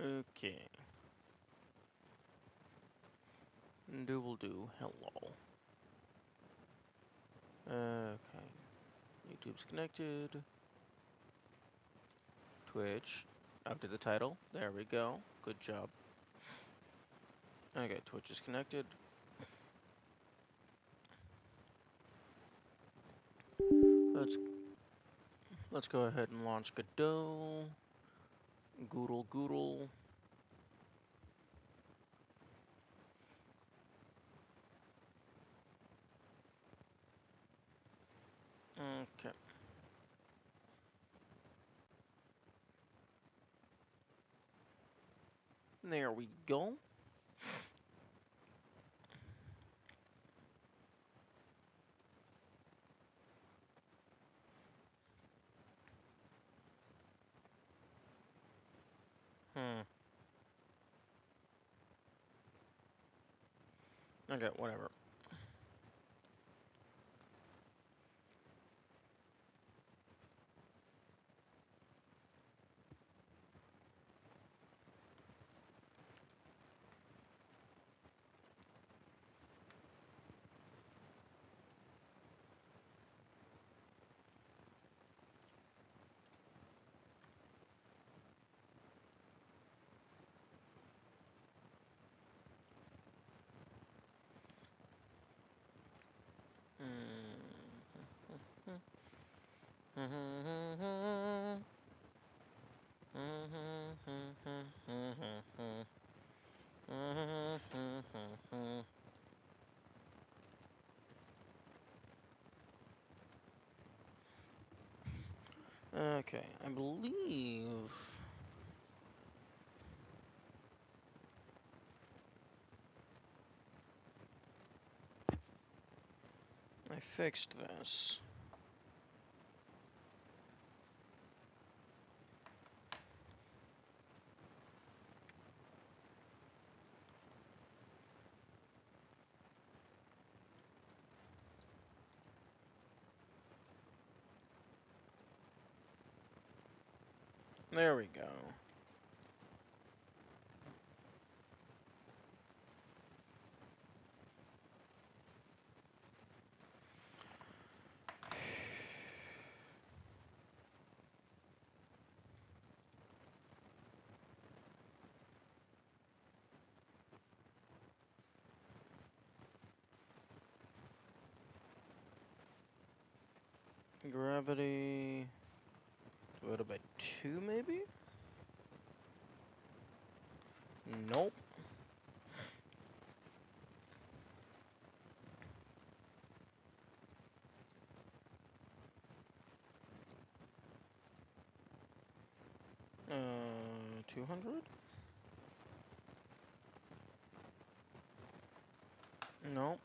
Okay. Do. Hello. Okay. YouTube's connected. Twitch. Update the title. There we go. Good job. Okay, Twitch is connected. Let's let's go ahead and launch Godot. Goodle. Okay. There we go. Hmm. Okay, whatever. Okay, I believe I fixed this. There we go. Gravity divided by 2, maybe? Nope. Uh, 200? Nope.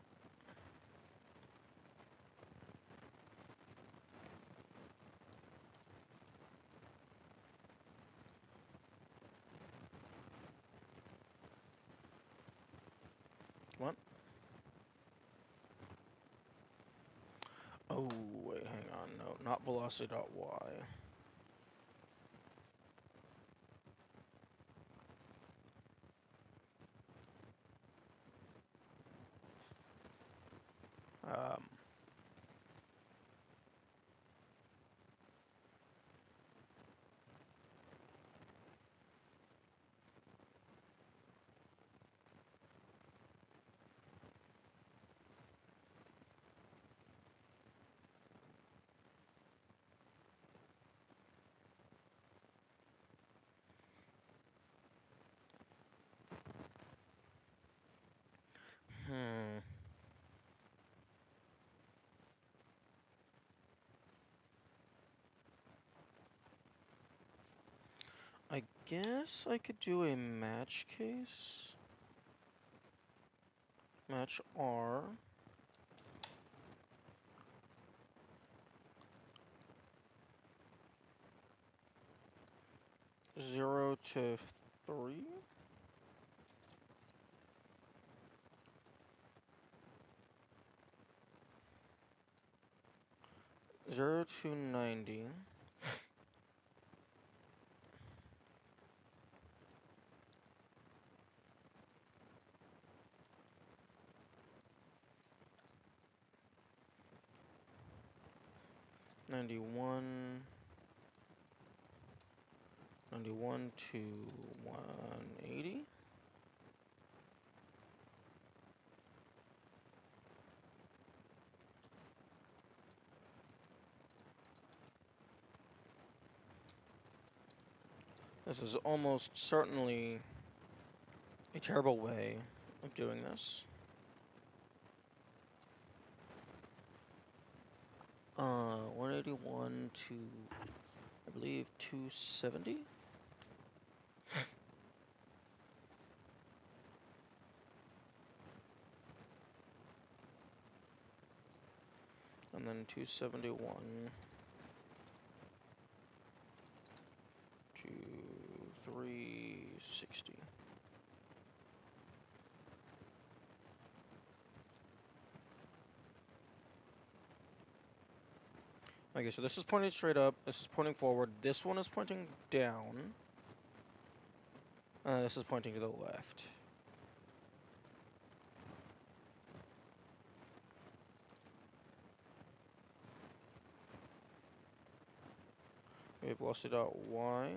Come on. Oh, wait, hang on. No, not velocity.y. Um, hmm. I guess I could do a match case. Match R. Zero to 3. 0 to 90. 91. 91 to 180. This is almost certainly a terrible way of doing this. 181 to, I believe, 270. And then 271 to 360. Okay, so this is pointing straight up, this is pointing forward, this one is pointing down, this is pointing to the left. We have velocity.y.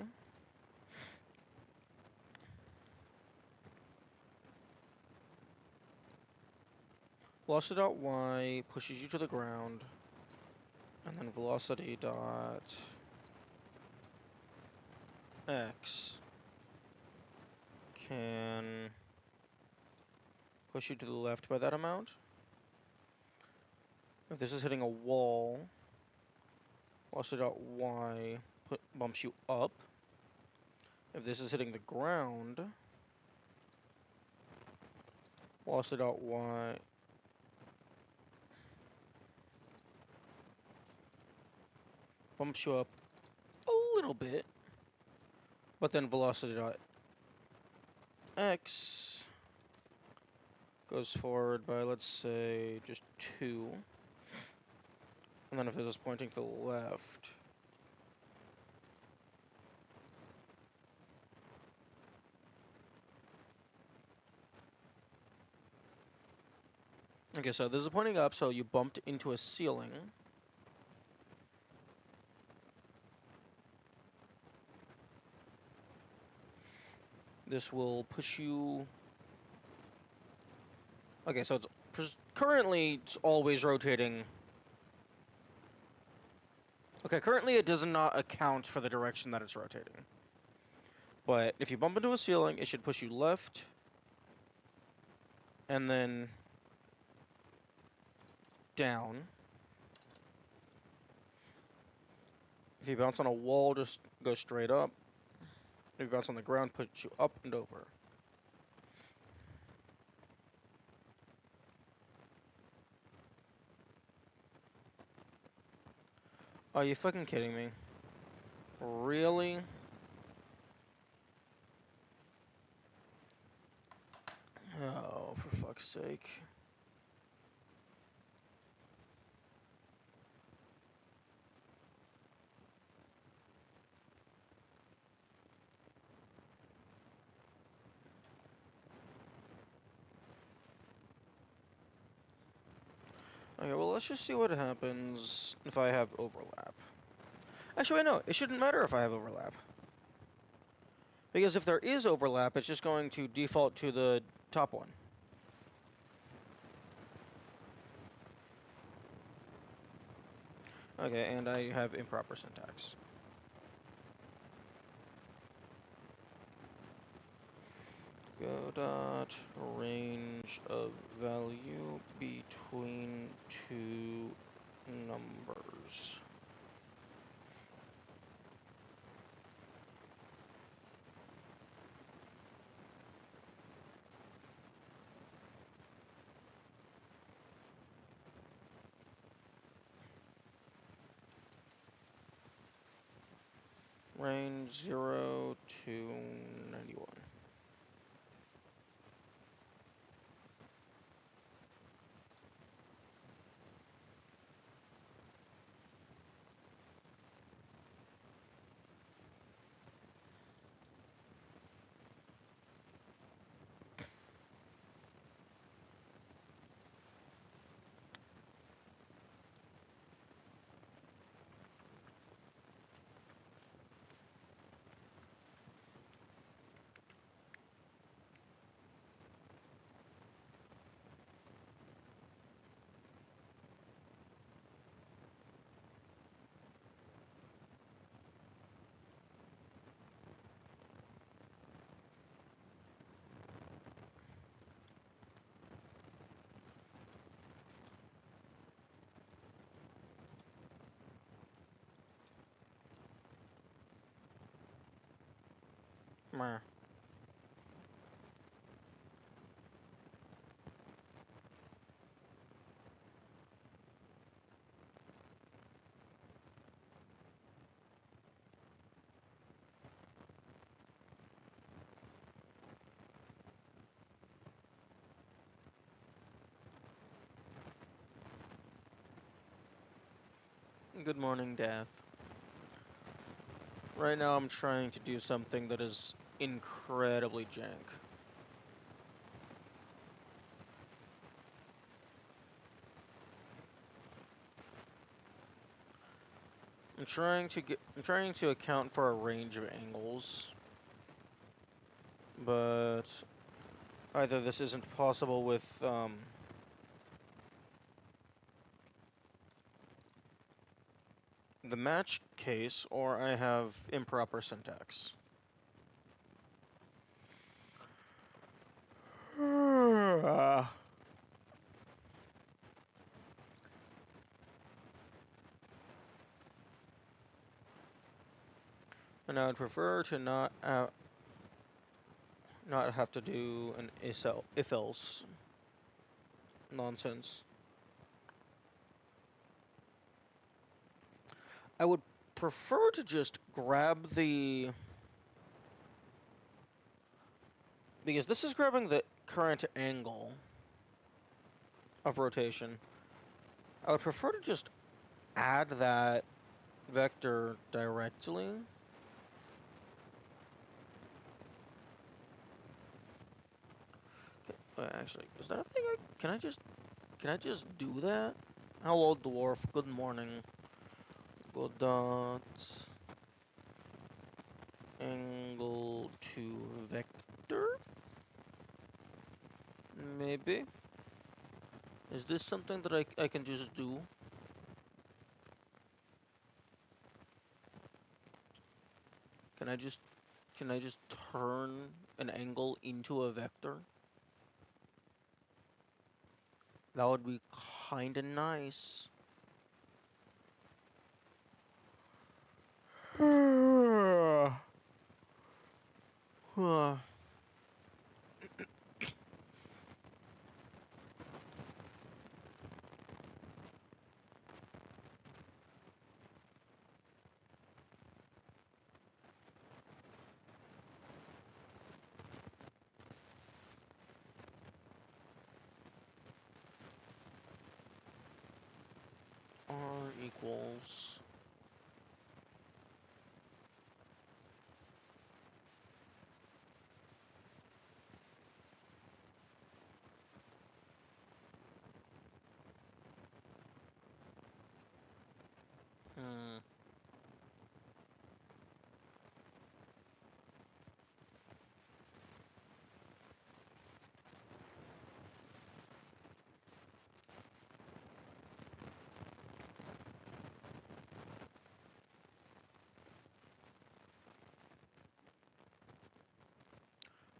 Velocity.y pushes you to the ground, and then velocity.x can push you to the left by that amount. If this is hitting a wall, velocity.y bumps you up. If this is hitting the ground, velocity.y bumps you up a little bit, but then velocity.x goes forward by, let's say, just 2. And then if this is pointing to the left, okay, so this is pointing up, so you bumped into a ceiling. This will push you... Okay, so currently it's always rotating. Okay, currently it does not account for the direction that it's rotating. But if you bump into a ceiling, it should push you left, and then down. If you bounce on a wall, just go straight up. If you bounce on the ground, push you up and over. Are you fucking kidding me? Really? Oh, for fuck's sake. Okay, well, let's just see what happens if I have overlap. Actually, no, it shouldn't matter if I have overlap. Because if there is overlap, it's just going to default to the top one. Okay, and I have improper syntax. Go dot range of value between two numbers. Range 0 to 91. Meh. Good morning, Death. Right now I'm trying to do something that is incredibly jank. I'm trying to account for a range of angles, but either this isn't possible with the match case, or I have improper syntax. And I would prefer to not have to do an if else nonsense. I would prefer to just grab the, because this is grabbing the current angle of rotation. I would prefer to just add that vector directly. Actually, is that a thing? Can I just do that? Hello, dwarf. Good morning. Go dot angle to vector. Maybe. Is this something that I can just do? Can I just turn an angle into a vector? That would be kinda nice. R equals. Hmm.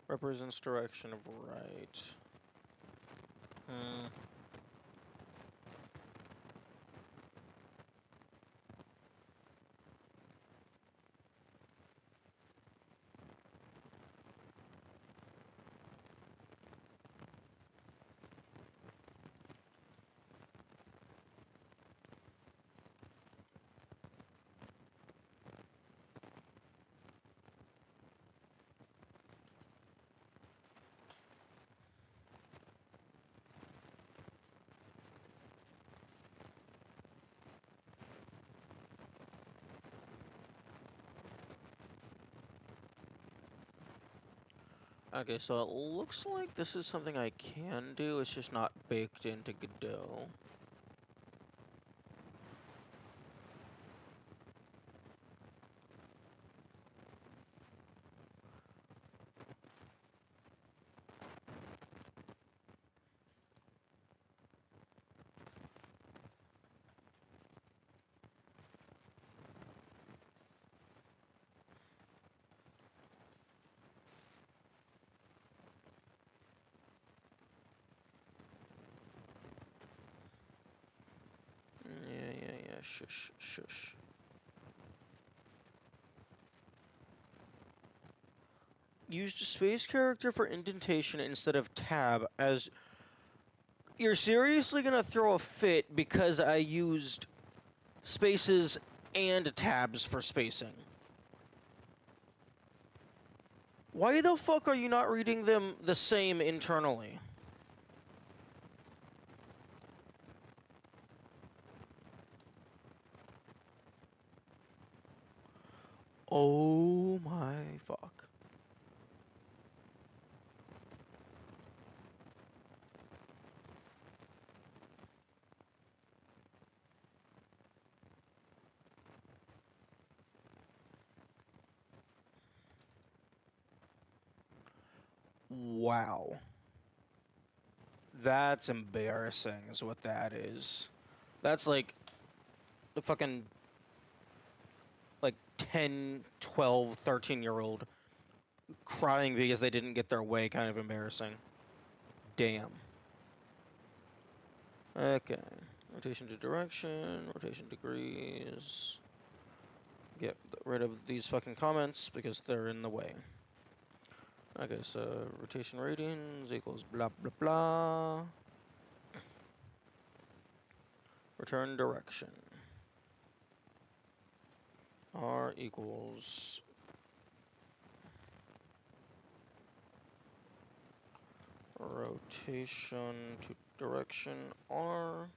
Represents direction of right. Hmm. Okay, so it looks like this is something I can do, it's just not baked into Godot. Yeah, shush. Used space character for indentation instead of tab as... You're seriously gonna throw a fit because I used spaces and tabs for spacing. Why the fuck are you not reading them the same internally? Oh my fuck. Wow. That's embarrassing is what that is. That's like the fucking like 10, 12, 13-year-old crying because they didn't get their way, kind of embarrassing. Damn. Okay. Rotation to direction, rotation degrees. Get rid of these fucking comments because they're in the way. Okay, so rotation radians equals blah blah blah. Return direction. R equals rotation to direction R,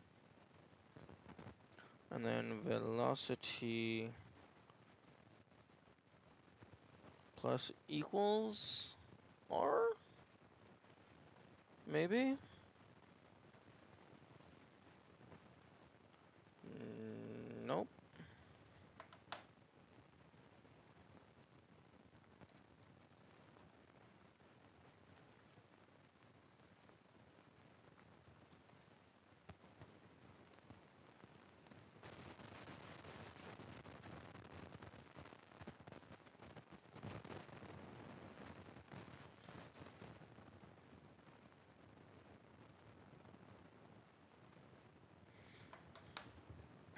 and then velocity plus equals R? Maybe? Nope.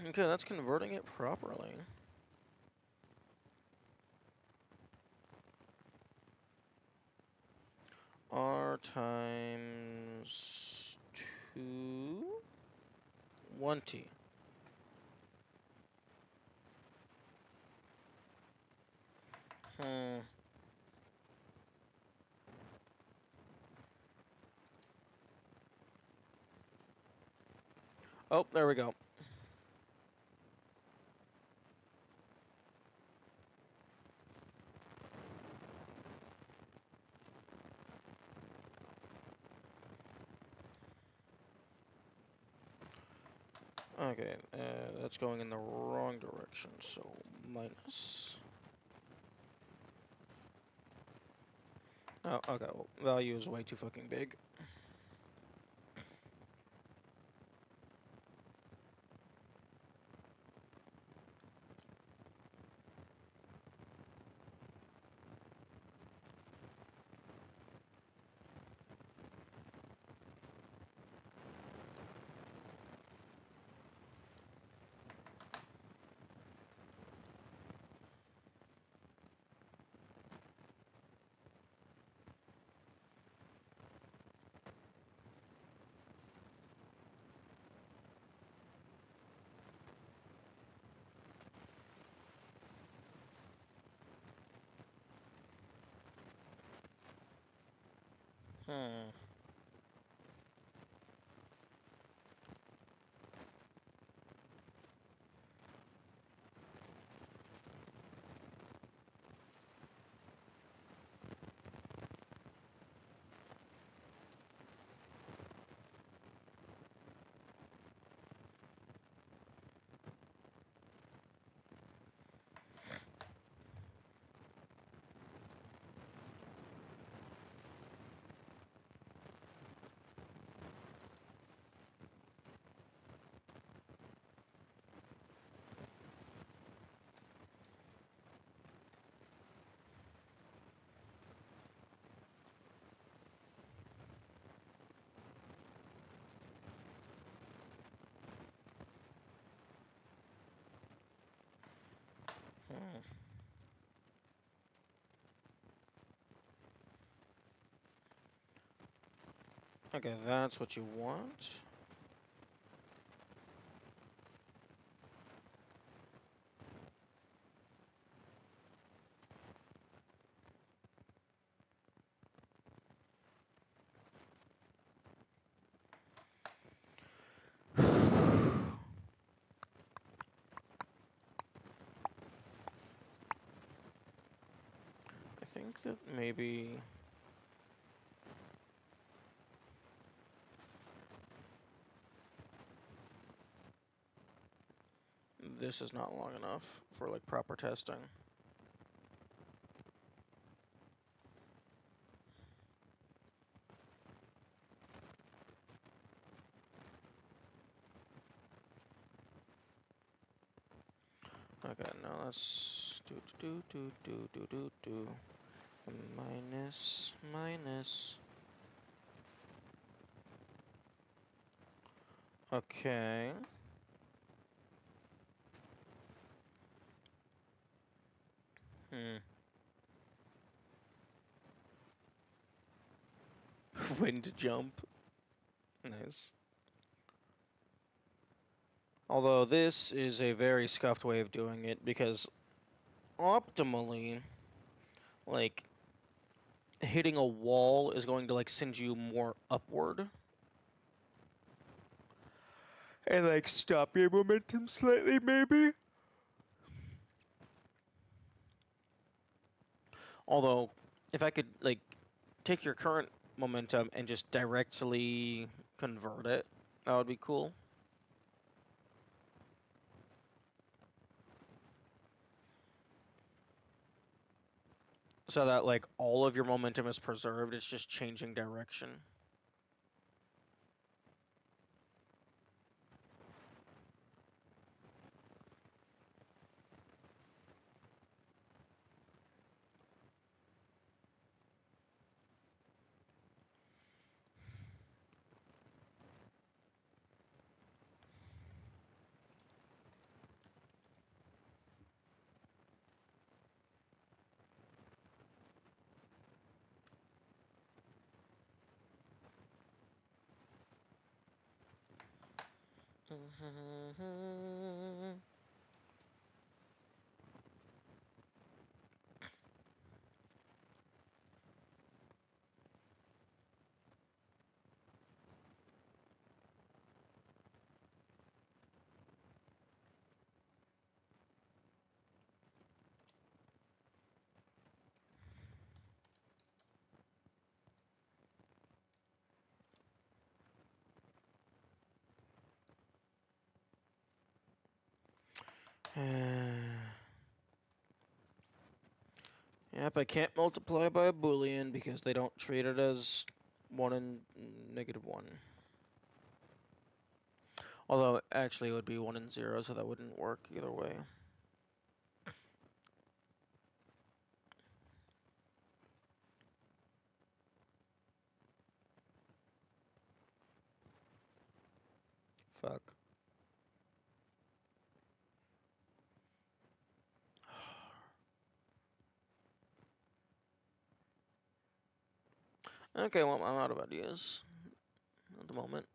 Okay, that's converting it properly. R times 220. Hmm. Oh, there we go. Okay, that's going in the wrong direction, so minus. Oh, okay, well, value is way too fucking big. Hmm. Hmm. Okay, that's what you want. I think that maybe... this is not long enough for, like, proper testing. Okay, now let's do. Minus. Okay. Wind jump. Nice. Although this is a very scuffed way of doing it because optimally, like, hitting a wall is going to, like, send you more upward. And, like, stop your momentum slightly, maybe? Although, if I could, like, take your current momentum and just directly convert it, that would be cool. So that, like, all of your momentum is preserved, it's just changing direction. Yep, I can't multiply by a boolean because they don't treat it as 1 and -1. Although, actually, it would be 1 and 0, so that wouldn't work either way. Fuck. Okay, well, I'm out of ideas at the moment.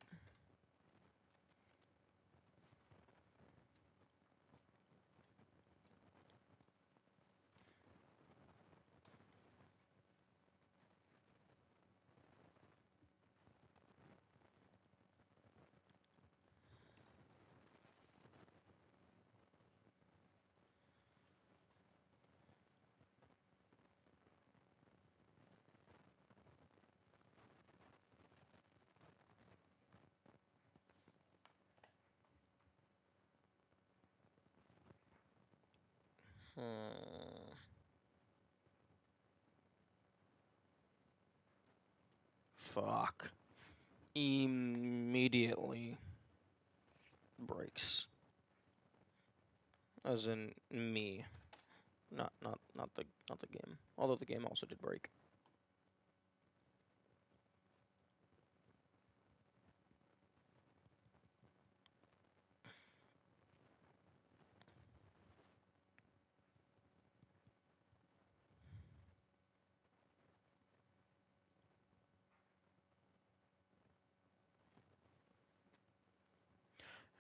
Fuck. Immediately breaks. As in me. Not the game. Although the game also did break.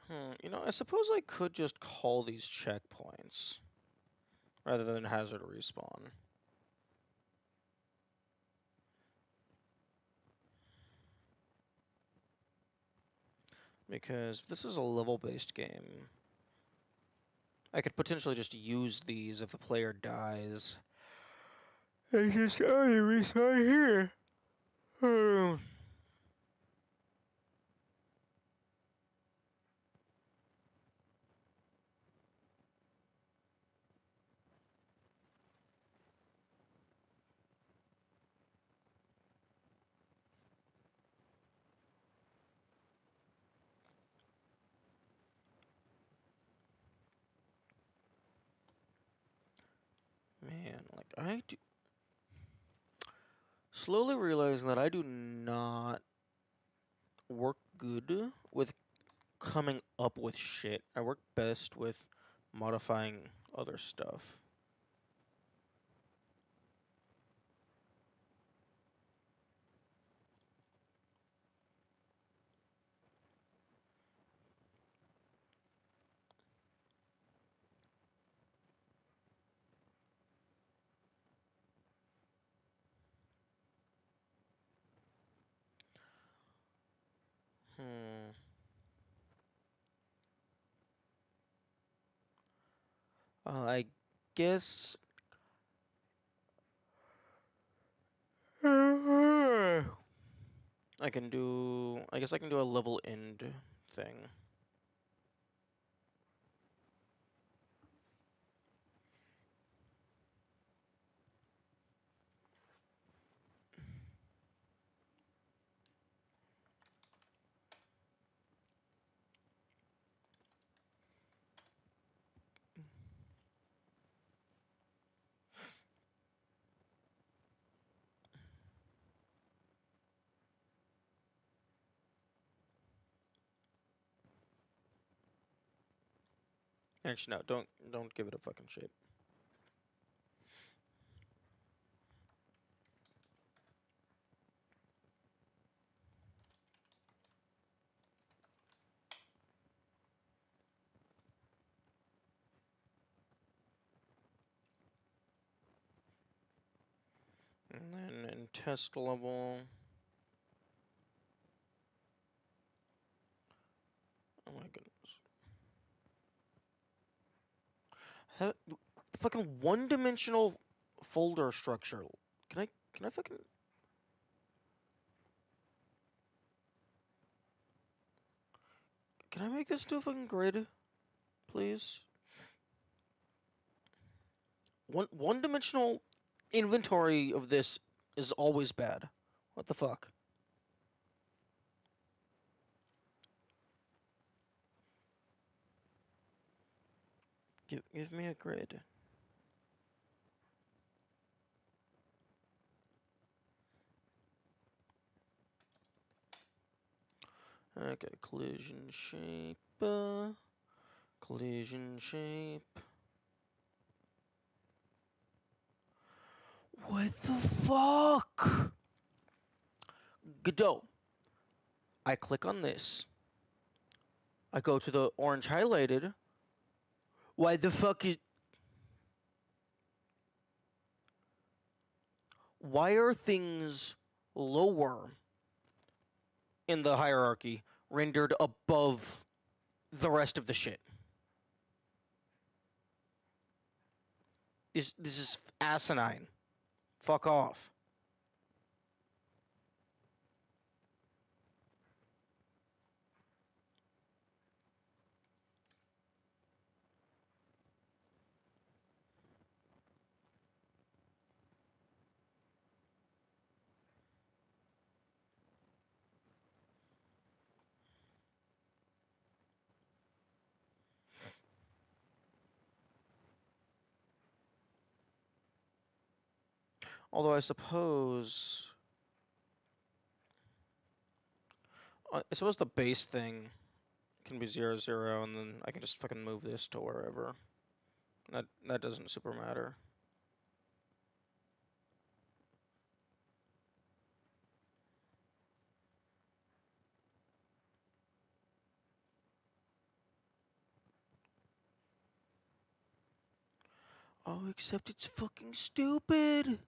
You know, I suppose I could just call these checkpoints rather than hazard respawn. Because if this is a level-based game, I could potentially just use these if the player dies. I just only respawn here. Man, like, I do... Slowly realizing that I do not work good with coming up with shit. I work best with modifying other stuff. Hmm. I guess... I can do... I guess I can do a level end thing. Actually, no, don't give it a fucking shape. And then in test level... Oh my goodness. Fucking one-dimensional folder structure. Can I fucking... Can I make this to a fucking grid, please? One-dimensional inventory of this is always bad. What the fuck? Give me a grid. Okay, collision shape. Collision shape. What the fuck? Godot. I click on this. I go to the orange highlighted. Why the fuck is... Why are things lower in the hierarchy rendered above the rest of the shit? This is asinine. Fuck off. Although I suppose... I suppose the base thing can be 0, 0, and then I can just fucking move this to wherever. That doesn't super matter. Oh, except it's fucking stupid.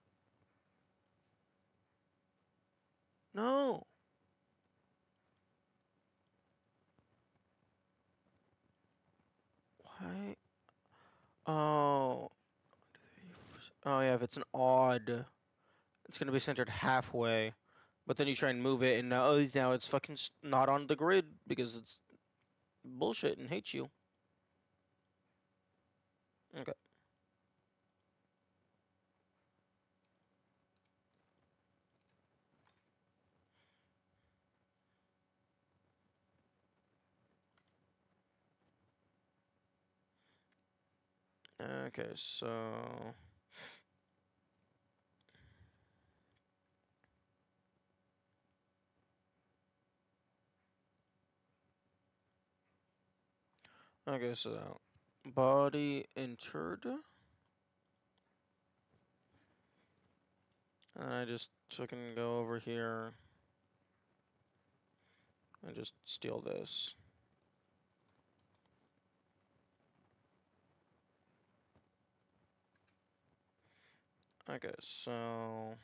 No. Why? Oh. Oh yeah, if it's an odd, it's gonna be centered halfway. But then you try and move it, and now it's fucking not on the grid because it's bullshit and hates you. Okay. Okay, so... Okay, so... Body entered. And I just fucking go over here and just steal this. Okay, so...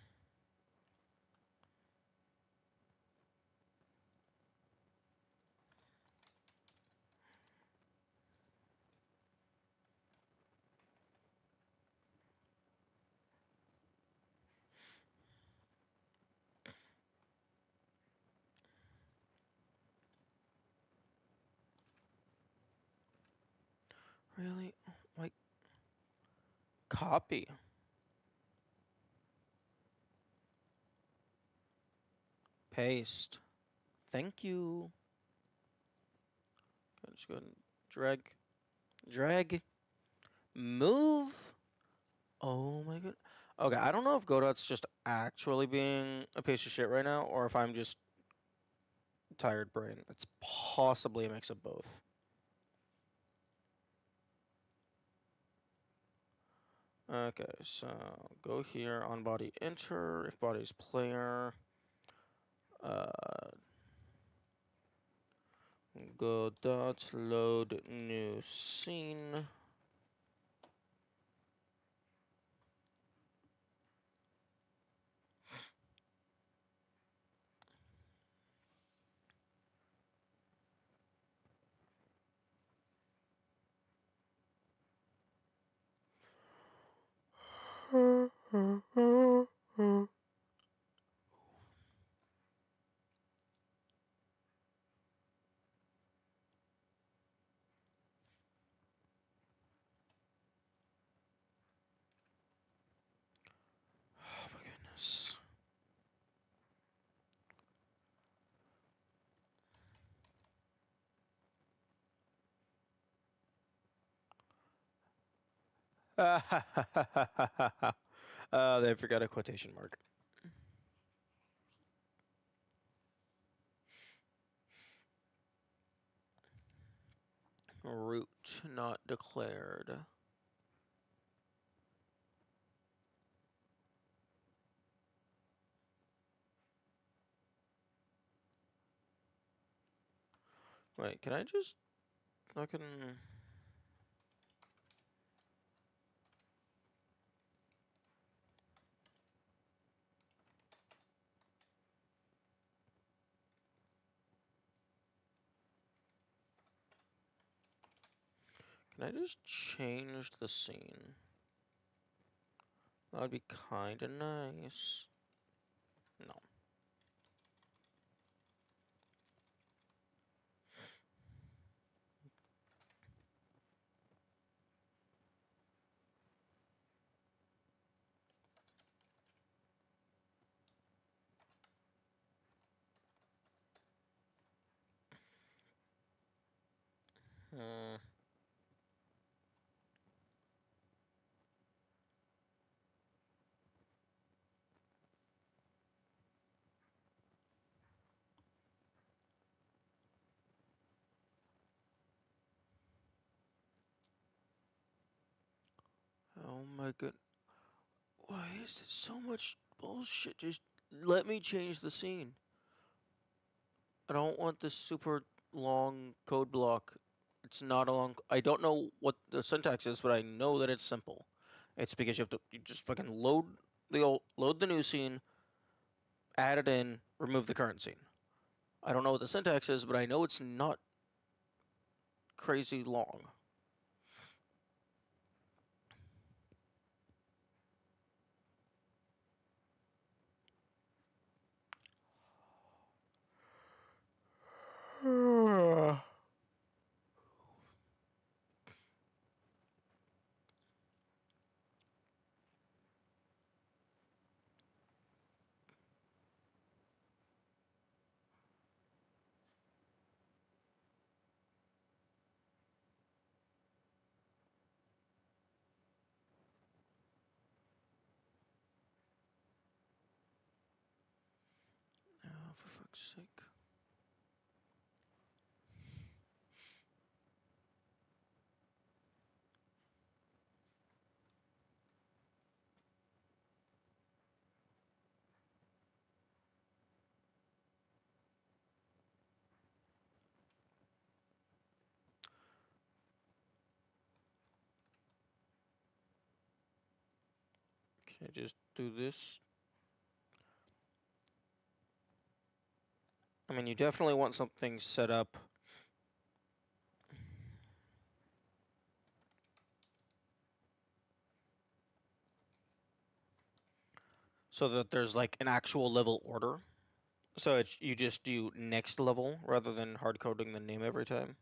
Really? Like... Copy. Paste. Thank you. Okay, just go ahead and drag. Drag. Move. Oh my god. Okay, I don't know if Godot's just actually being a piece of shit right now, or if I'm just tired brain. It's possibly a mix of both. Okay, so go here on body enter, if body's player. Godot load new scene. Oh my goodness. They forgot a quotation mark. Root not declared. Wait, can I just fucking... Can I just change the scene? That would be kinda nice. No. Hmm. Oh my god. Why is it so much bullshit? Just let me change the scene. I don't want this super long code block. It's not a long... I don't know what the syntax is, but I know that it's simple. It's because you just fucking load the new scene, add it in, remove the current scene. I don't know what the syntax is, but I know it's not crazy long. Oh, for fuck's sake. Can I just do this? I mean, you definitely want something set up so that there's like an actual level order. So you just do next level rather than hard coding the name every time.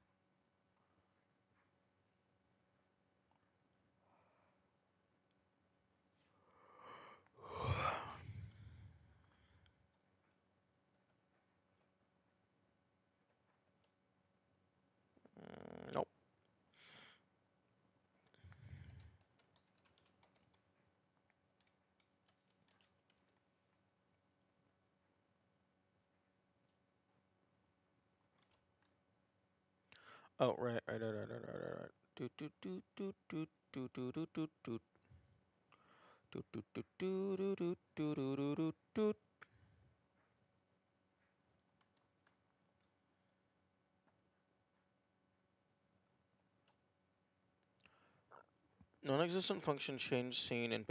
Nope. Oh, right. Doot doot doot doot doot doot doot doot doot doot. Doot doot doot doot doot doot doot doot doot doot. Non-existent function change scene and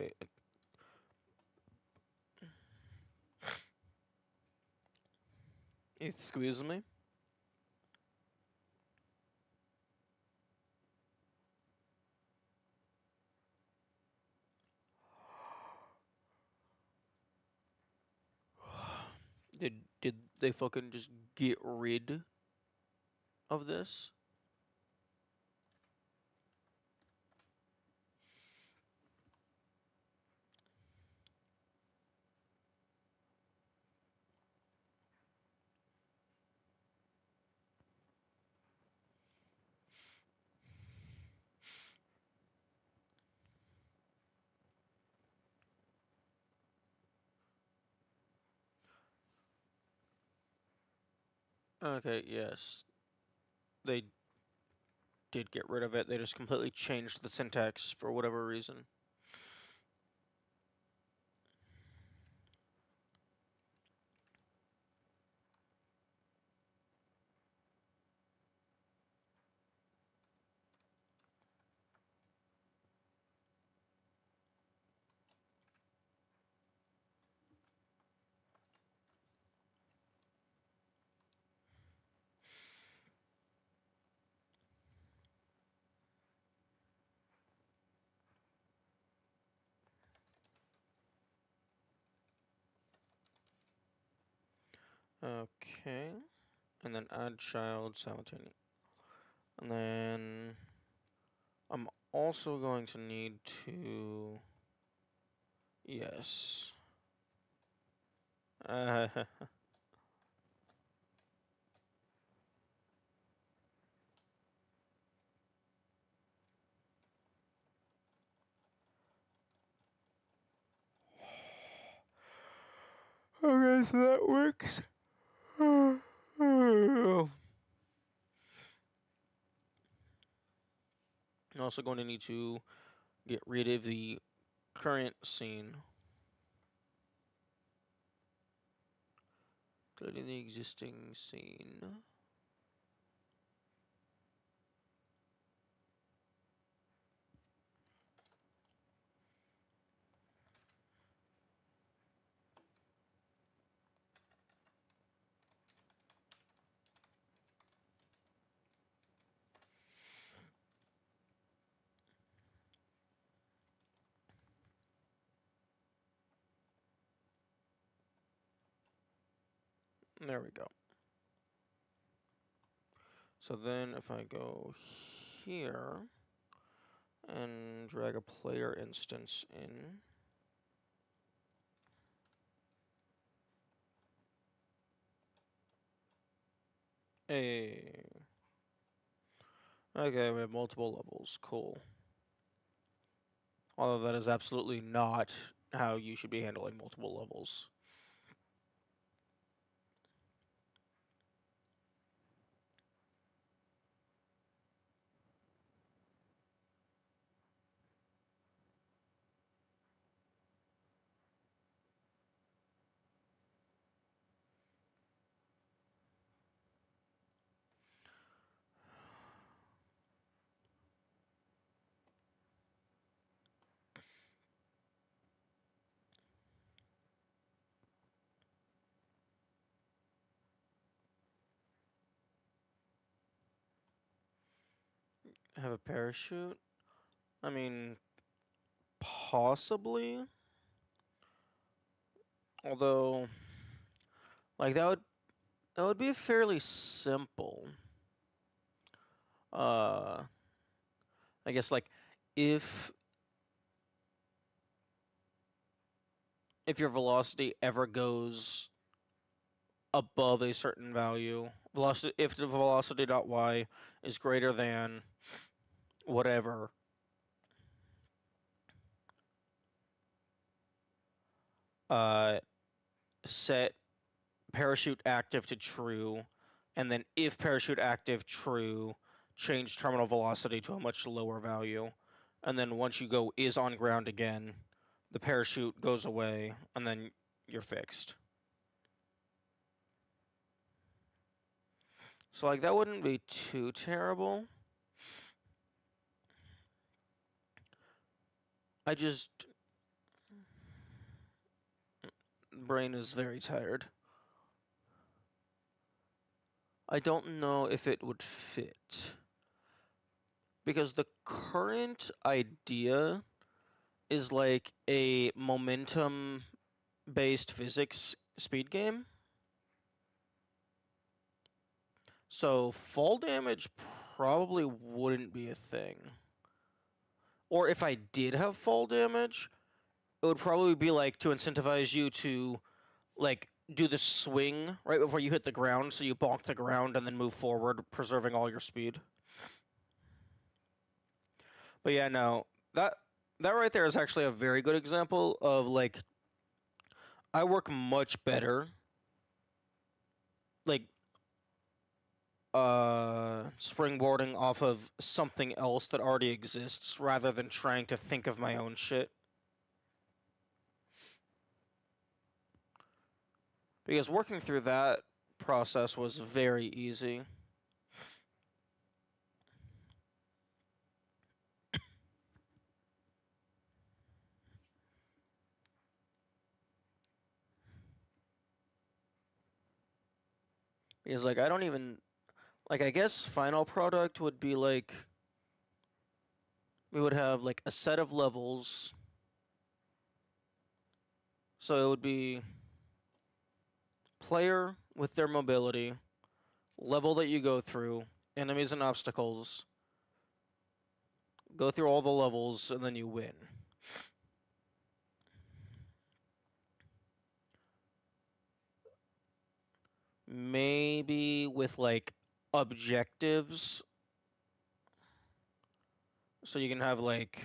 excuse me. Did they fucking just get rid of this? Okay, yes. They did get rid of it. They just completely changed the syntax for whatever reason. Okay. And then add child simultaneous. And then I'm also going to need to... Yes. Okay, so that works. I'm also going to need to get rid of the current scene. Deleting the existing scene. There we go. So then if I go here and drag a player instance in, okay, we have multiple levels. Cool. Although that is absolutely not how you should be handling multiple levels. Have a parachute? I mean, possibly. Although, like that would be fairly simple. I guess like if your velocity ever goes above a certain value, if the velocity dot y is greater than whatever, set parachute active to true, and then if parachute active true, change terminal velocity to a much lower value, and then once you go is on ground again, the parachute goes away, and then you're fixed. So like that wouldn't be too terrible. I just brain is very tired. I don't know if it would fit. Because the current idea is like a momentum based physics speed game. So fall damage probably wouldn't be a thing. Or if I did have fall damage, it would probably be like to incentivize you to like do the swing right before you hit the ground, so you bonk the ground and then move forward, preserving all your speed. But yeah, no, that right there is actually a very good example of like I work much better like springboarding off of something else that already exists rather than trying to think of my own shit. Because working through that process was very easy. Because like I don't even like I guess final product would be like we would have like a set of levels. So it would be player with their mobility, level that you go through, enemies and obstacles. Go through all the levels and then you win. Maybe with like objectives. So you can have like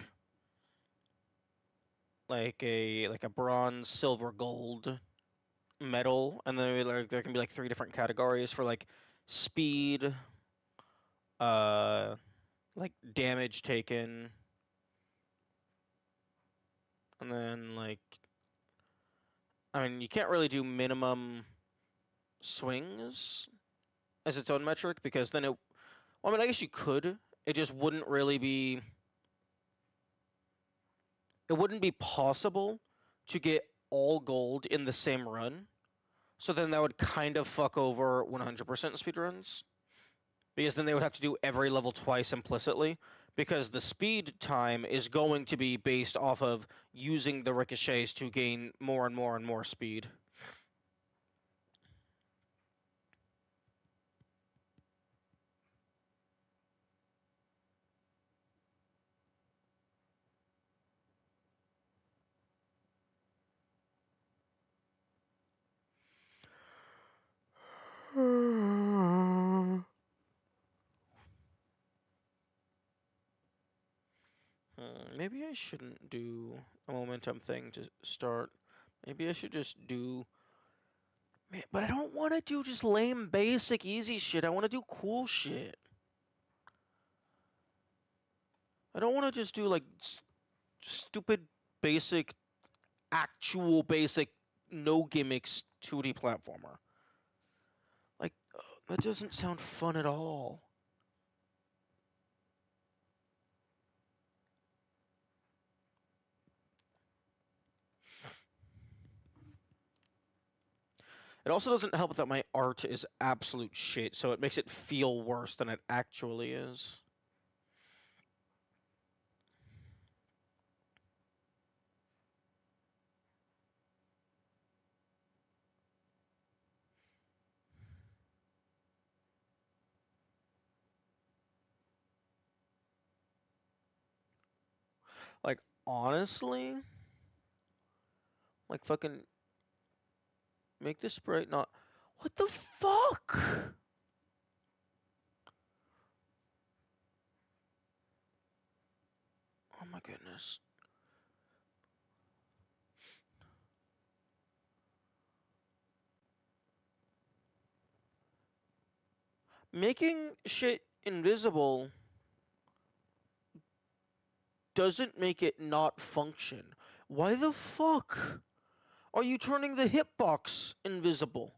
a bronze, silver, gold medal, and then like there can be like 3 different categories for like speed, like damage taken, and then like I mean you can't really do minimum swings as its own metric because then well, I mean I guess you could. It just wouldn't really be. It wouldn't be possible to get all gold in the same run. So then that would kind of fuck over 100% speedruns. Because then they would have to do every level twice implicitly. Because the speed time is going to be based off of using the ricochets to gain more and more and more speed. Maybe I shouldn't do a momentum thing to start. Maybe I should just do... But I don't want to do just lame, basic, easy shit. I want to do cool shit. I don't want to just do, like, stupid, basic, actual basic, no gimmicks 2D platformer. Like, that doesn't sound fun at all. It also doesn't help that my art is absolute shit, so it makes it feel worse than it actually is. Like, honestly, like, fucking make this sprite not... What the fuck? Oh my goodness. Making shit invisible doesn't make it not function. Why the fuck are you turning the hitbox invisible?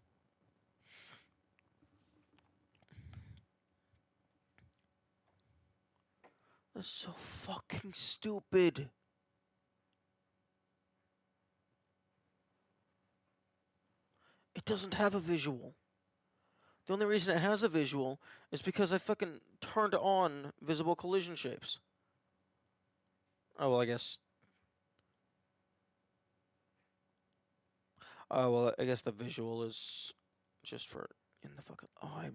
That's so fucking stupid. It doesn't have a visual. The only reason it has a visual is because I fucking turned on visible collision shapes. Oh, well, I guess... Oh, well, I guess the visual is just for in the fucking... Oh, I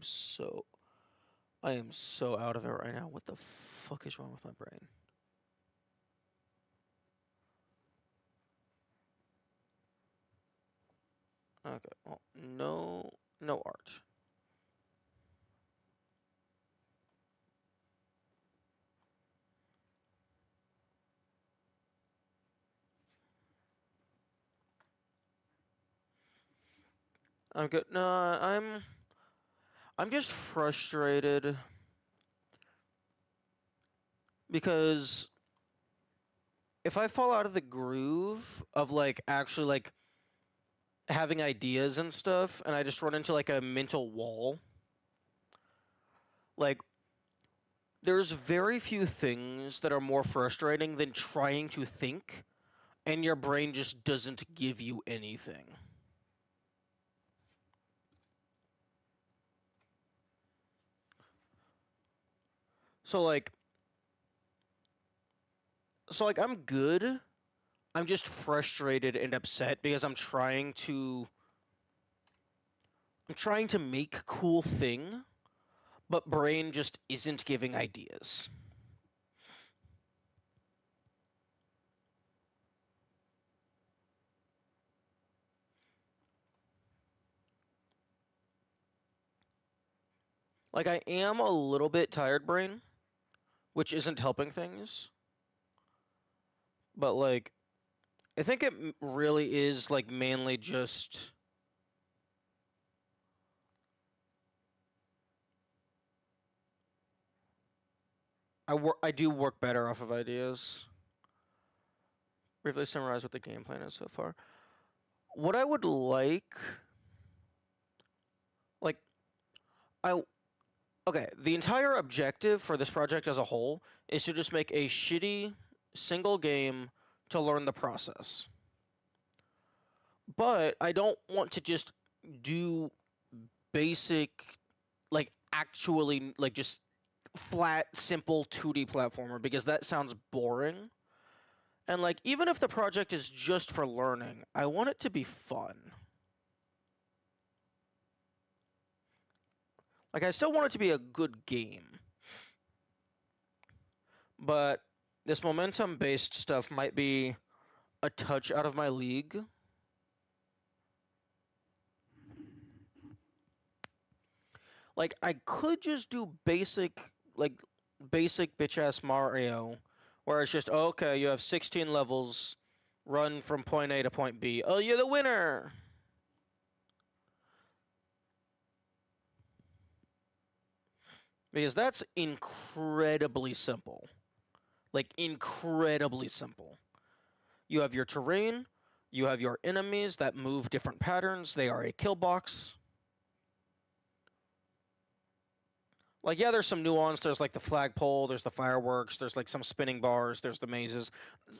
am so out of it right now. What the fuck is wrong with my brain? Okay, well, no art. I'm good. No, I'm just frustrated because if I fall out of the groove of like actually like having ideas and stuff and I just run into like a mental wall, like there's very few things that are more frustrating than trying to think and your brain just doesn't give you anything. So like I'm good. I'm just frustrated and upset because I'm trying to make cool thing, but brain just isn't giving ideas. Like I am a little bit tired brain, which isn't helping things. But like I think it really is like mainly just I do work better off of ideas. Briefly summarize what the game plan is so far. What I would like I okay, the entire objective for this project as a whole is to just make a shitty single game to learn the process. But I don't want to just do basic, like actually, like just flat, simple 2D platformer because that sounds boring. And like, even if the project is just for learning, I want it to be fun. Like, I still want it to be a good game. But this momentum based stuff might be a touch out of my league. Like, I could just do basic bitch ass Mario Where it's just, okay, you have 16 levels, run from point A to point B. Oh, you're the winner! Because that's incredibly simple. Like, incredibly simple. You have your terrain, you have your enemies that move different patterns, they are a kill box. Like, yeah, there's some nuance. There's like the flagpole, there's the fireworks, there's like some spinning bars, there's the mazes.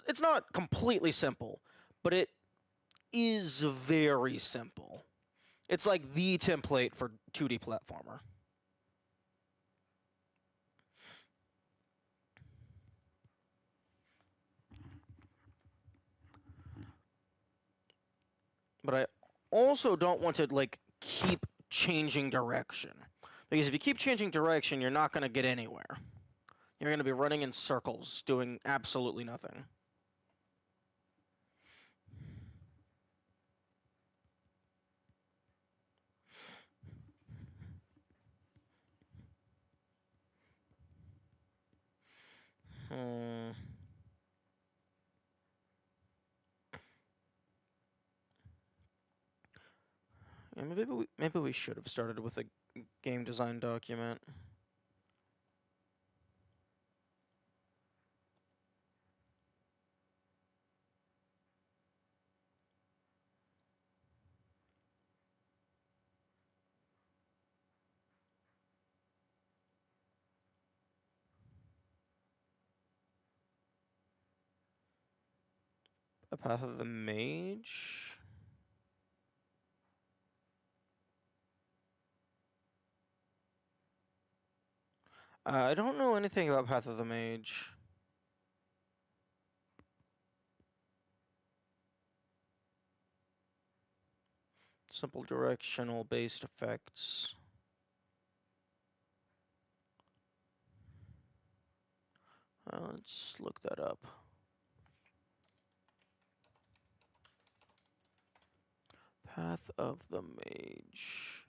It's not completely simple, but it is very simple. It's like the template for 2D platformer. But I also don't want to like keep changing direction. Because if you keep changing direction, you're not going to get anywhere. You're going to be running in circles, doing absolutely nothing. Hmm. Yeah, maybe we should have started with a game design document. A Path of the Mage. I don't know anything about Path of the Mage. Simple directional based effects. Let's look that up. Path of the Mage.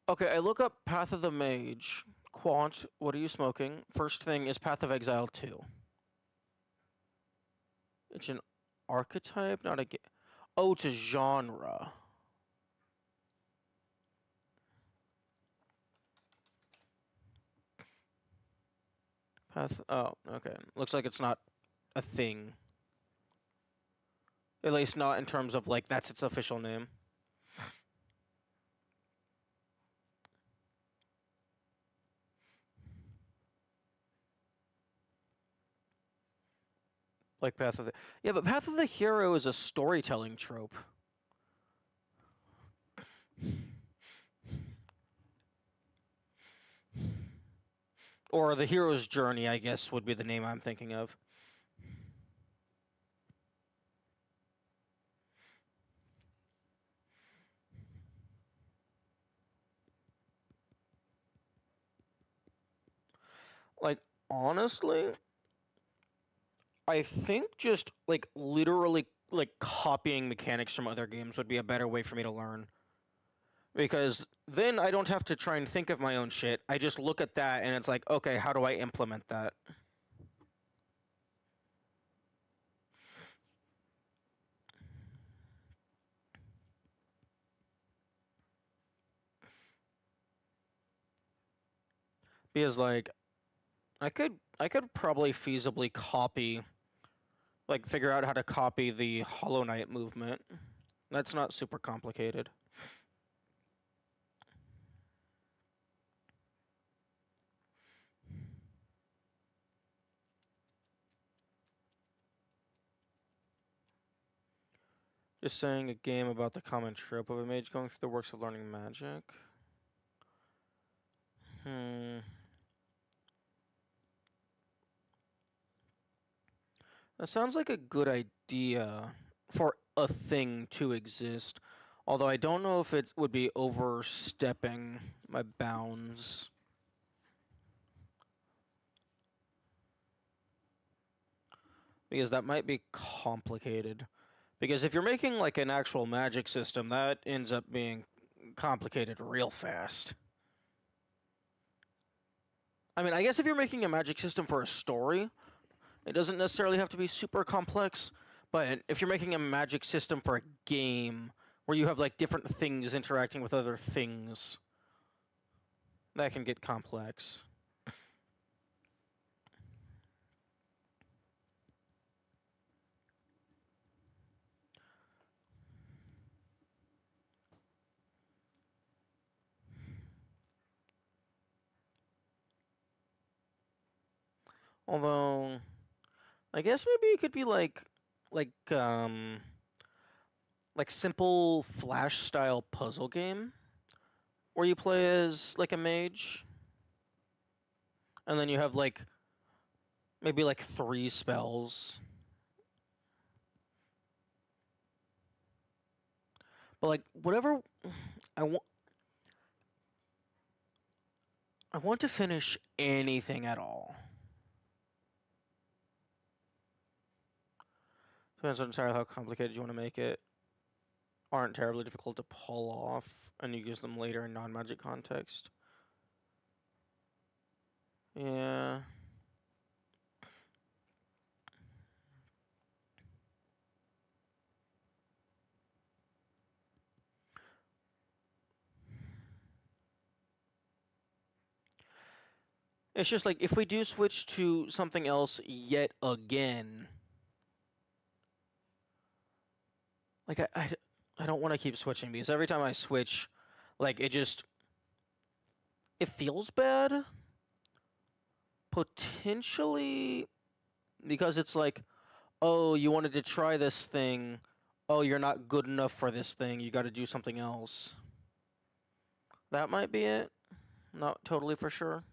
Okay, I look up Path of the Mage. Quant, what are you smoking? First thing is Path of Exile 2. It's an archetype, not a game. Oh, it's a genre. Path. Oh, okay. Looks like it's not a thing. At least not in terms of like that's its official name. Like Path of the. Yeah, but Path of the Hero is a storytelling trope. Or the hero's journey, I guess, would be the name I'm thinking of. Like, honestly, I think just, like, literally, like, copying mechanics from other games would be a better way for me to learn. Because then I don't have to try and think of my own shit. I just look at that and it's like, okay, how do I implement that? Because, like, I could probably feasibly copy, like, figure out how to copy the Hollow Knight movement. That's not super complicated. Just saying a game about the common trope of a mage going through the works of learning magic. That sounds like a good idea for a thing to exist. Although I don't know if it would be overstepping my bounds. Because that might be complicated. Because if you're making like an actual magic system, that ends up being complicated real fast. I mean, I guess if you're making a magic system for a story, it doesn't necessarily have to be super complex. But if you're making a magic system for a game where you have like different things interacting with other things, that can get complex. Although, I guess maybe it could be like um like simple Flash style puzzle game where you play as like a mage, and then you have like maybe like 3 spells. But like whatever I want I want to finish anything at all. Depends on entirely how complicated you want to make it. Aren't terribly difficult to pull off, and you use them later in non-magic context. Yeah. It's just like if we do switch to something else yet again, like I don't want to keep switching because every time I switch, like it feels bad. Potentially because it's like, oh, you wanted to try this thing. Oh, you're not good enough for this thing. You got to do something else. That might be it. Not totally for sure.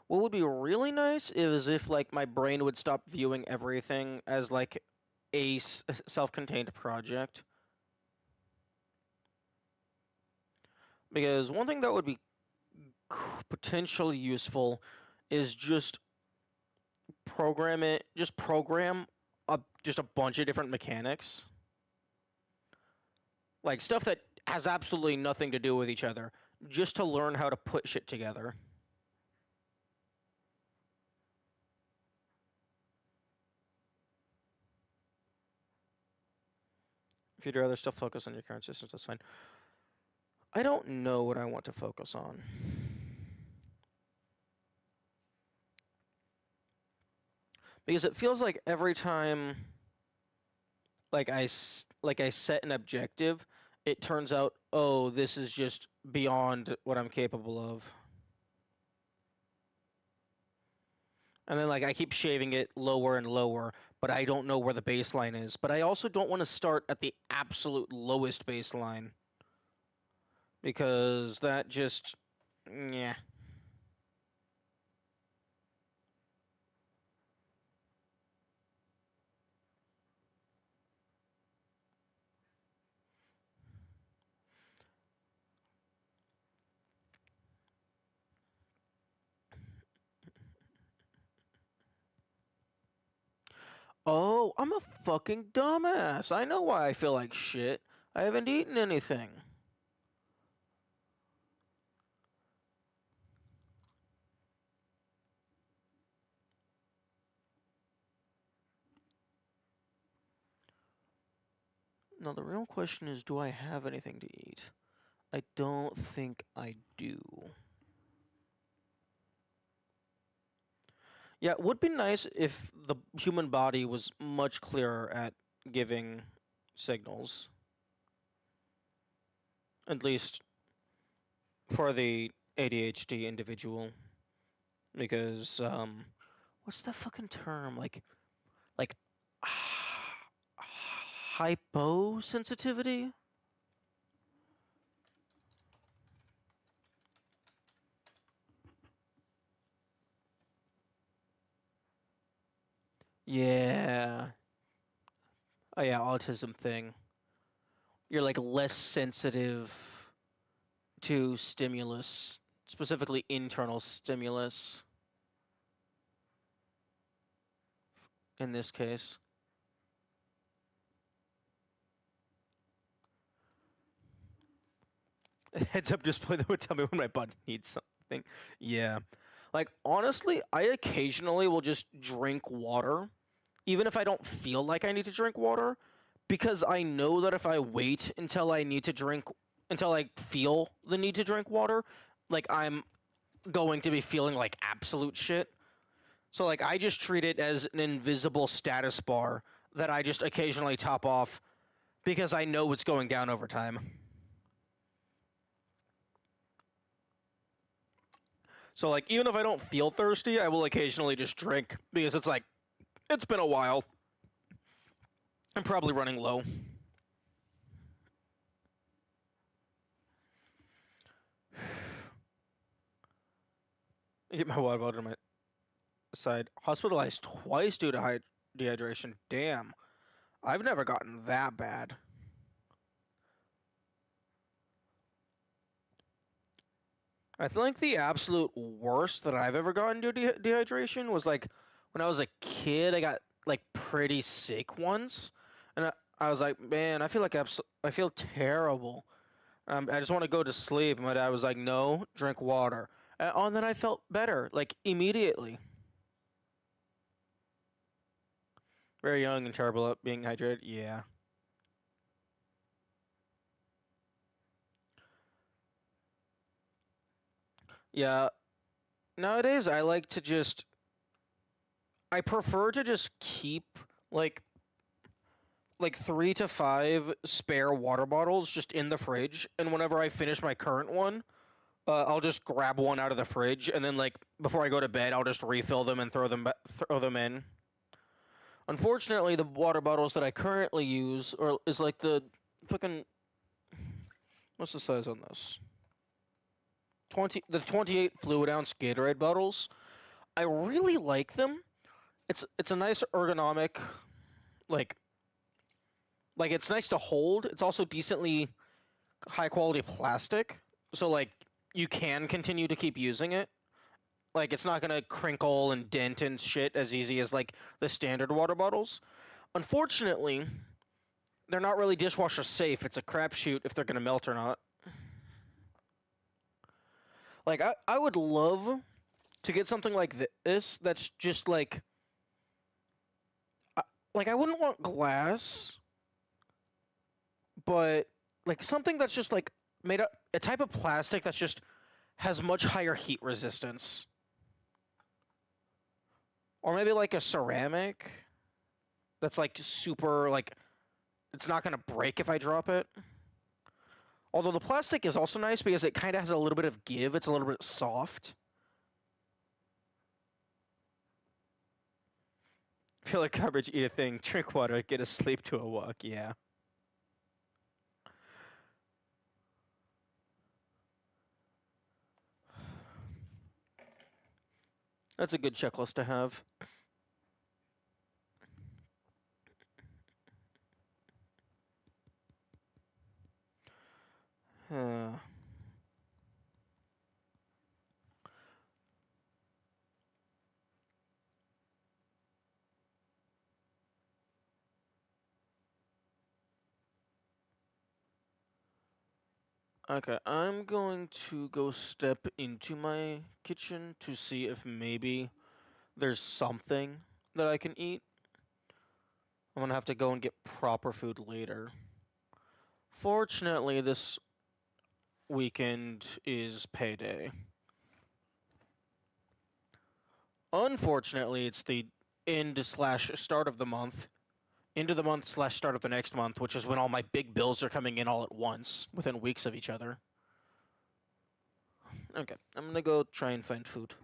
What would be really nice is if like my brain would stop viewing everything as like a self-contained project. Because one thing that would be potentially useful is just program just a bunch of different mechanics. Like stuff that has absolutely nothing to do with each other, just to learn how to put shit together. If you'd rather still focus on your current systems, that's fine. I don't know what I want to focus on. Because it feels like every time like I set an objective, it turns out, oh, this is just beyond what I'm capable of. And then like I keep shaving it lower and lower, but I don't know where the baseline is. But I also don't want to start at the absolute lowest baseline because that just yeah. Oh, I'm a fucking dumbass. I know why I feel like shit. I haven't eaten anything. Now the real question is, do I have anything to eat? I don't think I do. Yeah, it would be nice if the human body was much clearer at giving signals. At least for the ADHD individual. Because, what's the fucking term? Like, hyposensitivity? Yeah. Oh yeah, autism thing. You're like less sensitive to stimulus, specifically internal stimulus in this case. A heads-up display that would tell me when my body needs something. Yeah. Like, honestly, I occasionally will just drink water, even if I don't feel like I need to drink water, because I know that if I wait until until I feel the need to drink water, like, I'm going to be feeling like absolute shit. So, like, I just treat it as an invisible status bar that I just occasionally top off because I know it's going down over time. So, like, even if I don't feel thirsty, I will occasionally just drink because it's like, it's been a while. I'm probably running low. Get my water bottle to my side. Hospitalized twice due to dehydration. Damn. I've never gotten that bad. I think the absolute worst that I've ever gotten due to dehydration was like when I was a kid. I got like pretty sick once, and I was like, man, I feel like I feel terrible. I just want to go to sleep. And my dad was like, no, drink water. And then I felt better, like immediately. Very young and terrible at being hydrated. Yeah. Yeah. Nowadays, I prefer to just keep like like 3 to 5 spare water bottles just in the fridge, and whenever I finish my current one, I'll just grab one out of the fridge, and then like before I go to bed, I'll just refill them and throw them in. Unfortunately, the water bottles that I currently use is like the fucking what's the size on this? 28 fluid ounce Gatorade bottles. I really like them. It's a nice ergonomic like it's nice to hold. It's also decently high quality plastic, so like you can continue to keep using it. Like it's not gonna crinkle and dent and shit as easy as like the standard water bottles. Unfortunately, they're not really dishwasher safe. It's a crapshoot if they're gonna melt or not. Like I would love to get something like this that's just like I wouldn't want glass, but like something that's just like made up a type of plastic that's just has much higher heat resistance. Or maybe like a ceramic that's like super like it's not gonna break if I drop it. Although the plastic is also nice because it kind of has a little bit of give. It's a little bit soft. Feel like garbage, eat a thing, drink water, get a sleep to a walk. Yeah. That's a good checklist to have. Uh, okay, I'm going to go step into my kitchen to see if maybe there's something that I can eat. I'm gonna have to go and get proper food later. Fortunately, this weekend is payday. Unfortunately, it's the end slash start of the month, end of the month slash start of the next month, which is when all my big bills are coming in all at once within weeks of each other. Okay, I'm gonna go try and find food.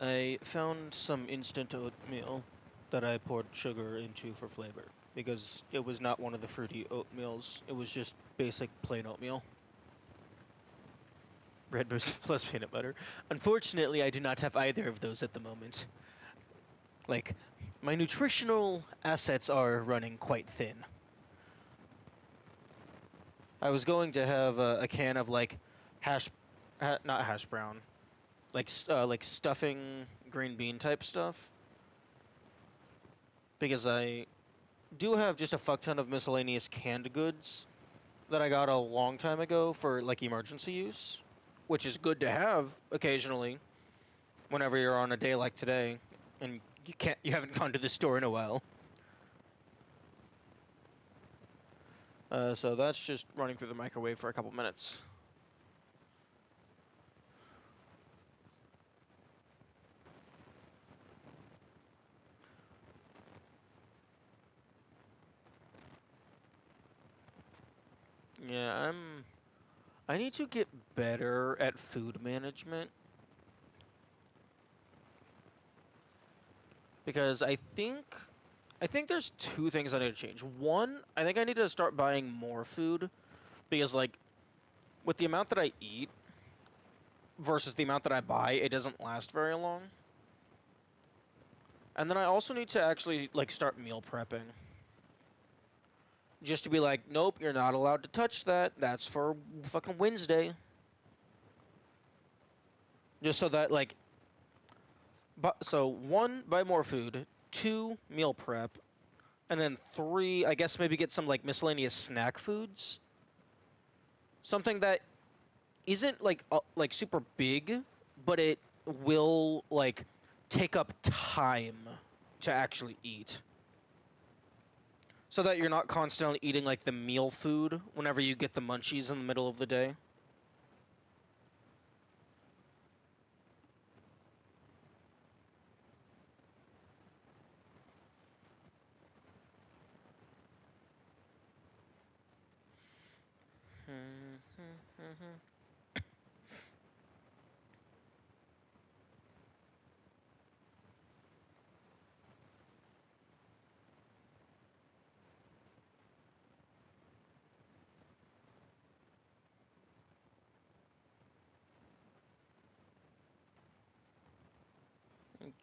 I found some instant oatmeal that I poured sugar into for flavor because it was not one of the fruity oatmeals. It was just basic plain oatmeal. Bread plus peanut butter. Unfortunately, I do not have either of those at the moment. Like, my nutritional assets are running quite thin. I was going to have a can of like not hash brown, like stuffing green bean type stuff, because I do have just a fuck ton of miscellaneous canned goods that I got a long time ago for like emergency use, which is good to have occasionally whenever you're on a day like today and you haven't gone to the store in a while. So that's just running through the microwave for a couple minutes. Yeah, I need to get better at food management because I think there's two things I need to change. One, I think I need to start buying more food because like with the amount that I eat versus the amount that I buy, it doesn't last very long. And then I also need to actually like start meal prepping. Just to be like, nope, you're not allowed to touch that. That's for fucking Wednesday. Just so that like so one, buy more food, two, meal prep, and then three, I guess maybe get some like miscellaneous snack foods. Something that isn't like super big, but it will like take up time to actually eat. So that you're not constantly eating like the meal food whenever you get the munchies in the middle of the day.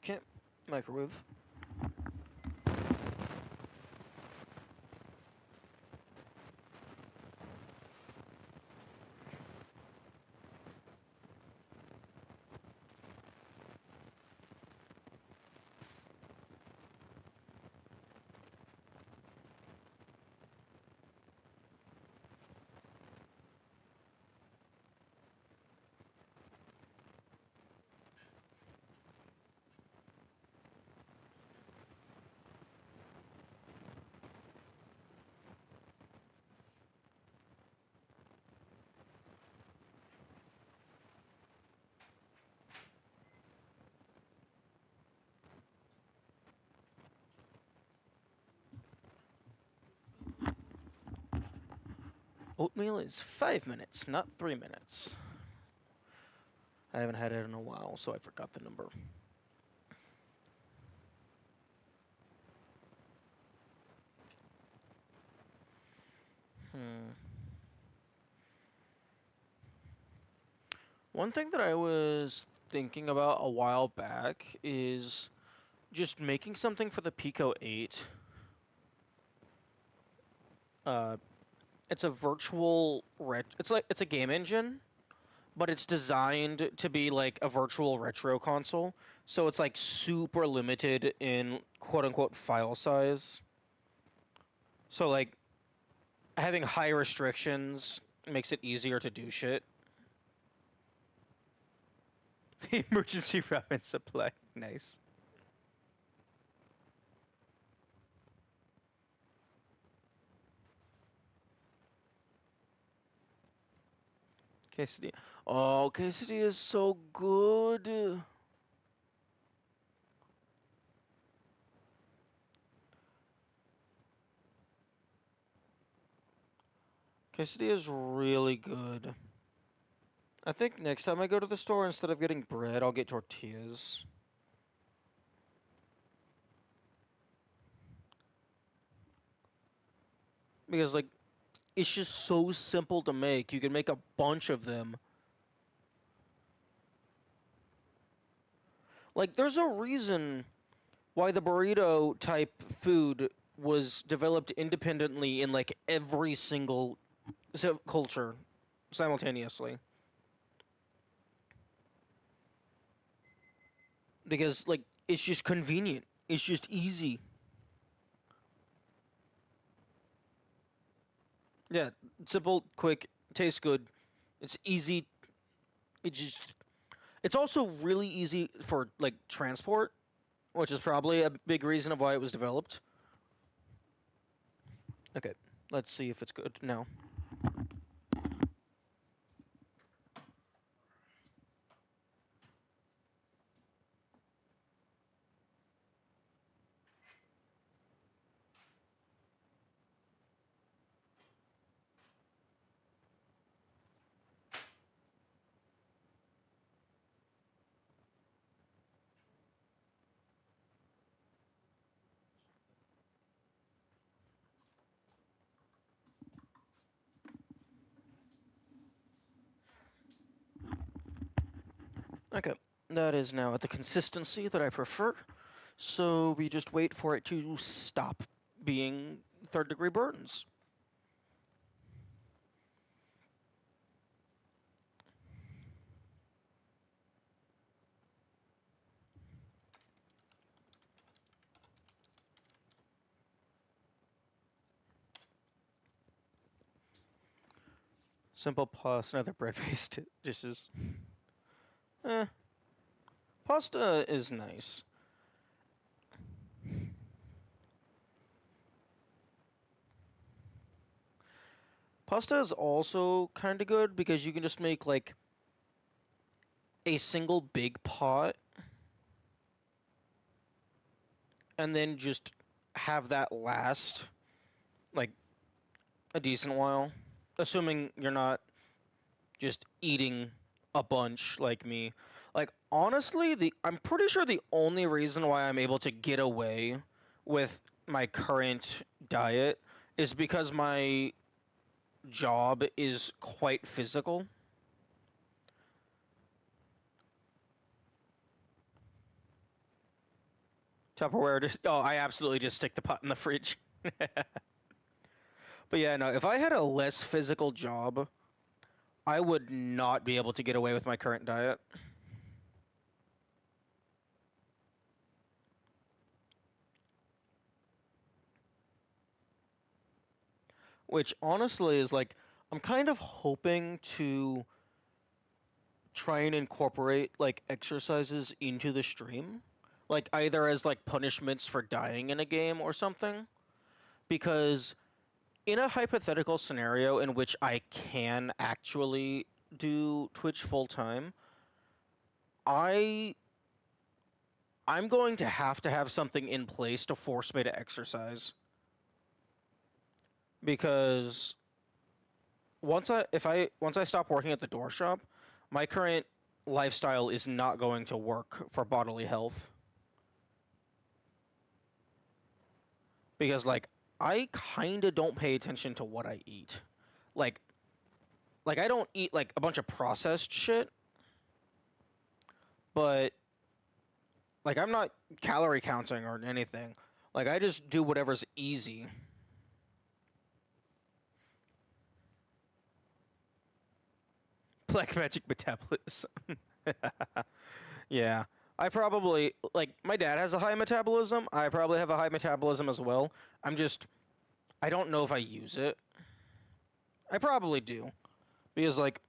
Okay, microwave. Oatmeal is 5 minutes, not 3 minutes. I haven't had it in a while, so I forgot the number. Hmm. One thing that I was thinking about a while back is just making something for the Pico 8. Uh, it's a virtual it's a game engine, but it's designed to be like a virtual retro console. So it's like super limited in quote unquote file size. So like having high restrictions makes it easier to do shit. The emergency ramen supply. Nice. Quesadilla. Oh, quesadilla is so good. Quesadilla is really good. I think next time I go to the store, instead of getting bread, I'll get tortillas. because like it's just so simple to make. You can make a bunch of them. Like there's a reason why the burrito type food was developed independently in like every single culture simultaneously. Because like it's just convenient. It's just easy. Yeah, simple, quick, tastes good. It's easy. It just it's also really easy for like transport, which is probably a big reason of why it was developed. Okay, let's see if it's good now. Okay, that is now at the consistency that I prefer. So we just wait for it to stop being third-degree burns. Simple pasta and other bread-based dishes. Eh, pasta is nice. Pasta is also kind of good because you can just make like a single big pot and then just have that last like a decent while, assuming you're not just eating a bunch like me. Like honestly, the I'm pretty sure the only reason why I'm able to get away with my current diet is because my job is quite physical. Tupperware just oh, I absolutely just stick the pot in the fridge. But yeah, no, if I had a less physical job, I would not be able to get away with my current diet. Which honestly is like I'm kind of hoping to try and incorporate like exercises into the stream, like either as like punishments for dying in a game or something, because in a hypothetical scenario in which I can actually do Twitch full time, I I'm going to have something in place to force me to exercise because once I stop working at the door shop, my current lifestyle is not going to work for bodily health because like I kind of don't pay attention to what I eat. Like like I don't eat like a bunch of processed shit, but like I'm not calorie counting or anything. Like I just do whatever's easy. Black magic metabolism. Yeah. I probably like my dad has a high metabolism. I probably have a high metabolism as well. I'm just I don't know if I use it. I probably do because like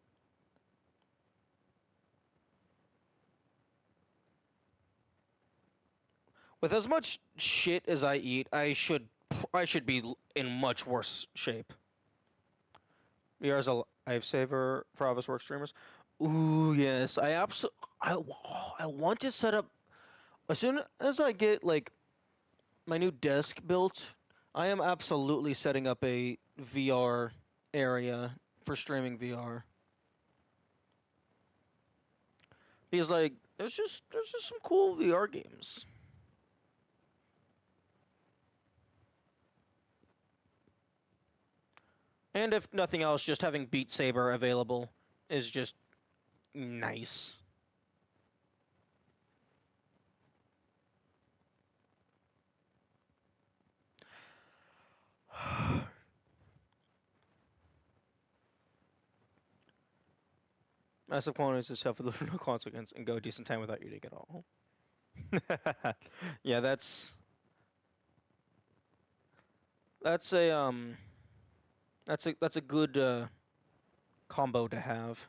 with as much shit as I eat, I should be in much worse shape. VR's a lifesaver for office work streamers. Ooh, yes. I want to set up as soon as I get like my new desk built. I am absolutely setting up a VR area for streaming VR because like there's just some cool VR games. And if nothing else, just having Beat Saber available is just nice. Massive quantities of stuff with little consequence and go a decent time without eating at all. Yeah, that's a that's a good combo to have.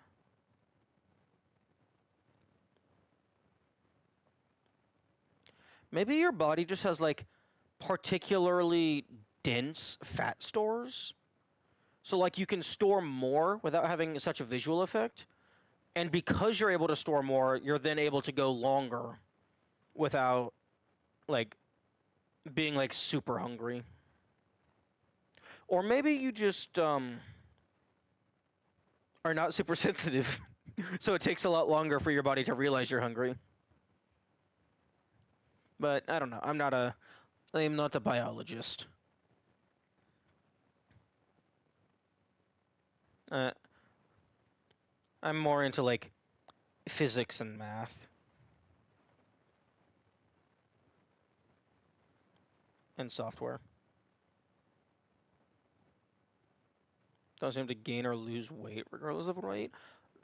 Maybe your body just has like particularly dense fat stores. So like you can store more without having such a visual effect. And because you're able to store more, you're then able to go longer without like being like super hungry. Or maybe you just are not super sensitive. So it takes a lot longer for your body to realize you're hungry. But I don't know. I'm not a biologist. Uh, I'm more into like physics and math and software. Don't seem to gain or lose weight regardless of weight.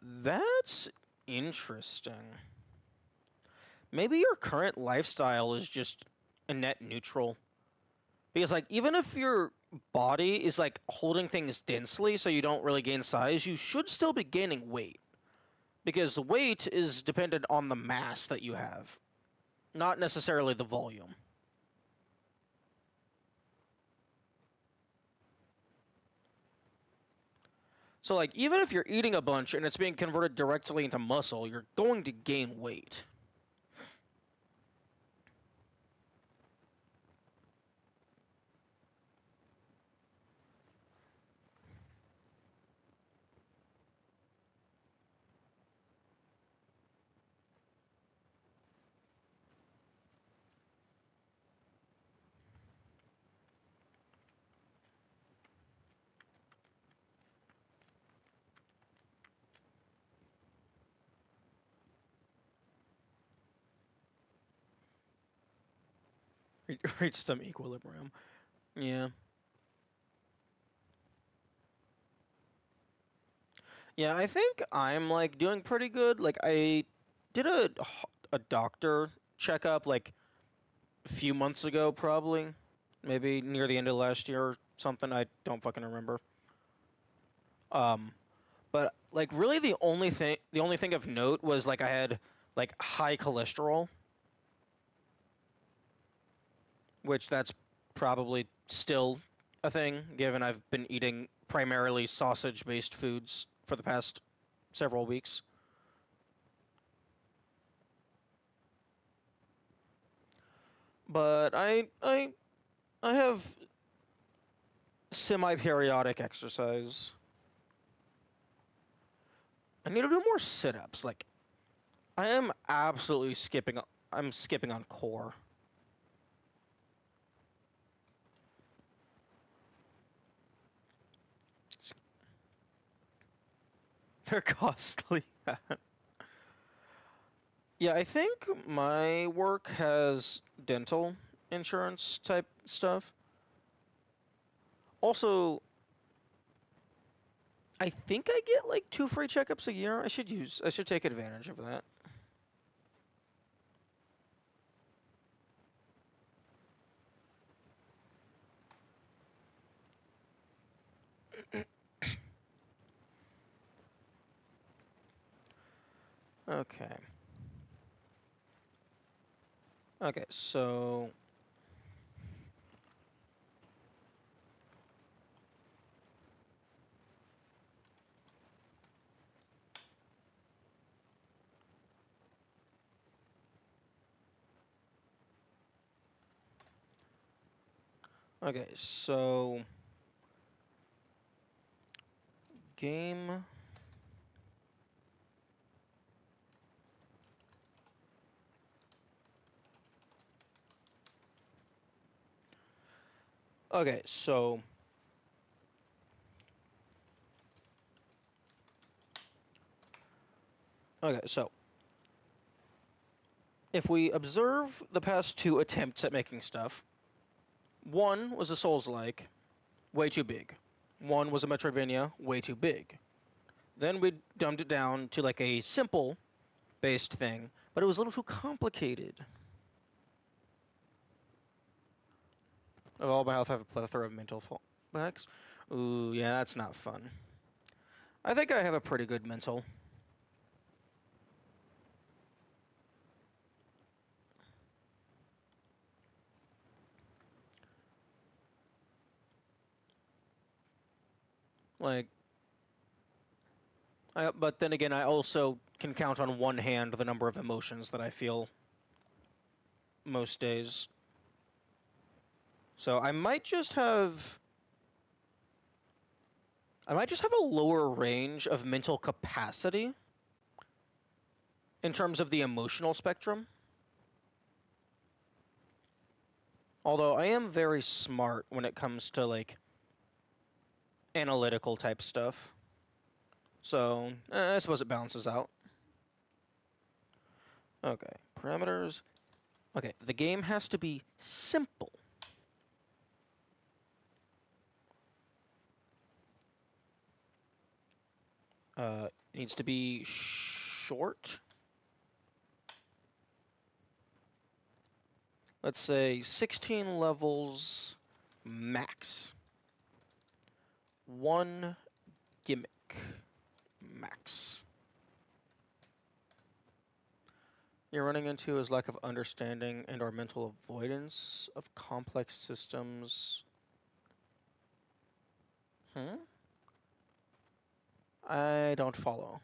That's interesting. Maybe your current lifestyle is just a net neutral. Because like even if your body is like holding things densely so you don't really gain size, you should still be gaining weight. Because the weight is dependent on the mass that you have, not necessarily the volume. So like even if you're eating a bunch and it's being converted directly into muscle, you're going to gain weight. Reach some equilibrium. Yeah. Yeah, I think I'm like doing pretty good. Like I did a doctor checkup like a few months ago probably. Maybe near the end of last year or something. I don't fucking remember. Um but like really the only thing of note was like I had like high cholesterol, which that's probably still a thing given I've been eating primarily sausage-based foods for the past several weeks. But I have semi-periodic exercise. I need to do more sit-ups. Like I am absolutely skipping. I'm skipping on core. They're costly. Yeah, I think my work has dental insurance type stuff. Also, I think I get like 2 free checkups a year. I should take advantage of that. Okay. Okay, so okay, so game. Okay, so Okay, so if we observe the past two attempts at making stuff, one was a Souls-like, way too big. One was a Metroidvania, way too big. Then we dumbed it down to like a simple based thing, but it was a little too complicated. Oh, my health, I have a plethora of mental fallbacks. Ooh, yeah, that's not fun. I think I have a pretty good mental. Like, but then again, I also can count on one hand the number of emotions that I feel most days. So I might just have a lower range of mental capacity in terms of the emotional spectrum. Although I am very smart when it comes to like analytical type stuff. So I suppose it balances out. Okay, parameters. Okay, the game has to be simple. It needs to be short. Let's say 16 levels max. One gimmick max. You're running into is lack of understanding and or mental avoidance of complex systems. I don't follow.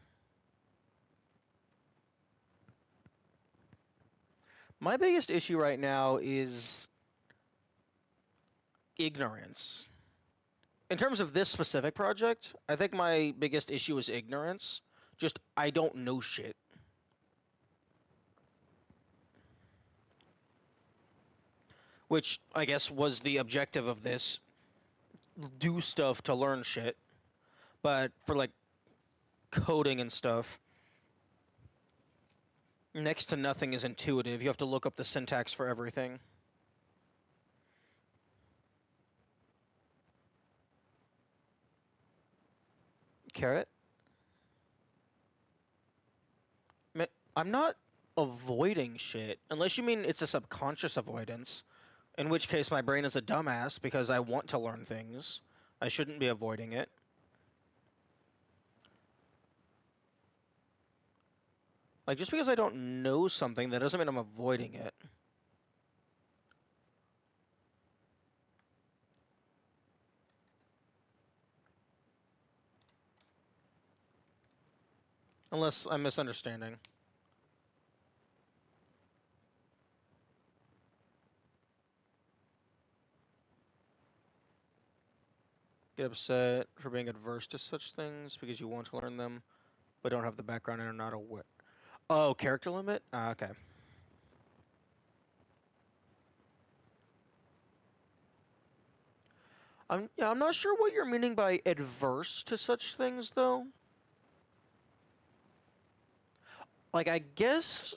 My biggest issue right now is ignorance. In terms of this specific project, I think my biggest issue is ignorance. Just, I don't know shit. Which, I guess, was the objective of this. Do stuff to learn shit. But for, like, coding and stuff, next to nothing is intuitive. You have to look up the syntax for everything. Carrot? I'm not avoiding shit. Unless you mean it's a subconscious avoidance. In which case my brain is a dumbass because I want to learn things. I shouldn't be avoiding it. Like, just because I don't know something, that doesn't mean I'm avoiding it. Unless I'm misunderstanding. Get upset for being adverse to such things because you want to learn them, but don't have the background and are not aware. Oh, character limit? Okay. I'm not sure what you're meaning by adverse to such things, though. Like, I guess...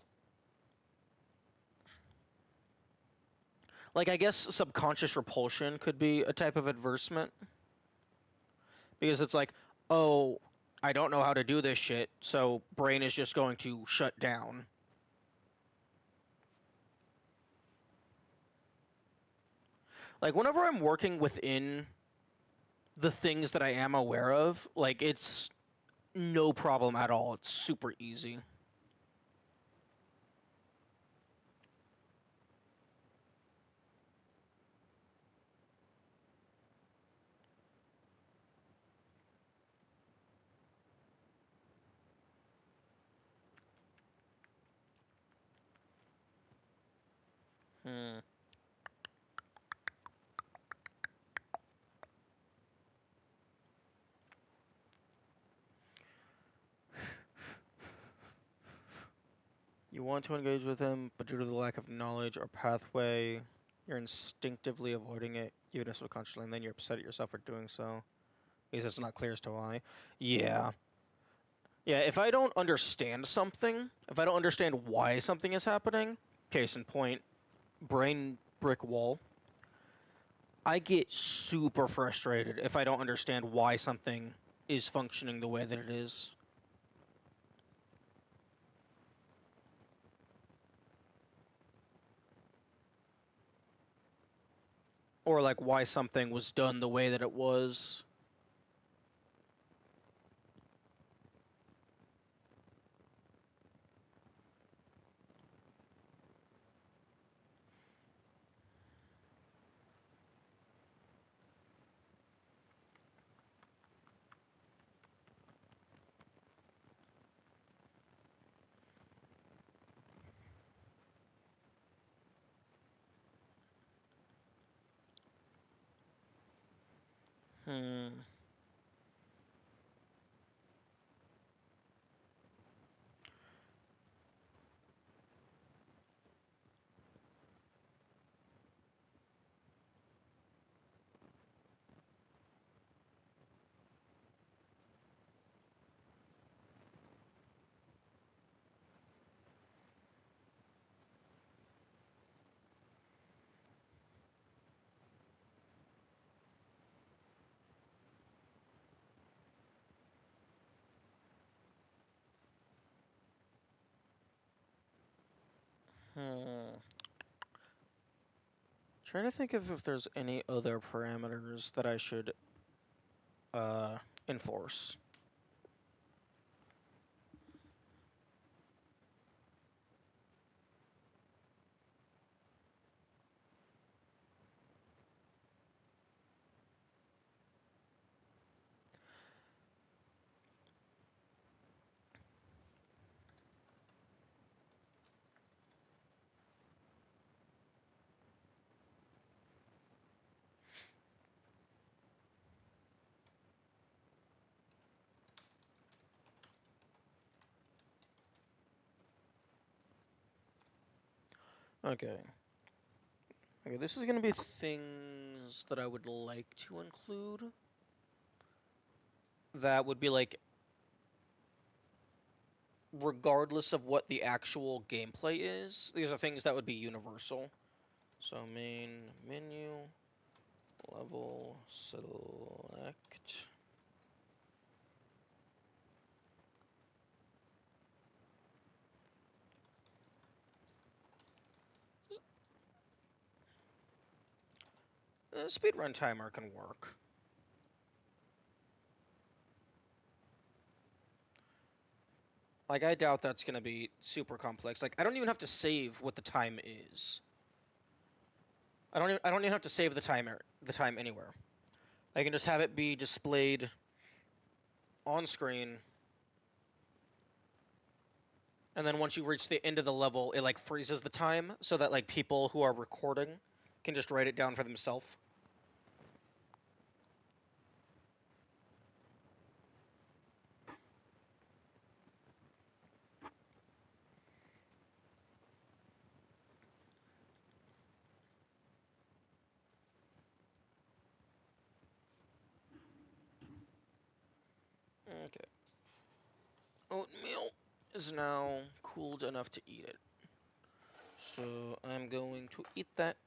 Like, I guess subconscious repulsion could be a type of adversement. Because it's like, oh, I don't know how to do this shit, so brain is just going to shut down. Like, whenever I'm working within the things that I am aware of, like, it's no problem at all. It's super easy. Hmm. You want to engage with him, but due to the lack of knowledge or pathway, you're instinctively avoiding it, even if subconsciously, and then you're upset at yourself for doing so. Because it's not clear as to why. Yeah. Yeah, if I don't understand something, if I don't understand why something is happening, case in point, brain brick wall, I get super frustrated if I don't understand why something is functioning the way that it is. Or like why something was done the way that it was. Hmm. Hmm. Trying to think of if there's any other parameters that I should uh enforce. Okay. Okay, this is gonna be things that I would like to include. That would be like, regardless of what the actual gameplay is, these are things that would be universal. So main menu, level, select. Speedrun timer can work. Like, I doubt that's gonna be super complex. Like, I don't even have to save what the time is. I don't even have to save the time anywhere. I can just have it be displayed on screen, and then once you reach the end of the level, it like freezes the time so that like people who are recording can just write it down for themselves. Okay. Oatmeal is now cooled enough to eat it. So I'm going to eat that.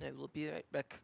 I will be right back.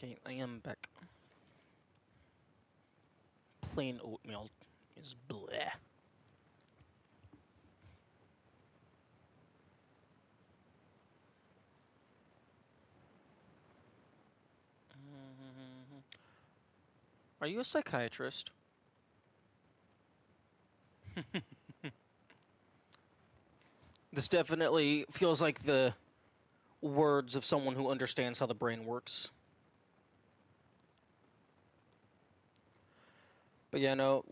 Okay, I am back. Plain oatmeal is bleh. Are you a psychiatrist? This definitely feels like the words of someone who understands how the brain works. But yeah, no,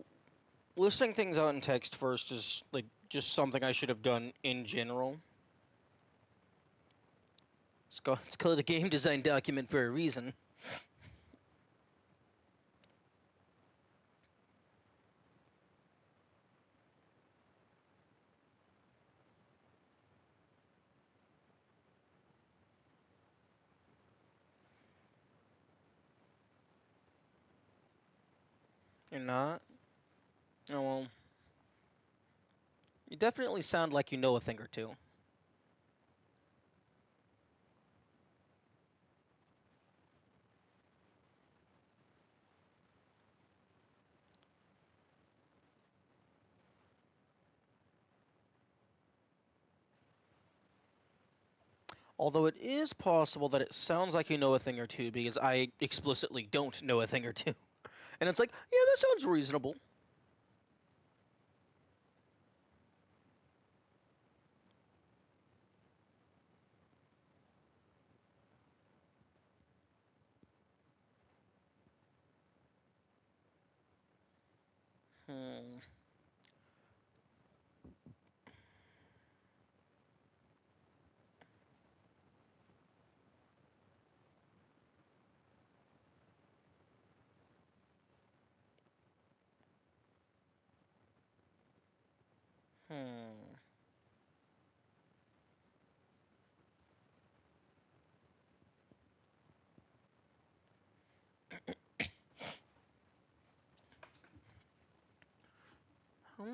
listing things out in text first is like just something I should have done in general. It's called a game design document for a reason. You're not? Oh well. You definitely sound like you know a thing or two. Although it is possible that it sounds like you know a thing or two because I explicitly don't know a thing or two. And it's like, yeah, that sounds reasonable. Hmm. Hmm. How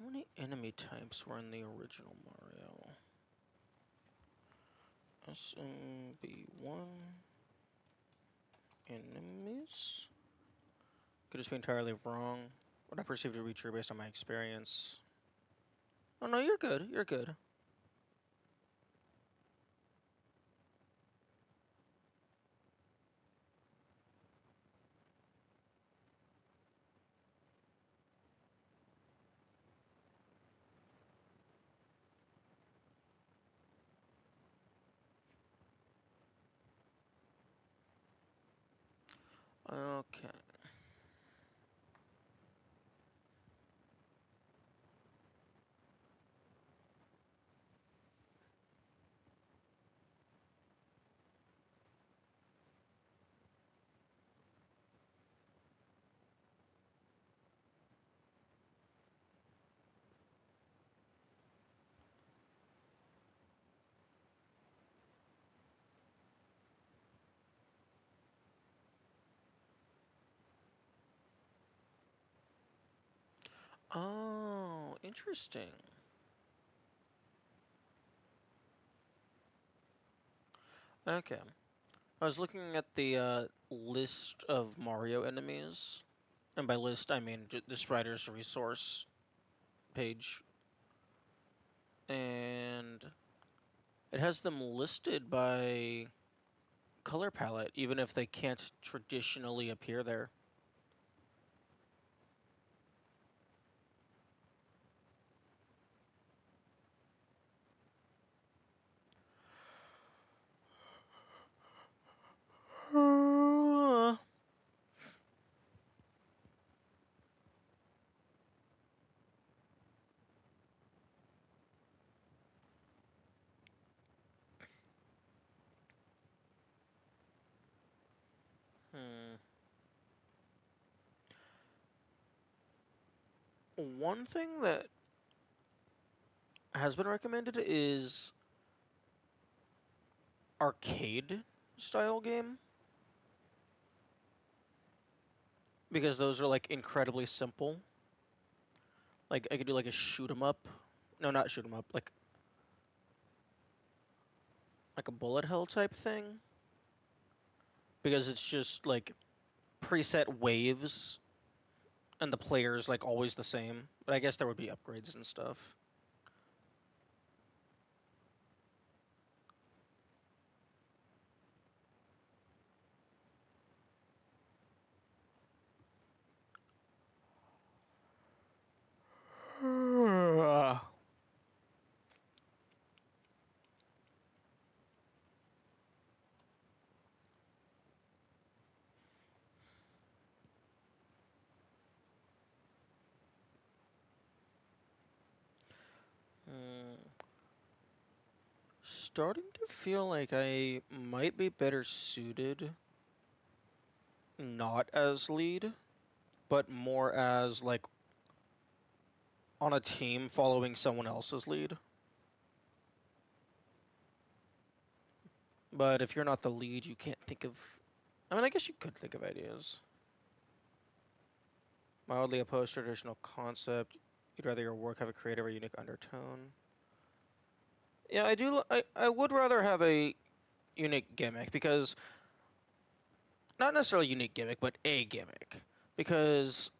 many enemy types were in the original Mario? SMB1 enemies? Could just be entirely wrong. What I perceive to be true based on my experience. Oh no, you're good. You're good. Okay. Oh, interesting. Okay. I was looking at the list of Mario enemies, and by list I mean this writer's resource page, and it has them listed by color palette, even if they can't traditionally appear there. Hmm. One thing that has been recommended is arcade style game, because those are like incredibly simple. Like I could do like a shoot 'em up. No, not shoot 'em up. Like a bullet hell type thing. because it's just like preset waves and the player's like always the same. But I guess there would be upgrades and stuff. Starting to feel like I might be better suited not as lead, but more as like on a team following someone else's lead. But if you're not the lead, you can't think of. I mean, I guess you could think of ideas. Mildly opposed to traditional concept. You'd rather your work have a creative or unique undertone. Yeah, I do. I would rather have a unique gimmick because not necessarily unique gimmick, but a gimmick because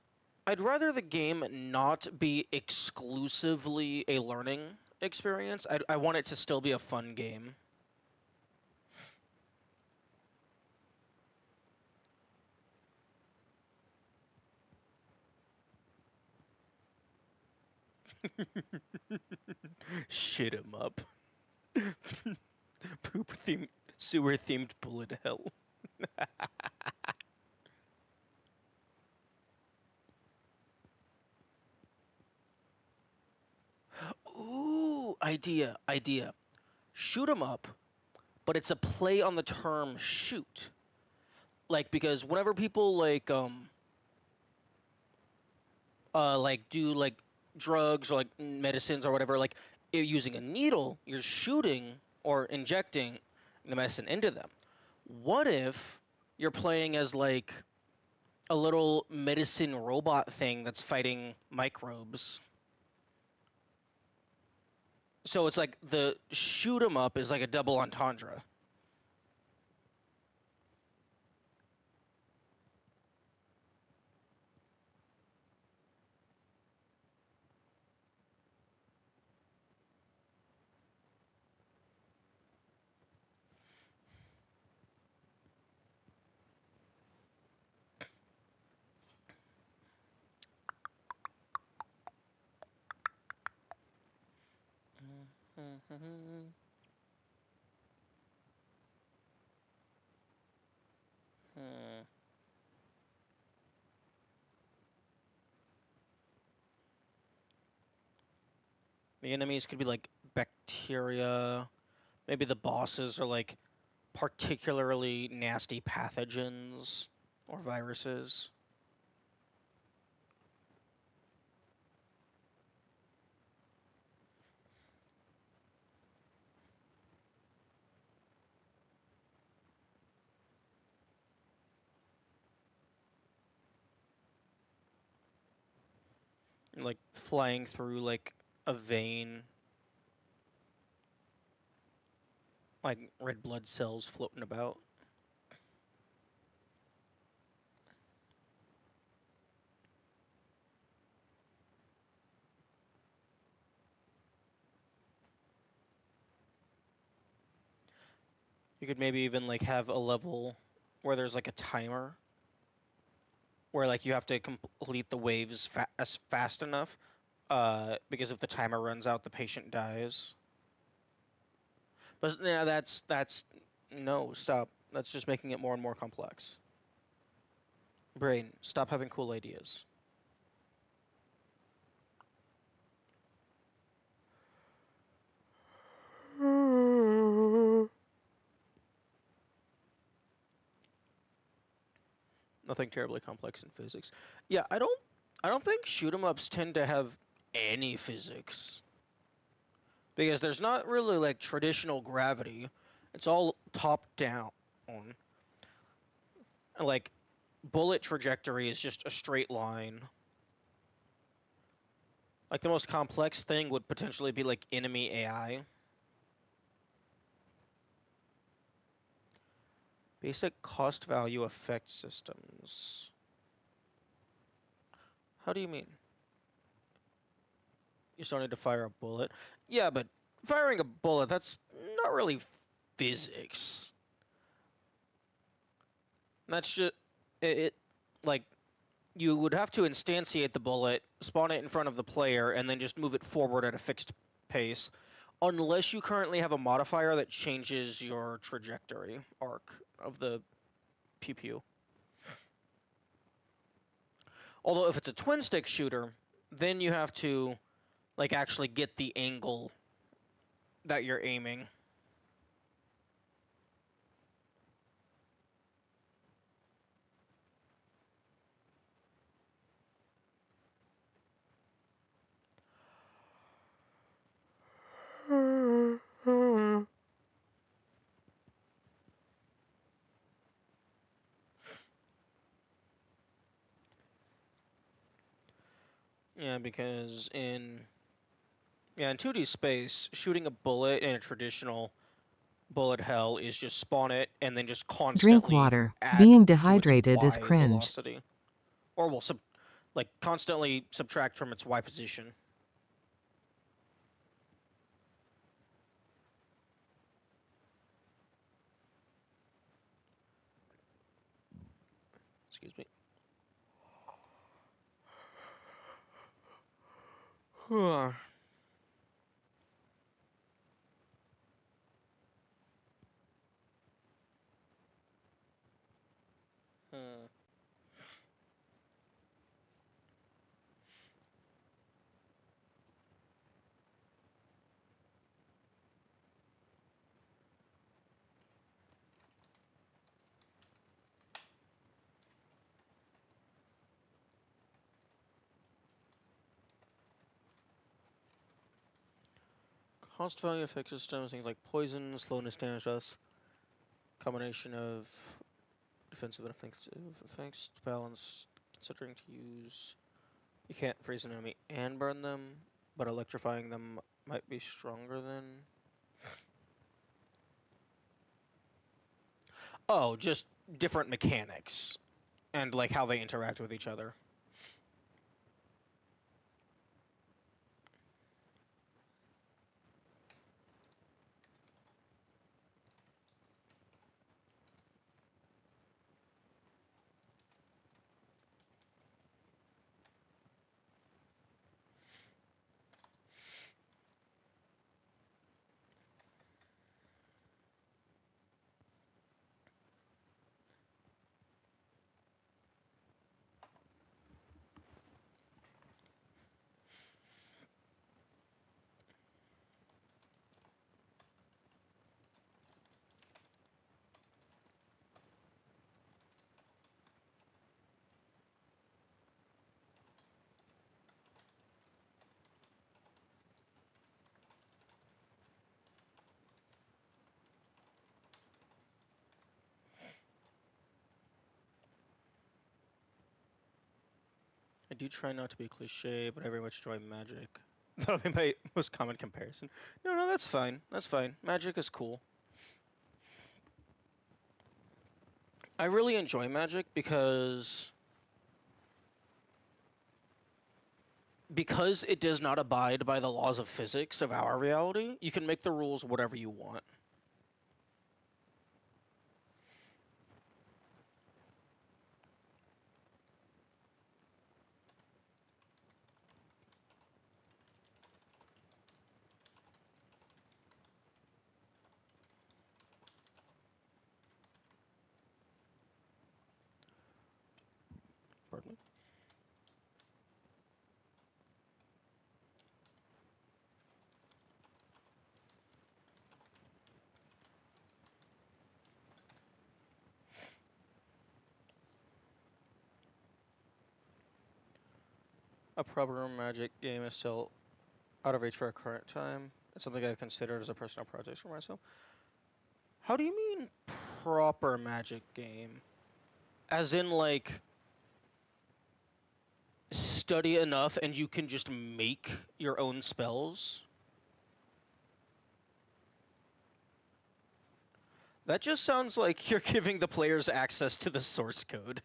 I'd rather the game not be exclusively a learning experience. I want it to still be a fun game. Shit him up. Poop themed, sewer themed bullet hell. Ooh, idea. Shoot 'em up, but it's a play on the term shoot. Like because whenever people like do like drugs or like medicines or whatever, like using a needle, you're shooting or injecting the medicine into them. What if you're playing as like a little medicine robot thing that's fighting microbes? So it's like the shoot 'em up is like a double entendre. The enemies could be like bacteria. Maybe the bosses are like particularly nasty pathogens or viruses. Like flying through like a vein, like red blood cells floating about. You could maybe even like have a level where there's like a timer where like you have to complete the waves as fast enough because if the timer runs out the patient dies. But yeah, that's no, stop. That's just making it more and more complex. Brain, stop having cool ideas. Nothing terribly complex in physics. Yeah, I don't think shoot 'em ups tend to have any physics. Because there's not really like traditional gravity. It's all top down. Like bullet trajectory is just a straight line. Like the most complex thing would potentially be like enemy AI. Basic cost value effect systems. How do you mean? You still need to fire a bullet? Yeah, but firing a bullet, that's not really physics. That's just it like you would have to instantiate the bullet, spawn it in front of the player, and then just move it forward at a fixed pace. Unless you currently have a modifier that changes your trajectory arc of the pew pew. Although if it's a twin stick shooter, then you have to like actually get the angle that you're aiming. Yeah, because in 2D space, shooting a bullet in a traditional bullet hell is just spawn it and then just Drink constantly water. add Being to its dehydrated is Y cringe. velocity. Or will constantly subtract from its Y position. Excuse me. Hmm. Cost value effect systems, things like poison, slowness, damage, us. Combination of defensive and offensive effects to balance. Considering to use. You can't freeze an enemy and burn them, but electrifying them might be stronger than. Oh, just different mechanics and like how they interact with each other. I do try not to be cliche, but I very much enjoy magic. That'll be my most common comparison. No, that's fine. That's fine. Magic is cool. I really enjoy magic because it does not abide by the laws of physics of our reality. You can make the rules whatever you want. Pardon me. A proper magic game is still out of reach for our current time. It's something I've considered as a personal project for myself. How do you mean proper magic game? As in, like, study enough and you can just make your own spells? That just sounds like you're giving the players access to the source code.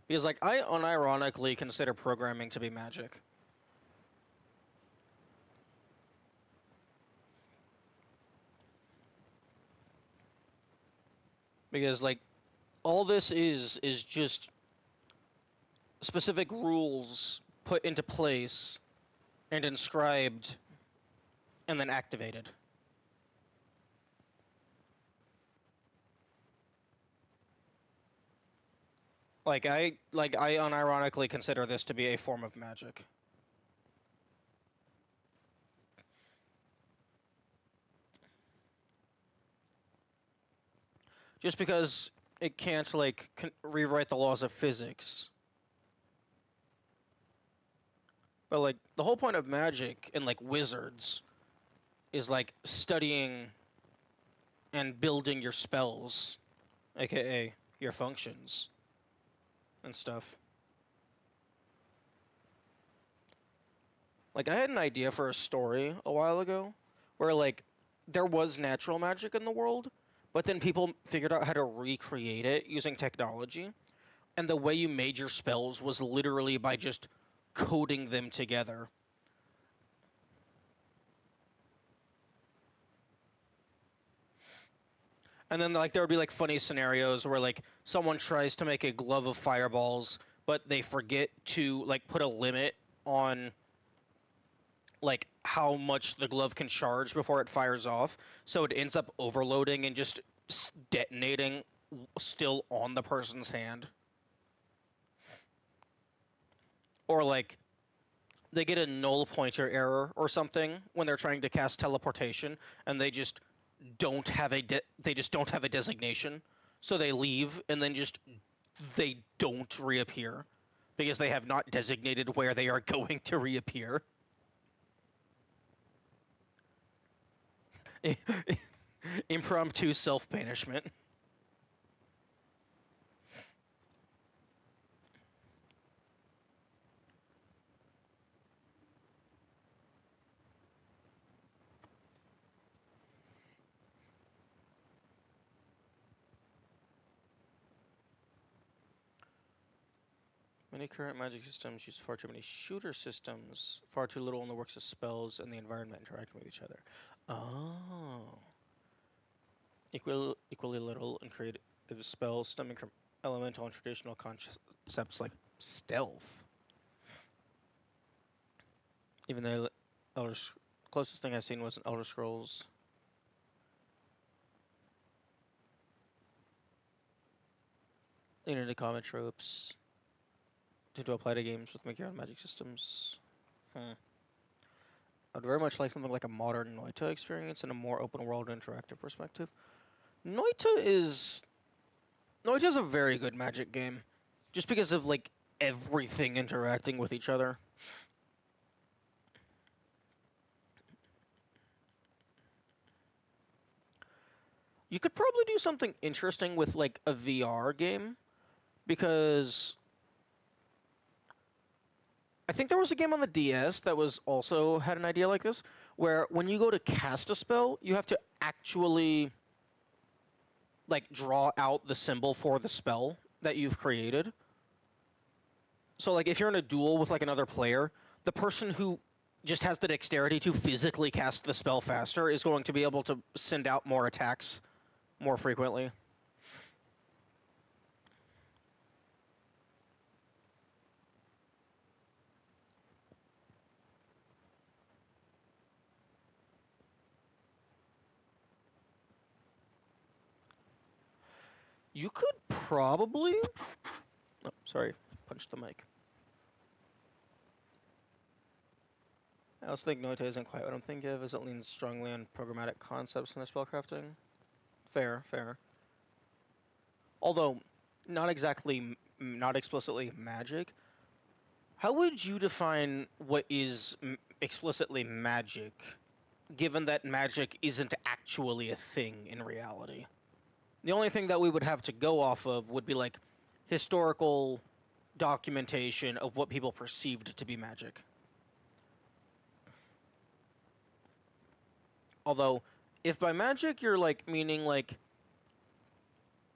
Because, like, I unironically consider programming to be magic. Because, like, all this is just specific rules put into place and inscribed and then activated. I unironically consider this to be a form of magic. Just because it can't, like, rewrite the laws of physics. But, like, the whole point of magic and, like, wizards is, like, studying and building your spells, aka your functions and stuff. Like, I had an idea for a story a while ago where, like, there was natural magic in the world, but then people figured out how to recreate it using technology. And the way you made your spells was literally by just coding them together. And then, like, there would be, like, funny scenarios where, like, someone tries to make a glove of fireballs, but they forget to, like, put a limit on, like, how much the glove can charge before it fires off. So it ends up overloading and just detonating still on the person's hand. Or, like, they get a null pointer error or something when they're trying to cast teleportation, and they just don't have a designation, so they leave and then they don't reappear because they have not designated where they are going to reappear. Impromptu self-banishment. Many current magic systems use far too many shooter systems, far too little in the works of spells and the environment interacting with each other. Oh. Equally little in creative spells stemming from elemental and traditional concepts like stealth. Even though closest thing I've seen was in Elder Scrolls. Lean into common tropes to apply to games with make your own magic systems. I'd very much like something like a modern Noita experience in a more open world interactive perspective. Noita is a very good magic game, just because of, like, everything interacting with each other. You could probably do something interesting with, like, a VR game, because I think there was a game on the DS that was also had an idea like this, where when you go to cast a spell, you have to actually, like, draw out the symbol for the spell that you've created. So, like, if you're in a duel with, like, another player, the person who just has the dexterity to physically cast the spell faster is going to be able to send out more attacks more frequently. You could probably... Oh, sorry. Punched the mic. I also think Noita isn't quite what I'm thinking of, as it leans strongly on programmatic concepts in the spellcrafting. Fair, fair. Although, not explicitly magic. How would you define what is explicitly magic, given that magic isn't actually a thing in reality? The only thing that we would have to go off of would be like historical documentation of what people perceived to be magic. Although, if by magic you're like meaning like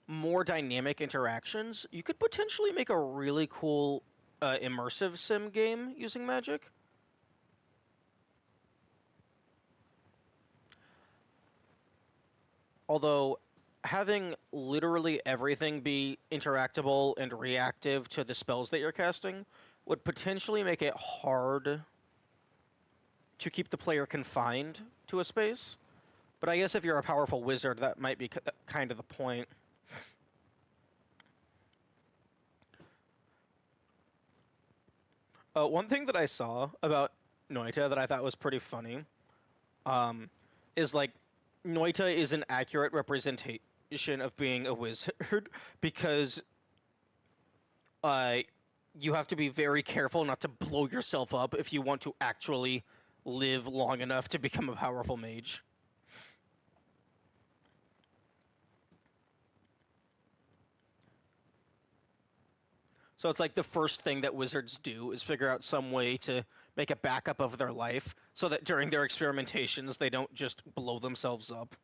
more dynamic interactions, you could potentially make a really cool immersive sim game using magic. Although having literally everything be interactable and reactive to the spells that you're casting would potentially make it hard to keep the player confined to a space. But I guess if you're a powerful wizard, that might be kind of the point. One thing that I saw about Noita that I thought was pretty funny um, is like Noita is an accurate representation of being a wizard because uh, you have to be very careful not to blow yourself up if you want to actually live long enough to become a powerful mage. So it's like the first thing that wizards do is figure out some way to make a backup of their life so that during their experimentations they don't just blow themselves up.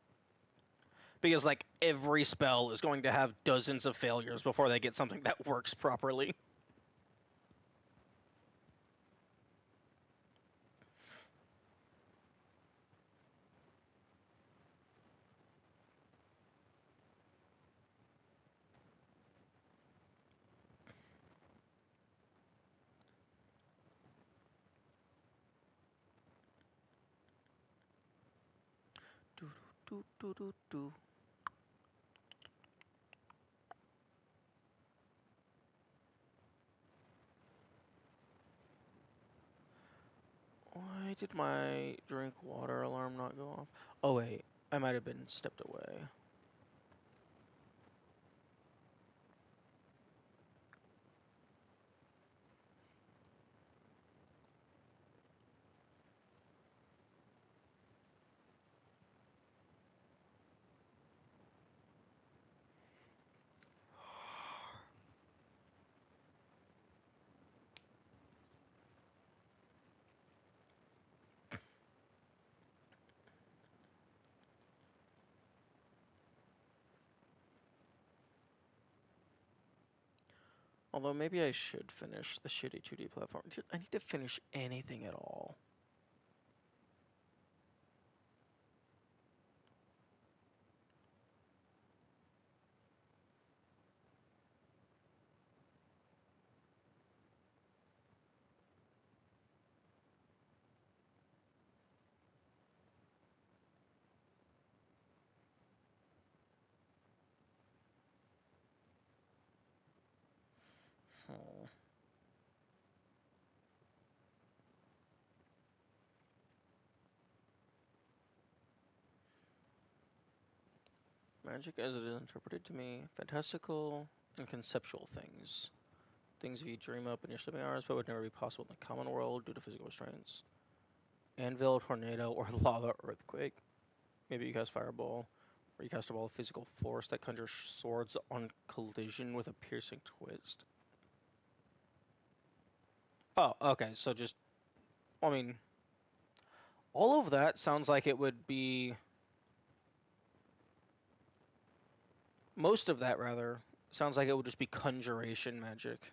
Because like every spell is going to have dozens of failures before they get something that works properly. Do, do, do, do, do. Why did my drink water alarm not go off? Oh wait, I might have been stepped away. Although maybe I should finish the shitty 2D platform. Dude, I need to finish anything at all. Oh. Magic as it is interpreted to me, fantastical and conceptual things. Things you dream up in your sleeping hours but would never be possible in the common world due to physical restraints. Anvil, tornado, or lava earthquake. Maybe you cast fireball, or you cast a ball of physical force that conjures swords on collision with a piercing twist. Oh, okay, so just, I mean, all of that sounds like it would be, most of that rather, sounds like it would just be conjuration magic.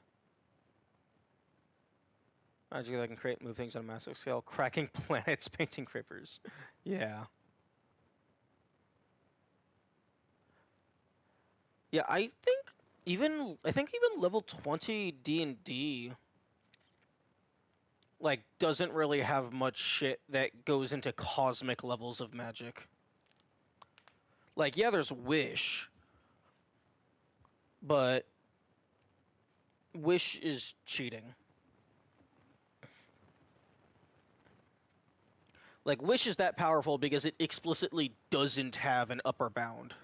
Magic that can create move things on a massive scale, cracking planets, painting creepers. Yeah. Yeah, I think even level 20 D&D like doesn't really have much shit that goes into cosmic levels of magic. Like yeah, there's wish, but wish is cheating. Like wish is that powerful because it explicitly doesn't have an upper bound.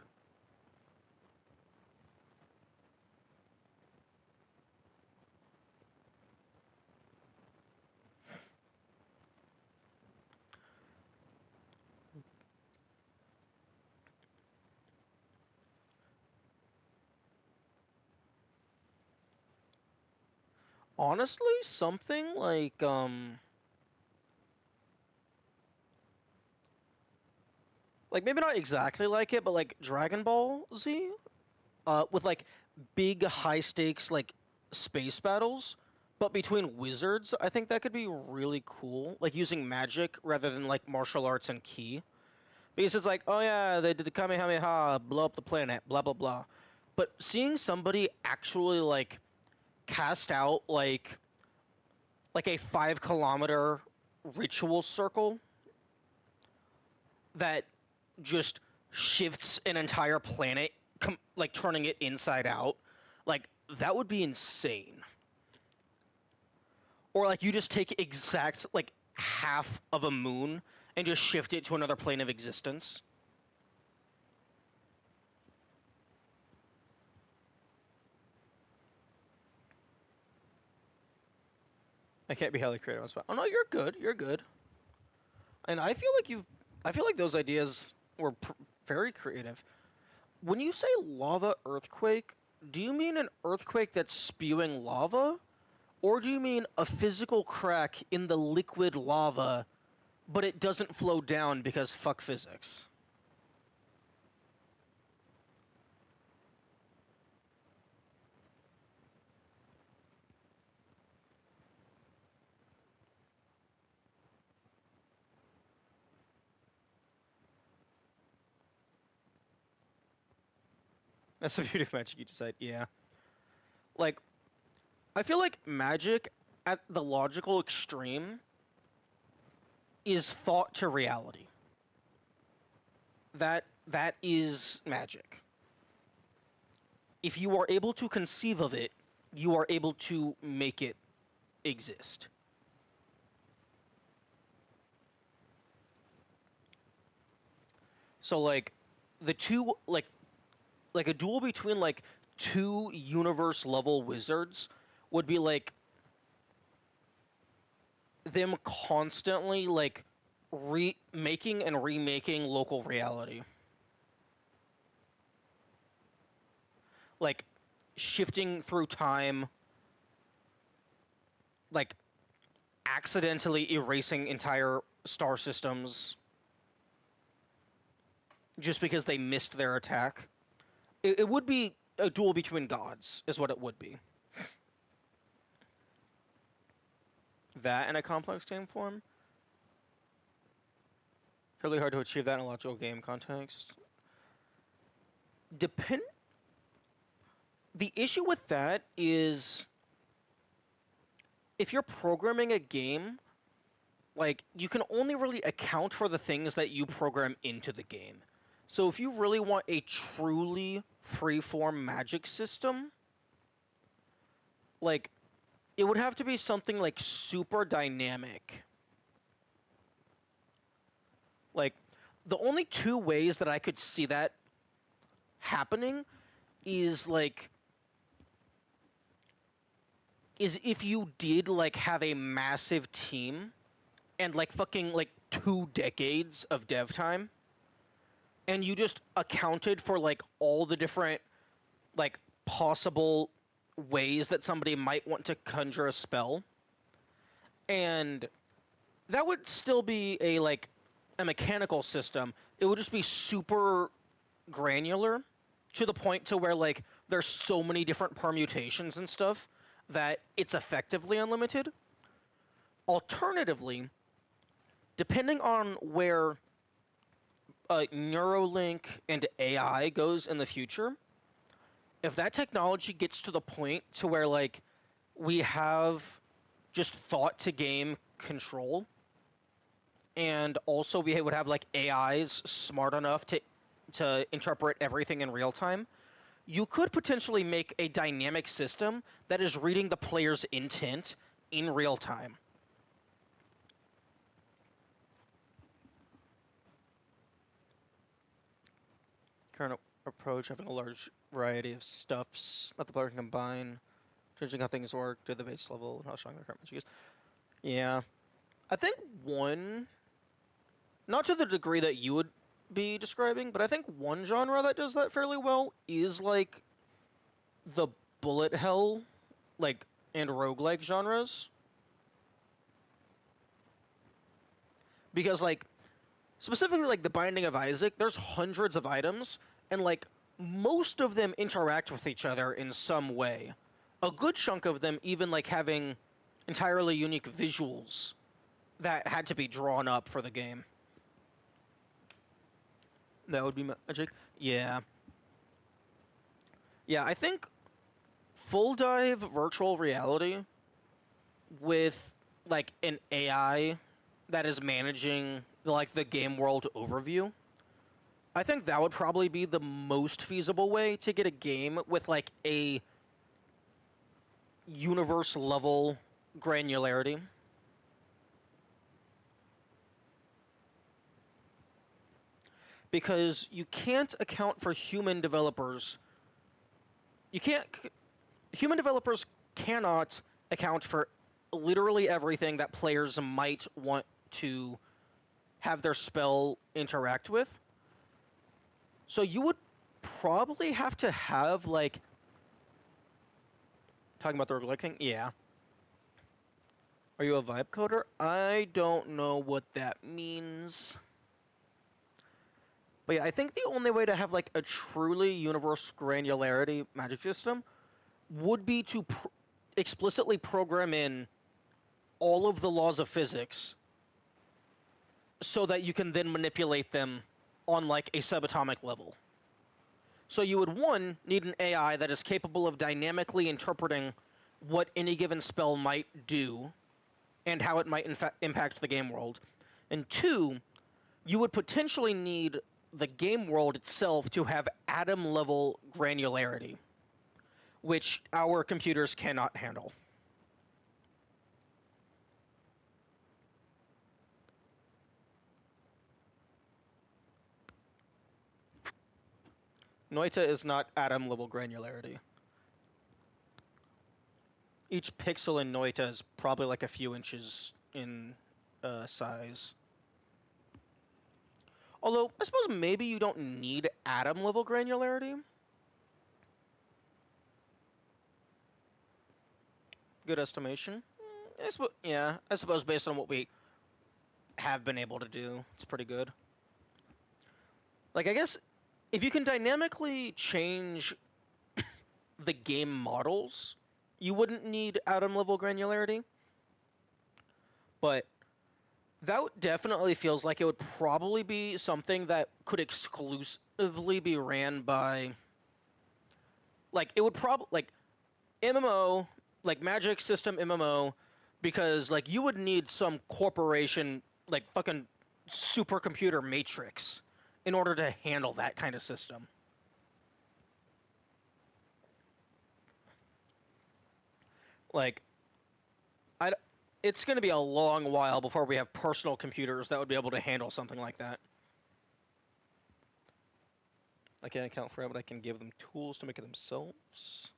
Honestly, something like maybe not exactly like it, but like Dragon Ball Z, with like big high stakes like space battles, but between wizards. I think that could be really cool. Like using magic rather than like martial arts and ki. Because it's like, oh yeah, they did the Kamehameha, blow up the planet, blah blah blah. But seeing somebody actually like cast out like a 5 kilometer ritual circle that just shifts an entire planet, like turning it inside out, like that would be insane. Or like you just take exact like half of a moon and just shift it to another plane of existence. I can't be highly creative on the spot. Oh no, you're good. You're good. And I feel like those ideas were very creative. When you say lava earthquake, do you mean an earthquake that's spewing lava? Or do you mean a physical crack in the liquid lava, but it doesn't flow down because fuck physics? That's the beauty of magic, you decide. Yeah. Like, I feel like magic at the logical extreme is thought to reality. That is magic. If you are able to conceive of it, you are able to make it exist. So like the two like a duel between like two universe level wizards would be like them constantly like remaking and remaking local reality. Like shifting through time, like accidentally erasing entire star systems just because they missed their attack. It would be a duel between gods, is what it would be. That in a complex game form? Really hard to achieve that in a logical game context. Depend. The issue with that is if you're programming a game, like you can only really account for the things that you program into the game. So if you really want a truly freeform magic system, like it would have to be something like super dynamic. Like the only two ways that I could see that happening is like is if you did like have a massive team and like fucking like 2 decades of dev time and you just accounted for like all the different like possible ways that somebody might want to conjure a spell, and that would still be a like a mechanical system. It would just be super granular to the point to where like there's so many different permutations and stuff that it's effectively unlimited. Alternatively, depending on where Neuralink and AI goes in the future, if that technology gets to the point to where like we have just thought to game control, and also we would have like AIs smart enough to interpret everything in real time, you could potentially make a dynamic system that is reading the player's intent in real time. Current approach having a large variety of stuffs that the player can combine, changing how things work to the base level and how strong the current magic is. Yeah, I think one, not to the degree that you would be describing, but I think one genre that does that fairly well is like the bullet hell, like and roguelike genres. Because, like, specifically, like, the Binding of Isaac, there's hundreds of items, and, like, most of them interact with each other in some way. A good chunk of them even, like, having entirely unique visuals that had to be drawn up for the game. That would be magic. Yeah. Yeah, I think full dive virtual reality with like an AI that is managing like the game world overview. I think that would probably be the most feasible way to get a game with like a universe level granularity. Because you can't account for human developers. You can't. Human developers cannot account for literally everything that players might want to have their spell interact with. So you would probably have to have like talking about the roguelike thing. Yeah. Are you a vibe coder? I don't know what that means. But yeah, I think the only way to have like a truly universe granularity magic system would be to explicitly program in all of the laws of physics so that you can then manipulate them on like a subatomic level. So you would, one, need an AI that is capable of dynamically interpreting what any given spell might do and how it might impact the game world. And two, you would potentially need the game world itself to have atom level granularity, which our computers cannot handle. Noita is not atom level granularity. Each pixel in Noita is probably like a few inches in size. Although, I suppose maybe you don't need atom level granularity. Good estimation. Yeah, I suppose based on what we have been able to do, it's pretty good. Like, I guess if you can dynamically change the game models, you wouldn't need atom level granularity. But that definitely feels like it would probably be something that could exclusively be ran by. Like, it would probably. Like, MMO, like Magic System MMO, because, like, you would need some corporation, like, fucking supercomputer matrix in order to handle that kind of system. Like, I, it's going to be a long while before we have personal computers that would be able to handle something like that. I can't account for it, but I can give them tools to make it themselves.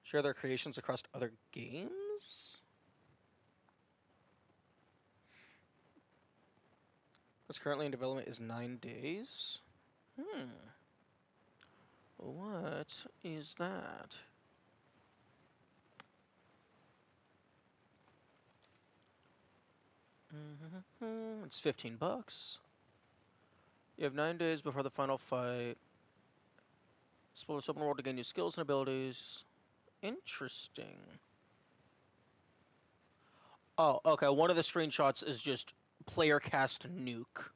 Share their creations across other games? What's currently in development is 9 days. What is that? It's $15. You have 9 days before the final fight. Explore this open world to gain new skills and abilities. Interesting. Oh, okay. One of the screenshots is just player cast nuke.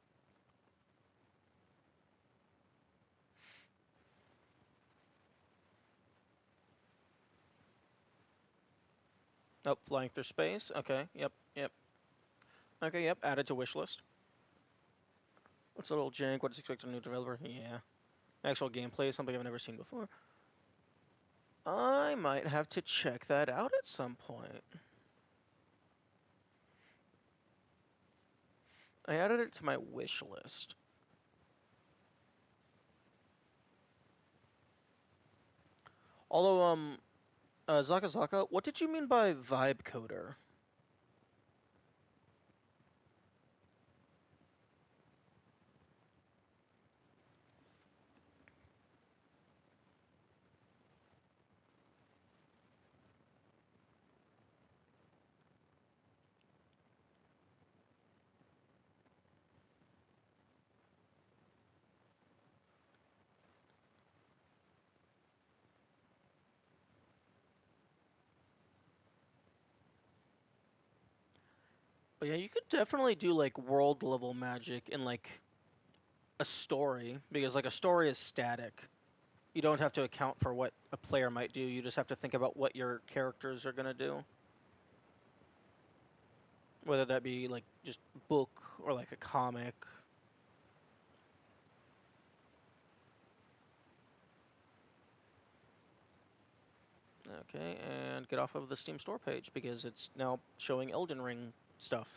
Oh, flying through space. Okay, yep. Okay, yep, added to wish list. What's a little jank? What is expected of a new developer? Yeah. Actual gameplay is something I've never seen before. I might have to check that out at some point. I added it to my wish list. Although, Zaka Zaka, what did you mean by vibe coder? But yeah, you could definitely do like world level magic in like a story, because like a story is static. You don't have to account for what a player might do. You just have to think about what your characters are gonna do. Whether that be like just book or like a comic. Okay, and get off of the Steam store page because it's now showing Elden Ring stuff.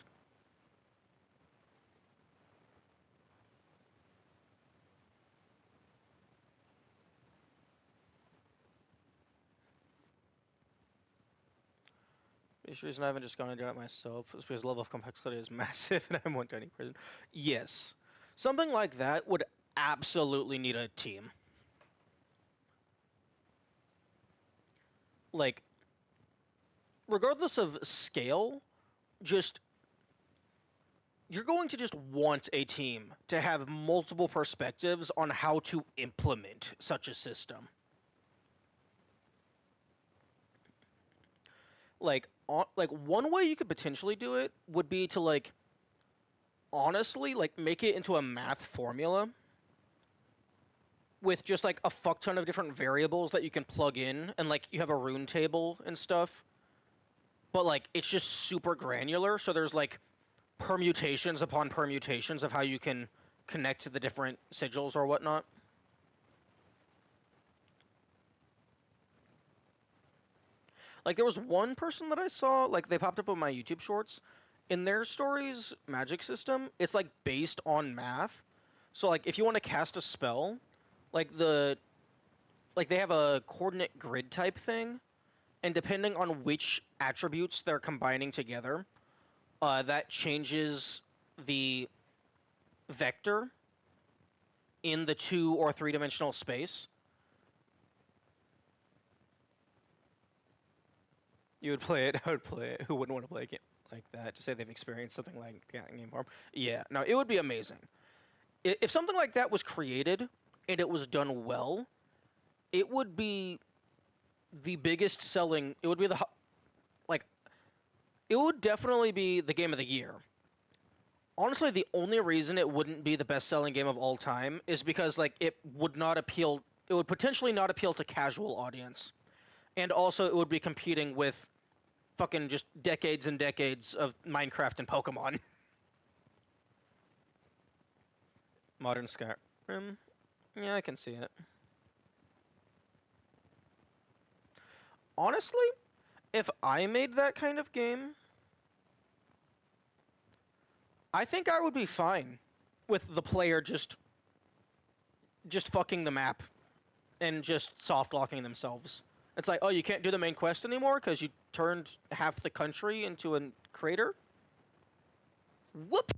The reason I haven't just gone and done it myself is because the level of complexity is massive and I won't do any prison. Yes. Something like that would absolutely need a team. Like, regardless of scale, just you're going to just want a team to have multiple perspectives on how to implement such a system. Like one way you could potentially do it would be to like honestly like make it into a math formula with just like a fuck ton of different variables that you can plug in, and like you have a rune table and stuff, but like it's just super granular, so there's like permutations upon permutations of how you can connect to the different sigils or whatnot. Like there was one person that I saw, like they popped up on my YouTube shorts. In their story's magic system, it's like based on math. So like if you want to cast a spell, like they have a coordinate grid type thing, and depending on which attributes they're combining together, that changes the vector in the 2 or 3-dimensional space. You would play it. I would play it. Who wouldn't want to play a game like that? To say they've experienced something like that in game form. Yeah, no, it would be amazing. If something like that was created and it was done well, it would be the biggest selling. It would be like it would definitely be the game of the year. Honestly, the only reason it wouldn't be the best-selling game of all time is because like it would not appeal. It would potentially not appeal to casual audience, and also it would be competing with fucking just decades and decades of Minecraft and Pokemon. Modern Skyrim. Yeah, I can see it. Honestly, if I made that kind of game, I think I would be fine with the player just fucking the map and just soft locking themselves. It's like, oh, you can't do the main quest anymore because you turned half the country into a crater? Whoop!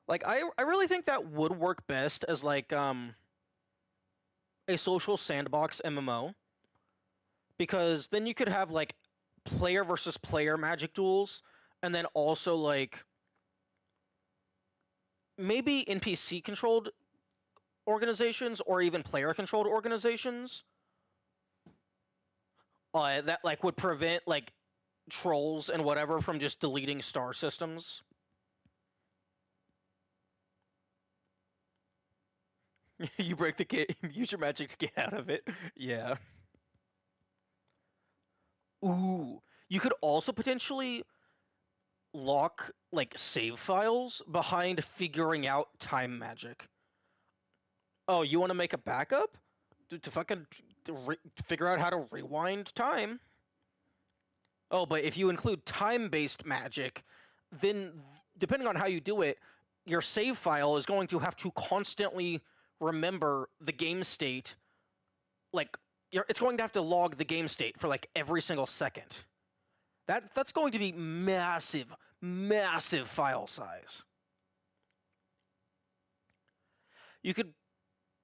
Like, I really think that would work best as, like, a social sandbox MMO. Because then you could have, like, player versus player magic duels, and then also, like, maybe NPC-controlled organizations or even player-controlled organizations that like would prevent like trolls and whatever from just deleting star systems. You break the game, use your magic to get out of it. Yeah. Ooh, you could also potentially lock like save files behind figuring out time magic. Oh, you want to make a backup to fucking figure out how to rewind time? Oh, but if you include time-based magic, then depending on how you do it, your save file is going to have to constantly remember the game state. Like, it's going to have to log the game state for like every single second. That's going to be massive, massive file size. You could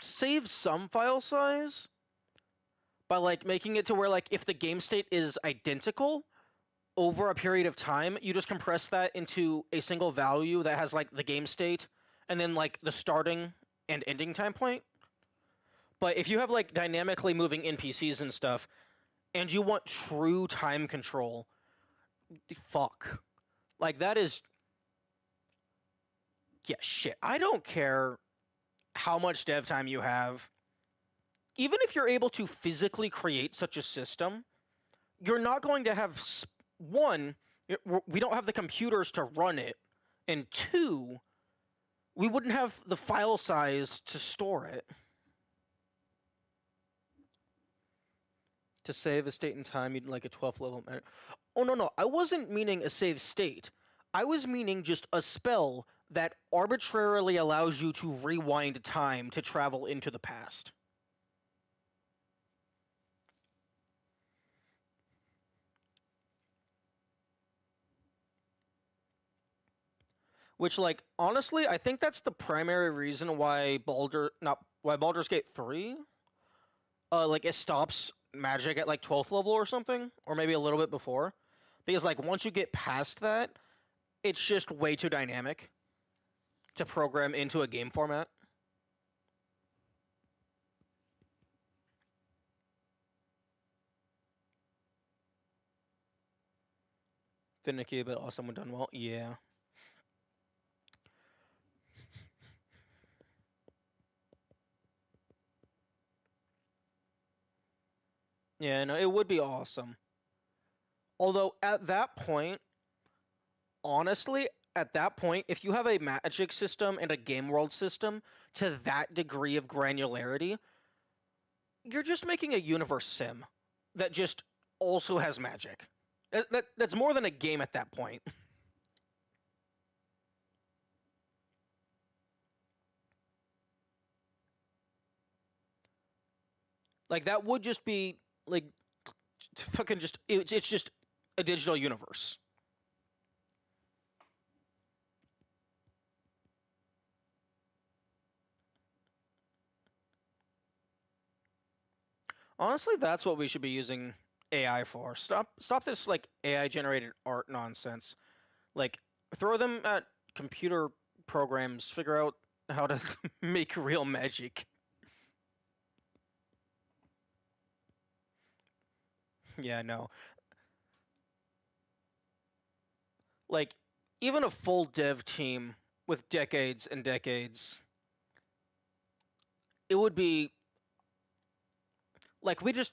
save some file size by like making it to where like if the game state is identical over a period of time, you just compress that into a single value that has like the game state and then like the starting and ending time point. But if you have like dynamically moving NPCs and stuff, and you want true time control, fuck. Like that is, yeah, shit. I don't care how much dev time you have. Even if you're able to physically create such a system, you're not going to have one. We don't have the computers to run it, and two, we wouldn't have the file size to store it. To save a state in time, you'd like a 12th level. Oh, no. I wasn't meaning a save state. I was meaning just a spell that arbitrarily allows you to rewind time to travel into the past. Which, like, honestly, I think that's the primary reason why Baldur's Gate 3, like, it stops magic at, like, 12th level or something, or maybe a little bit before. Because, like, once you get past that, it's just way too dynamic to program into a game format. Finicky, but awesome when done well. Yeah. Yeah, no, it would be awesome. Although, at that point, honestly, at that point, if you have a magic system and a game world system to that degree of granularity, you're just making a universe sim that just also has magic. That's more than a game at that point. Like that would just be like fucking just it's just a digital universe. Honestly, that's what we should be using AI for. Stop this like AI generated art nonsense. Like throw them at computer programs, figure out how to make real magic. Yeah, no. Like even a full dev team with decades and decades, it would be like we just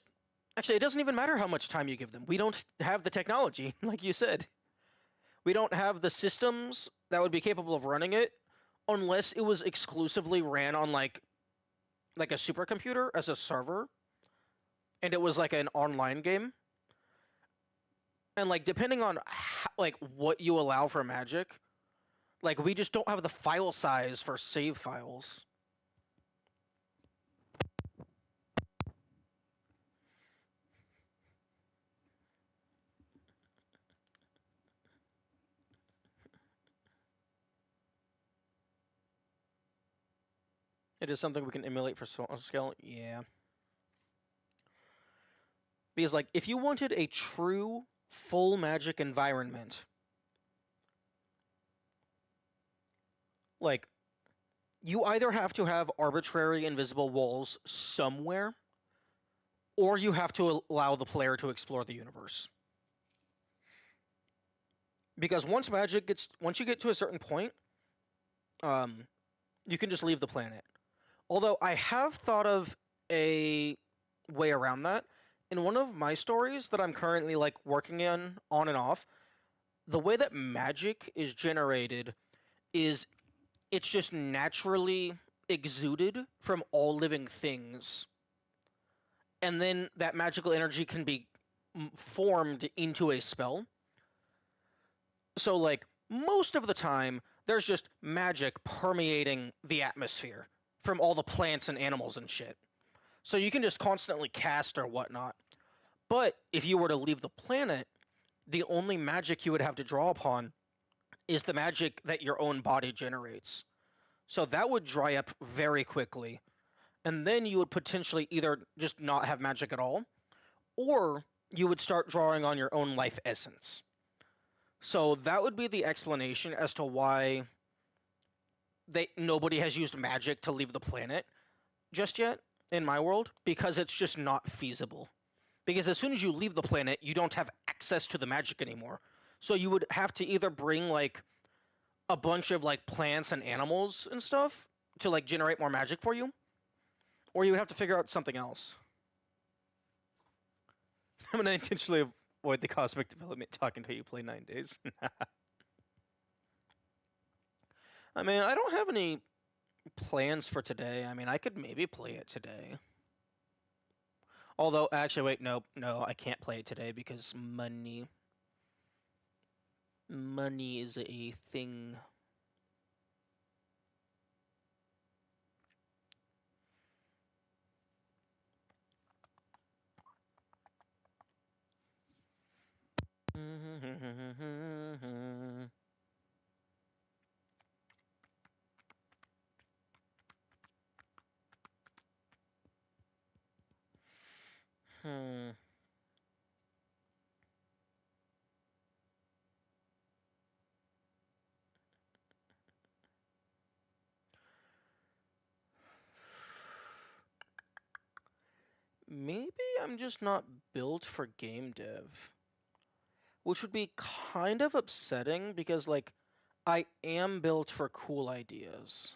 actually it doesn't even matter how much time you give them. We don't have the technology, like you said. We don't have the systems that would be capable of running it unless it was exclusively ran on like a supercomputer as a server and it was like an online game. And like depending on how, like what you allow for magic, like we just don't have the file size for save files. It is something we can emulate for scale. Yeah. Because like if you wanted a true full magic environment, like you either have to have arbitrary invisible walls somewhere or you have to allow the player to explore the universe. Because once you get to a certain point, you can just leave the planet. Although I have thought of a way around that. In one of my stories that I'm currently like working on and off, the way that magic is generated is it's just naturally exuded from all living things. And then that magical energy can be formed into a spell. So like most of the time there's just magic permeating the atmosphere from all the plants and animals and shit. So you can just constantly cast or whatnot. But if you were to leave the planet, the only magic you would have to draw upon is the magic that your own body generates. So that would dry up very quickly. And then you would potentially either just not have magic at all, or you would start drawing on your own life essence. So that would be the explanation as to why nobody has used magic to leave the planet just yet. in my world because it's just not feasible. Because as soon as you leave the planet, you don't have access to the magic anymore. So you would have to either bring like a bunch of like plants and animals and stuff to like generate more magic for you, or you would have to figure out something else. I'm gonna intentionally avoid the cosmic development talk until you play 9 days. I mean, I don't have any plans for today. I mean, I could maybe play it today. Although, actually, wait, no, I can't play it today because money. Money is a thing. Hmm. Maybe I'm just not built for game dev. Which would be kind of upsetting because, like, I am built for cool ideas.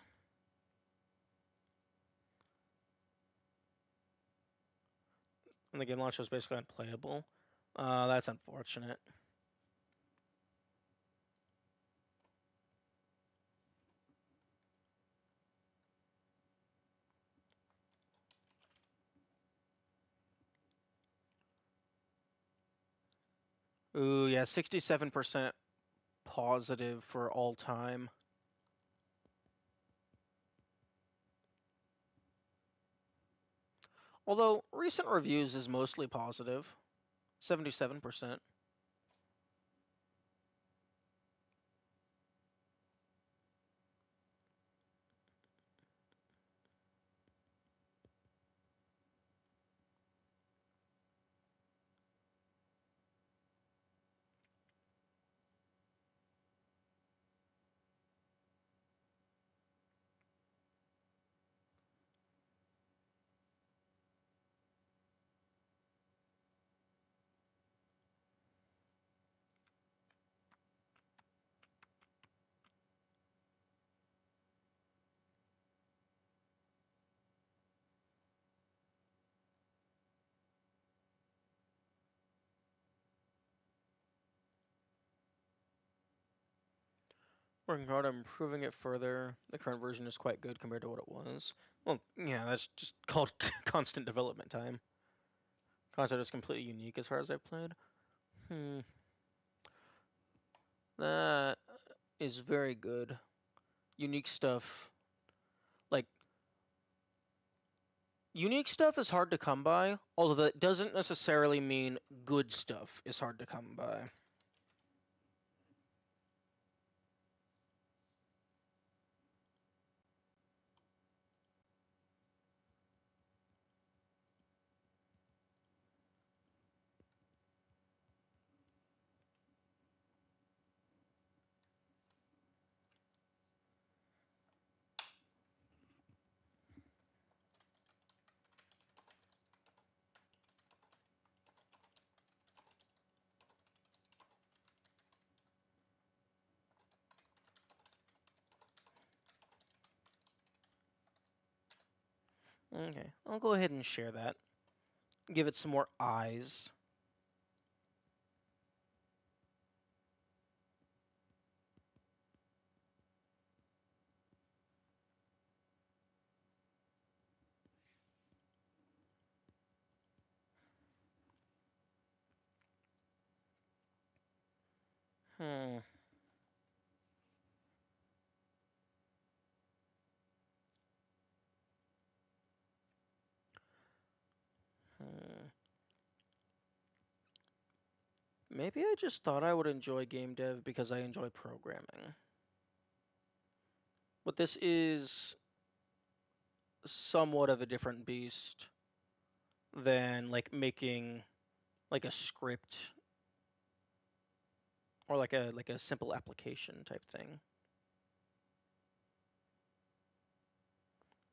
And the game launch was basically unplayable. That's unfortunate. Ooh, yeah, 67% positive for all time. Although recent reviews is mostly positive, 77%. Working hard on improving it further. The current version is quite good compared to what it was. Well, yeah, that's just called constant development time. Concept is completely unique as far as I've played. That is very good. Unique stuff. Like, unique stuff is hard to come by, although that doesn't necessarily mean good stuff is hard to come by. Okay, I'll go ahead and share that. Give it some more eyes. Hmm. Hmm. Maybe I just thought I would enjoy game dev because I enjoy programming. But this is somewhat of a different beast than like making like a script or like a simple application type thing.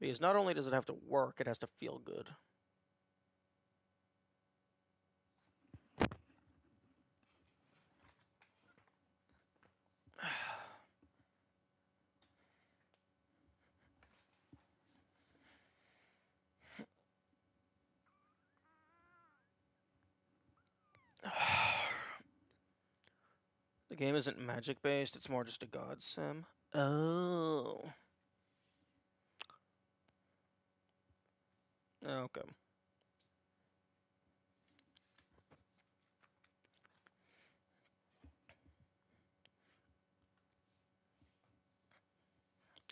Because not only does it have to work, it has to feel good. The game isn't magic based, it's more just a god sim. Oh. Okay.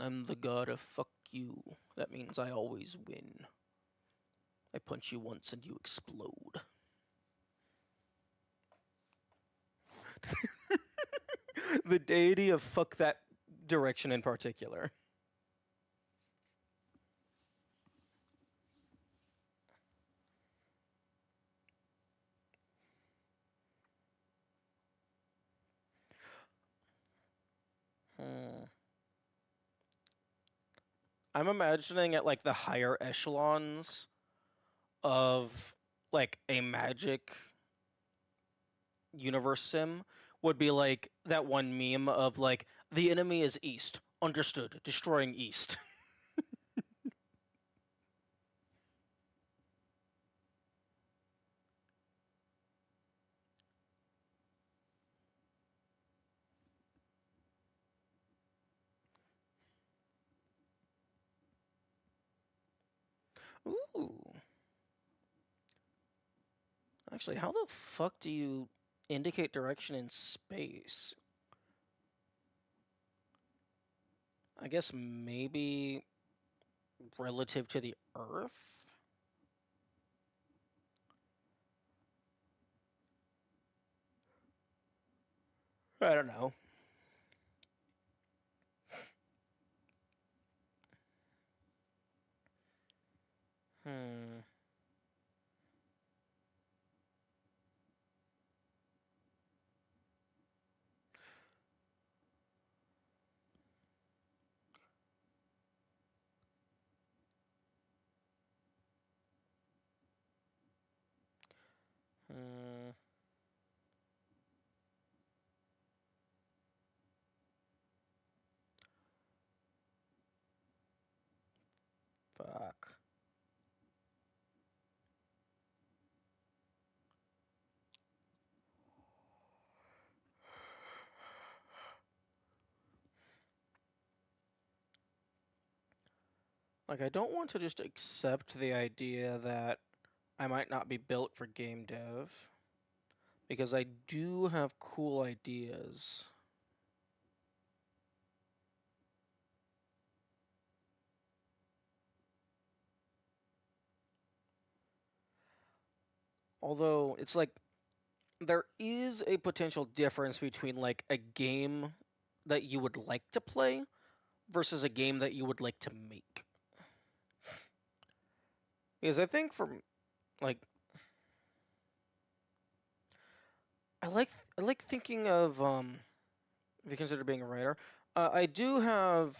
I'm the god of fuck you. That means I always win. I punch you once and you explode. The deity of fuck that direction in particular. I'm imagining at like the higher echelons of like a magic universe sim would be like that one meme of like the enemy is east. Understood. Destroying east. Ooh. Actually, how the fuck do you indicate direction in space? I guess maybe relative to the Earth? I don't know. Hmm. Hmm. Fuck. Like, I don't want to just accept the idea that I might not be built for game dev, because I do have cool ideas. Although, it's like, there is a potential difference between, like, a game that you would like to play versus a game that you would like to make. Because I think from, like, I like thinking of, if you consider being a writer, I do have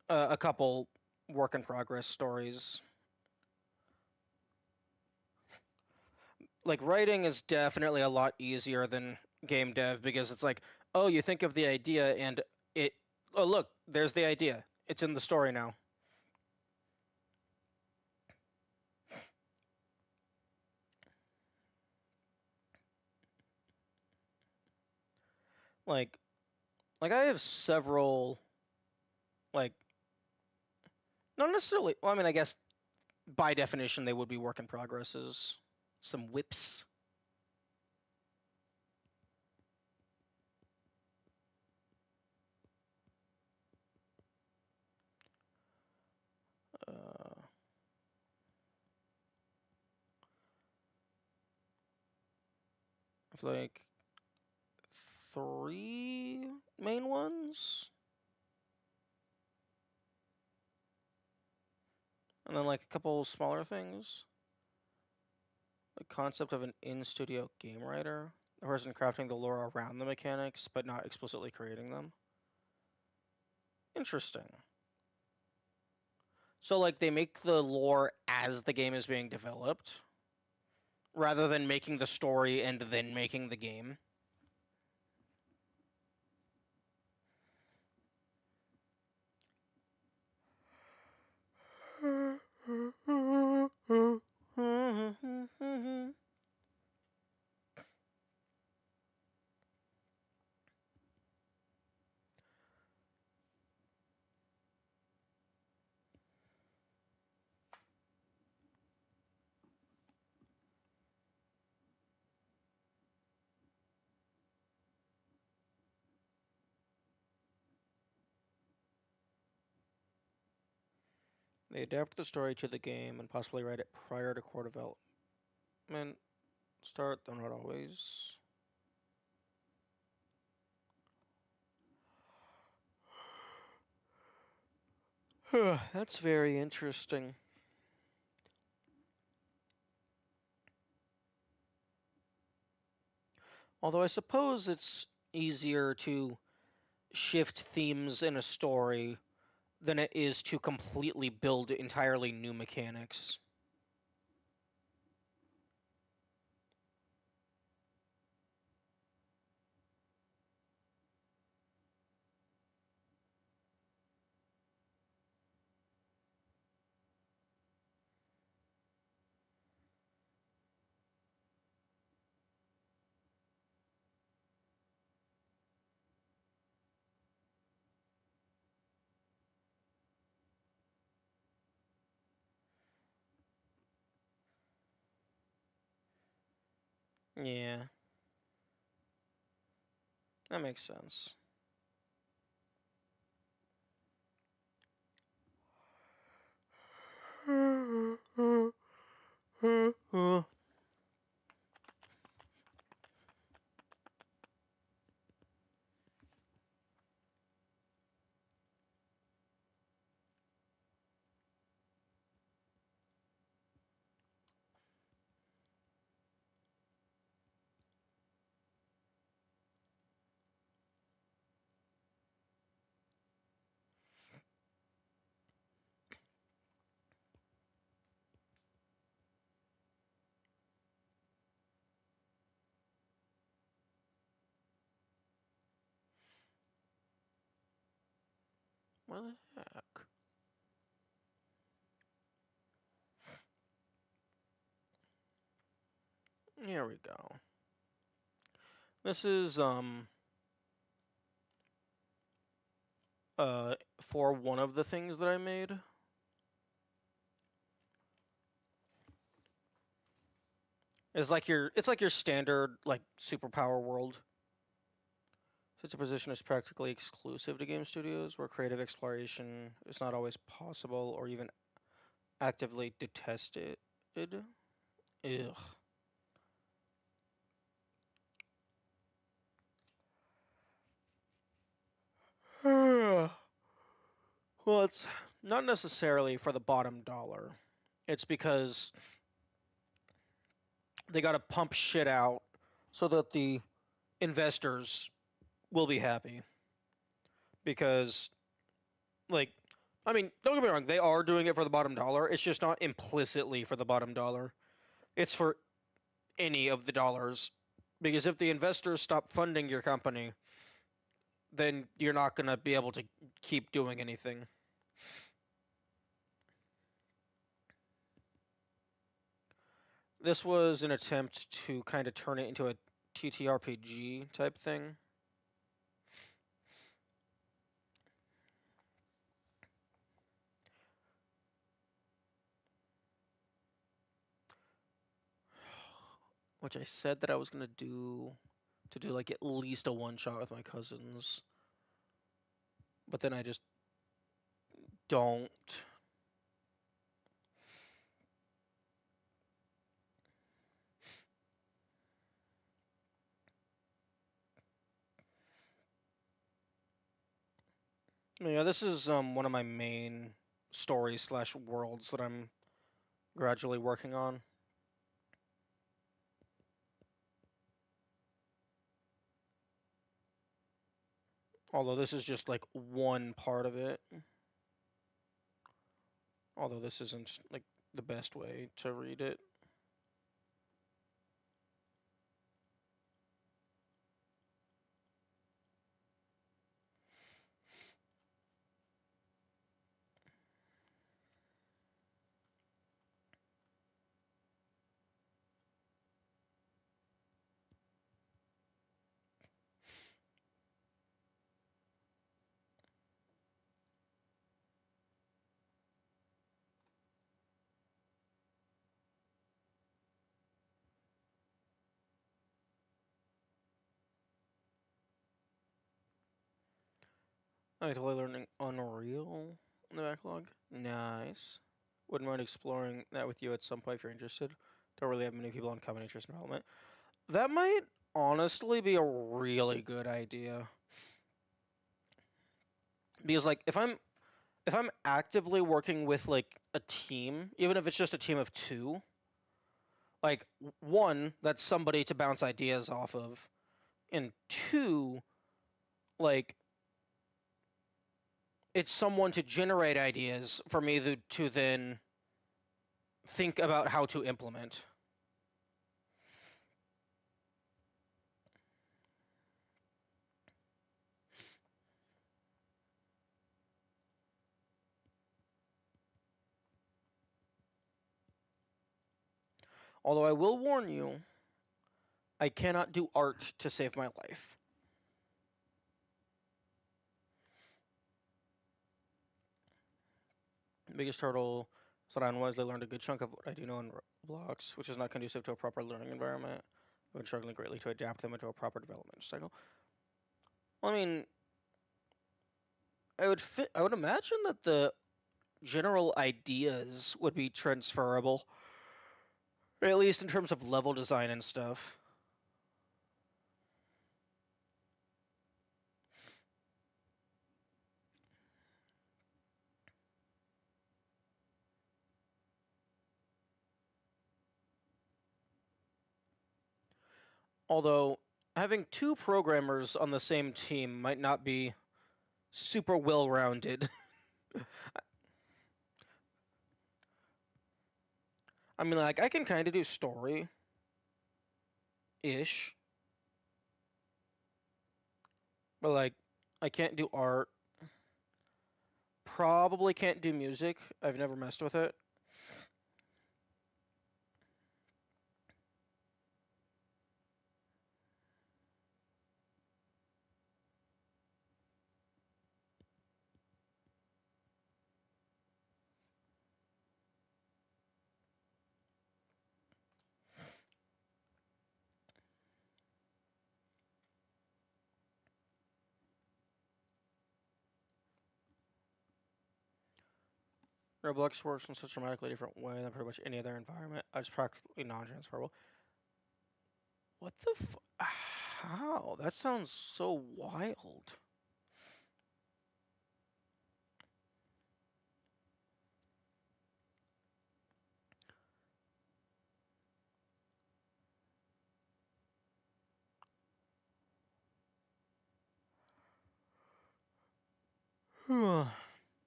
a couple work in progress stories. Like writing is definitely a lot easier than game dev because it's like, oh, you think of the idea and it, oh look, there's the idea. It's in the story now. Like like I have several like not necessarily. Well, I mean, I guess by definition they would be work in progresses. Some whips. Uh, like three main ones, and then like a couple smaller things. The concept of an in-studio game writer, a person crafting the lore around the mechanics, but not explicitly creating them. Interesting. So, like, they make the lore as the game is being developed, rather than making the story and then making the game. They adapt the story to the game and possibly write it prior to core development start, though not always. That's very interesting. Although I suppose it's easier to shift themes in a story than it is to completely build entirely new mechanics. Yeah, that makes sense. What the heck? Here we go. This is for one of the things that I made. It's like your standard like superpower world. Such a position is practically exclusive to game studios, where creative exploration is not always possible or even actively detested. Ugh. Well, it's not necessarily for the bottom dollar. It's because they got to pump shit out so that the investors will be happy. Because, like, I mean, don't get me wrong, they are doing it for the bottom dollar. It's just not implicitly for the bottom dollar. It's for any of the dollars. Because if the investors stop funding your company, then you're not going to be able to keep doing anything. This was an attempt to kind of turn it into a TTRPG type thing. Which I said that I was going to do like at least a one shot with my cousins. But then I just don't. Yeah, this is one of my main stories slash worlds that I'm gradually working on. Although this is just like one part of it. Although this isn't like the best way to read it. I'm totally learning Unreal in the backlog. Nice. Wouldn't mind exploring that with you at some point if you're interested. Don't really have many people on common interest in development. That might honestly be a really good idea. Because like if I'm actively working with like a team, even if it's just a team of 2, like 1, that's somebody to bounce ideas off of, and 2, like it's someone to generate ideas for me to then think about how to implement. Although I will warn you, I cannot do art to save my life. The biggest hurdle Saran was they learned a good chunk of what I do know in Roblox, which is not conducive to a proper learning environment. I've been struggling greatly to adapt them into a proper development cycle. Well, I mean, I would imagine that the general ideas would be transferable, at least in terms of level design and stuff. Although having 2 programmers on the same team might not be super well-rounded. I mean, like, I can kind of do story-ish. But, like, I can't do art. Probably can't do music. I've never messed with it. Roblox works in such a dramatically different way than pretty much any other environment. It's practically non-transferable. What the How? That sounds so wild.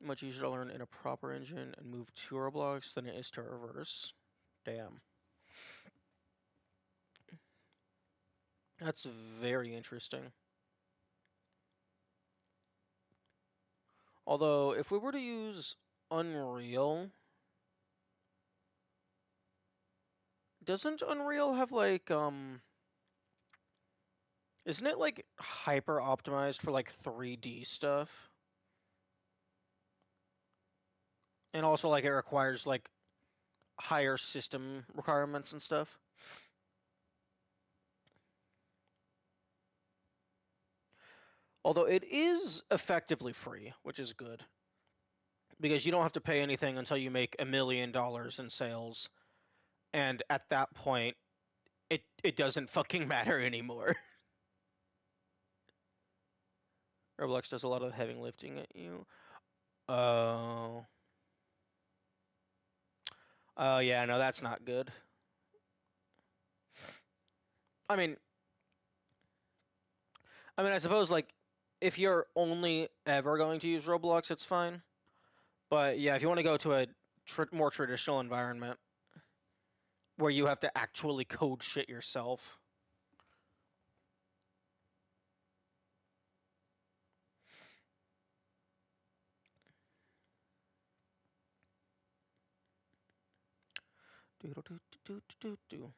Much easier to learn in a proper engine and move to Roblox than it is to reverse. Damn. That's very interesting. Although, if we were to use Unreal, doesn't Unreal have like, isn't it like hyper optimized for like 3D stuff? And also like it requires like higher system requirements and stuff? Although it is effectively free, which is good. Because you don't have to pay anything until you make $1 million in sales. And at that point, it doesn't fucking matter anymore. Roblox does a lot of heavy lifting at you. Oh. Oh, yeah, no, that's not good. I mean, I suppose, like, if you're only ever going to use Roblox, it's fine. But, yeah, if you want to go to a more traditional environment where you have to actually code shit yourself. Do.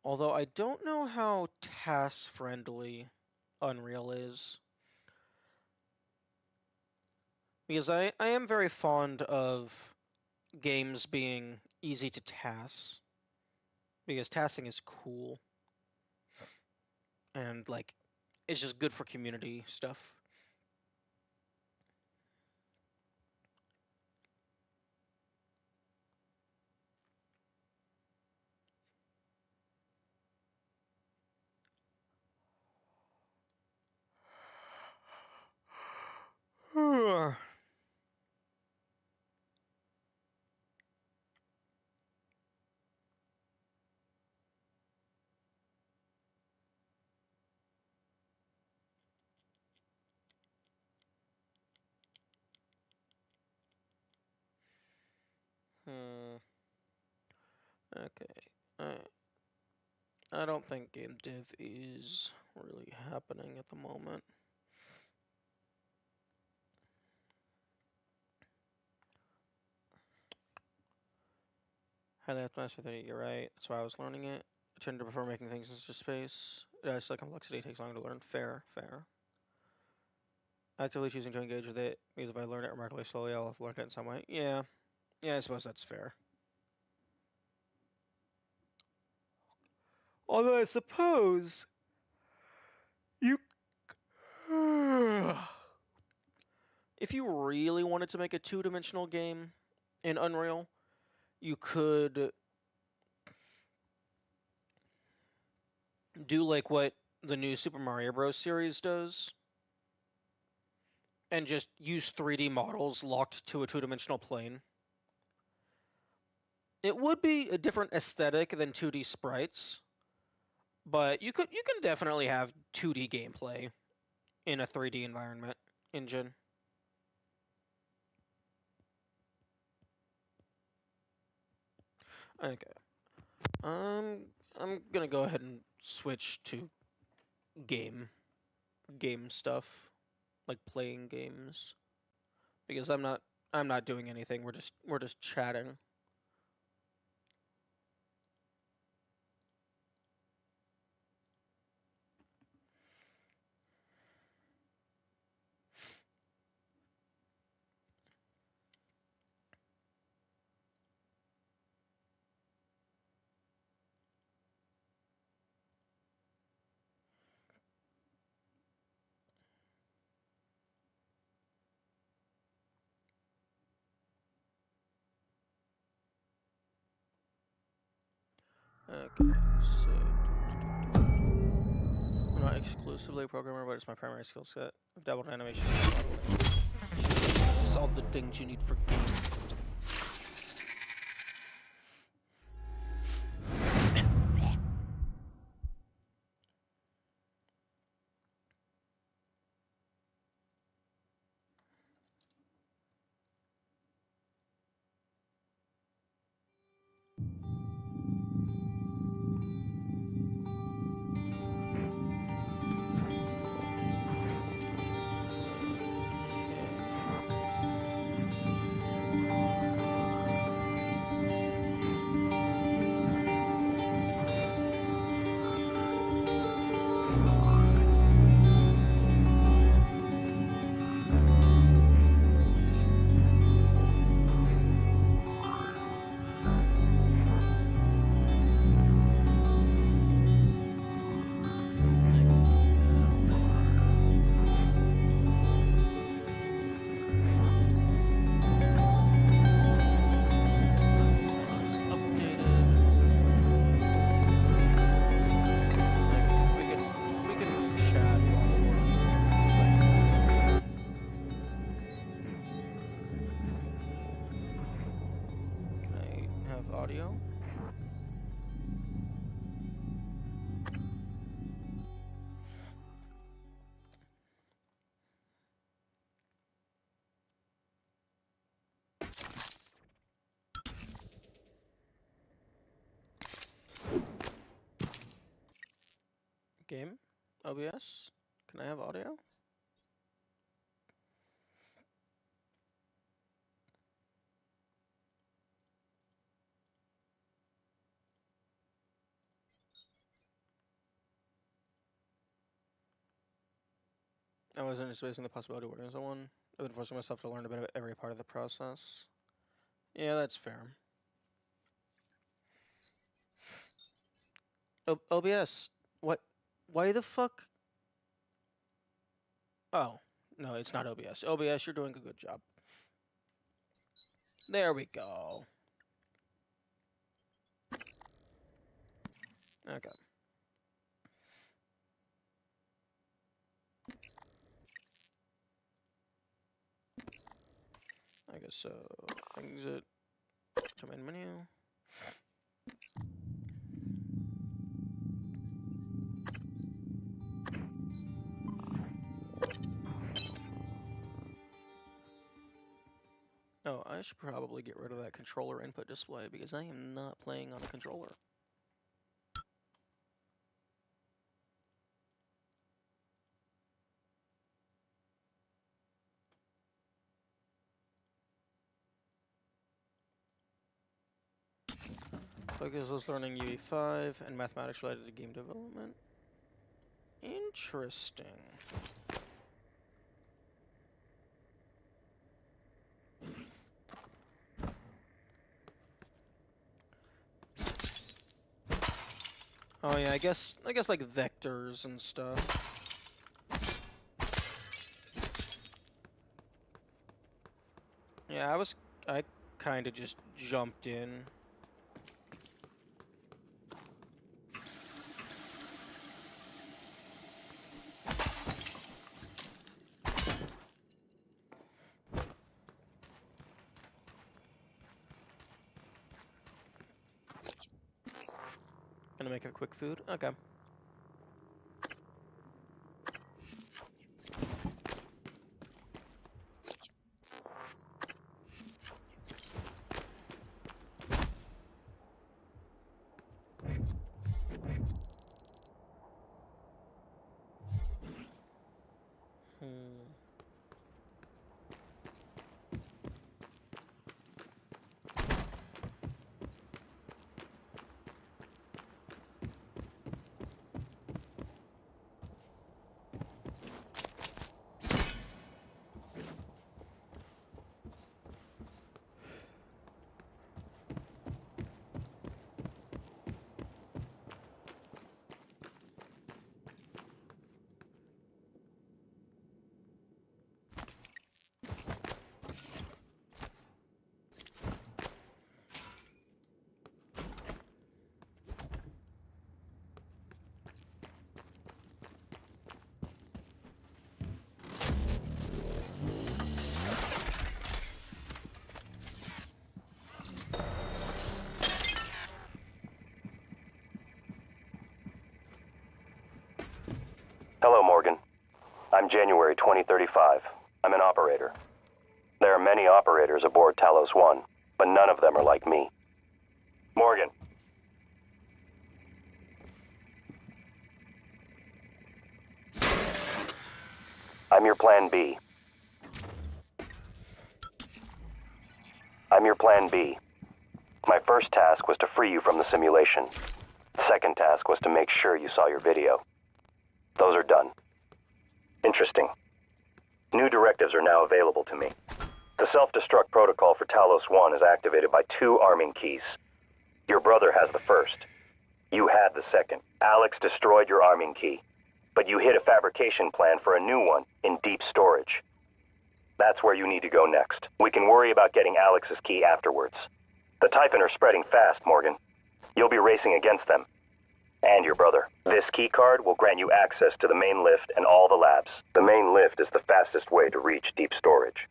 Although I don't know how task-friendly Unreal is. Because I am very fond of games being easy to task. Because tasking is cool. And, like, it's just good for community stuff. Okay. I don't think game dev is really happening at the moment. Highly optimized for 30, you're right. That's why I was learning it. I tend to prefer making things in just space. It adds to the complexity, takes longer to learn. Fair. Actively choosing to engage with it means if I learn it remarkably slowly, I'll have learned it in some way. Yeah, I suppose that's fair. Although I suppose you, if you really wanted to make a two-dimensional game in Unreal, you could do like what the new Super Mario Bros. Series does, and just use 3D models locked to a two-dimensional plane. It would be a different aesthetic than 2D sprites, but you can definitely have 2D gameplay in a 3D environment engine. Okay. I'm gonna go ahead and switch to game stuff, like playing games, because I'm not doing anything. We're just chatting. Okay, so I'm not exclusively a programmer, but it's my primary skill set. I've dabbled in animation and modeling. It's all the things you need for games. Game? OBS? Can I have audio? I wasn't expecting the possibility of working as one. I've been forcing myself to learn a bit of every part of the process. Yeah, that's fair. OBS, what? Why the fuck? Oh, no, it's not OBS. OBS, you're doing a good job. There we go. Okay. I guess so. Exit to main menu. Oh, I should probably get rid of that controller input display because I am not playing on a controller. Focus was learning UE5 and mathematics related to game development. Interesting. Oh yeah, I guess like vectors and stuff. Yeah, I kind of just jumped in. Gonna make a quick food? Okay. Hello, Morgan. I'm January 2035. I'm an operator. There are many operators aboard Talos 1, but none of them are like me. Morgan. I'm your Plan B. I'm your Plan B. My first task was to free you from the simulation. The second task was to make sure you saw your video. Those are done. Interesting. New directives are now available to me. The self-destruct protocol for Talos 1 is activated by 2 arming keys. Your brother has the first. You had the second. Alex destroyed your arming key, but you hid a fabrication plan for a new one in deep storage. That's where you need to go next. We can worry about getting Alex's key afterwards. The Typhon are spreading fast, Morgan. You'll be racing against them. And your brother. This key card will grant you access to the main lift and all the labs. The main lift is the fastest way to reach deep storage.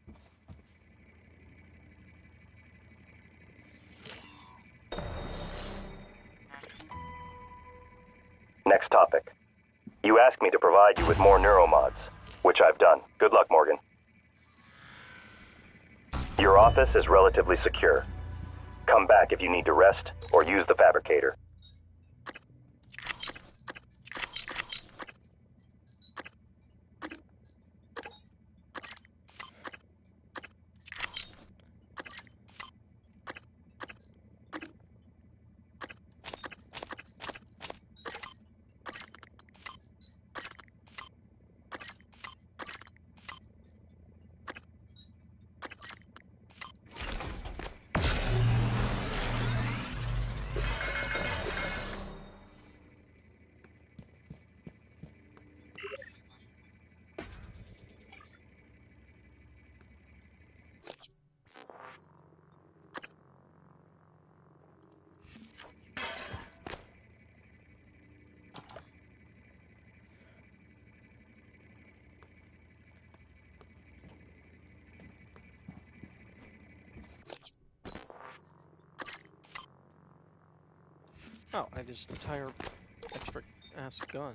Next topic. You asked me to provide you with more neuromods, which I've done. Good luck, Morgan. Your office is relatively secure. Come back if you need to rest or use the fabricator. Oh, I have this entire extra ass gun.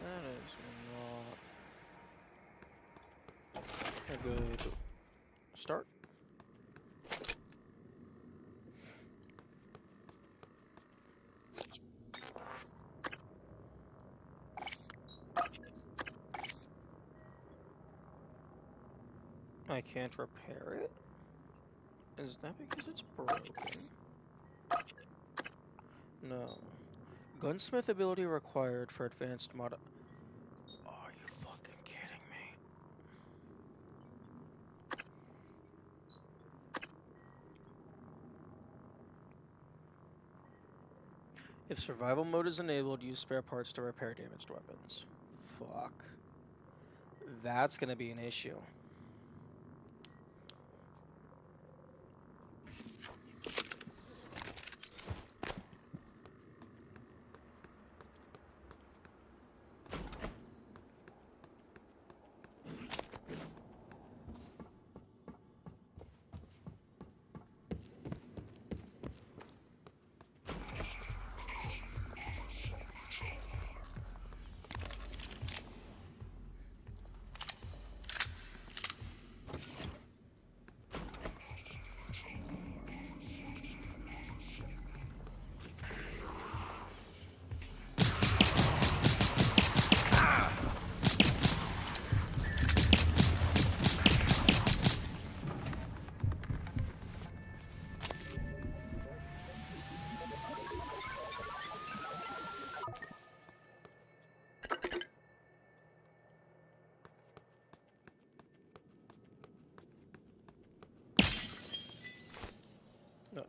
That is not a good start. I can't repair it? Is that because it's broken? No. Gunsmith ability required for advanced mod. Are you fucking kidding me? If survival mode is enabled, use spare parts to repair damaged weapons. Fuck. That's gonna be an issue.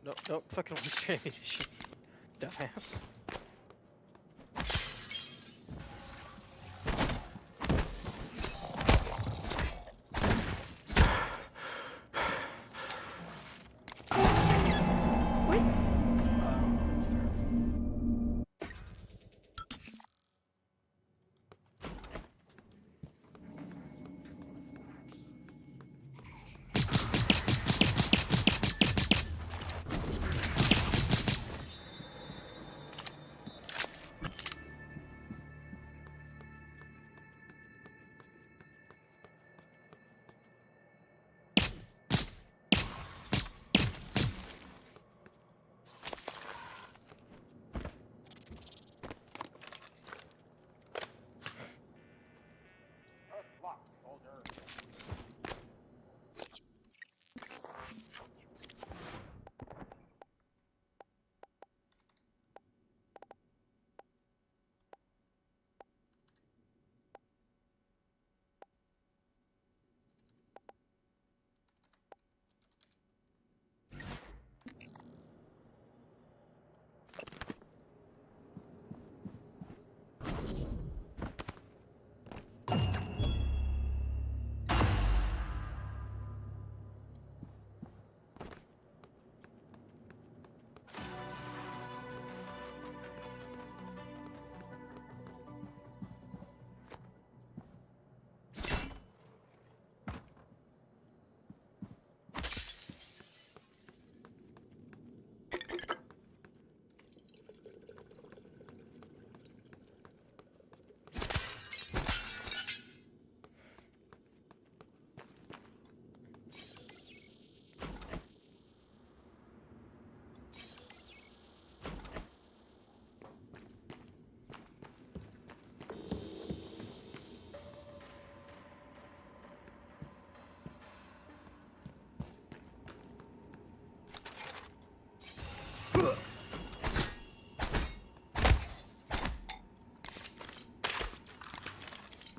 No, don't fucking waste your ammunition, dumbass.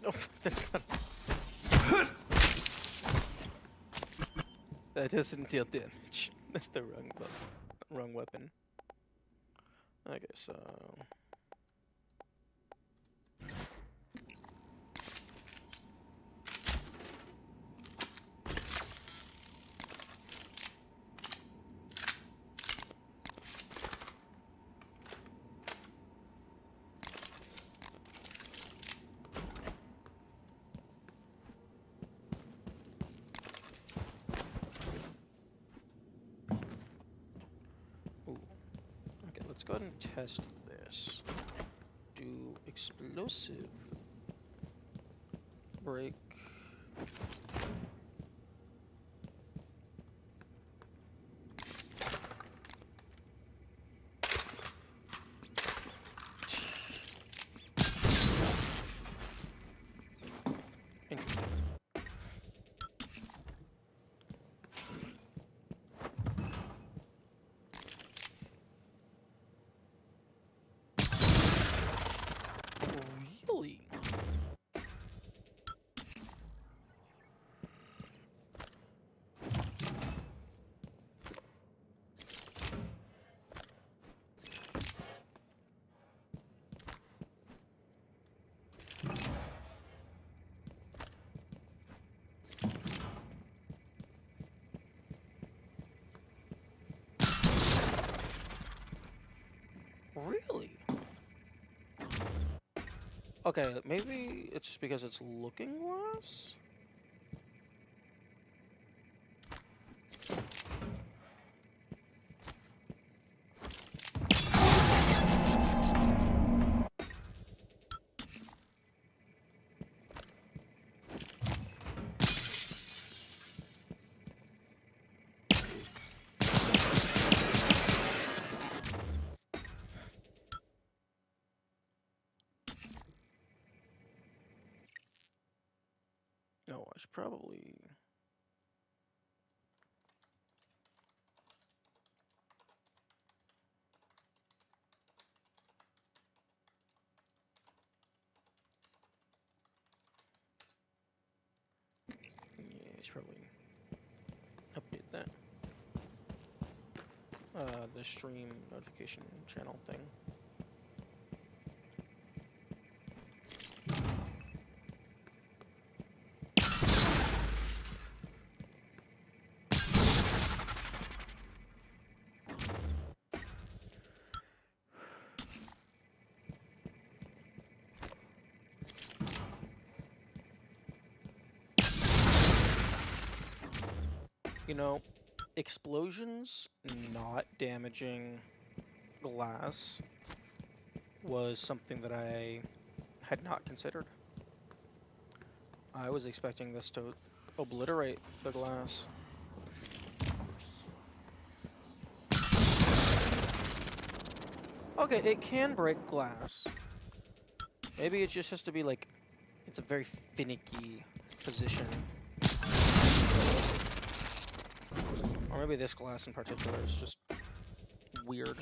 Oh, that doesn't deal damage. That's the wrong weapon. Okay, so let's go ahead and test this. Do explosive break. Interesting. Really? Really? Okay, maybe it's just because it's looking glass? No, I should probably... Yeah, I should probably update that. The stream notification channel thing. You know, explosions not damaging glass was something that I had not considered. I was expecting this to obliterate the glass. Okay, it can break glass. Maybe it just has to be like, it's a very finicky position. Or maybe this glass in particular is just weird.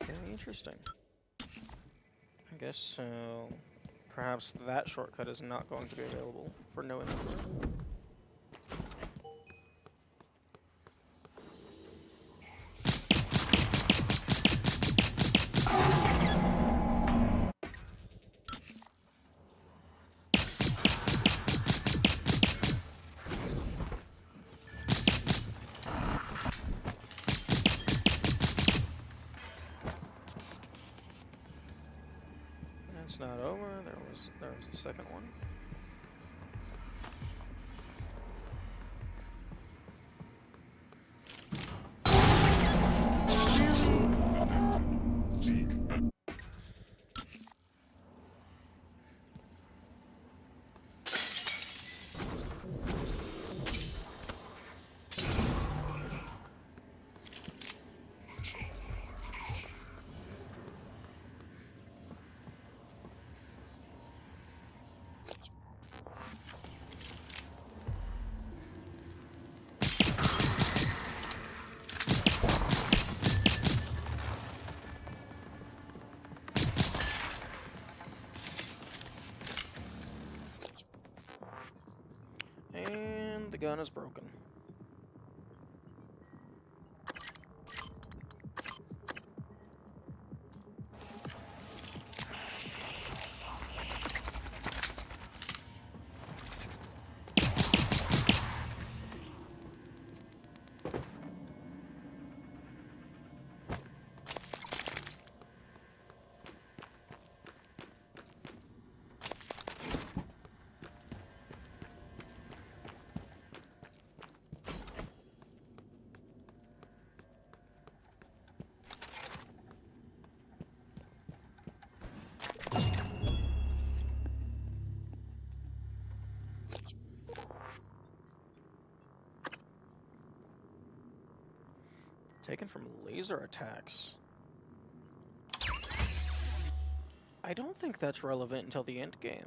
Very interesting. I guess so. Perhaps that shortcut is not going to be available for no enemies. It's not over. There was a second one. The gun is broken. Taken from laser attacks. I don't think that's relevant until the end game.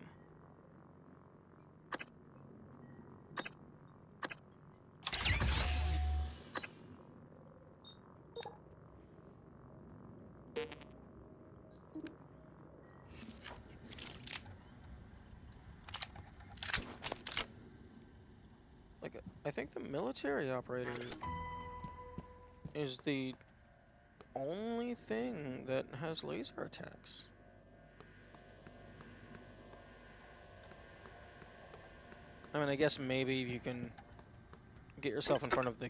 Like, I think the military operator is the only thing that has laser attacks. I mean, I guess maybe you can get yourself in front of the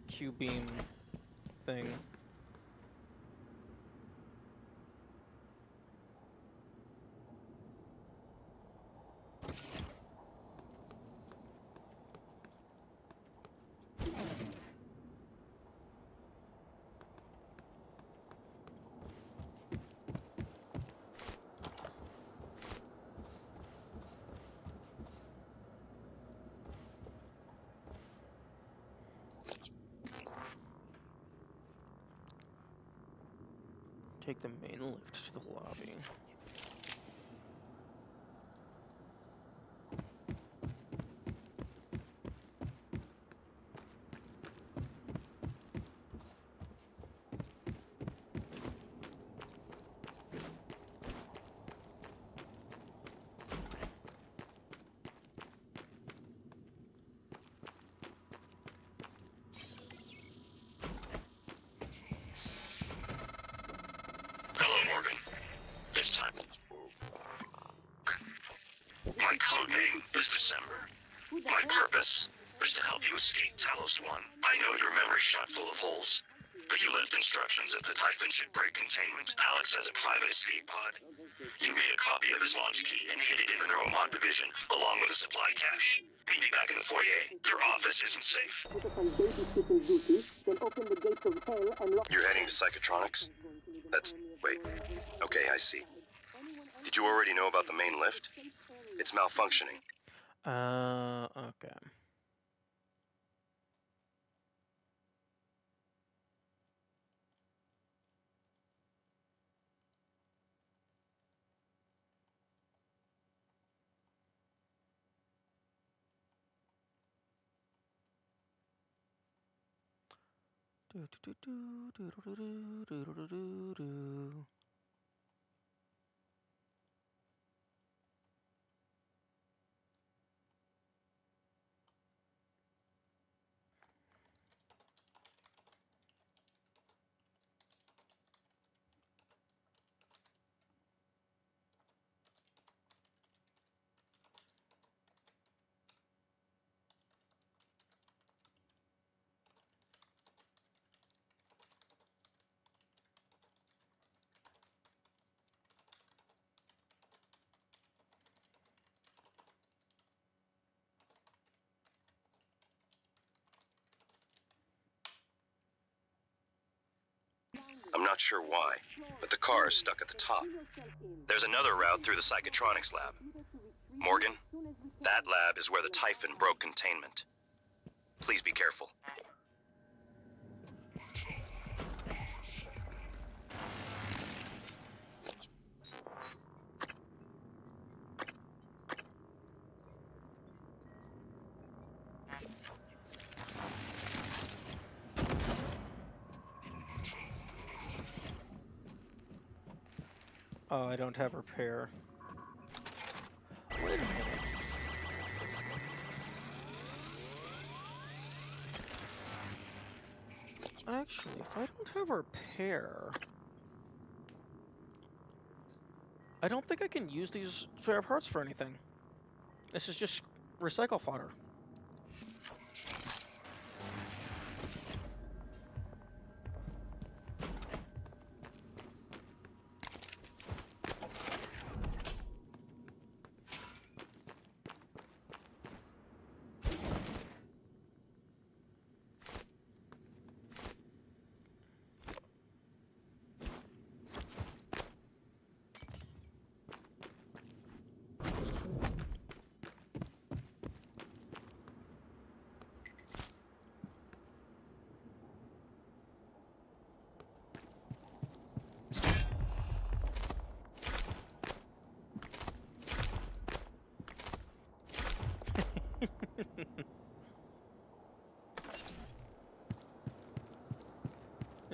Q-beam thing. Take the main lift to the lobby. Hello, Morgan. This time. My code name is December. My purpose is to help you escape Talos 1. I know your memory's shot full of holes, but you left instructions that the Typhon should break containment. Alex has a private escape pod. You made a copy of his launch key and hid it in the Neuromod division, along with a supply cache. Meet me back in the foyer. Your office isn't safe. You're heading to Psychotronics? Wait. Okay, I see. Did you already know about the main lift? It's malfunctioning. Okay. I'm not sure why, but the car is stuck at the top. There's another route through the Psychotronics lab. Morgan, that lab is where the Typhon broke containment. Please be careful. Oh, I don't have repair. Wait a minute. Actually, if I don't have repair, I don't think I can use these spare parts for anything. This is just recycle fodder.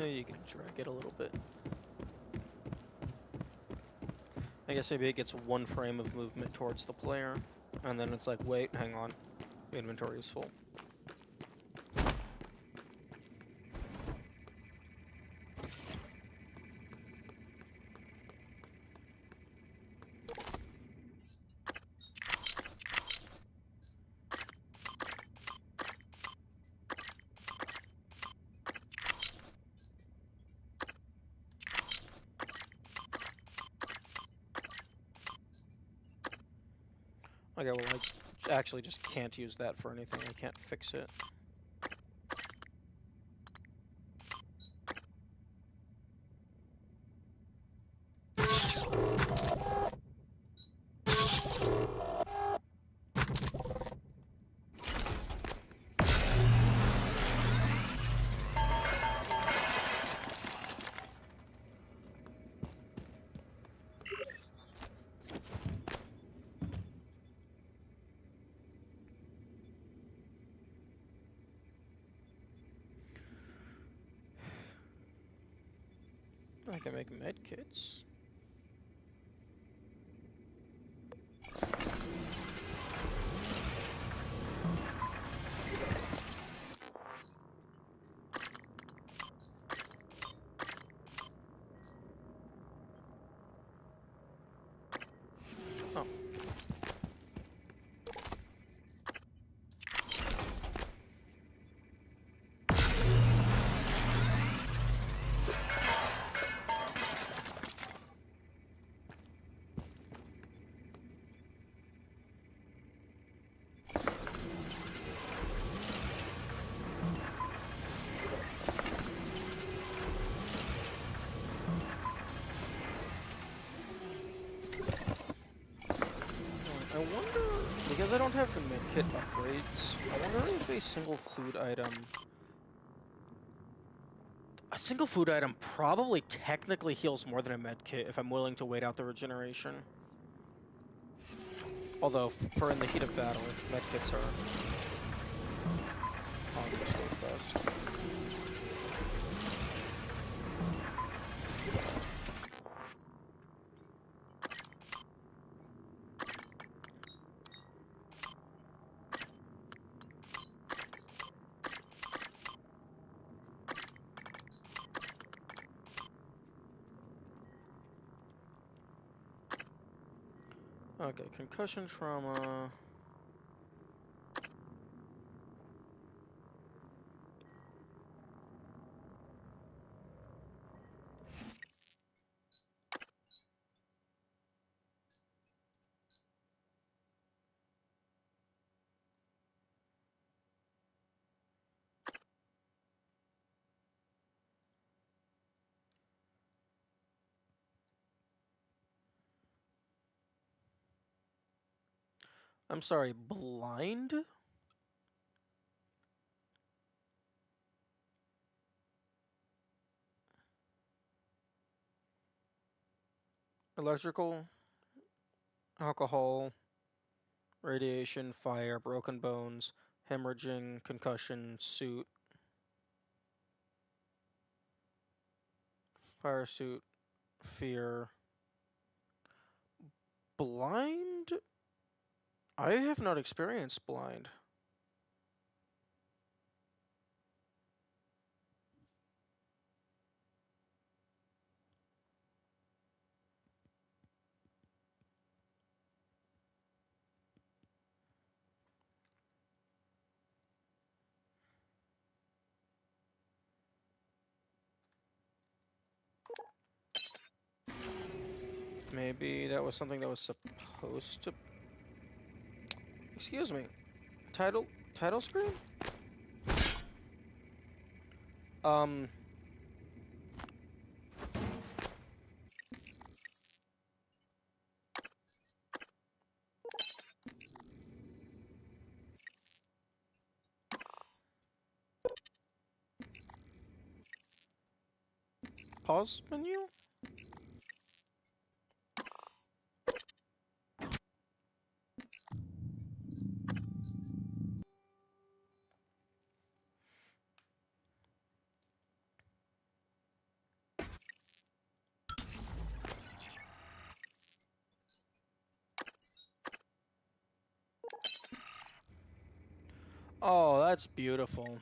You can drag it a little bit. I guess maybe it gets one frame of movement towards the player, and then it's like, wait, hang on, the inventory is full. Okay, well, I actually just can't use that for anything. I can't fix it. I can make med kits. Oh. I wonder, because I don't have the medkit upgrades, I wonder if a single food item... A single food item probably technically heals more than a medkit if I'm willing to wait out the regeneration. Although, for in the heat of battle, medkits are obviously best. Okay, concussion trauma. I'm sorry, blind? Electrical, alcohol, radiation, fire, broken bones, hemorrhaging, concussion, suit, fire suit, fear. Blind? I have not experienced blind. Maybe that was something that was supposed to... Excuse me. Title screen? Pause menu? Oh, that's beautiful.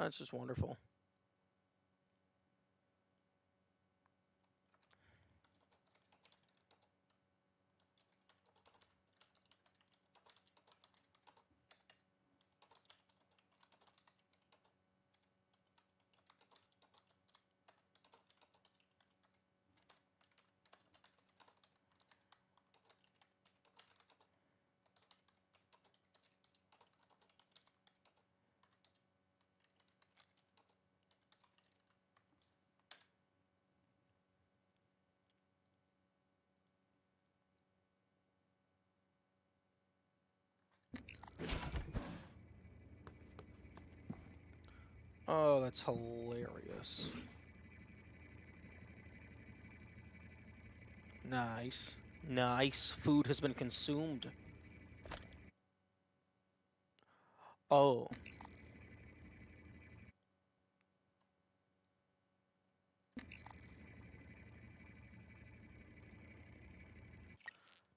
It's just wonderful. Oh, that's hilarious. Nice. Nice. Food has been consumed. Oh.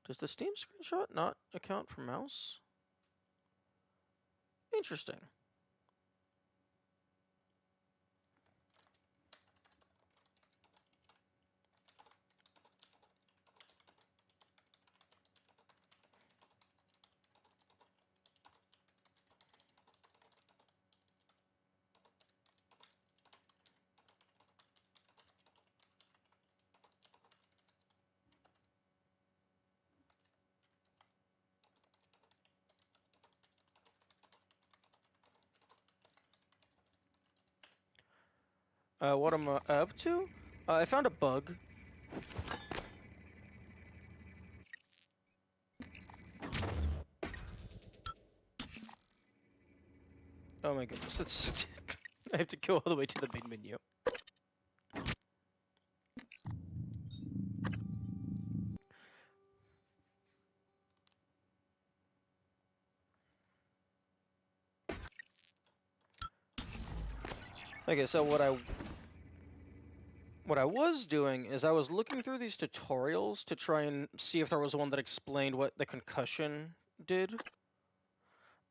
Does the Steam screenshot not account for mouse? Interesting. What I'm up to? I found a bug. Oh my goodness, it's I have to go all the way to the main menu. Okay, so what I was doing is I was looking through these tutorials to try and see if there was one that explained what the concussion did.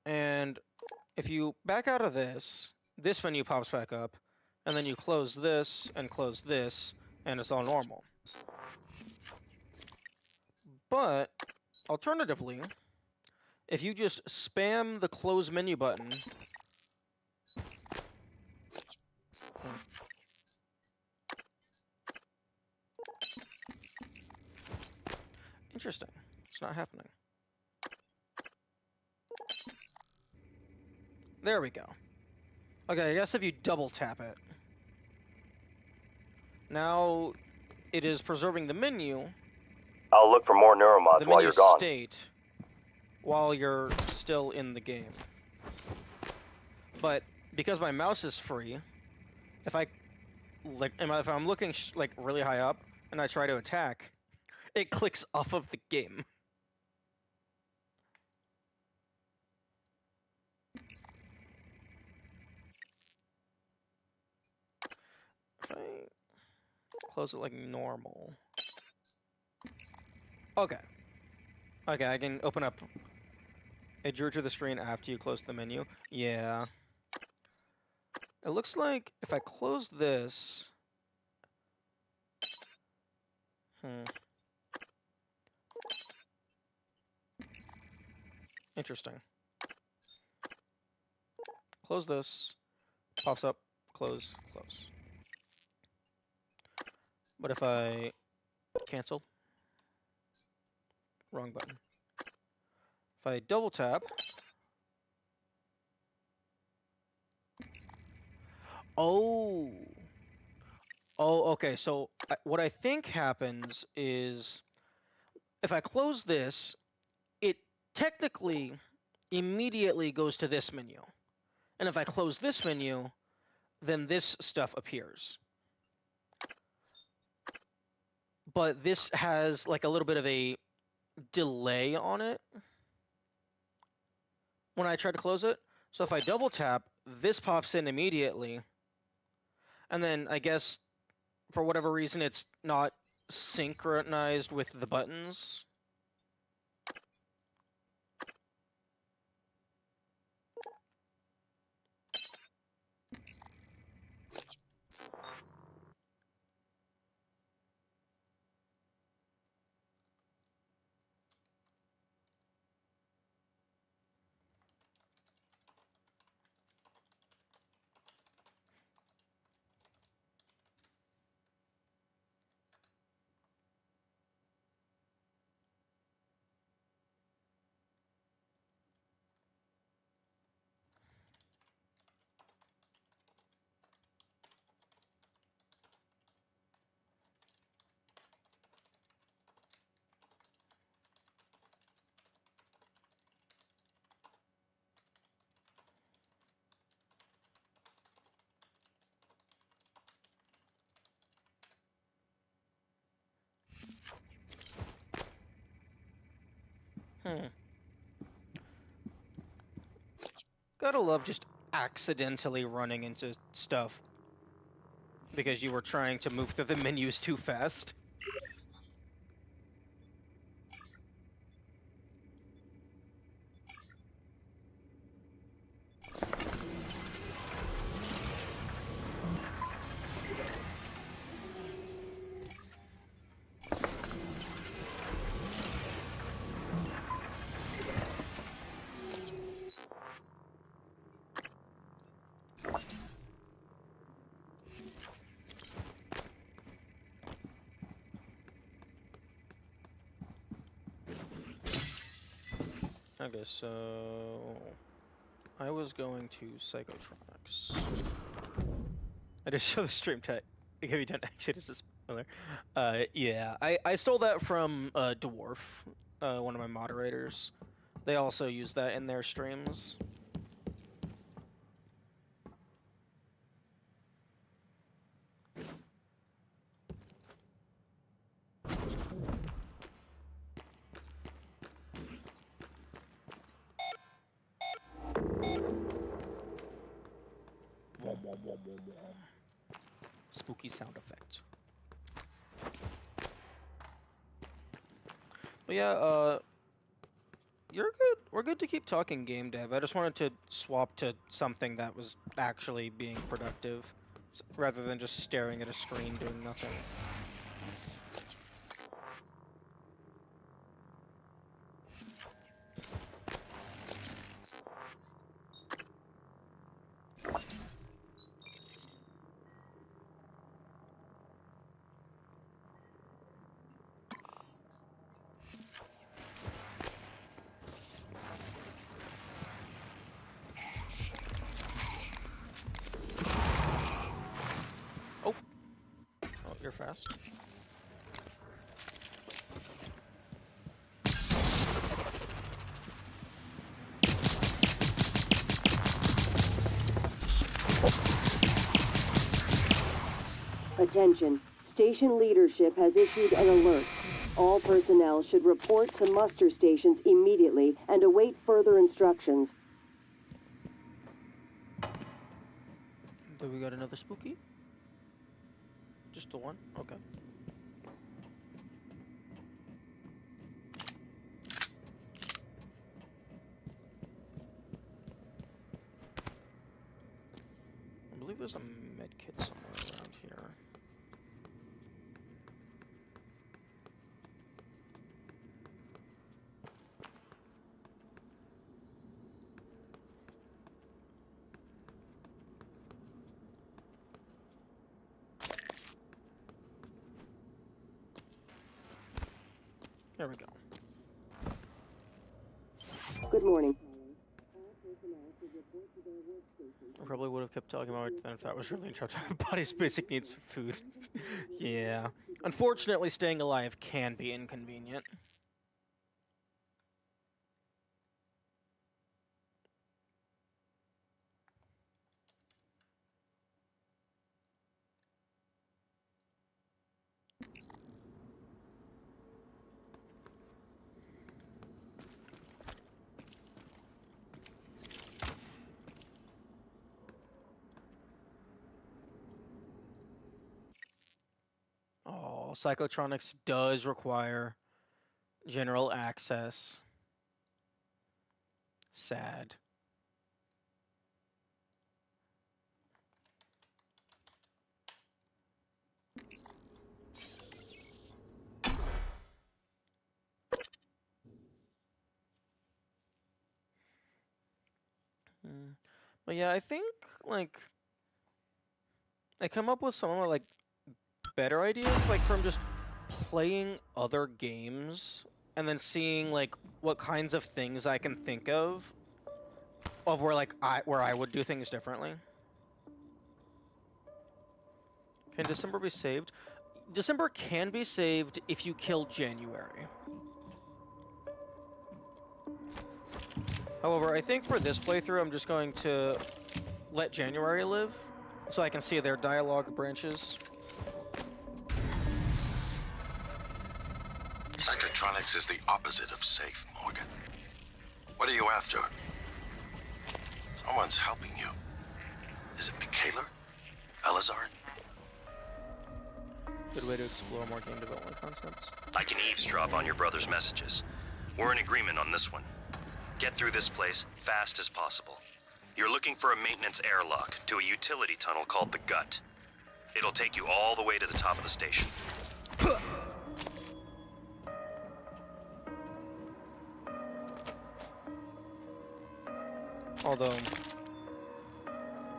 And if you back out of this menu pops back up, and then you close this, and it's all normal. But, alternatively, if you just spam the close menu button... Interesting. It's not happening. There we go. Okay, I guess if you double tap it. Now, it is preserving the menu. I'll look for more neuromods while you're gone. State while you're still in the game. But because my mouse is free, if I'm looking like really high up and I try to attack, it clicks off of the game. If I close it like normal. Okay. Okay, I can open up. It drew to the screen after you close the menu. Yeah. It looks like if I close this... Interesting. Close this. Pops up. Close. Close. But if I cancel, wrong button. If I double tap, oh, okay. So what I think happens is, if I close this, it technically immediately goes to this menu, and if I close this menu, then this stuff appears. But this has like a little bit of a delay on it when I try to close it. So if I double tap, this pops in immediately. And then I guess for whatever reason it's not synchronized with the buttons. Gotta love just accidentally running into stuff because you were trying to move through the menus too fast. Okay, so I was going to Psychotronics. I just show the stream tech. Have you done exit as a spoiler? Yeah, I stole that from Dwarf, one of my moderators. They also use that in their streams. Spooky sound effect. But yeah, you're good. We're good to keep talking game dev. I just wanted to swap to something that was actually being productive, rather than just staring at a screen doing nothing. Oh, you're fast. Attention. Station leadership has issued an alert. All personnel should report to muster stations immediately and await further instructions. Do we got another spooky? Just the one? Okay. I believe there's a med kit somewhere around here. There we go. Good morning. I probably would have kept talking about it then if that was really interrupting my body's basic needs for food. Yeah. Unfortunately, staying alive can be inconvenient. Oh, Psychotronics does require general access. Sad. But yeah, I think, like, I come up with some of my, like, better ideas, like, from just playing other games and then seeing, like, what kinds of things I can think of where, like, where I would do things differently. Can December be saved? December can be saved if you kill January. However, I think for this playthrough, I'm just going to let January live, so I can see their dialogue branches. Psychotronics is the opposite of safe, Morgan. What are you after? Someone's helping you. Is it Michaela? Elazar? Good way to explore more game development concepts. I can eavesdrop on your brother's messages. We're in agreement on this one. Get through this place fast as possible. You're looking for a maintenance airlock to a utility tunnel called the Gut. It'll take you all the way to the top of the station.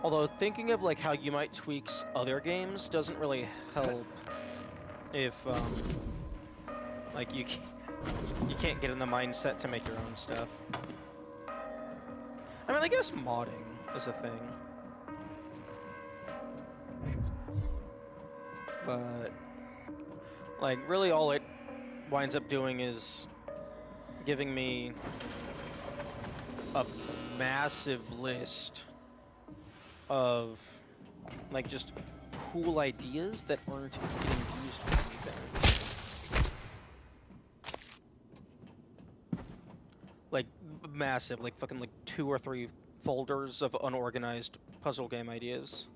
Although thinking of like how you might tweak other games doesn't really help if like you can't get in the mindset to make your own stuff. I mean, I guess modding is a thing, but like really all it winds up doing is giving me a massive list of like just cool ideas that aren't getting used for anything. Like massive, like fucking like 2 or 3 folders of unorganized puzzle game ideas.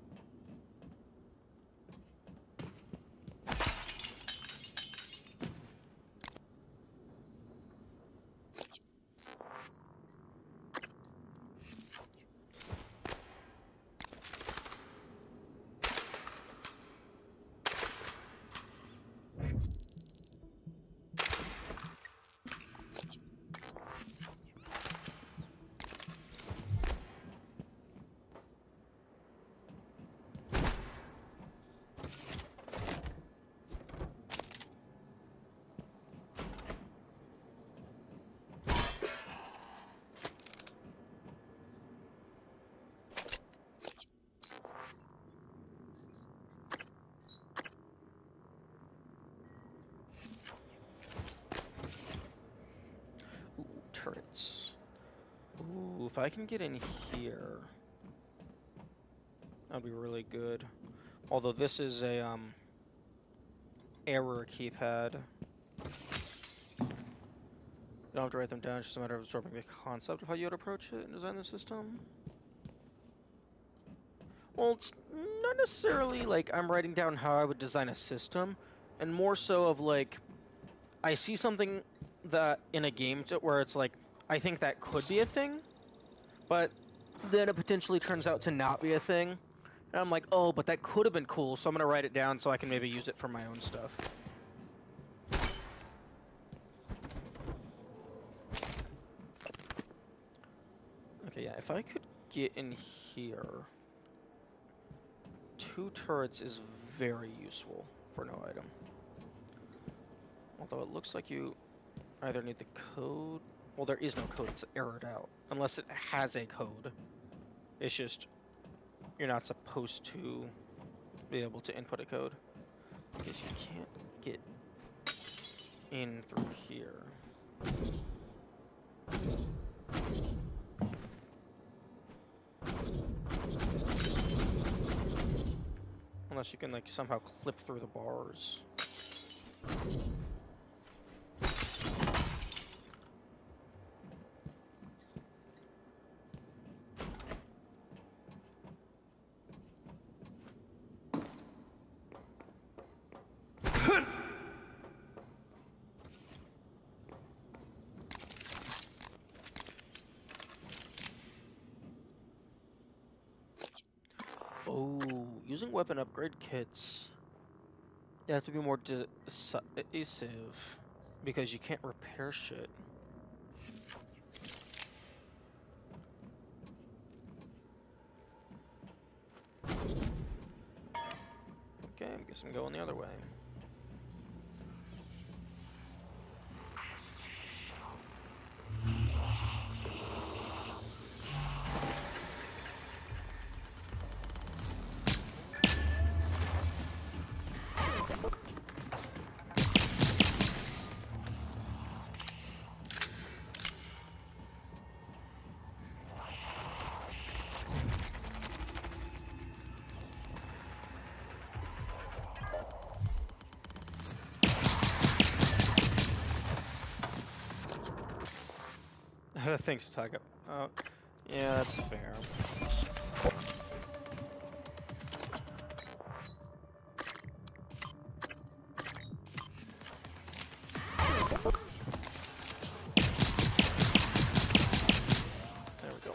Turrets. Ooh, if I can get in here, that'd be really good. Although this is a error keypad. You don't have to write them down, it's just a matter of absorbing the concept of how you would approach it and design the system. Well, it's not necessarily like I'm writing down how I would design a system, and more so of like, I see something that in a game where it's like, I think that could be a thing, but then it potentially turns out to not be a thing. And I'm like, oh, but that could have been cool, so I'm going to write it down so I can maybe use it for my own stuff. Okay, yeah, if I could get in here, 2 turrets is very useful for no item. Although it looks like you either need the code. Well, there is no code. It's errored out. Unless it has a code. It's just you're not supposed to be able to input a code because you can't get in through here. Unless you can like somehow clip through the bars. Oh, using weapon upgrade kits. You have to be more decisive because you can't repair shit. Okay, I guess I'm going the other way. Thanks, Tiger. Yeah, that's fair. There we go.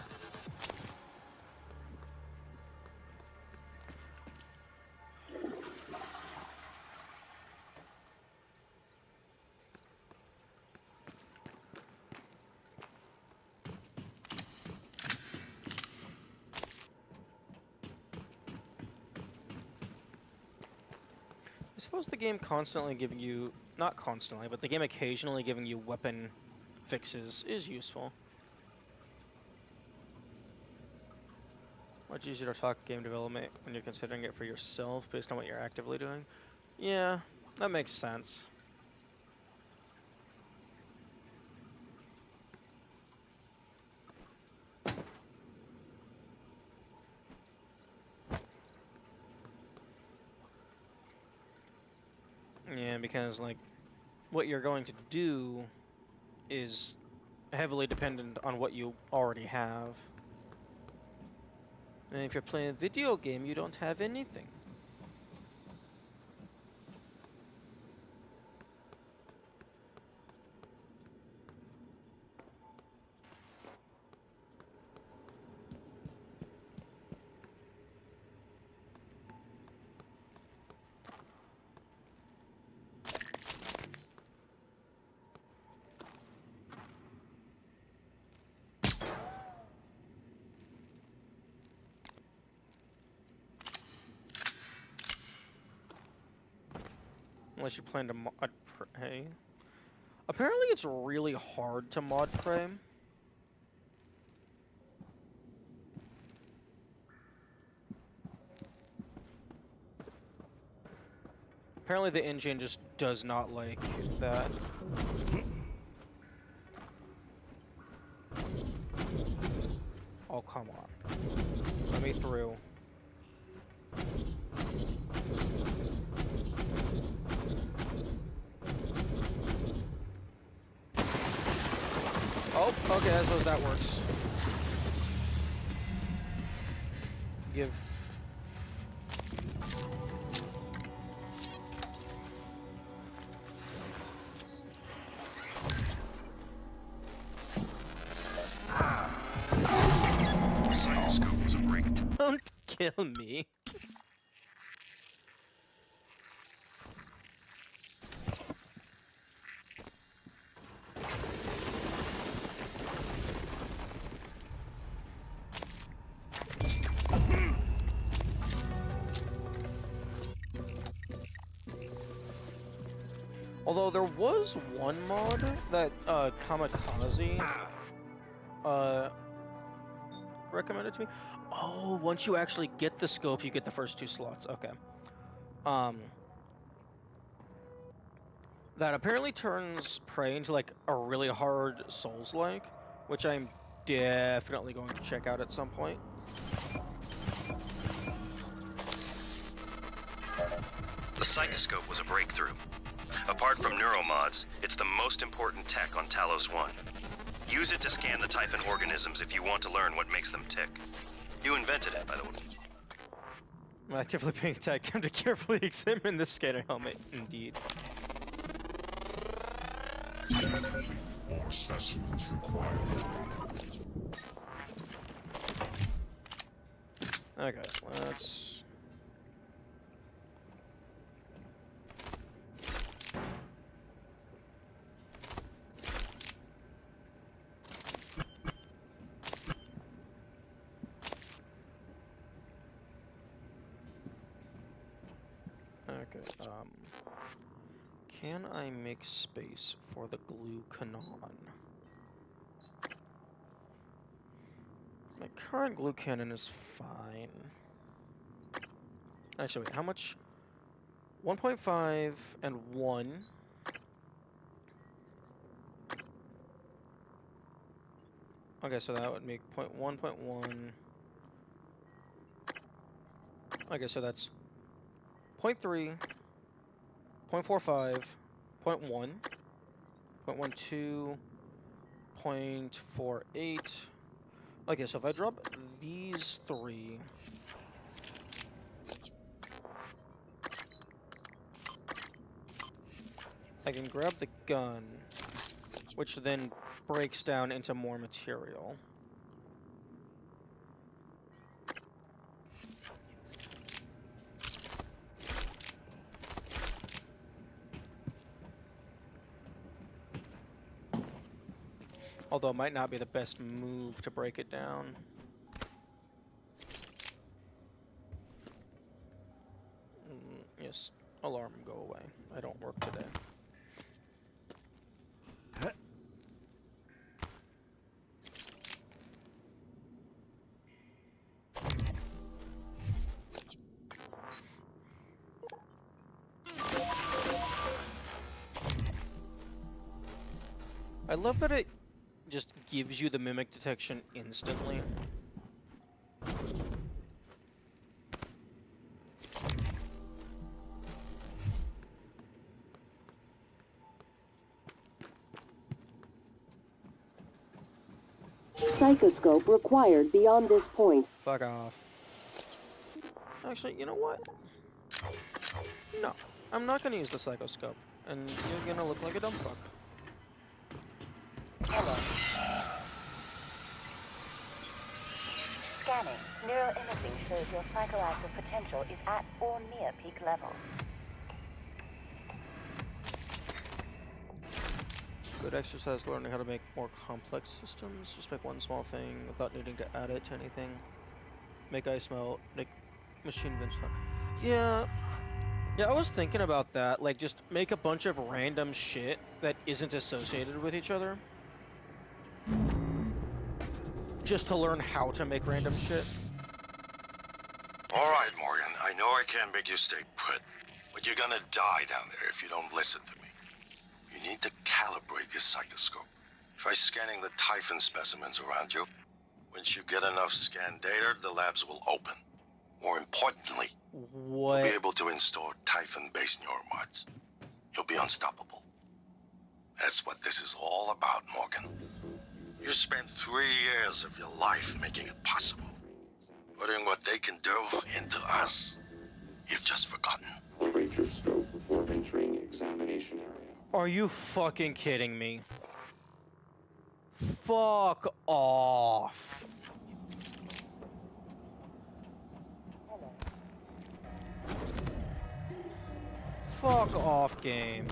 I suppose the game constantly giving you, not constantly, but the game occasionally giving you weapon fixes is useful. Much easier to talk game development when you're considering it for yourself based on what you're actively doing. Yeah, that makes sense. Yeah, because like what you're going to do is heavily dependent on what you already have. And if you're playing a video game, you don't have anything. Unless you plan to mod prey. Apparently it's really hard to mod prey. Apparently the engine just does not like that. Oh, come on. Let me through. Oh, okay, I suppose that works. Give. The cytoscope was a break. Don't kill me. Although there was one mod that Kamikaze recommended to me. Oh, once you actually get the scope, you get the first 2 slots. Okay. That apparently turns Prey into like a really hard Souls-like, which I'm definitely going to check out at some point. The Psychoscope was a breakthrough. Apart from neuromods, it's the most important tech on Talos 1. Use it to scan the Typhon organisms if you want to learn what makes them tick. You invented it, by the way. I'm actively paying time to carefully examine the scanner helmet, indeed. More specimens required. Okay, let's... Okay, can I make space for the glue cannon? My current glue cannon is fine. Actually, wait, how much? 1.5 and 1. Okay, so that would make 0.1, 0.1. Okay, so that's 0.3, 0.45, 0.1, 0.12, 0.48. Okay, so if I drop these 3, I can grab the gun, which then breaks down into more material. Although it might not be the best move to break it down. Yes, alarm, go away. I don't work today. I love that it just gives you the mimic detection instantly. Psychoscope required beyond this point. Fuck off. Actually, you know what? No, I'm not gonna use the psychoscope, and you're gonna look like a dumb fuck. Hello. Scanning. Neuroimaging shows your psychoactive potential is at or near peak levels. Good exercise learning how to make more complex systems. Just make one small thing without needing to add it to anything. Make ice melt, make machine vents. Yeah. Yeah, I was thinking about that. Like, just make a bunch of random shit that isn't associated with each other. Just to learn how to make random shit. All right, Morgan. I know I can't make you stay put, but you're gonna die down there if you don't listen to me. You need to calibrate your psychoscope. Try scanning the Typhon specimens around you. Once you get enough scan data, the labs will open. More importantly, What? you'll be able to install Typhon-based neuromods. You'll be unstoppable. That's what this is all about, Morgan. You spent 3 years of your life making it possible. Putting what they can do into us. You've just forgotten. Operate your scope before entering examination area. Are you fucking kidding me? Fuck off. Fuck off, game.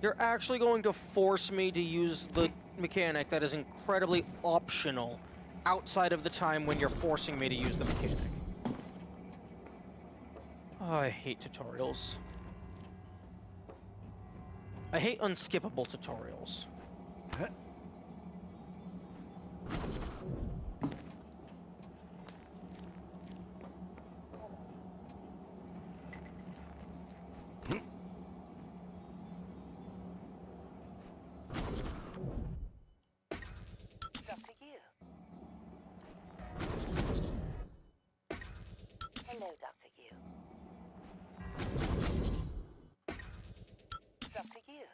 You're actually going to force me to use the mechanic that is incredibly optional outside of the time when you're forcing me to use the mechanic. Oh, I hate tutorials. I hate unskippable tutorials. Dr. Yu. Hello, Dr. Yu. Dr. Yu.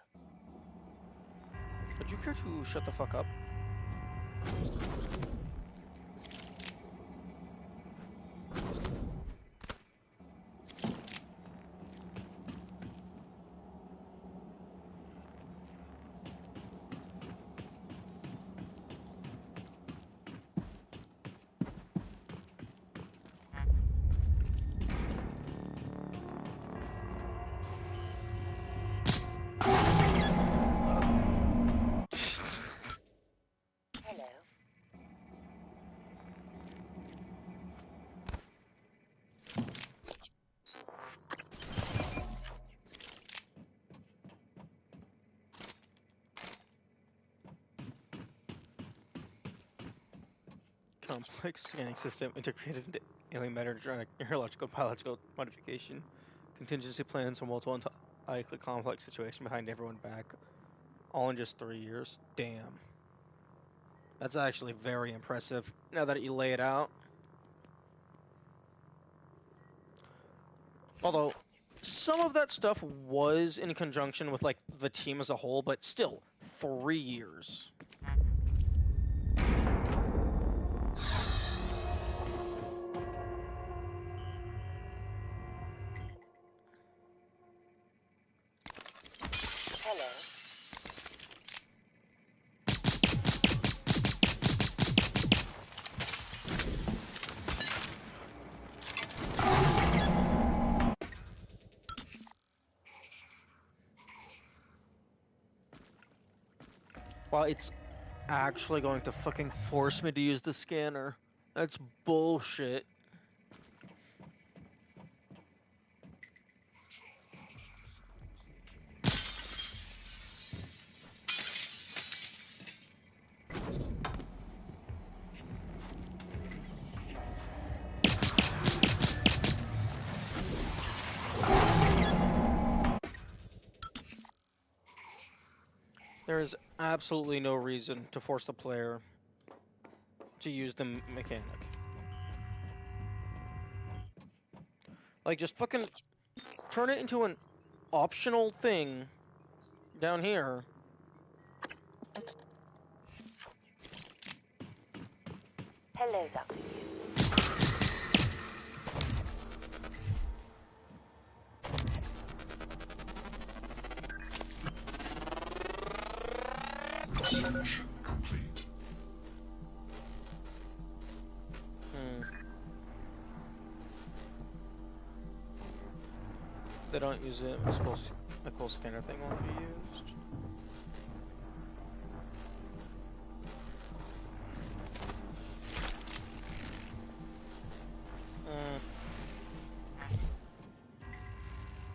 Would you care to shut the fuck up? Hello. Complex scanning system integrated into alien matter neurological biological modification. Contingency plans for multiple highly complex situation behind everyone back. All in just 3 years. Damn. That's actually very impressive now that you lay it out. Although, some of that stuff was in conjunction with, like, the team as a whole, but still, 3 years. Hello. Well, it's actually going to fucking force me to use the scanner. That's bullshit. There is absolutely no reason to force the player to use the mechanic. Like, just fucking turn it into an optional thing down here. Hello, Dr. Yu. Search complete. They don't use it. I suppose a cool scanner thing won't be used.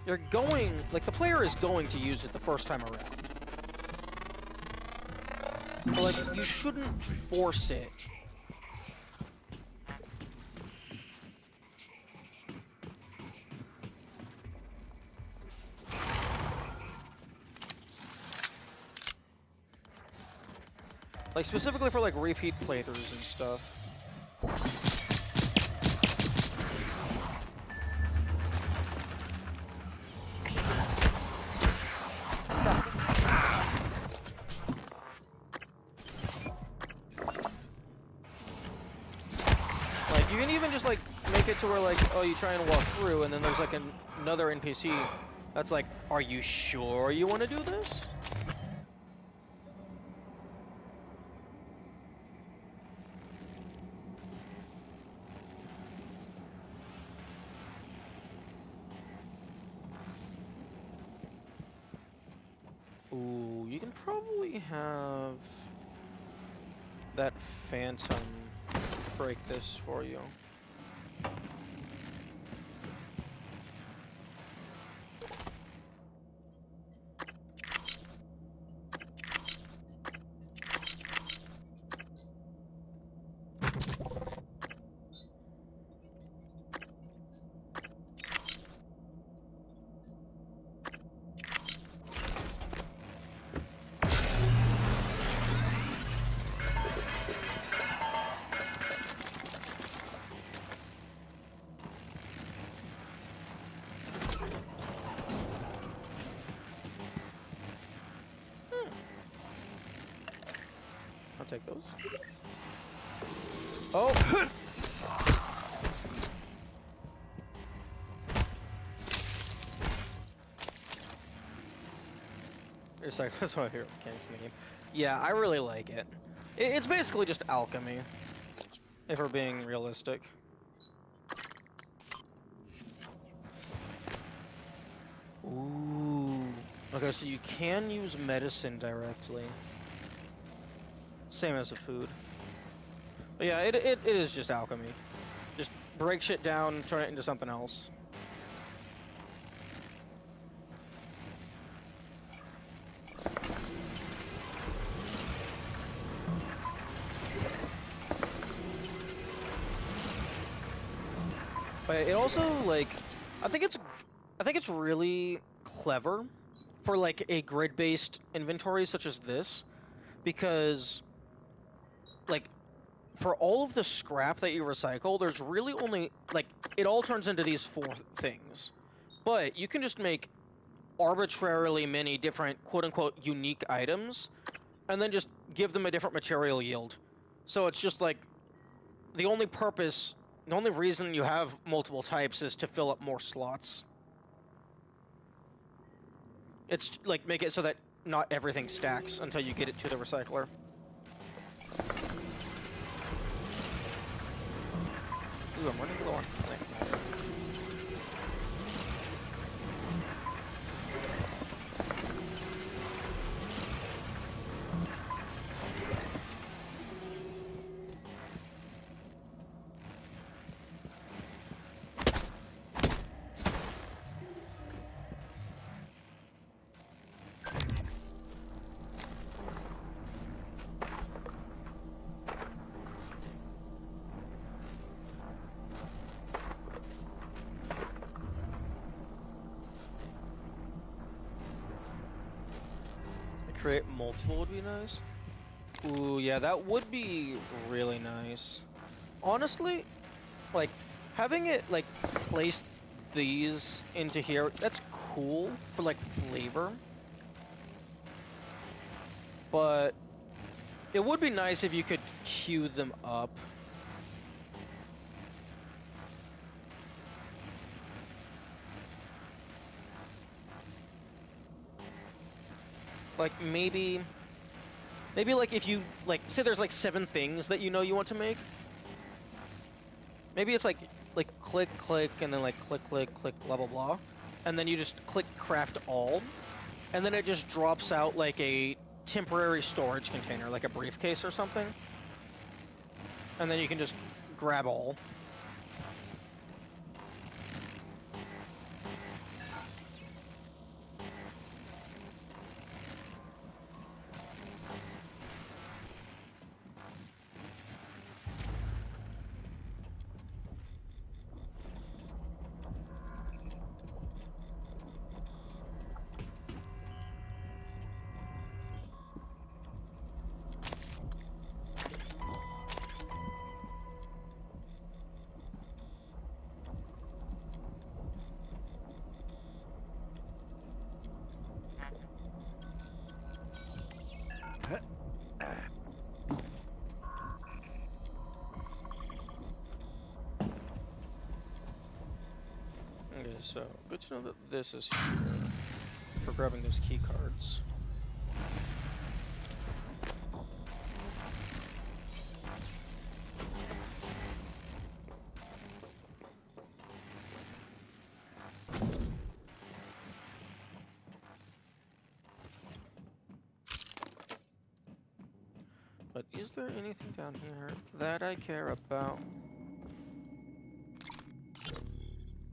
You're going, like, the player is going to use it the first time around. But, like, you shouldn't force it. Like, specifically for, like, repeat playthroughs and stuff. Like, you can even just, like, make it to where, like, oh, you try and walk through, and then there's, like, another NPC that's like, are you sure you want to do this? Ooh, you can probably have that Phantom break this for you. take those. Oh! It's like, that's one of my favorite mechanics in the game. Yeah, I really like it. It's basically just alchemy, if we're being realistic. Ooh. Okay, so you can use medicine directly. Same as the food. But yeah, it is just alchemy. Just break shit down, turn it into something else. But it also, like, I think it's really clever for like a grid-based inventory such as this, because like for all of the scrap that you recycle, there's really only like it all turns into these 4 things. But you can just make arbitrarily many different quote-unquote unique items and then just give them a different material yield. So it's just like the only reason you have multiple types is to fill up more slots. It's like make it so that not everything stacks until you get it to the recycler. Ooh, I'm running low on plant matter. Create multiple would be nice. Ooh, yeah, that would be really nice. Honestly, like, having it, like, place these into here, that's cool for, like, flavor. But it would be nice if you could queue them up. Like, maybe like if you, like, say there's like 7 things that you know you want to make. Maybe it's like click, click, and then like click, click, click, blah, blah, blah. And then you just click craft all. And then it just drops out like a temporary storage container, like a briefcase or something. And then you can just grab all. Okay, so good to know that this is here for grabbing those key cards. But is there anything down here that I care about?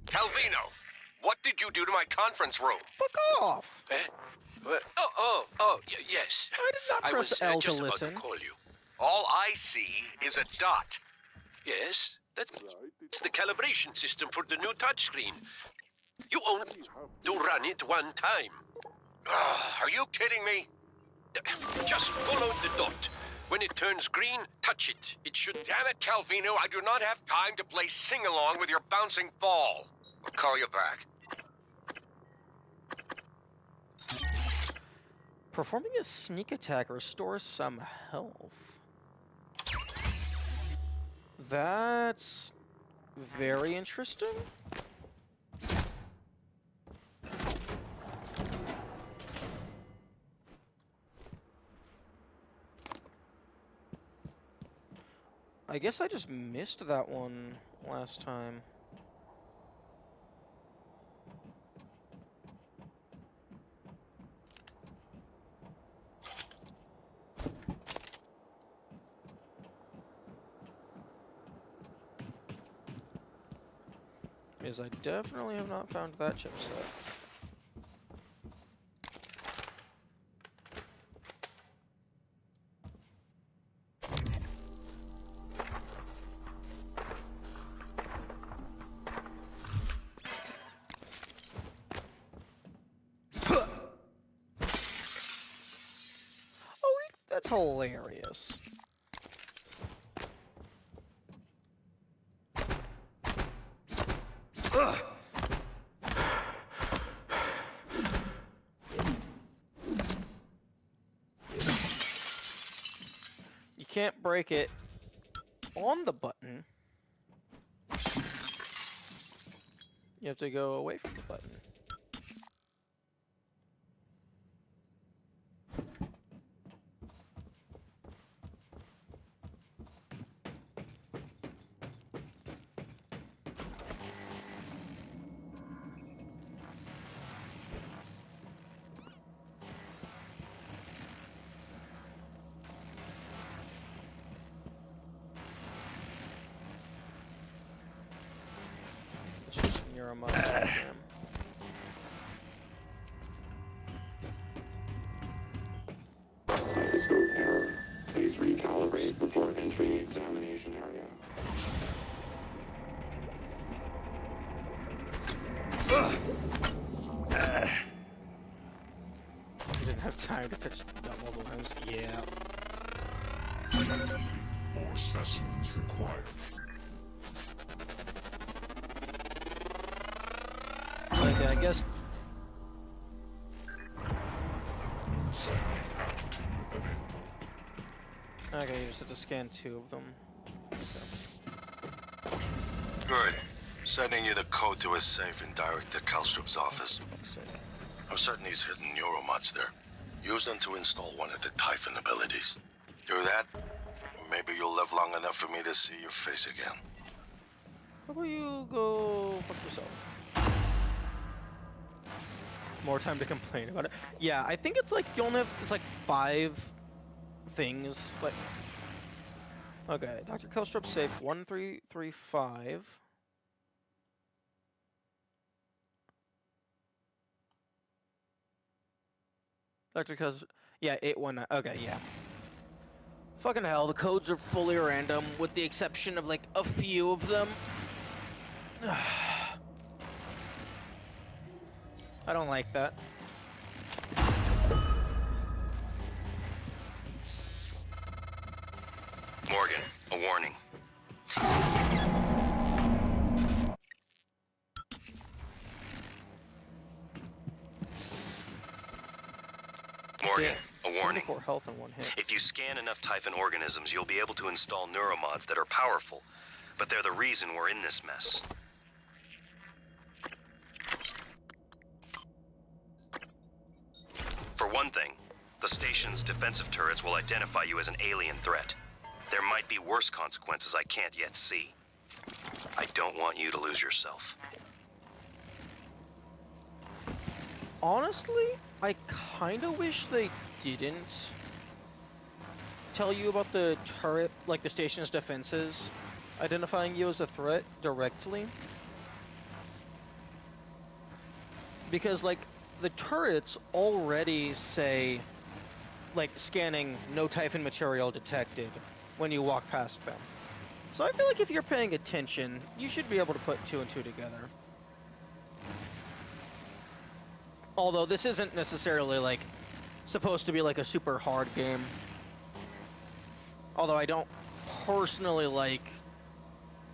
Calvino, what did you do to my conference room? Fuck off! What? Yes. I did not press was L just to about listen. to call you. All I see is a dot. Yes, that's the calibration system for the new touchscreen. You only to run it one time. Are you kidding me? Just follow the dot. When it turns green, touch it. It should... Damn it, Calvino, I do not have time to play sing-along with your bouncing ball. I'll call you back. Performing a sneak attack restores some health. That's very interesting. I guess I just missed that one last time. Because I definitely have not found that chipset. Oh, that's hilarious. You can't break it on the button. You have to go away from the button. It's just Neuromouse hologram. Cytoscope error. Please recalibrate before entering examination area. You didn't have time to touch the double times. Yeah. More specimens required. Okay, I guess. Okay, you just have to scan 2 of them. Good. Sending you the code to his safe in Director Kalstrup's office. I'm certain he's hidden neuromods there. Use them to install one of the Typhon abilities. Do that, maybe you'll live long enough for me to see your face again. How about you go fuck yourself? More time to complain about it. Yeah, I think it's like you only have, it's like 5 things. Like, okay, Dr. Kelstrup safe 1335. Dr. Kelstrup, yeah, 819. Okay, yeah. Fucking hell, the codes are fully random with the exception of like a few of them. I don't like that. Morgan, a warning. Morgan, a warning. 74 health in 1 hit. If you scan enough Typhon organisms, you'll be able to install neuromods that are powerful, but they're the reason we're in this mess. For one thing, the station's defensive turrets will identify you as an alien threat. There might be worse consequences I can't yet see. I don't want you to lose yourself. Honestly, I kinda wish they didn't tell you about the turret, like the station's defenses, identifying you as a threat directly. Because, like, the turrets already say, like, scanning no Typhon material detected when you walk past them. So I feel like if you're paying attention, you should be able to put 2 and 2 together. Although this isn't necessarily, like, supposed to be, like, a super hard game. Although I don't personally like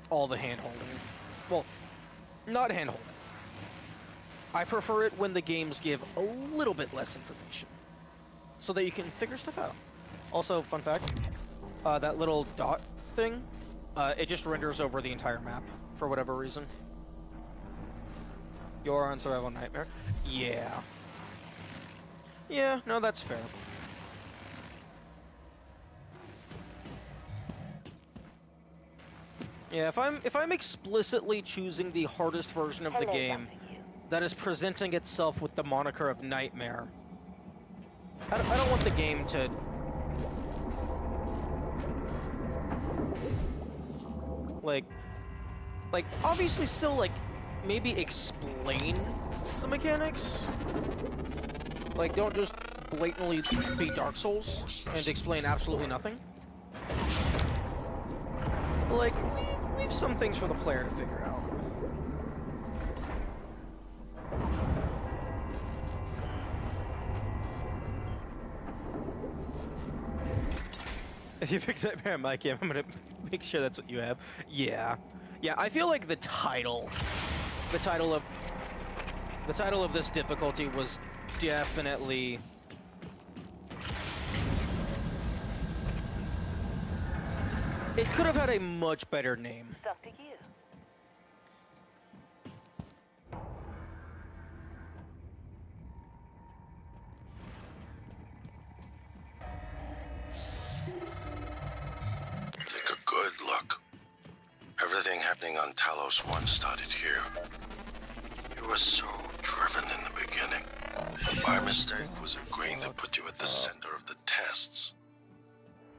all the hand-holding. Well, not hand-holding. I prefer it when the games give a little bit less information, so that you can figure stuff out. Also, fun fact, that little dot thing It just renders over the entire map for whatever reason. You're on Survival Nightmare? Yeah. Yeah, no, that's fair. Yeah, if I'm explicitly choosing the hardest version of the game that is presenting itself with the moniker of Nightmare, I don't want the game to... Like, obviously still, like, maybe explain the mechanics. Like, don't just blatantly be Dark Souls and explain absolutely nothing. But, like, leave some things for the player to figure out. If you picked Nightmare on my game, I'm gonna make sure that's what you have. Yeah. Yeah, I feel like the title of this difficulty was definitely... It could have had a much better name. Dr. Yu. Take a good look. Everything happening on Talos 1 started here. You were so driven in the beginning. My mistake was agreeing to put you at the center of the tests.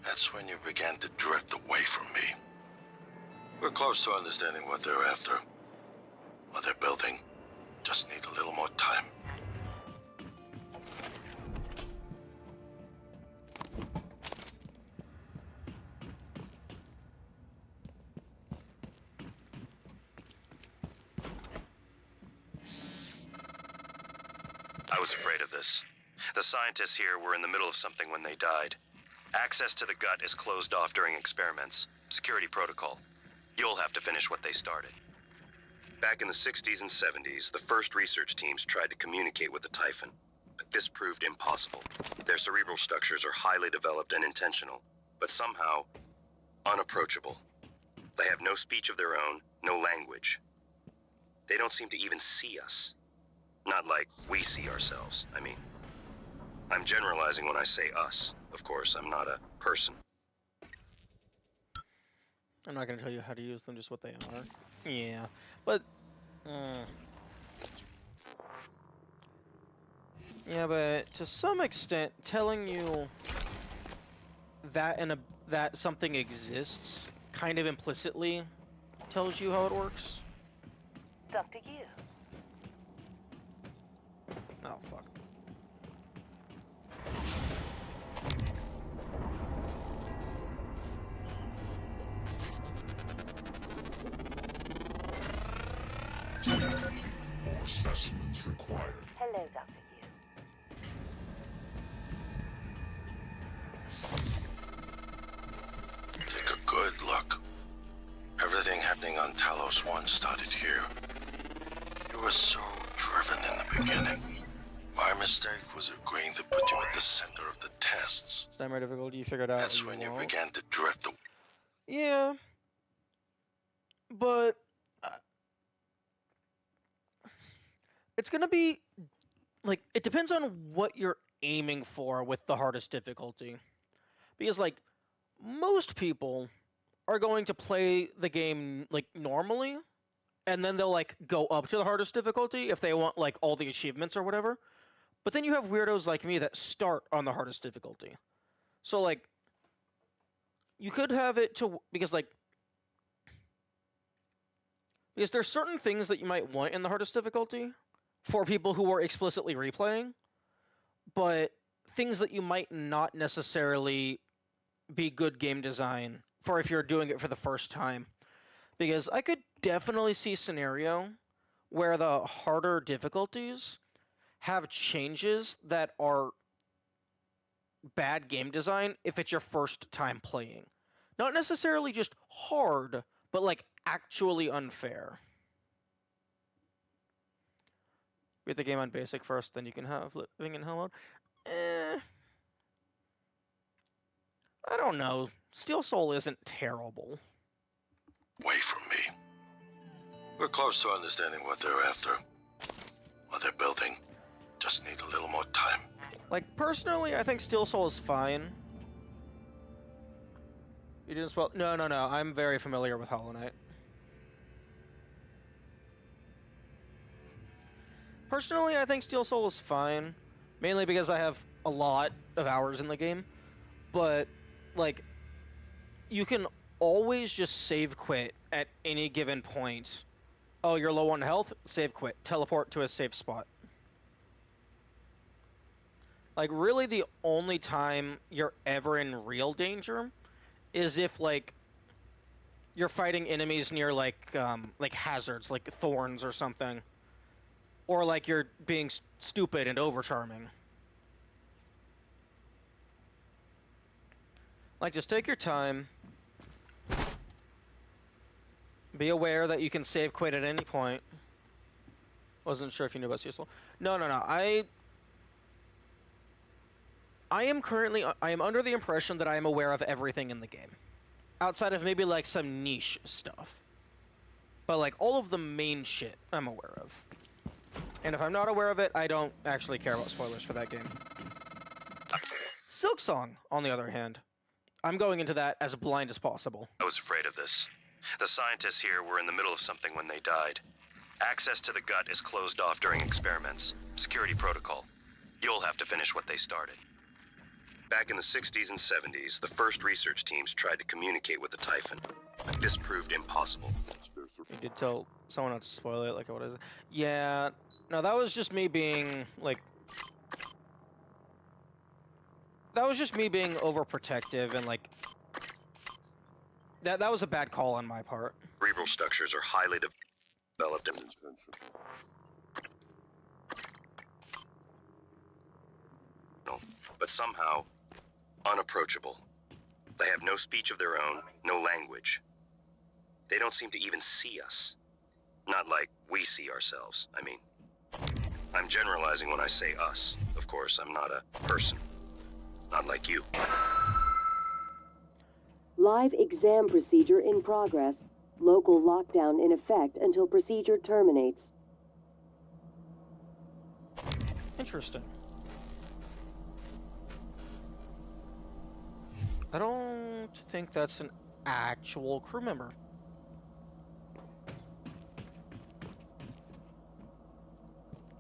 That's when you began to drift away from me. We're close to understanding what they're after. What they're building. Just need a little more time. I was afraid of this. The scientists here were in the middle of something when they died. Access to the gut is closed off during experiments. Security protocol. You'll have to finish what they started. Back in the 60s and 70s, the first research teams tried to communicate with the Typhon, but this proved impossible. Their cerebral structures are highly developed and intentional, but somehow unapproachable. They have no speech of their own, no language. They don't seem to even see us. Not like we see ourselves, I mean. I'm generalizing when I say us. Of course, I'm not a person. I'm not gonna tell you how to use them, just what they are. Yeah, but... Yeah, but to some extent, telling you that that something exists kind of implicitly tells you how it works. Dr. Yu. Oh, fuck. More specimens required. Hello, Dr. Yu. Take a good look. Everything happening on Talos 1 started here. You were so driven in the beginning. My mistake was agreeing to put you at the center of the tests. Nightmare difficulty, you figured out. That's when you began to drift away. Yeah. But... it's gonna be... Like, it depends on what you're aiming for with the hardest difficulty. Because, like, most people are going to play the game, like, normally, and then they'll, like, go up to the hardest difficulty if they want, like, all the achievements or whatever. But then you have weirdos like me that start on the hardest difficulty. So, like, you could have it to... Because there's certain things that you might want in the hardest difficulty for people who are explicitly replaying, but things that you might not necessarily be good game design for if you're doing it for the first time. Because I could definitely see a scenario where the harder difficulties have changes that are bad game design if it's your first time playing. Not necessarily just hard, but like actually unfair. Beat the game on basic first, then you can have living in hell mode. I don't know. Steel Soul isn't terrible. away from me. We're close to understanding what they're after, what they're building. Just need a little more time. Like, personally, I think Steel Soul is fine. You didn't spell... No. I'm very familiar with Hollow Knight. Personally, I think Steel Soul is fine. Mainly because I have a lot of hours in the game. But, like, you can always just save quit at any given point. Oh, you're low on health? Save quit. Teleport to a safe spot. Like, really the only time you're ever in real danger is if, like, you're fighting enemies near, like hazards, like thorns or something. Or, like, you're being stupid and over-charming. Like, just take your time. Be aware that you can save quit at any point. Wasn't sure if you knew about Steel. No. I am under the impression that I am aware of everything in the game. Outside of maybe, like, some niche stuff. But, like, all of the main shit I'm aware of. And if I'm not aware of it, I don't actually care about spoilers for that game. Silksong, on the other hand. I'm going into that as blind as possible. I was afraid of this. The scientists here were in the middle of something when they died. Access to the gut is closed off during experiments. Security protocol. You'll have to finish what they started. Back in the 60s and 70s, the first research teams tried to communicate with the Typhon, but this proved impossible. You did tell someone not to spoil it, like, what is it? Yeah, no, that was just me being, like... That was just me being overprotective and, like... That was a bad call on my part. Cerebral structures are highly developed and... but somehow unapproachable. They have no speech of their own, no language. They don't seem to even see us. Not like we see ourselves, I mean. I'm generalizing when I say us. Of course, I'm not a person. Not like you. Live exam procedure in progress. Local lockdown in effect until procedure terminates. Interesting. I don't think that's an actual crew member.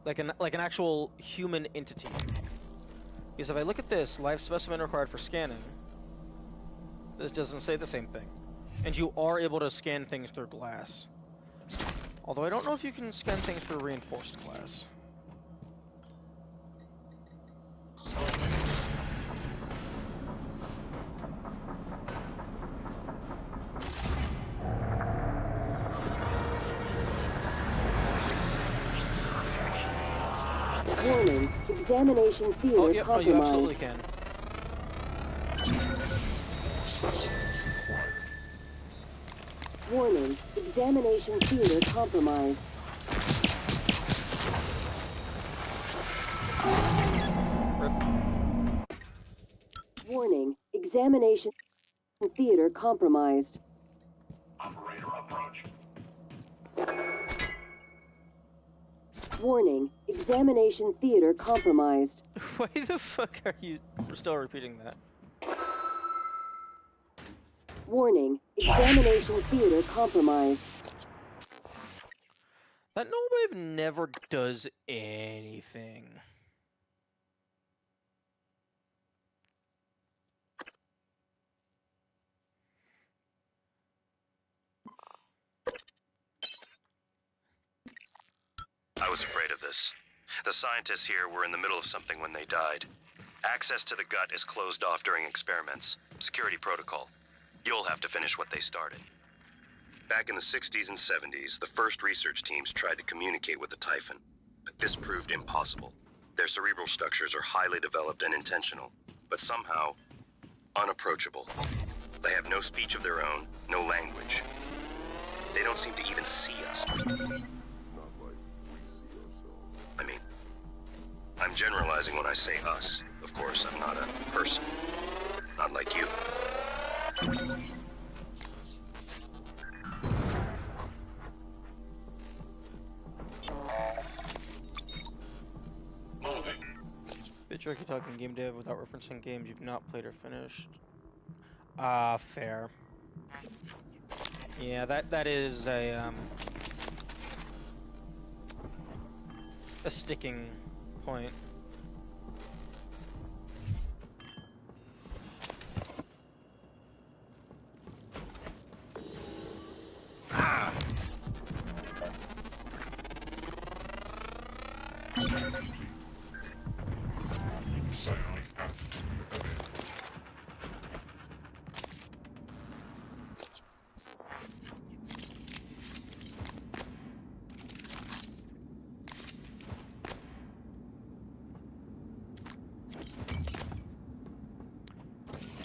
Like an actual human entity. Because if I look at this, live specimen required for scanning, this doesn't say the same thing. And you are able to scan things through glass. Although I don't know if you can scan things through reinforced glass. Warning, examination theater Oh, yep, compromised. you absolutely can. Warning, examination theater compromised. Warning, examination theater compromised. Operator approach. Warning, examination theater compromised. Why the fuck are you still repeating that? Warning, examination theater compromised. That null wave never does anything. I was afraid of this. The scientists here were in the middle of something when they died. Access to the gut is closed off during experiments. Security protocol. You'll have to finish what they started. Back in the 60s and 70s, the first research teams tried to communicate with the Typhon, but this proved impossible. Their cerebral structures are highly developed and intentional, but somehow unapproachable. They have no speech of their own, no language. They don't seem to even see us. I mean, I'm generalizing when I say us. Of course, I'm not a person. Not like you. Tricky talking game dev without referencing games you've not played or finished. Fair. Yeah, that is a sticking point.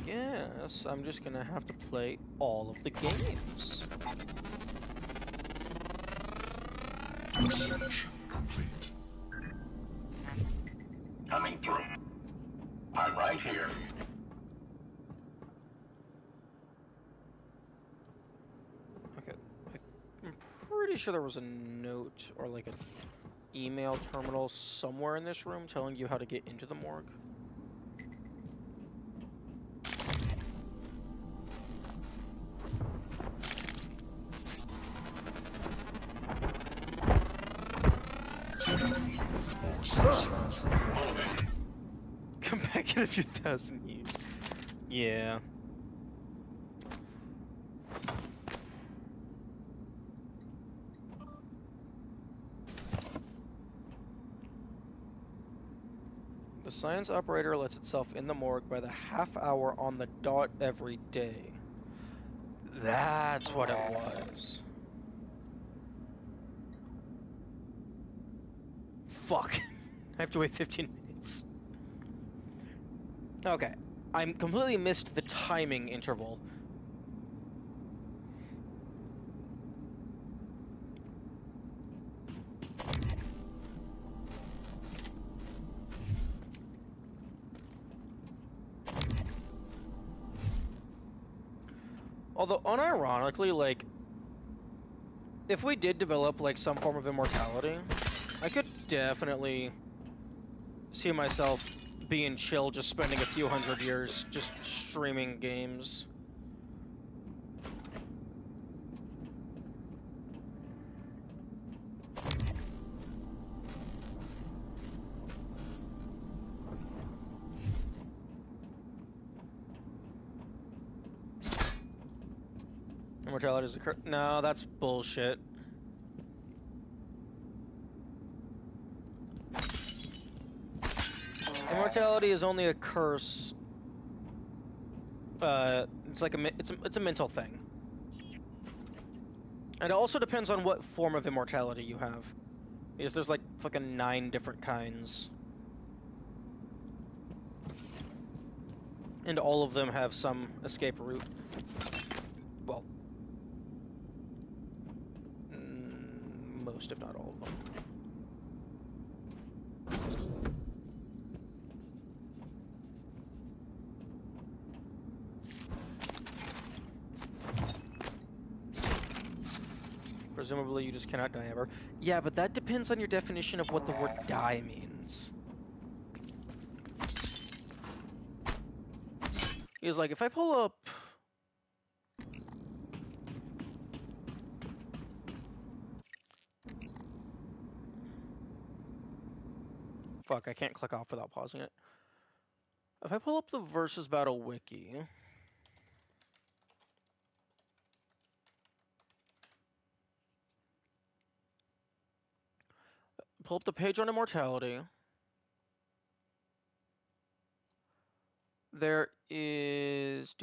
Yes, I'm just gonna have to play all of the games. Research complete. Coming through. I'm right here. Okay, I'm pretty sure there was a note or like an email terminal somewhere in this room telling you how to get into the morgue. Come back in a few thousand years. Yeah. The science operator lets itself in the morgue by the half hour on the dot every day. That's what it was. Fuck. I have to wait 15 minutes. Okay. I completely missed the timing interval. Although, unironically, like, if we did develop, like, some form of immortality, I could definitely see myself being chill, just spending a few hundred years just streaming games. Immortality is a no, that's bullshit. Immortality is only a curse. It's like it's a mental thing. And it also depends on what form of immortality you have. Because there's like fucking 9 different kinds. And all of them have some escape route. Well, most if not all of them. Presumably you just cannot die ever. Yeah, but that depends on your definition of what the word die means. Because, like, if I pull up... Fuck, I can't click off without pausing it. If I pull up the Versus Battle wiki... Pull up the page on immortality. There is...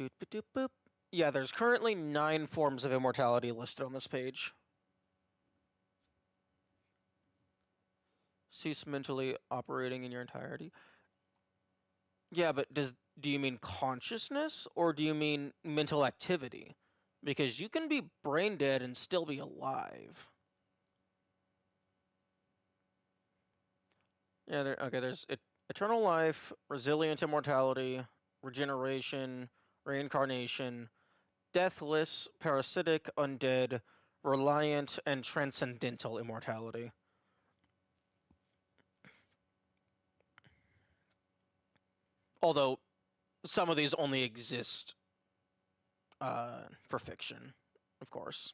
Yeah, there's currently 9 forms of immortality listed on this page. Cease mentally operating in your entirety. Yeah, but do you mean consciousness, or do you mean mental activity? Because you can be brain dead and still be alive. Yeah, there's eternal life, resilient immortality, regeneration, reincarnation, deathless, parasitic, undead, reliant, and transcendental immortality. Although some of these only exist for fiction, of course.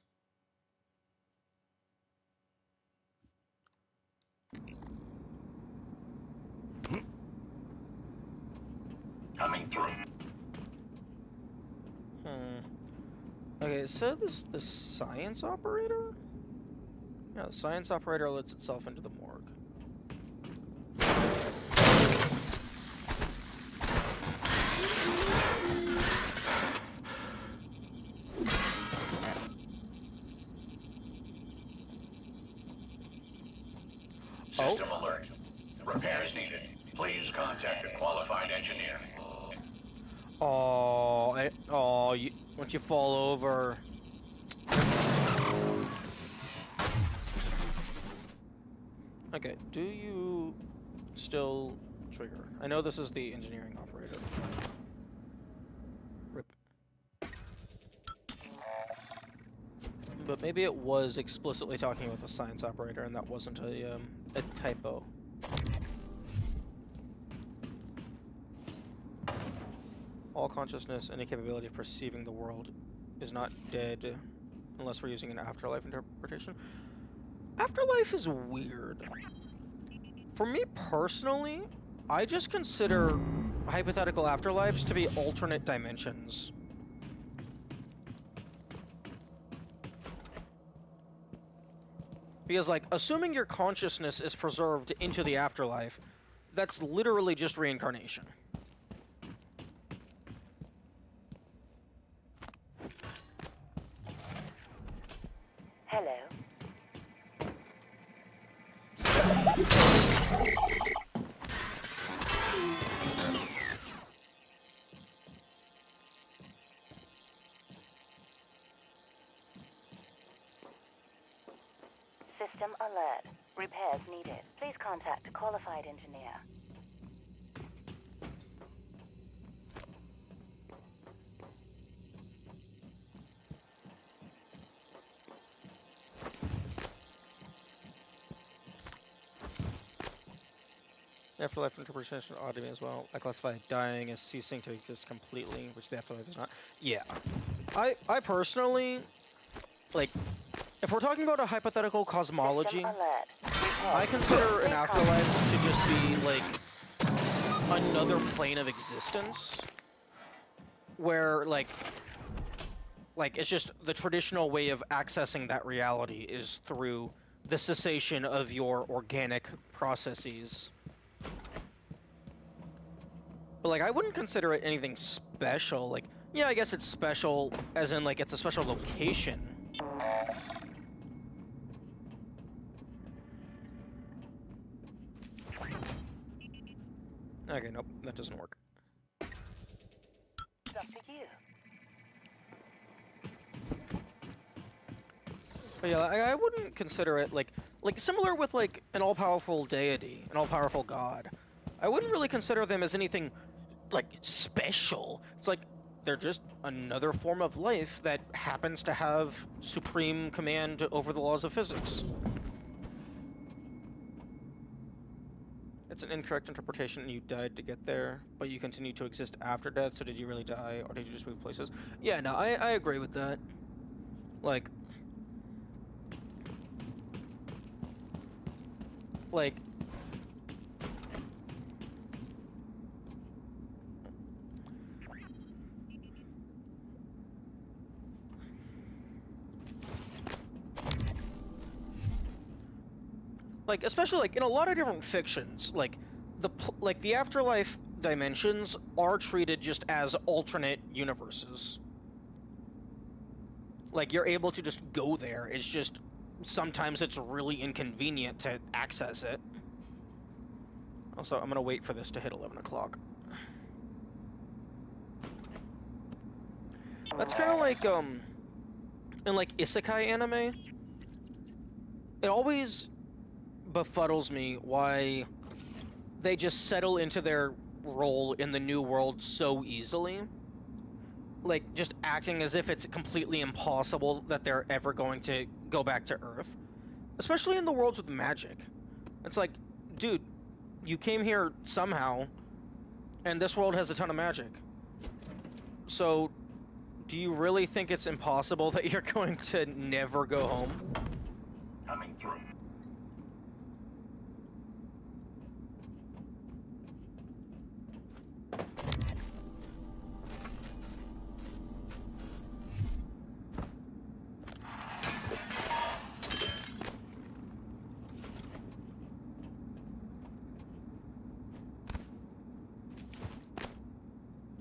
Coming through. Okay, so this the science operator? Yeah, the science operator lets itself into the morgue. System alert. Repairs needed. Please contact a qualified engineer. Once you fall over. Okay, do you still trigger? I know this is the engineering operator. Rip. But maybe it was explicitly talking about the science operator and that wasn't a typo. All consciousness, any capability of perceiving the world is not dead unless we're using an afterlife interpretation. Afterlife is weird. For me personally, I just consider hypothetical afterlives to be alternate dimensions. Because, like, assuming your consciousness is preserved into the afterlife, that's literally just reincarnation. Hello. System alert. Repairs needed. Please contact a qualified engineer. Afterlife interpretation odd to me as well. I classify dying as ceasing to exist completely, which the afterlife is not. Yeah. I personally, like, if we're talking about a hypothetical cosmology, I consider an afterlife to just be, like, another plane of existence. Where, like, it's just the traditional way of accessing that reality is through the cessation of your organic processes. But, like, I wouldn't consider it anything special. Like, yeah, I guess it's special, as in, like, it's a special location. Okay, nope, that doesn't work. It's up to you. But yeah, I wouldn't consider it, like similar with, like, an all-powerful deity, an all-powerful god. I wouldn't really consider them as anything, like, special. It's like, they're just another form of life that happens to have supreme command over the laws of physics. It's an incorrect interpretation and you died to get there, but you continue to exist after death, so did you really die, or did you just move places? Yeah, no, I agree with that. Like, especially, like, in a lot of different fictions, like, the afterlife dimensions are treated just as alternate universes. Like, you're able to just go there, it's just, sometimes it's really inconvenient to access it. Also, I'm gonna wait for this to hit 11 o'clock. That's kind of like, in, like, isekai anime, it always befuddles me why they just settle into their role in the new world so easily. Like, just acting as if it's completely impossible that they're ever going to go back to Earth. Especially in the worlds with magic. It's like, dude, you came here somehow. And this world has a ton of magic. So, do you really think it's impossible that you're going to never go home? Coming through.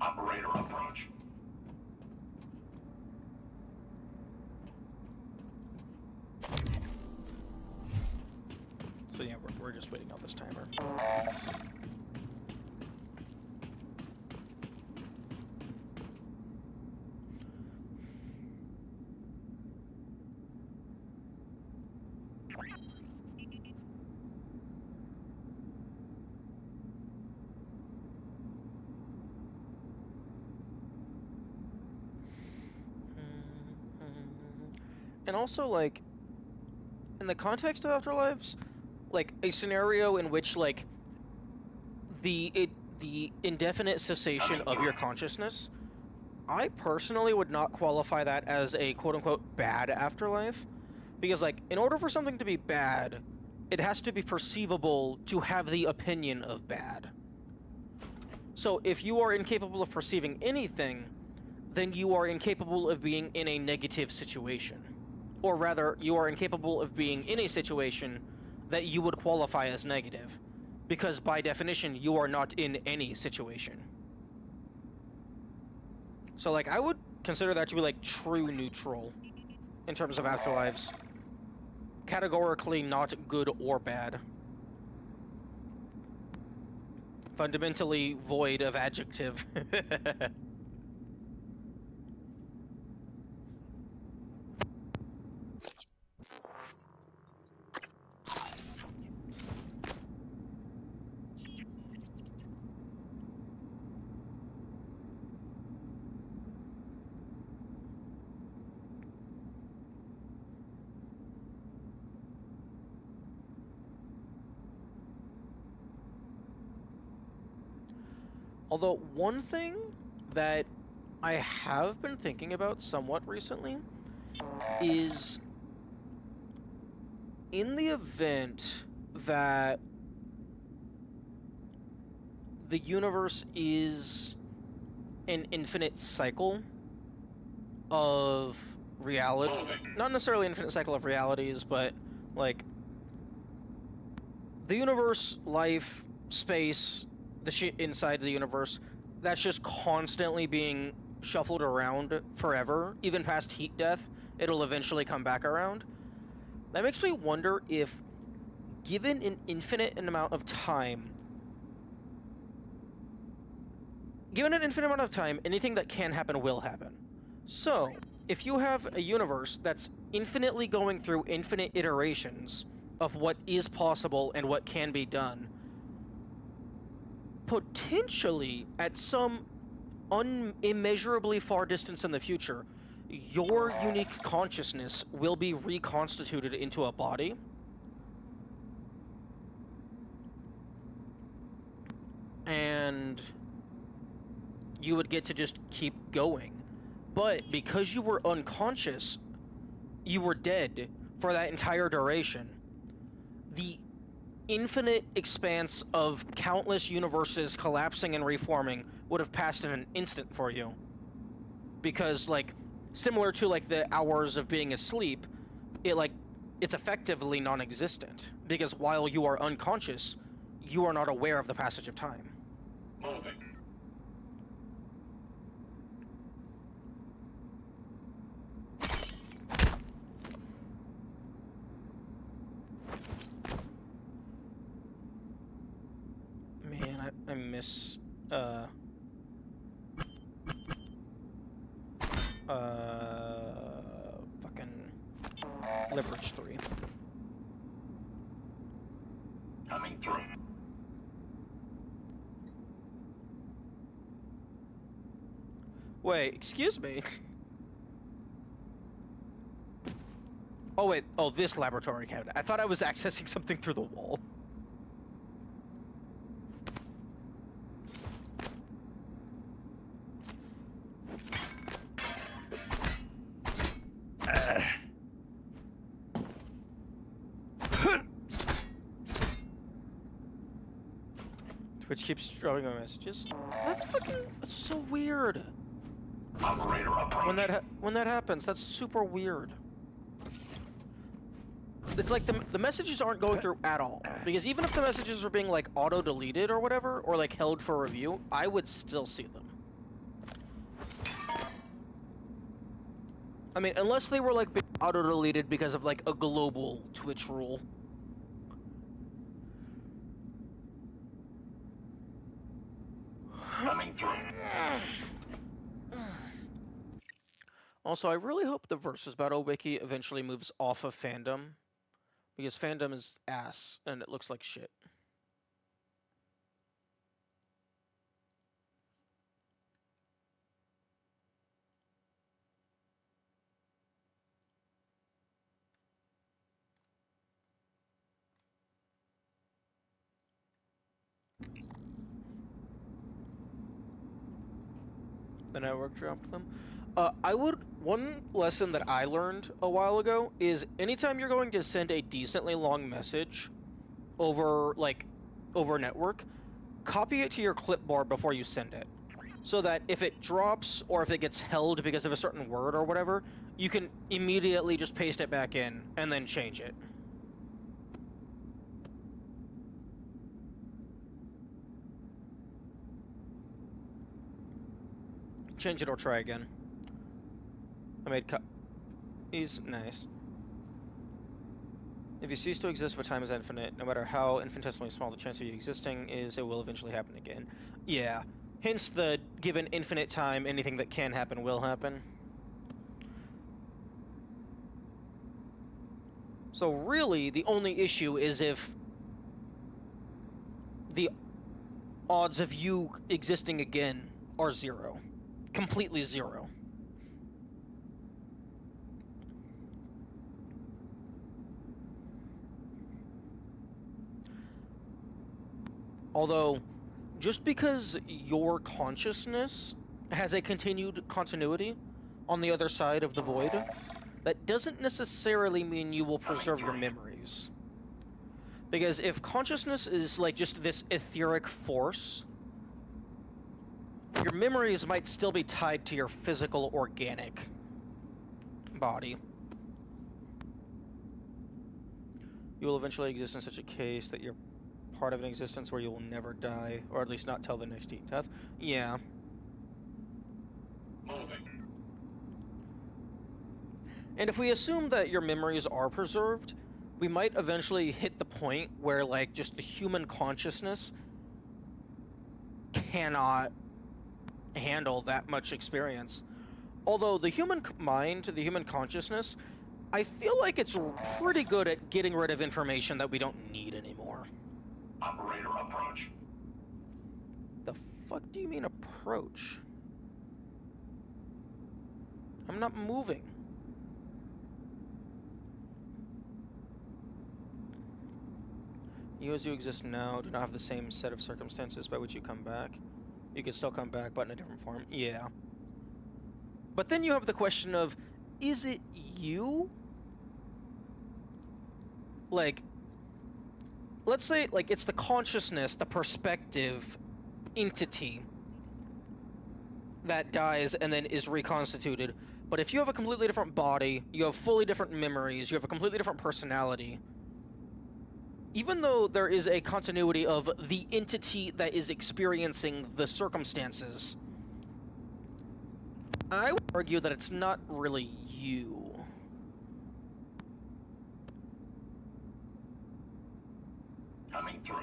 Operator approach. So yeah, we're just waiting on this timer. And also, like, in the context of Afterlives, like, a scenario in which, like, the indefinite cessation of your consciousness, I personally would not qualify that as a quote-unquote bad afterlife. Because, like, in order for something to be bad, it has to be perceivable to have the opinion of bad. So, if you are incapable of perceiving anything, then you are incapable of being in a negative situation. Or rather, you are incapable of being in a situation that you would qualify as negative. Because by definition, you are not in any situation. So, like, I would consider that to be, like, true neutral in terms of afterlives. Categorically not good or bad. Fundamentally void of adjective. Although, one thing that I have been thinking about somewhat recently is, in the event that the universe is an infinite cycle of reality, not necessarily infinite cycle of realities, but, like, the universe, life, space, the shit inside the universe, that's just constantly being shuffled around forever, even past heat death, it'll eventually come back around. That makes me wonder if, given an infinite amount of time, anything that can happen will happen. So, if you have a universe that's infinitely going through infinite iterations of what is possible and what can be done, potentially, at some unimmeasurably far distance in the future, your unique consciousness will be reconstituted into a body. And you would get to just keep going. But because you were unconscious, you were dead for that entire duration. The infinite expanse of countless universes collapsing and reforming would have passed in an instant for you. Because, like, similar to, like, the hours of being asleep, it's effectively non-existent. Because while you are unconscious, you are not aware of the passage of time. Moving. Man, I miss, fucking Leverage 3. Coming through. Wait, excuse me. Oh wait, oh, this laboratory cabinet. I thought I was accessing something through the wall. which keeps dropping my messages. That's so weird. Operator approach. When that happens, that's super weird. It's like the messages aren't going through at all, because even if the messages are being like auto-deleted or whatever, or like held for review, I would still see them. I mean, unless they were like being auto-deleted because of like a global Twitch rule. Coming through. Also, I really hope the Versus Battle Wiki eventually moves off of fandom, because fandom is ass, and it looks like shit. The network dropped them. One lesson that I learned a while ago is anytime you're going to send a decently long message over network, copy it to your clipboard before you send it. So that if it drops or if it gets held because of a certain word or whatever, you can immediately just paste it back in and then change it. Change it or try again. I made He's nice. If you cease to exist but time is infinite, no matter how infinitesimally small the chance of you existing is, it will eventually happen again. Yeah. Hence the given infinite time, anything that can happen will happen. So really, the only issue is if the odds of you existing again are 0. Completely 0. Although, just because your consciousness has a continued continuity on the other side of the void, that doesn't necessarily mean you will preserve your memories. Because if consciousness is like just this etheric force, your memories might still be tied to your physical, organic body. You will eventually exist in such a case that you're part of an existence where you will never die, or at least not till the next death. Yeah. Moving. And if we assume that your memories are preserved, we might eventually hit the point where, like, just the human consciousness cannot handle that much experience. Although the human mind, the human consciousness, I feel like it's pretty good at getting rid of information that we don't need anymore. Operator approach. The fuck do you mean approach? I'm not moving. You as you exist now do not have the same set of circumstances by which you come back. You can still come back, but in a different form. Yeah. But then you have the question of, is it you? Like, let's say, like, it's the consciousness, the perspective entity that dies and then is reconstituted. But if you have a completely different body, you have fully different memories, you have a completely different personality, even though there is a continuity of the entity that is experiencing the circumstances, I would argue that it's not really you. Coming through.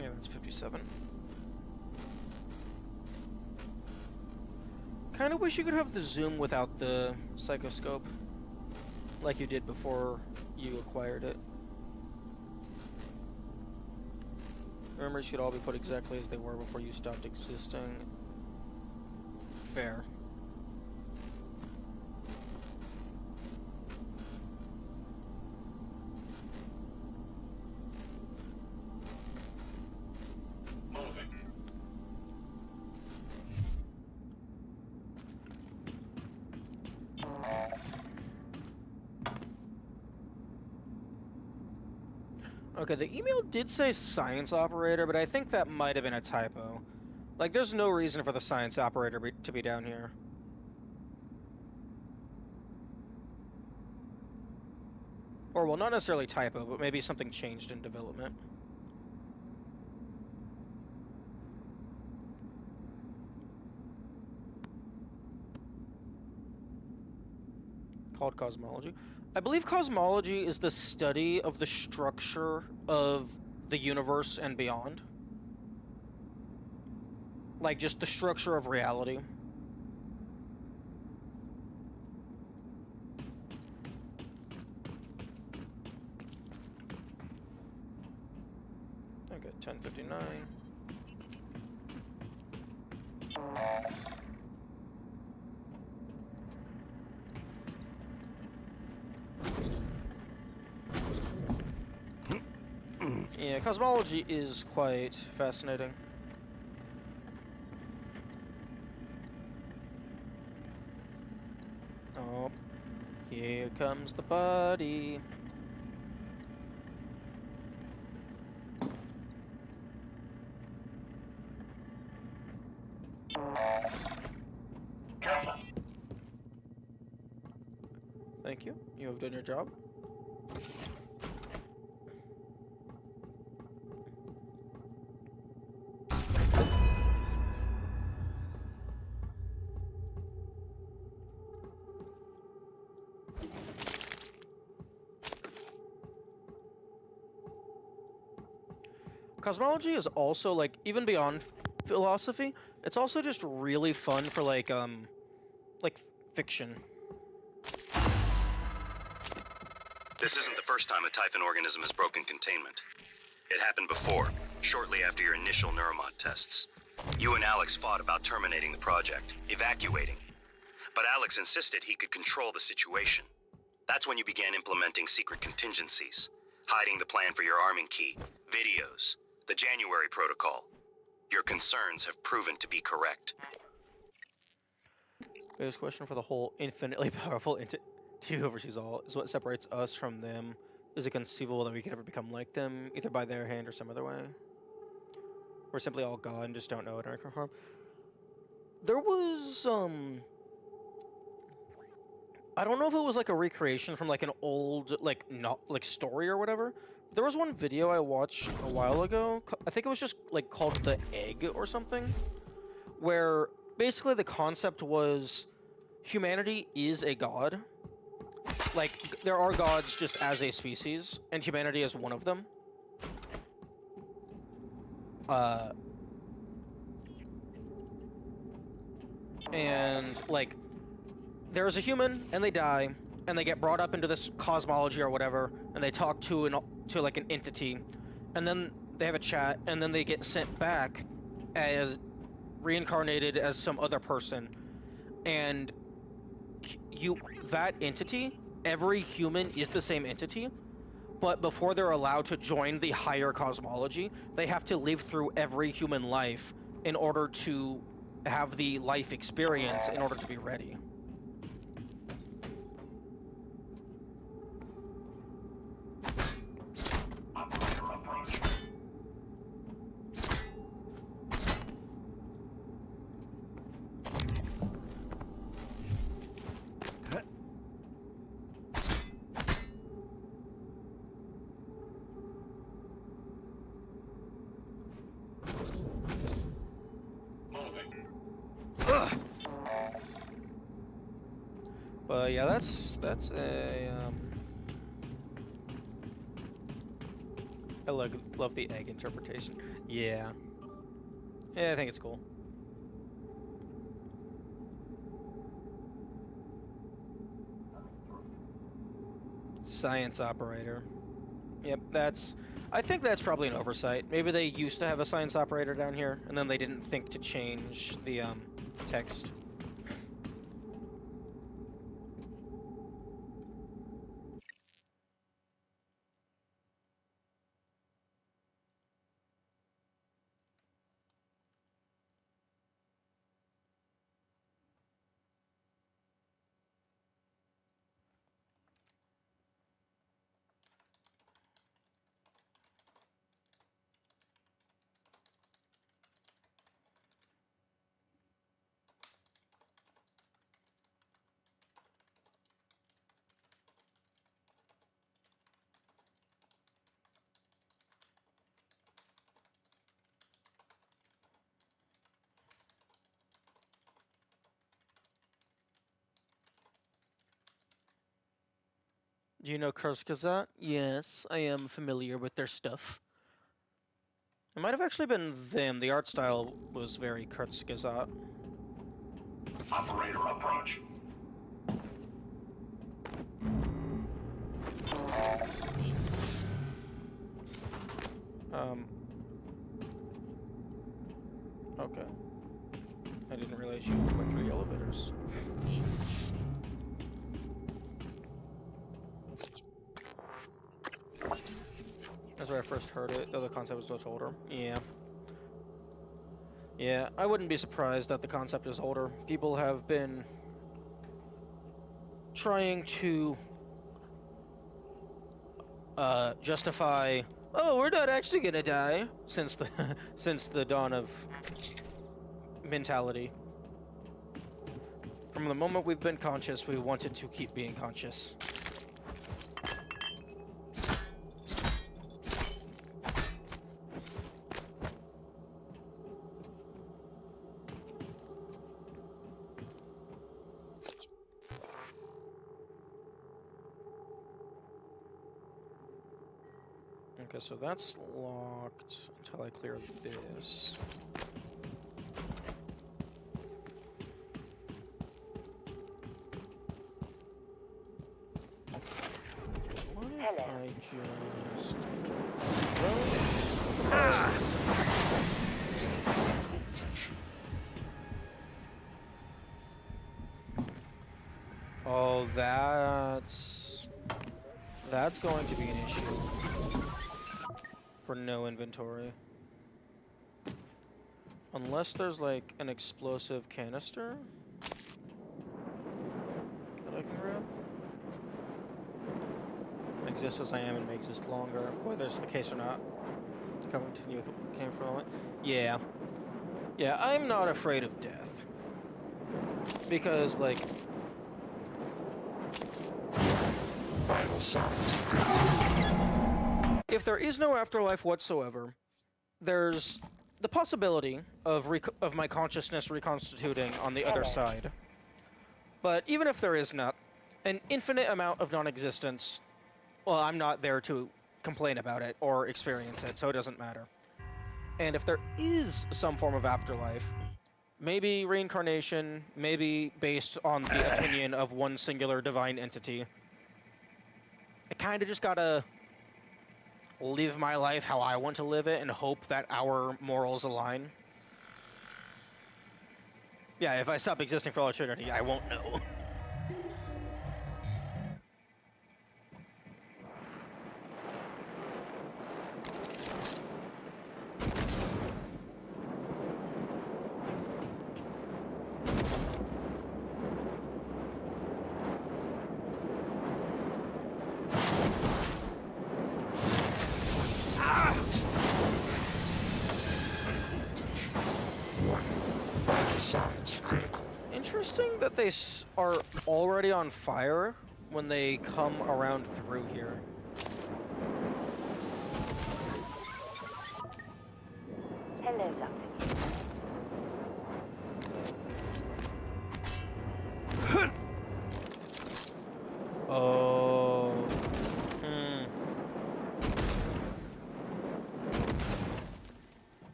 Yeah, that's 57. Kinda wish you could have the zoom without the psychoscope, like you did before you acquired it. Memories should all be put exactly as they were before you stopped existing. Fair. Okay, the email did say science operator, but I think that might have been a typo. Like, there's no reason for the science operator to be down here. Or, well, not necessarily typo, but maybe something changed in development. Called cosmology. I believe cosmology is the study of the structure of the universe and beyond. Like, just the structure of reality. Okay, 10:59. Yeah, cosmology is quite fascinating. Oh, here comes the buddy. Thank you. You have done your job. Cosmology is also, like, even beyond philosophy, it's also just really fun for, like fiction. This isn't the first time a Typhon organism has broken containment. It happened before, shortly after your initial neuromod tests. You and Alex fought about terminating the project, evacuating. But Alex insisted he could control the situation. That's when you began implementing secret contingencies, hiding the plan for your arming key, videos, the January protocol. Your concerns have proven to be correct. Biggest question for the whole infinitely powerful entity who oversees all is what separates us from them. Is it conceivable that we could ever become like them, either by their hand or some other way? We're simply all God and just don't know it or can harm. There was, I don't know if it was like a recreation from like an old, like, not like story or whatever. There was one video I watched a while ago. I think it was just like called The Egg or something, where basically the concept was humanity is a god. Like, there are gods just as a species, and humanity is one of them. And, like, there's a human, and they die, and they get brought up into this cosmology or whatever, and they talk to like an entity, and then they have a chat, and then they get sent back as reincarnated as some other person, and that entity, every human is the same entity, but before they're allowed to join the higher cosmology, they have to live through every human life in order to have the life experience in order to be ready. But yeah, that's a I love the egg interpretation. Yeah. Yeah, I think it's cool. Science operator. Yep, I think that's probably an oversight. Maybe they used to have a science operator down here, and then they didn't think to change the text. Do you know Kurzgesagt? Yes, I am familiar with their stuff. It might have actually been them. The art style was very Kurzgesagt. Operator approach. Okay. I didn't realize you went through the elevators. That's where I first heard it, though the concept was much older. Yeah. Yeah, I wouldn't be surprised that the concept is older. People have been trying to justify, oh, we're not actually gonna die, since the since the dawn of mentality. From the moment we've been conscious, we wanted to keep being conscious. Okay, so that's locked until I clear this. What if Hello. I just... Oh, that's going to be an issue. For no inventory. Unless there's like an explosive canister that I can grab. Exist as I am and may exist longer, whether it's the case or not. To continue with what came from it. Yeah. Yeah, I'm not afraid of death. Because, like... If there is no afterlife whatsoever, there's the possibility of my consciousness reconstituting on the other side. But even if there is not, an infinite amount of non-existence, well, I'm not there to complain about it or experience it, so it doesn't matter. And if there is some form of afterlife, maybe reincarnation, maybe based on the opinion of one singular divine entity, I kind of just gotta live my life how I want to live it and hope that our morals align. Yeah, if I stop existing for all eternity, I won't know. Interesting that they are already on fire when they come around through here. Hello, Dr. Oh.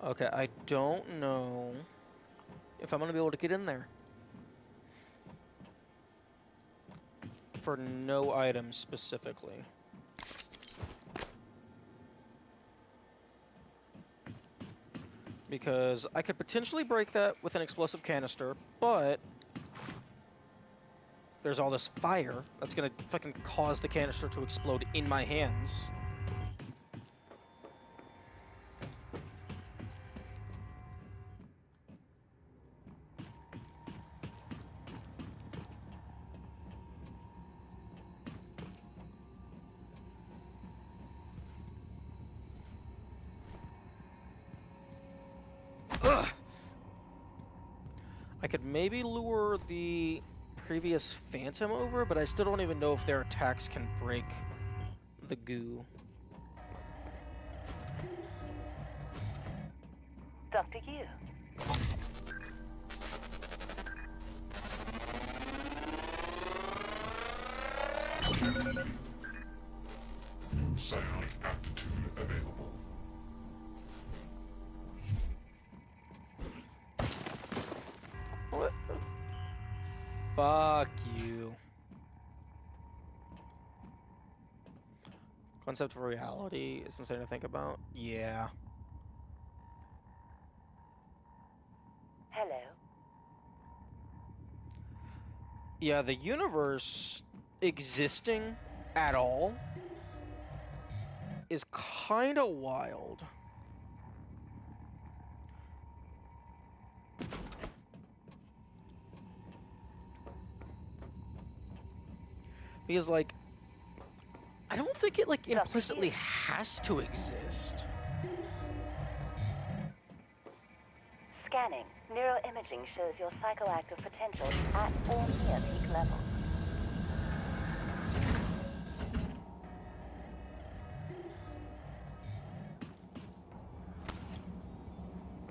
Okay, I don't know if I'm gonna be able to get in there. For no items specifically. Because I could potentially break that with an explosive canister, but there's all this fire that's gonna fucking cause the canister to explode in my hands. I could maybe lure the previous Phantom over, but I still don't even know if their attacks can break the goo. Dr. Yu. psionic aptitude available. What? Fuck you. Concept of reality is insane to think about. Yeah. Hello. Yeah, the universe existing at all is kind of wild. Because, like, I don't think it, like, implicitly has to exist. Scanning. Neuroimaging shows your psychoactive potential is at or near peak level.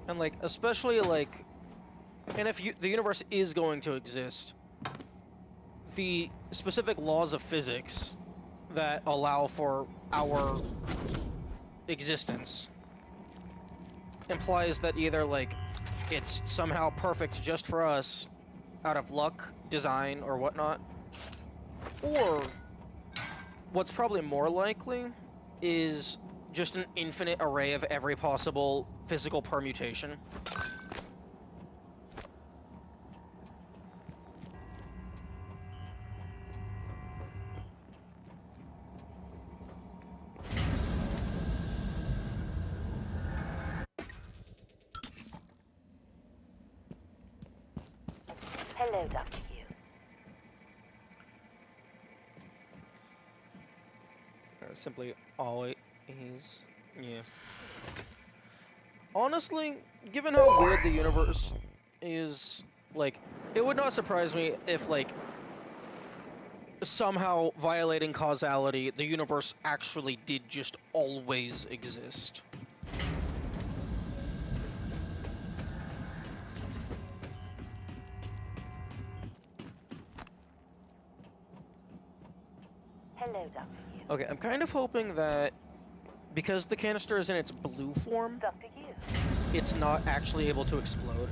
And, like, especially, like, and if the universe is going to exist, the specific laws of physics that allow for our existence implies that either, like, it's somehow perfect just for us out of luck, design, or whatnot, or what's probably more likely is just an infinite array of every possible physical permutation. Hello, Dr. Yu. Or simply always, yeah. Honestly, given how weird the universe is, like, it would not surprise me if, like, somehow violating causality, the universe actually did just always exist. Hello, Dr. Yu. Okay, I'm kind of hoping that because the canister is in its blue form, Dr. Yu. it's not actually able to explode.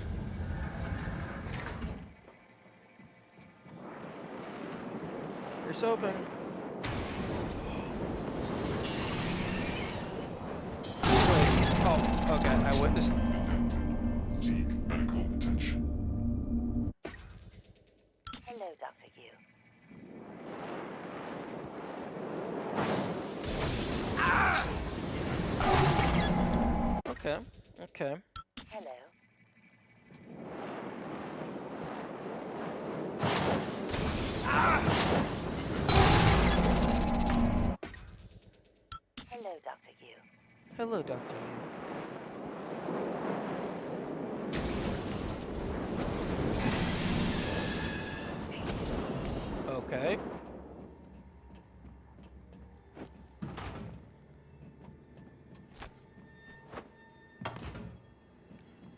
Here's hoping. Wait, oh, okay, I witnessed. Seek medical attention. Hello, Dr. Yu. Okay, okay. Hello. Hello, Dr. Yu. Hello, Dr. Yu. Okay.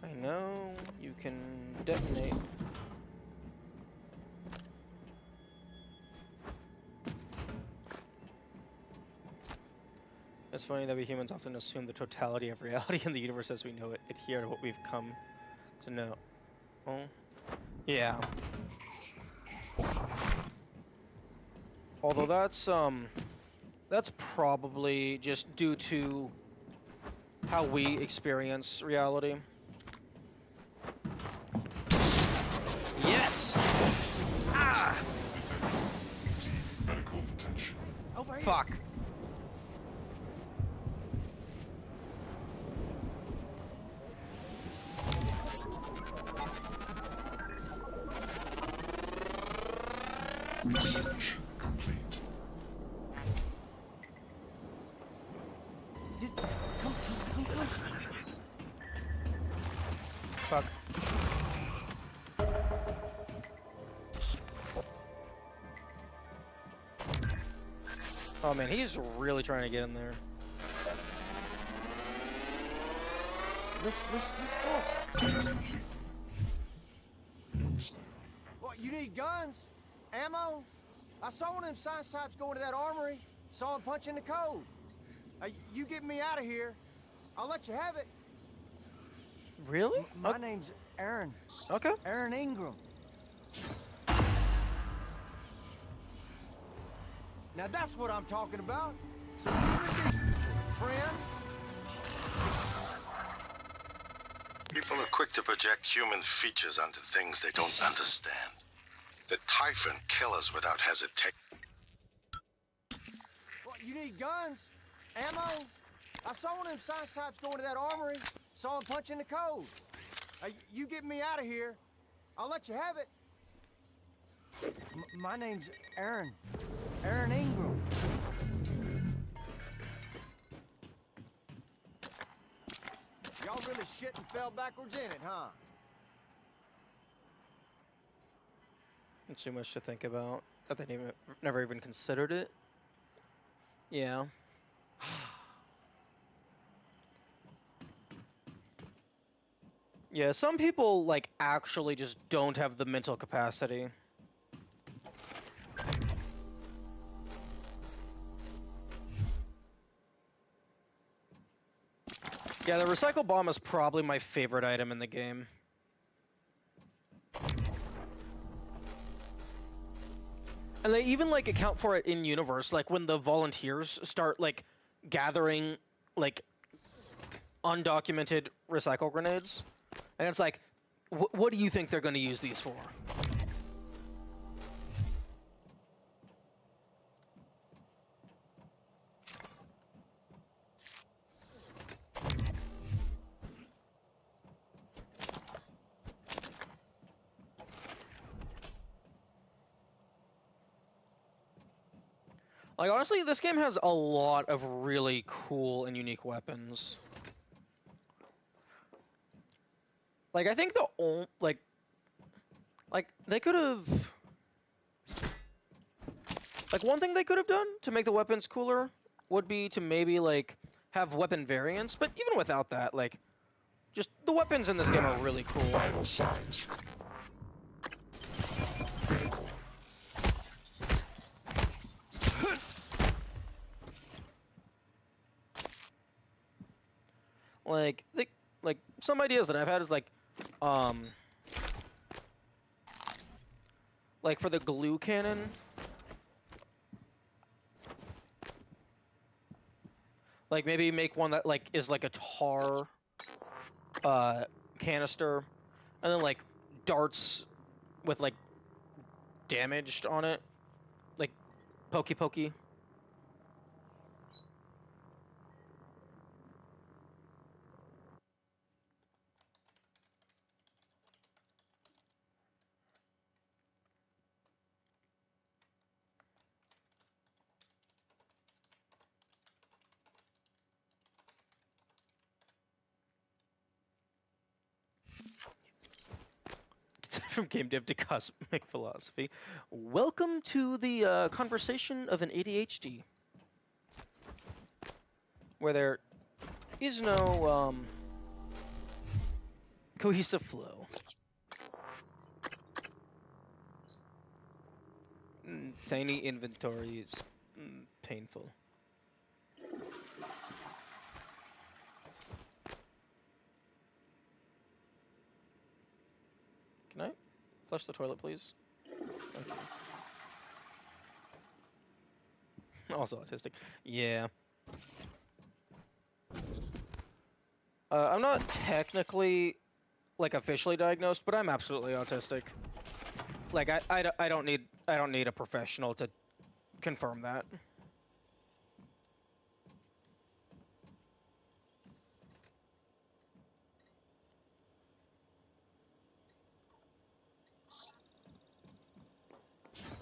I know you can detonate. It's funny that we humans often assume the totality of reality in the universe as we know it adhere to what we've come to know. Oh, yeah. Although that's probably just due to how we experience reality. Yes! Ah! Seek medical attention. Fuck. Research complete. Fuck. Oh man, he's really trying to get in there. Let's go. What, you need guns? Ammo? I saw one of them science types go into that armory. Saw him punching the code. You get me out of here, I'll let you have it. Really? My name's Aaron. Okay. Aaron Ingram. Now that's what I'm talking about. Some human decency, friend. People are quick to project human features onto things they don't understand. The Typhon kill us without hesitation. What, you need guns? Ammo? I saw one of them science types going to that armory. Saw him punching the code. You get me out of here, I'll let you have it. My name's Aaron. Aaron Ingram. Y'all really shit and fell backwards in it, huh? Not too much to think about. I didn't never even considered it. Yeah. Yeah, some people, like, actually just don't have the mental capacity. Yeah, the recycle bomb is probably my favorite item in the game. And they even, like, account for it in universe, like, when the volunteers start, like, gathering, like, undocumented recycle grenades. And it's like, what do you think they're going to use these for? Like, honestly, this game has a lot of really cool and unique weapons. Like, I think the only, like, they could have... Like, one thing they could have done to make the weapons cooler would be to maybe, like, have weapon variants, but even without that, like, just the weapons in this game are really cool. Like, some ideas that I've had is, like for the glue cannon, like, maybe make one that, like, is, like, a tar, canister, and then, like, darts with, like, damaged on it, like, pokey. From game dev to cosmic philosophy. Welcome to the conversation of an ADHD, where there is no cohesive flow. Tiny inventory is painful. Can I flush the toilet, please? Thank you. Also autistic. Yeah. I'm not technically, like, officially diagnosed, but I'm absolutely autistic. Like, I don't need a professional to confirm that.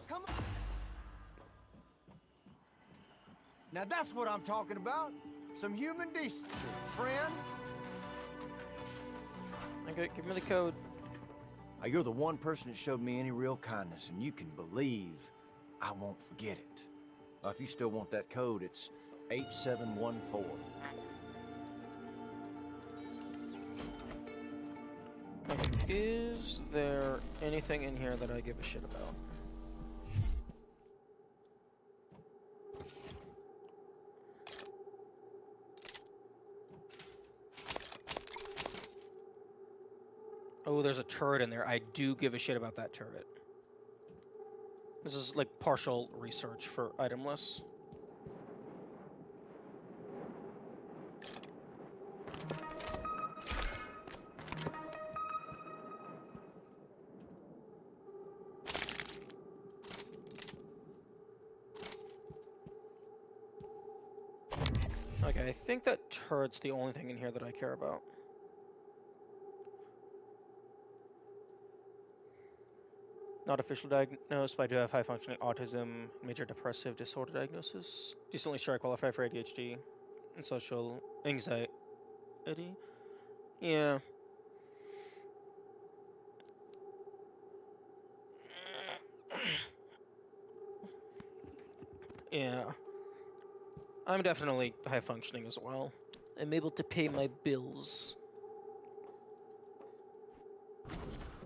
Come on. Now that's what I'm talking about. Some human decency, friend. Okay, give me the code. You're the one person that showed me any real kindness, and you can believe I won't forget it. If you still want that code, it's 8714. Okay, is there anything in here that I give a shit about? Oh, there's a turret in there. I do give a shit about that turret. This is like partial research for item lists. Okay, I think that turret's the only thing in here that I care about. Not officially diagnosed, but I do have high-functioning autism, major depressive disorder diagnosis. Decently sure I qualify for ADHD and social anxiety. Yeah. Yeah. I'm definitely high-functioning as well. I'm able to pay my bills.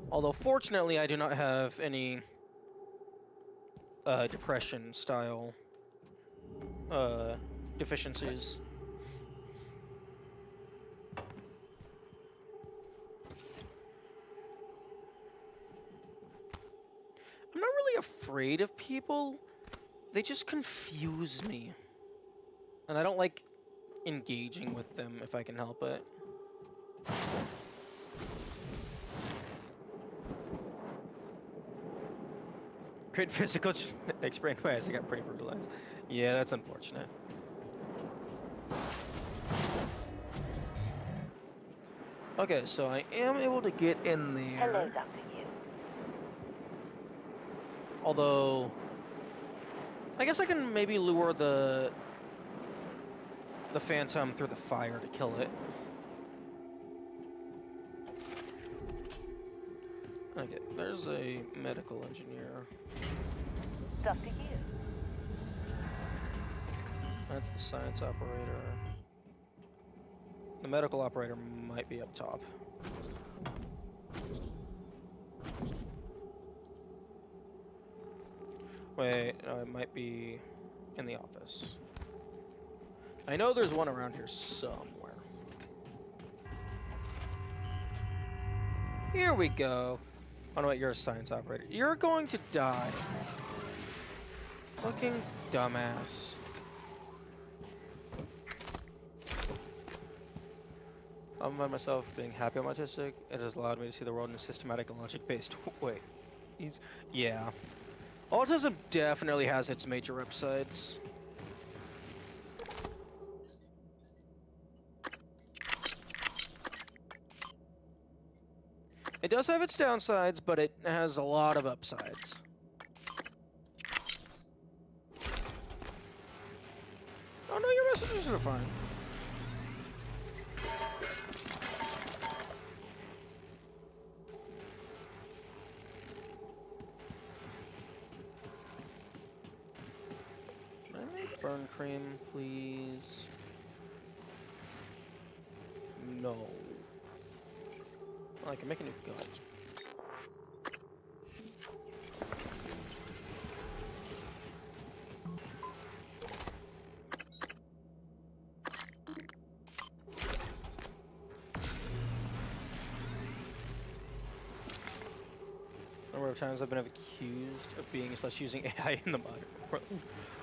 Although, fortunately, I do not have any depression-style deficiencies. I'm not really afraid of people. They just confuse me. And I don't like engaging with them if I can help it. Great physical genetics brain ways. I got pretty brutalized. Yeah, that's unfortunate. Okay, so I am able to get in there. Hello, Dr. Yu. Although, I guess I can maybe lure the Phantom through the fire to kill it. Okay, there's a medical engineer. Dr. Yu. That's the science operator. The medical operator might be up top. Wait, it might be in the office. I know there's one around here somewhere. Here we go. Oh no, wait, you're a science operator. You're going to die. Fucking dumbass. I find myself being happy I'm autistic. It has allowed me to see the world in a systematic and logic-based way. Yeah. Autism definitely has its major upsides. It does have its downsides, but it has a lot of upsides. Oh no, your messages are fine. Can I make burn cream, please? No. Oh, I can make a new gun. Number of times I've been accused of being / using AI in the modern world.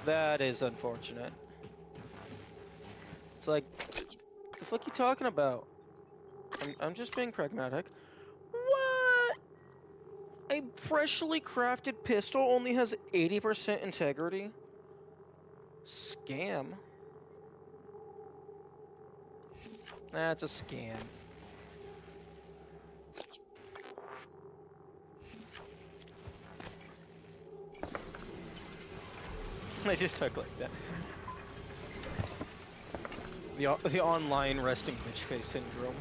That is unfortunate. It's like, the fuck you talking about? I'm just being pragmatic. What? A freshly crafted pistol only has 80% integrity? Scam. That's a scam. I just took like that. The online resting bitch face syndrome.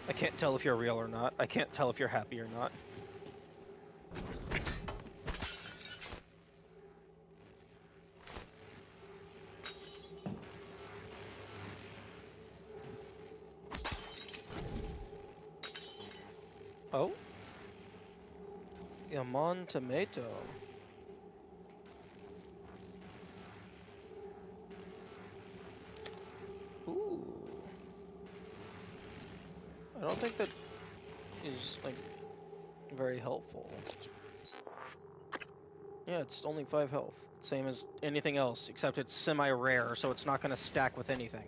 I can't tell if you're real or not. I can't tell if you're happy or not. Oh? Yaman tomato. Ooh. I don't think that is, like, very helpful. Yeah, it's only 5 health. Same as anything else, except it's semi-rare, so it's not going to stack with anything.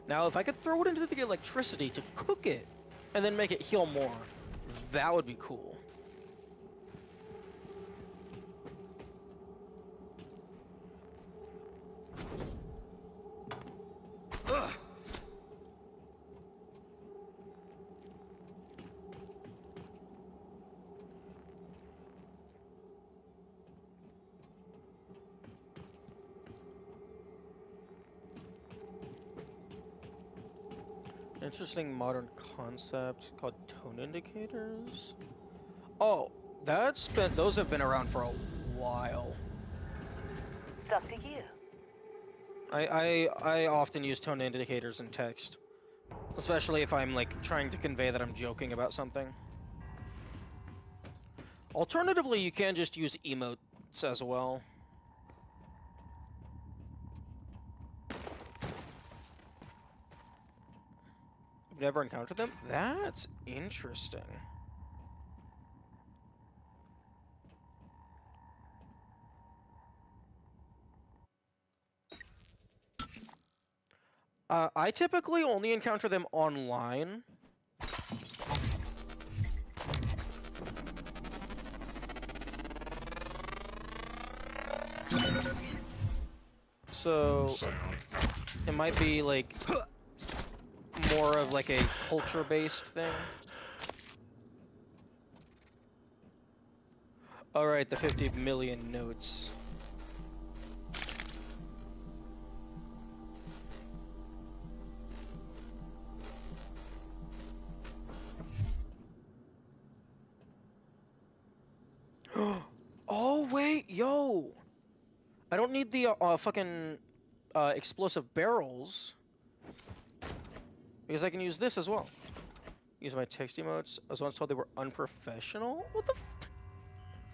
Now, if I could throw it into the electricity to cook it, and then make it heal more, that would be cool. Ugh. Interesting modern concept called tone indicators. Oh, those have been around for a while. Dr. Yu. I often use tone indicators in text, especially if I'm like trying to convey that I'm joking about something. Alternatively, you can just use emotes as well. I've never encountered them? That's interesting. I typically only encounter them online. So it might be like more of like a culture-based thing. Alright, the 50 million notes. Oh, wait, yo! I don't need the fucking explosive barrels. Because I can use this as well. Use my text emotes. I was once told they were unprofessional? What the f—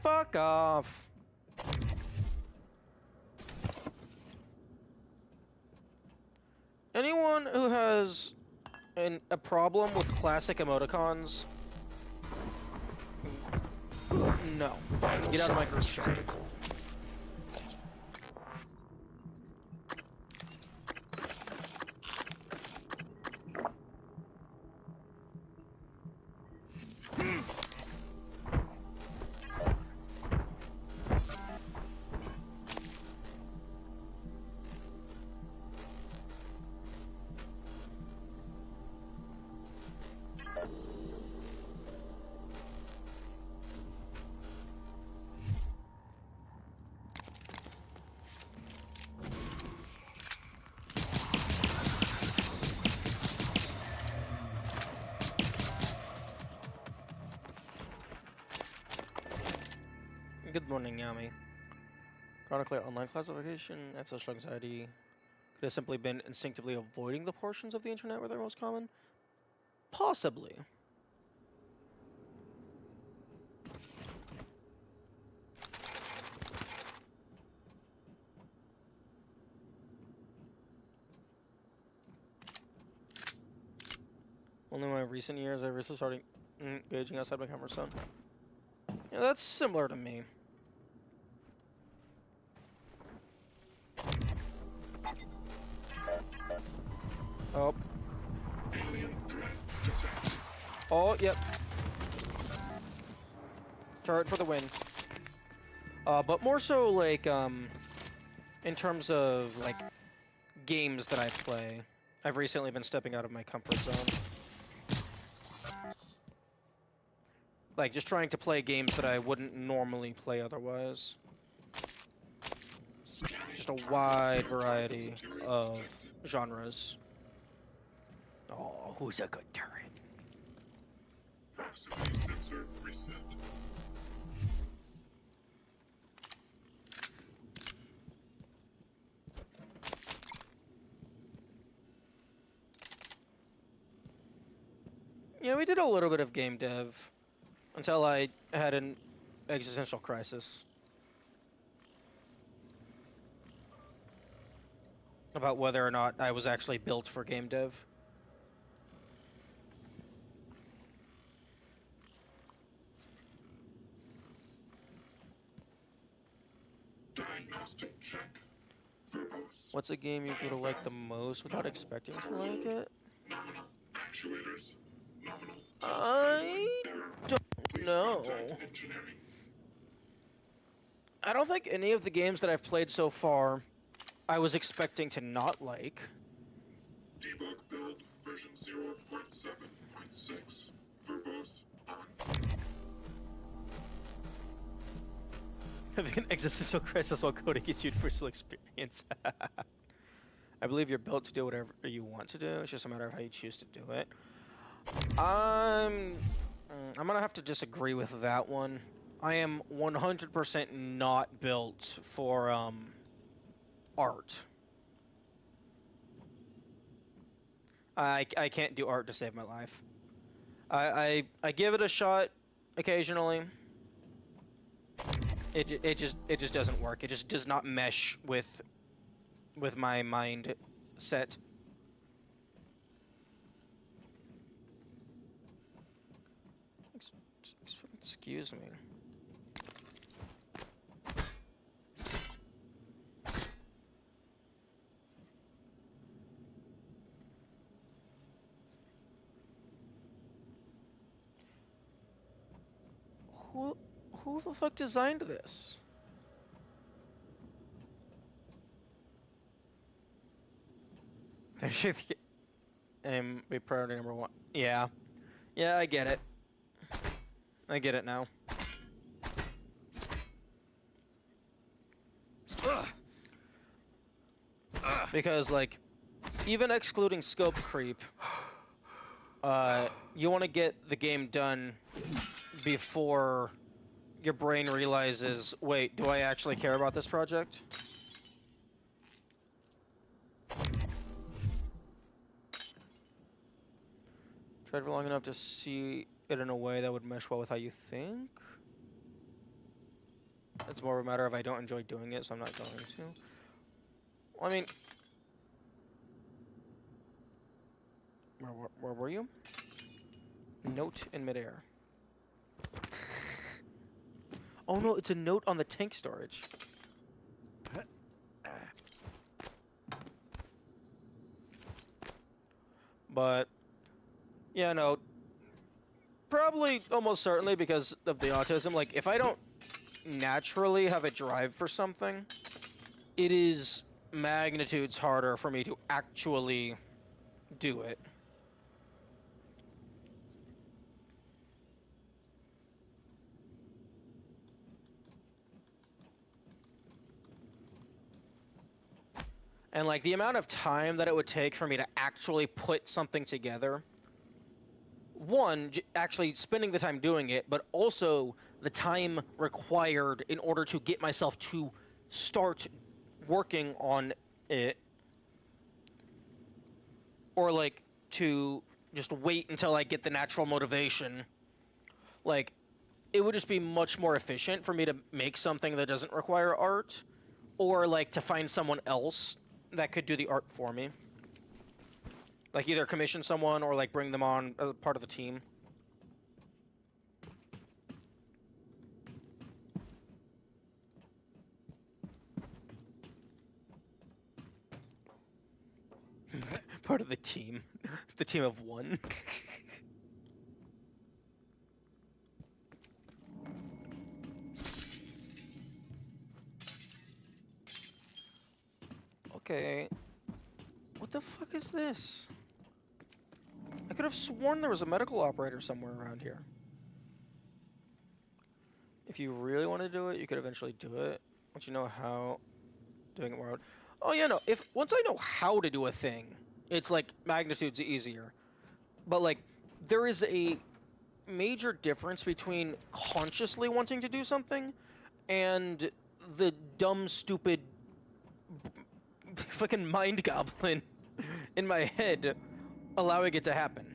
Fuck off. Anyone who has a problem with classic emoticons? No. Get out of my group chat. Good morning, Yami. Chronically, online classification, I have social anxiety. Could have simply been instinctively avoiding the portions of the internet where they're most common? Possibly. Only in my recent years, I've recently started engaging outside my comfort zone. Yeah, that's similar to me. Oh. Oh, yep. Turret for the win. But more so, like, in terms of, like, games that I play, I've recently been stepping out of my comfort zone. Like, just trying to play games that I wouldn't normally play otherwise. Just a wide variety of genres. Oh, who's a good turret? Proximity sensor reset. Yeah, we did a little bit of game dev Until I had an existential crisis about whether or not I was actually built for game dev. Diagnostic check. Verbose. What's a game you would like the most without expecting to like it? Nominal. Actuators. Nominal. I don't know. Engineering. I don't think any of the games that I've played so far I was expecting to not like. Debug build version 0.7.6. Verbose on. Having an existential crisis while coding is universal experience. I believe you're built to do whatever you want to do. It's just a matter of how you choose to do it. I'm gonna have to disagree with that one. I am 100% not built for art. I can't do art to save my life. I give it a shot occasionally. It just doesn't work. It just does not mesh with my mind set. Excuse me. Who the fuck designed this? Be priority number 1. Yeah. Yeah, I get it. I get it now. Because, like, even excluding scope creep, you want to get the game done before your brain realizes, wait, do I actually care about this project? Tried for long enough to see it in a way that would mesh well with how you think. It's more of a matter of I don't enjoy doing it, so I'm not going to. Well, I mean, where were you? Note in midair. Oh no, it's a note on the tank storage. But, yeah, no. Probably, almost certainly, because of the autism. Like, if I don't naturally have a drive for something, it is magnitudes harder for me to actually do it. And, like, the amount of time that it would take for me to actually put something together, one, actually spending the time doing it, but also the time required in order to get myself to start working on it, or, like, to just wait until I get the natural motivation. Like, it would just be much more efficient for me to make something that doesn't require art, or, like, to find someone else that could do the art for me. Like, either commission someone or, like, bring them on as part of the team. Part of the team. The team of one. Okay. What the fuck is this? I could have sworn there was a medical operator somewhere around here. If you really want to do it, you could eventually do it. Once you know how doing it more. Oh yeah, no. Once I know how to do a thing, it's like magnitudes easier. But like, there is a major difference between consciously wanting to do something and the dumb, stupid fucking mind goblin in my head allowing it to happen.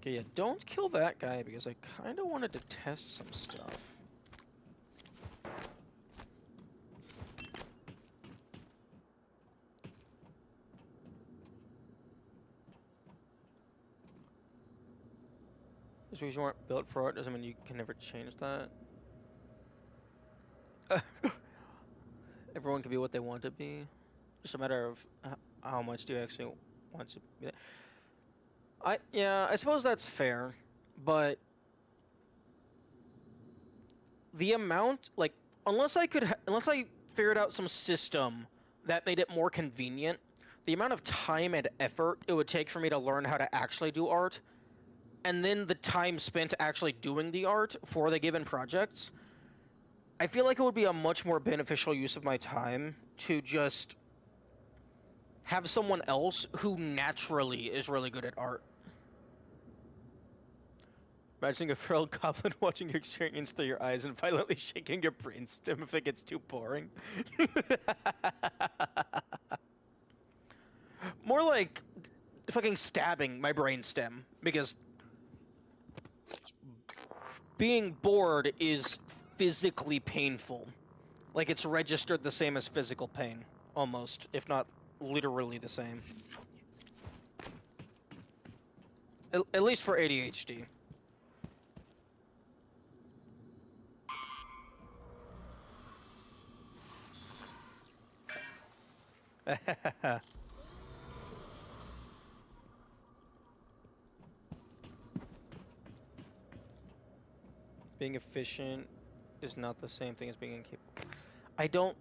Okay, yeah, don't kill that guy because I kind of wanted to test some stuff. Just because you weren't built for it doesn't mean you can never change that. Everyone can be what they want to be. Just a matter of how much do you actually want to be. Yeah, I suppose that's fair, but the amount, like, unless I figured out some system that made it more convenient, the amount of time and effort it would take for me to learn how to actually do art, and then the time spent actually doing the art for the given projects, I feel like it would be a much more beneficial use of my time to just have someone else who naturally is really good at art. Imagining a feral goblin watching your experience through your eyes and violently shaking your brainstem if it gets too boring. More like fucking stabbing my brainstem, because being bored is physically painful. Like, it's registered the same as physical pain, almost, if not literally the same. At least for ADHD. Being efficient is not the same thing as being incapable. I don't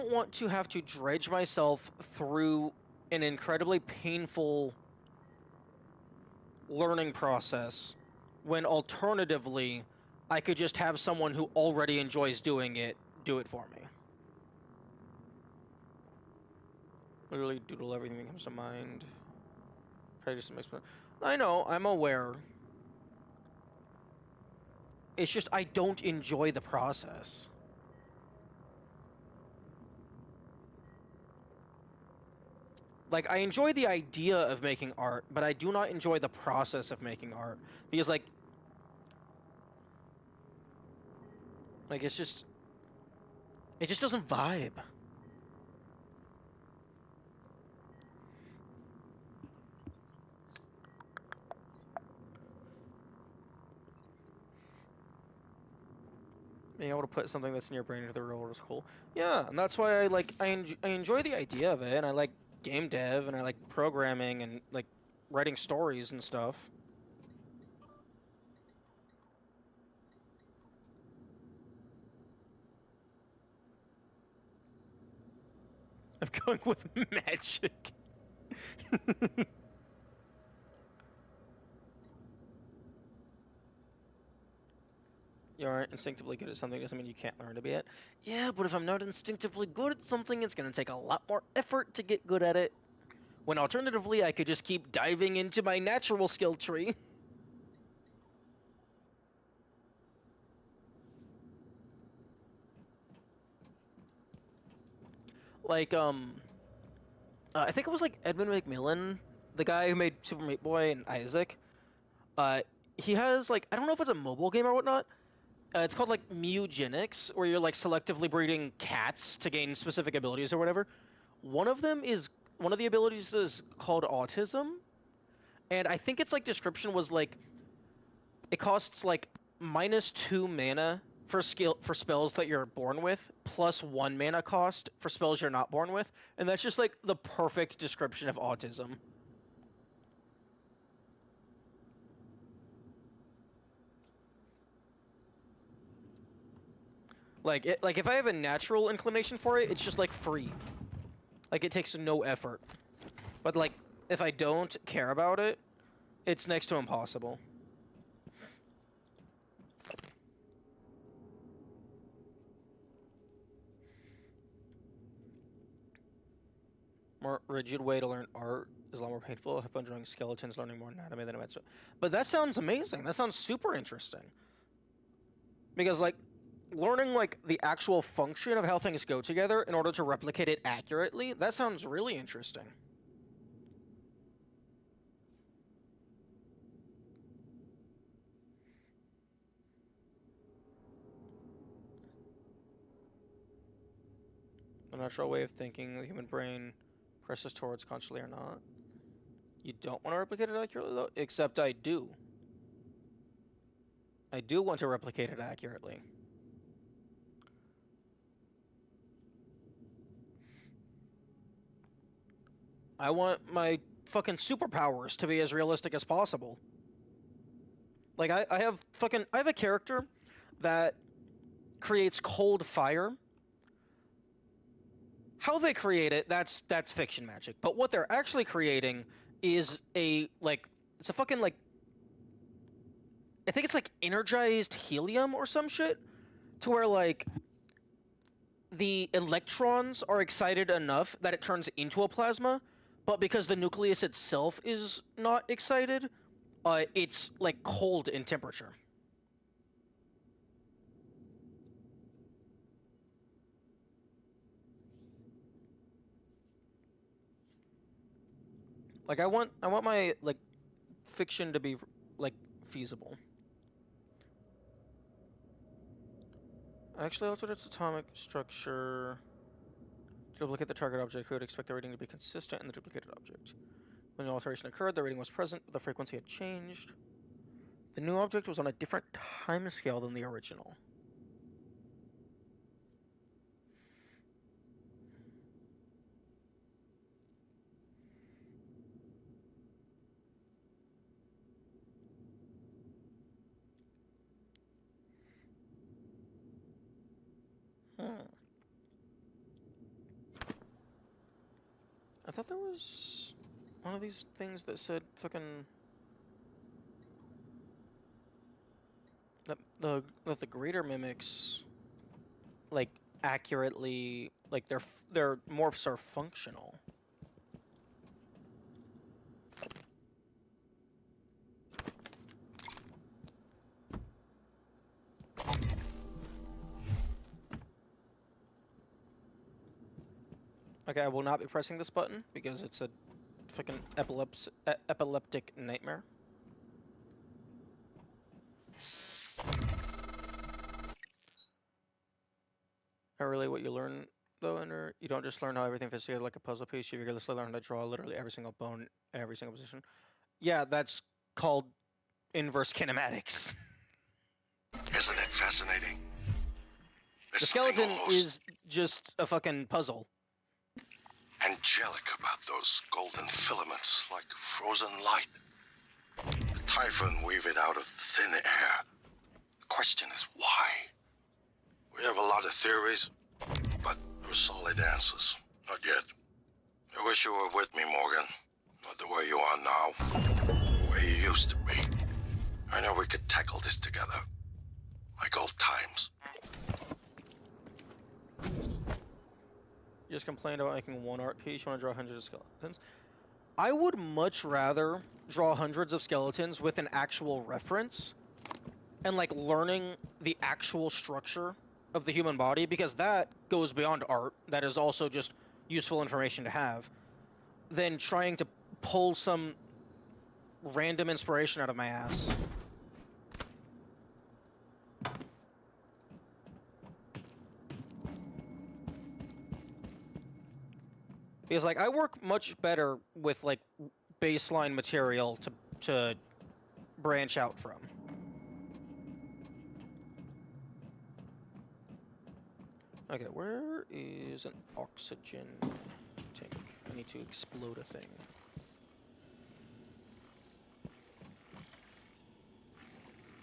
want to have to dredge myself through an incredibly painful learning process when alternatively I could just have someone who already enjoys doing it do it for me. Literally doodle everything that comes to mind. I know, I'm aware. It's just I don't enjoy the process. Like, I enjoy the idea of making art, but I do not enjoy the process of making art. Because, like, it just doesn't vibe. Being able to put something that's in your brain into the real world is cool. Yeah, and that's why I enjoy the idea of it, and I like game dev, and I like programming, and like writing stories and stuff. I'm going with magic. You aren't instinctively good at something doesn't mean you can't learn to be it. Yeah, but if I'm not instinctively good at something, it's going to take a lot more effort to get good at it. When alternatively, I could just keep diving into my natural skill tree. Like, I think it was like Edmund McMillan, the guy who made Super Meat Boy and Isaac. He has, like, I don't know if it's a mobile game or whatnot. It's called, like, Mewgenics, where you're, like, selectively breeding cats to gain specific abilities or whatever. One of the abilities is called autism. And I think its, like, description was, like, it costs, like, -2 mana for spells that you're born with, plus 1 mana cost for spells you're not born with. And that's just, like, the perfect description of autism. Like, if I have a natural inclination for it, it's just, like, free. Like, it takes no effort. But, like, if I don't care about it, it's next to impossible. More rigid way to learn art is a lot more painful. Have fun drawing skeletons, learning more anatomy than But that sounds amazing. That sounds super interesting. Because, like, learning like the actual function of how things go together in order to replicate it accurately, that sounds really interesting. The natural way of thinking the human brain presses towards consciously or not. You don't want to replicate it accurately, though? Except I do. I do want to replicate it accurately. I want my fucking superpowers to be as realistic as possible. Like, I have a character that creates cold fire. How they create it, that's fiction magic. But what they're actually creating is it's a fucking, like, I think it's like energized helium or some shit, to where, like, the electrons are excited enough that it turns into a plasma, but because the nucleus itself is not excited, it's, like, cold in temperature. Like, I want my, like, fiction to be, like, feasible. Actually altered its atomic structure to duplicate the target object. We would expect the rating to be consistent in the duplicated object. When the alteration occurred, the rating was present, but the frequency had changed. The new object was on a different time scale than the original. I thought there was one of these things that said fucking that the greater mimics, like, accurately, like, their morphs are functional. Okay, I will not be pressing this button because it's a fucking epileptic nightmare. Really, what you learn, though, you don't just learn how everything fits together like a puzzle piece. You rigorously learn to draw literally every single bone in every single position. Yeah, that's called inverse kinematics. Isn't it fascinating? The skeleton is just a fucking puzzle. Angelic about those golden filaments, like frozen light. The Typhon weave it out of thin air. The question is why? We have a lot of theories, but no solid answers. Not yet. I wish you were with me, Morgan. Not the way you are now. The way you used to be. I know we could tackle this together. Like old times. You just complained about making one art piece. You want to draw hundreds of skeletons? I would much rather draw hundreds of skeletons with an actual reference and, like, learning the actual structure of the human body, because that goes beyond art. That is also just useful information to have, than trying to pull some random inspiration out of my ass. Because, like, I work much better with, like, baseline material to branch out from. Okay, where is an oxygen tank? I need to explode a thing.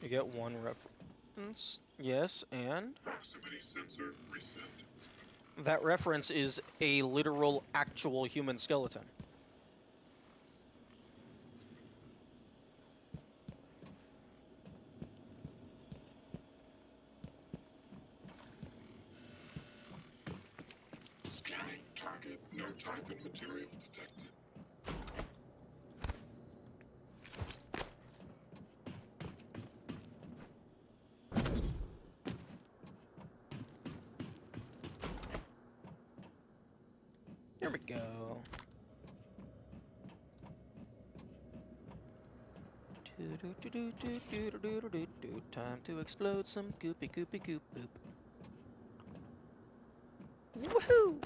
You get one reference. Yes, and? Proximity sensor reset. That reference is a literal, actual human skeleton. Scanning target. No Typhon material detected. we go. Time to explode some goopy goopy goop boop. Woohoo!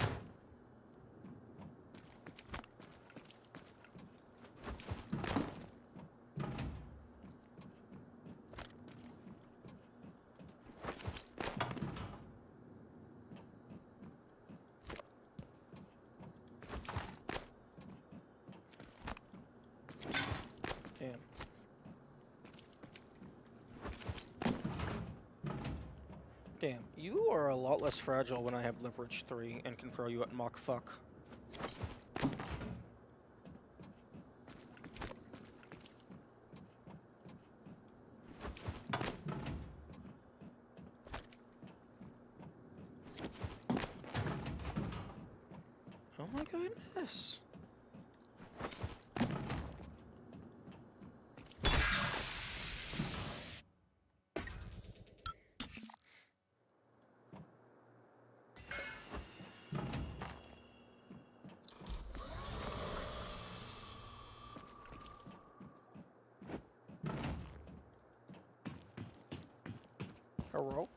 Damn. Damn, you are a lot less fragile when I have leverage 3 and can throw you at Mach fuck. Oh my goodness. Hello?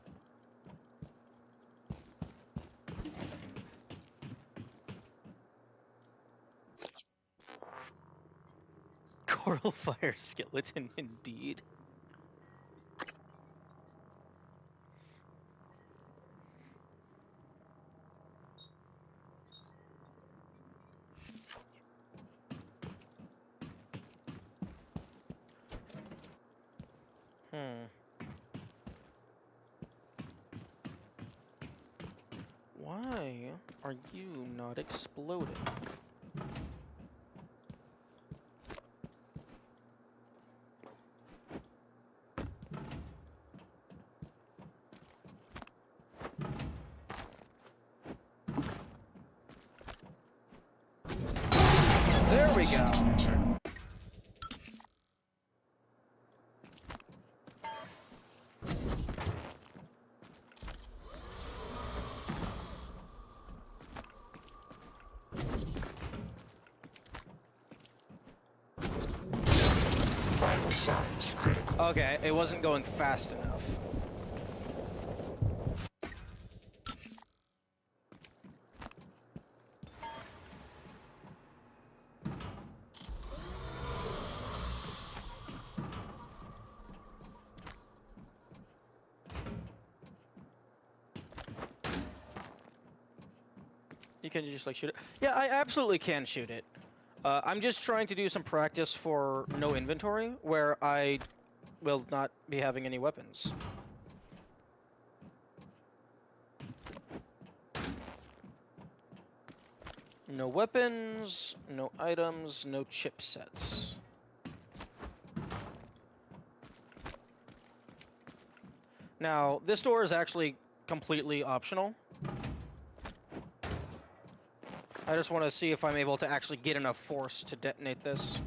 Coral fire skeleton, indeed. Why are you not exploding? There we go. Okay, it wasn't going fast enough. You can just like shoot it. Yeah, I absolutely can shoot it. I'm just trying to do some practice for no inventory, where I will not be having any weapons. No weapons, no items, no chipsets. Now, this door is actually completely optional. I just want to see if I'm able to actually get enough force to detonate this.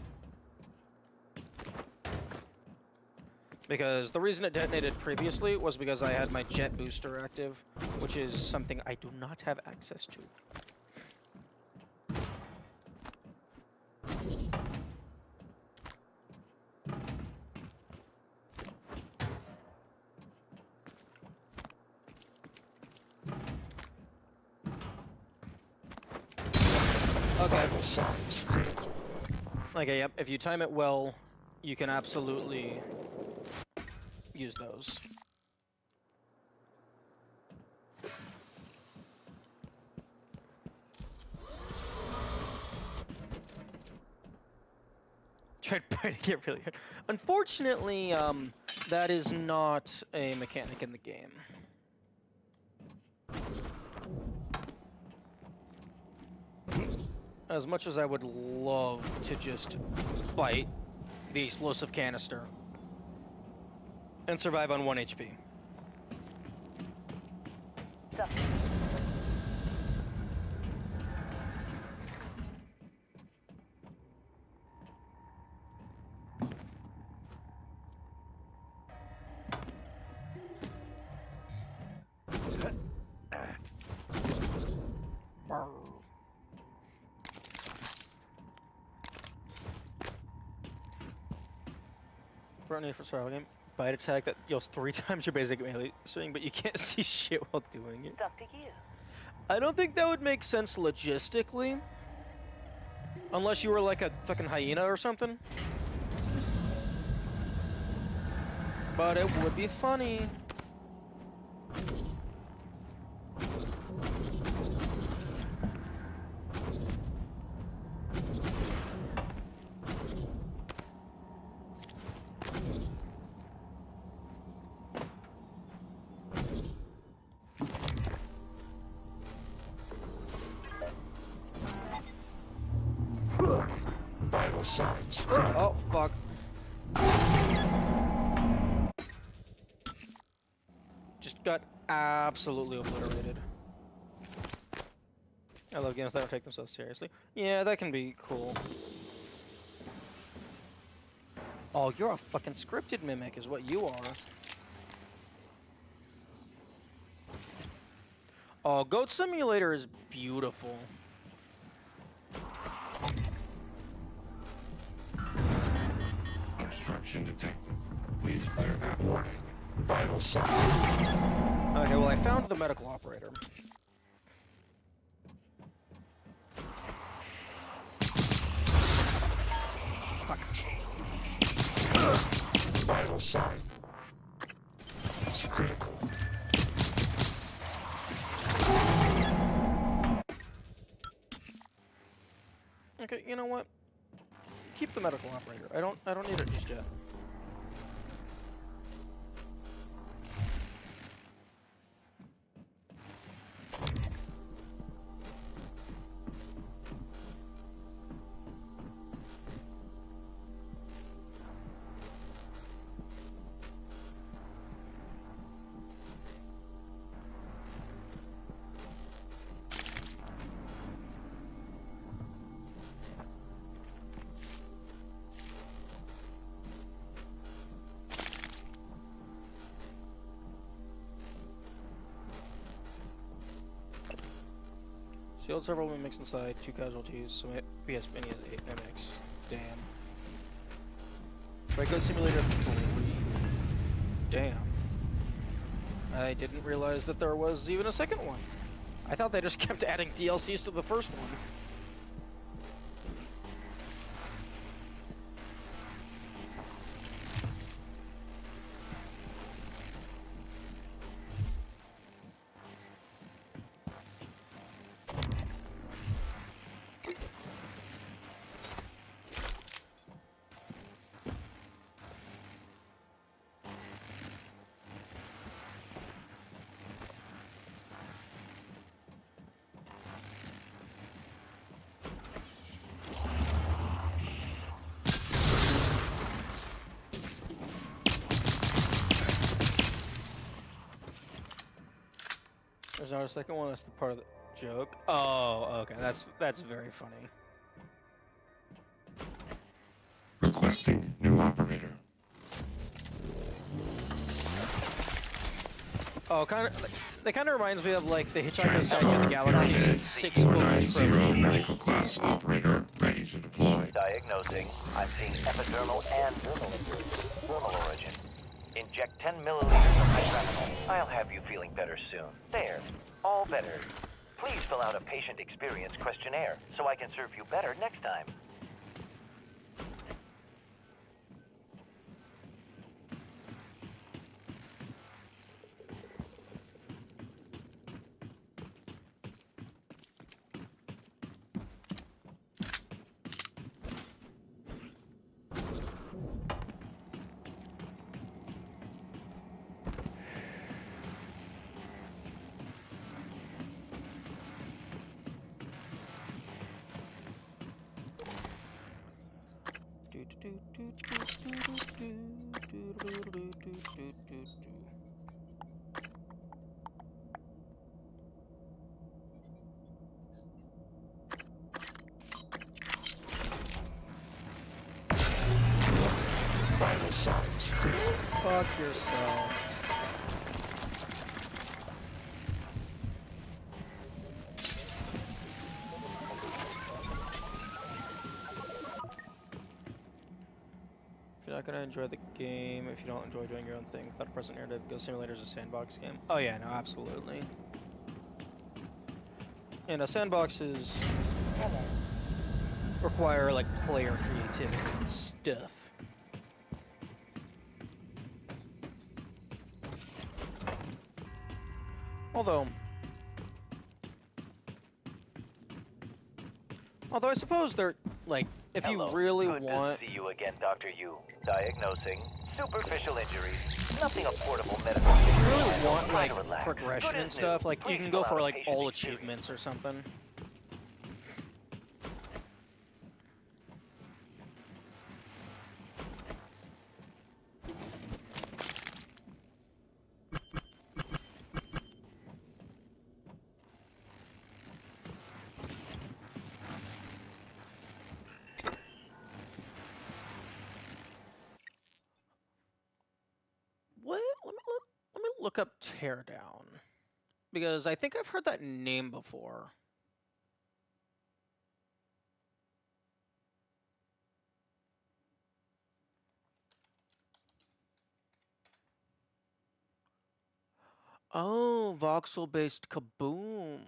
Because the reason it detonated previously was because I had my jet booster active, which is something I do not have access to. Okay. Okay, yep. If you time it well, you can absolutely use those. Tried to get really good. Unfortunately, that is not a mechanic in the game. As much as I would love to just bite the explosive canister and survive on 1 HP. For a survival game, bite attack that deals 3 times your basic melee swing, but you can't see shit while doing it. Dr. Yu. I don't think that would make sense logistically. Unless you were like a fucking hyena or something. But it would be funny. Vital signs. Oh, fuck. Just got absolutely obliterated. I love games that don't take themselves seriously. Yeah, that can be cool. Oh, you're a fucking scripted mimic is what you are. Oh, Goat Simulator is beautiful. Obstruction detected. Please clear that warning. Vital signs. Okay, well, I found the medical operator. Fuck. Vital sign. It's critical. Okay, you know what? Keep the medical operator. I don't need it just yet. Sealed several mimics inside, 2 casualties, so we has many as 8 mimics. Damn. Regular Simulator 3. Damn. I didn't realize that there was even a second one. I thought they just kept adding DLCs to the first one. There's not a second one, that's the part of the joke. Oh, okay, that's very funny. Requesting new operator. Oh, that kind of reminds me of like the Hitchhiker's Guide to the Galaxy Target 6 book 490 trilogy. medical class operator ready to deploy. Diagnosing. I'm seeing epidermal and dermal injuries. Dermal origin. Inject 10 milliliters of hydroxyl. I'll have you feeling better soon. There. All better. Please fill out a patient experience questionnaire so I can serve you better next time. Vital signs critical. Fuck yourself. not gonna enjoy the game if you don't enjoy doing your own thing without a present narrative. Ghost Simulator is a sandbox game. Oh yeah, no, absolutely. And sandboxes require like player creativity and stuff. Although I suppose they're like, if Hello. you really Good want. to see you again, Dr. Yu. Diagnosing superficial injuries. Nothing of portable medical. If you really want Try like to relax. progression Good and as stuff, new. like you Please can go fill for out a like patient all experience. achievements or something. What? Let me look up Teardown, because I think I've heard that name before. Oh, voxel-based Kaboom.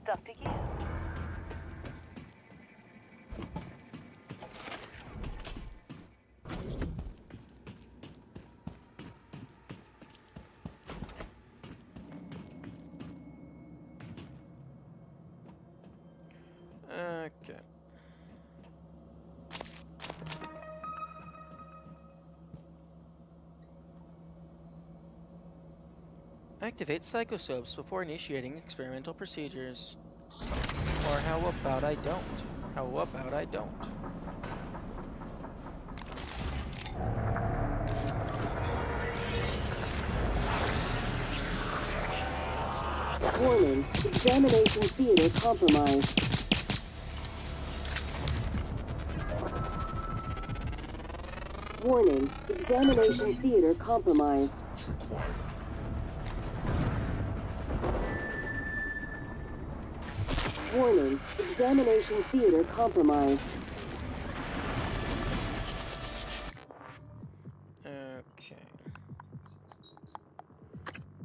Dr. Yu. Okay. Activate psychosopes before initiating experimental procedures. Or how about I don't? How about I don't? Warning, examination theater compromised. Warning, examination theater compromised. Warning, examination theater compromised. Okay.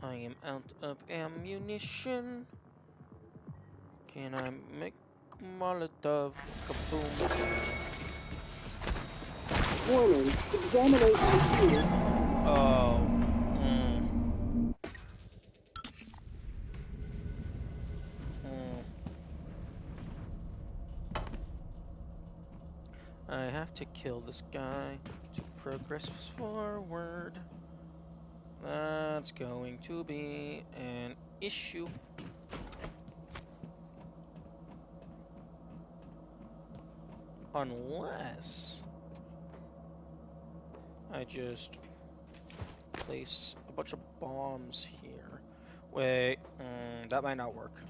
I am out of ammunition. Can I make Molotov? Kaboom. Warning, examination theater. Oh. I have to kill this guy to progress forward. That's going to be an issue. Unless I just place a bunch of bombs here. Wait, that might not work.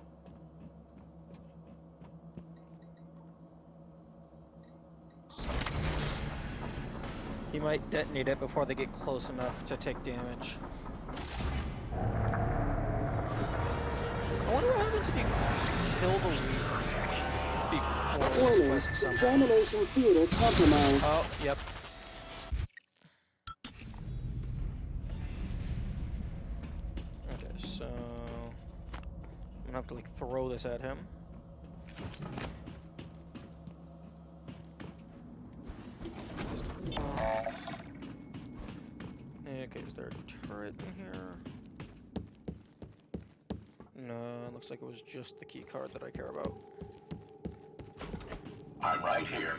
He might detonate it before they get close enough to take damage. I wonder what happens if you kill the leader before Warning, it's quest examination theater compromised. Oh, yep. Okay, so I'm gonna have to like throw this at him. Okay, is there a turret in here? No, it looks like it was just the key card that I care about. I'm right here.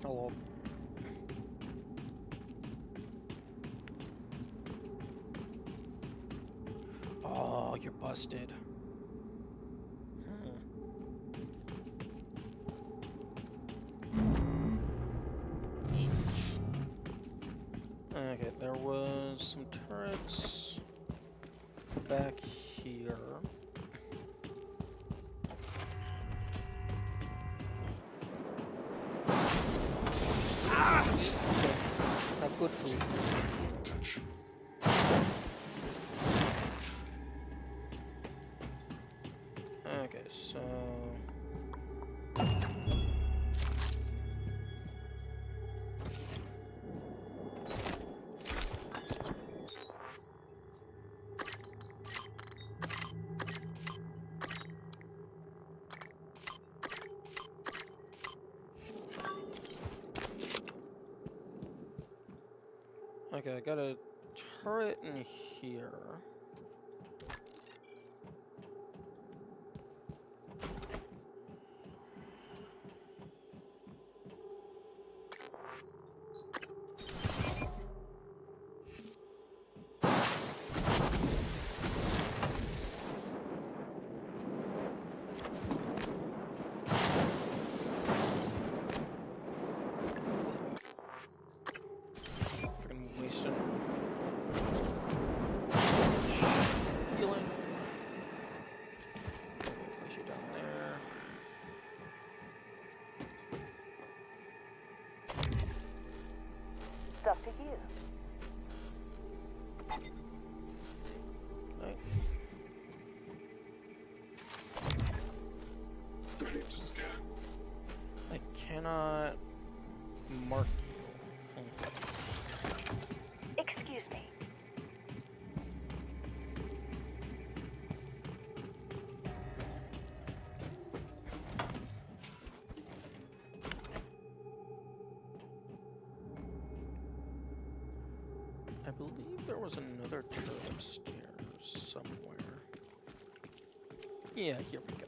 Hello. Oh, you're busted. Okay, there was some turrets back here. Not good for you. Okay, so... Okay, I got a turret in here. Freaking wasted. Healing. Place you down there. Stuff to you. Nice. Ready to scan. I cannot mark you. Excuse me. I believe there was another turret upstairs somewhere. Yeah, here we go.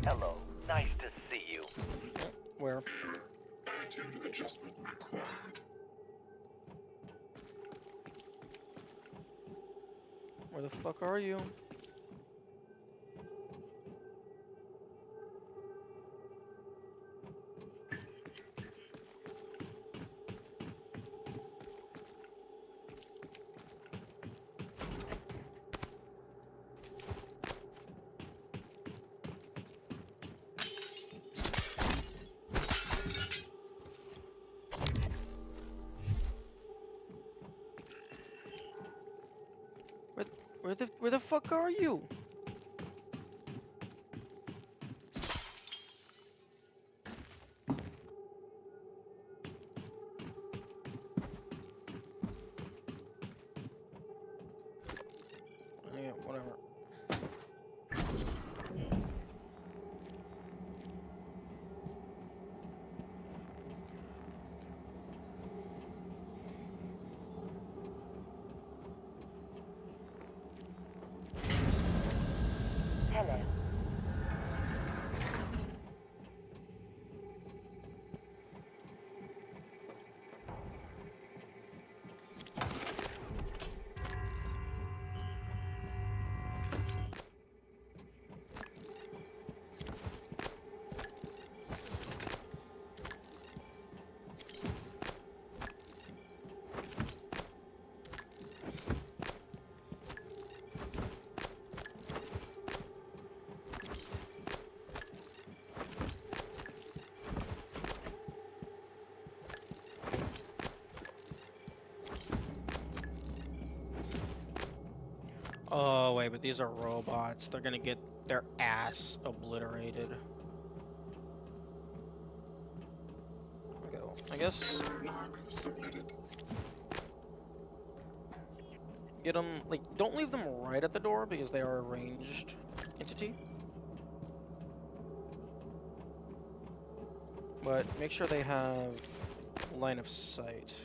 Hello. Nice to see you. Where? Attitude adjustment required. Where the fuck are you? Where the fuck are you? Yeah, whatever. Hello. Oh wait, but these are robots. They're gonna get their ass obliterated. Okay, well, I guess Log submitted. get them, like, don't leave them right at the door because they are a ranged entity. But make sure they have line of sight.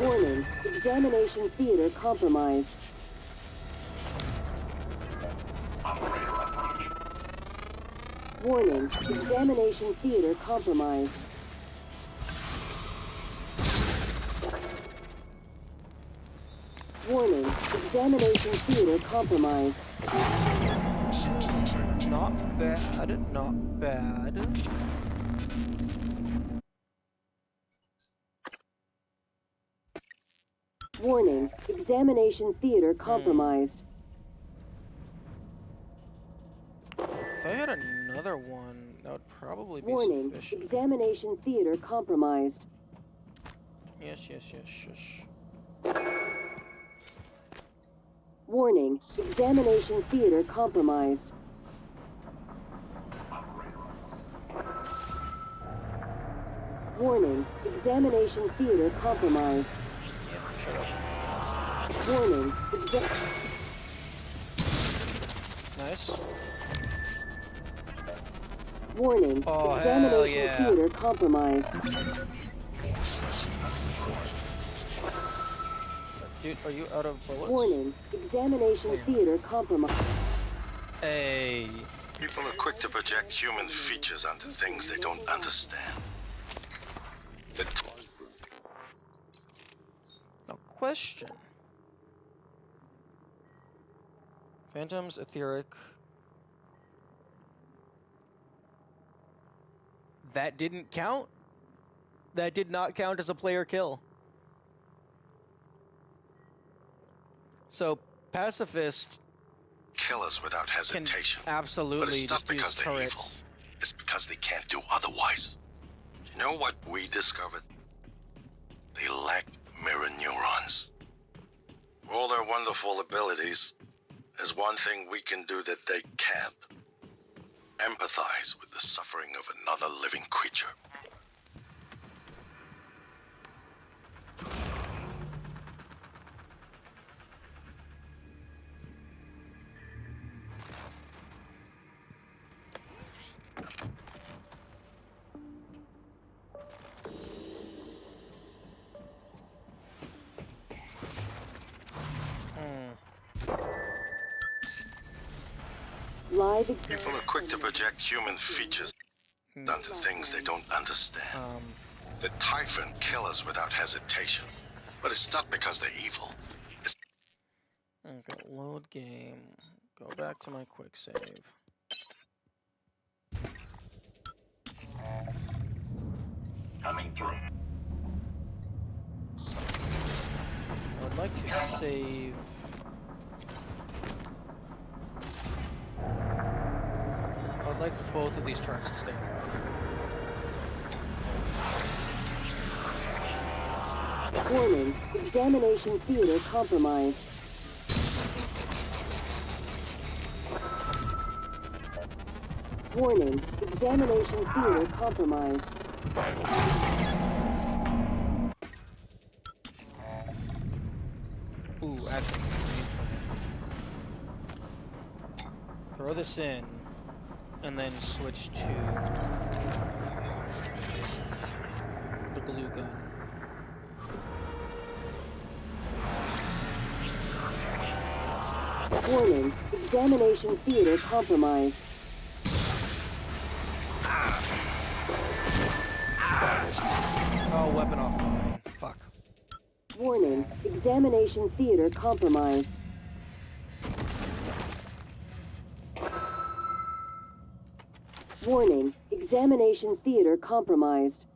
Warning, examination theater compromised. Warning, examination theater compromised. Warning, examination theater compromised. Not bad, not bad. Warning, examination theater compromised. If I had another one, that would probably be Warning, sufficient. examination theater compromised. Yes, yes, yes, shush. Warning, examination theater compromised. Warning, examination theater compromised. Warning, Nice. Warning, Oh, examination hell yeah. theater compromised. Dude, are you out of bullets? Warning, examination theater compromised. Hey. People are quick to project human features onto things they don't understand. Now, question. Phantoms, etheric. That didn't count? That did not count as a player kill. So, pacifist Kill us without can hesitation. But absolutely it's not just use because they're evil. turrets. It's because they can't do otherwise. You know what we discovered? They lack mirror neurons. For all their wonderful abilities, there's one thing we can do that they can't. Empathize with the suffering of another living creature. Live People are quick to project human features onto things they don't understand. The Typhon kill us without hesitation. But it's not because they're evil. It's Okay, load game. Go back to my quick save. Coming through. I'd like to save. I'd like both of these turns to stay alive. Warning, examination theater compromised. Warning, examination theater compromised. Ooh, actually. Throw this in, and then switch to the glue gun. Warning, examination theater compromised. Oh, weapon offline. Fuck. Warning, examination theater compromised. Warning, examination theater compromised.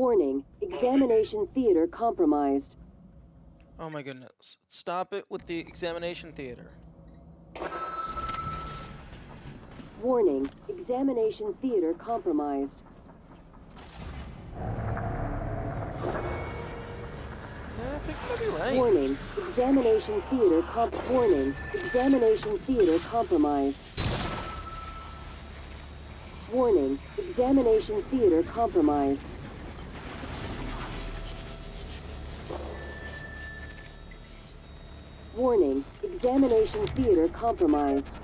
Warning, examination theater compromised. Oh my goodness. Stop it with the examination theater. Warning, examination theater compromised. Yeah, I think you'll be right. Warning, examination theater Warning, examination theater compromised. Warning, examination theater compromised. Warning, examination theater compromised.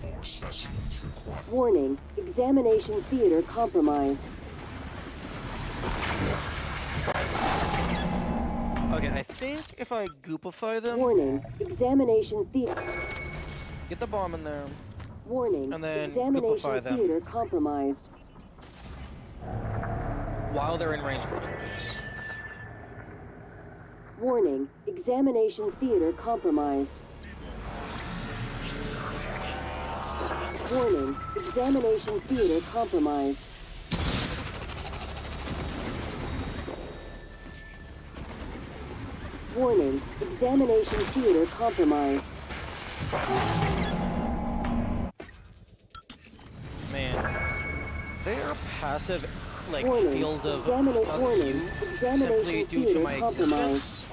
More specimens required. Warning, examination theater compromised. Okay, I think if I goopify them, Warning, examination theater. get the bomb in there, Warning, and then examination goopify them theater compromised. while they're in range for turrets. Warning, examination theater compromised. Warning, examination theater compromised. Warning, examination theater compromised. Man, their passive, like, Warning, field of warning, view examination simply due to theater my compromised.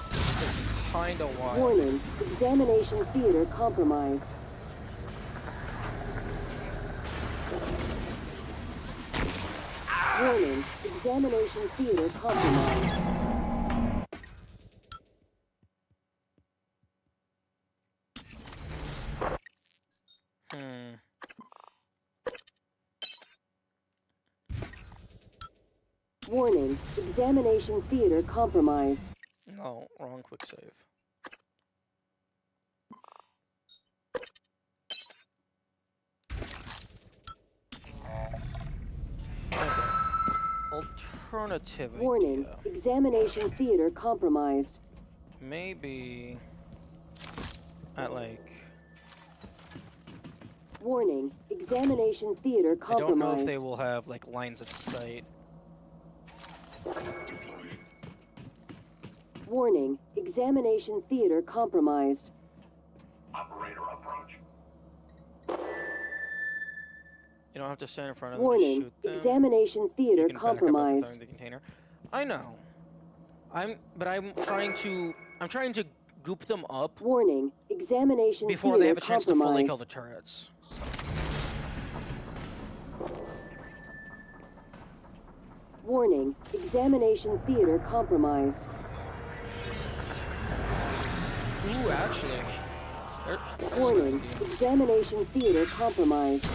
existence is kinda wild. Warning, examination theater compromised. Warning, examination theater compromised. Warning, examination theater compromised. No, wrong quick save. Okay. Alternative Warning, idea. examination theater compromised. Maybe at like Warning, examination theater I don't know compromised. if they will have like lines of sight. Warning, examination theater compromised. Operator approach. You don't have to stand in front of them to Warning, shoot them. examination theater You can back up after compromised. throwing the container. I know. I'm trying to goop them up Warning, examination before theater they have a chance to fully compromised. kill the turrets. Warning, examination theater compromised. Ooh, actually. Warning, examination theater compromised.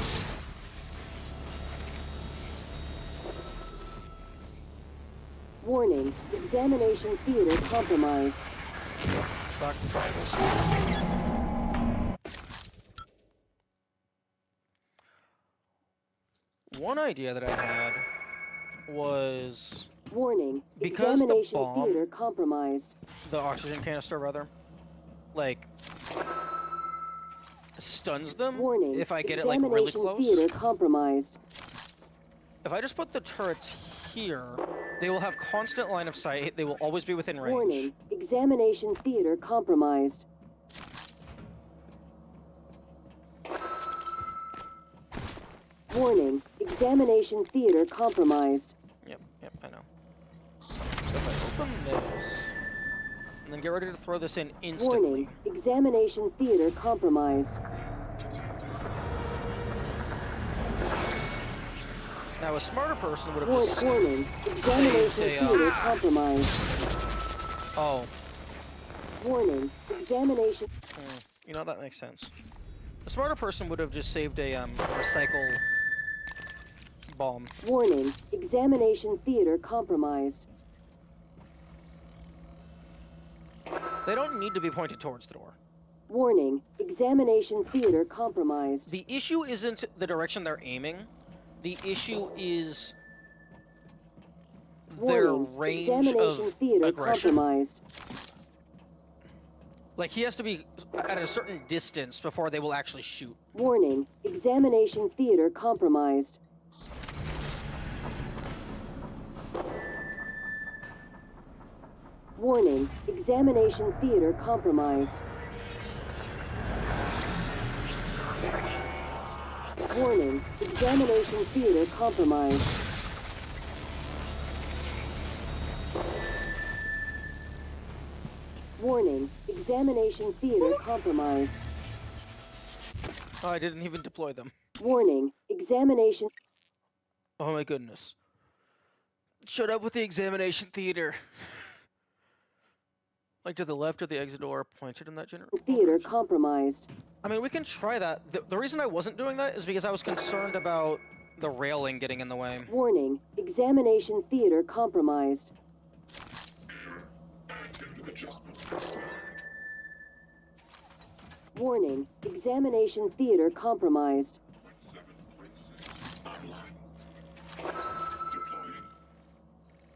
Warning, examination theater compromised. Fuck. One idea that I had was Warning, because the examination bomb- theater compromised. the oxygen canister, rather, like, stuns them Warning, if I get it like really examination close. theater compromised. If I just put the turrets here, they will have constant line of sight. They will always be within range. Warning, examination theater compromised. Warning, examination theater compromised. Yep, I know. So if I open this, and then get ready to throw this in instantly. Warning, examination theater compromised. Now a smarter person would have just Warning, examination saved a, theater compromised. oh, Warning, examination. you know, that makes sense. A smarter person would have just saved a recycle bomb. Warning, examination theater compromised. They don't need to be pointed towards the door. Warning, examination theater compromised. The issue isn't the direction they're aiming. The issue is their Warning, range examination of theater aggression. compromised. Like, he has to be at a certain distance before they will actually shoot. Warning, examination theater compromised. Warning, examination theater compromised. Warning, examination theater compromised. Warning, examination theater compromised. Oh, I didn't even deploy them. Warning, examination... Oh my goodness. Shut up with the examination theater. Like to the left of the exit door pointed in that general Theater direction. compromised. I mean, we can try that. The reason I wasn't doing that is because I was concerned about the railing getting in the way. Warning, examination theater compromised. Warning, examination theater compromised.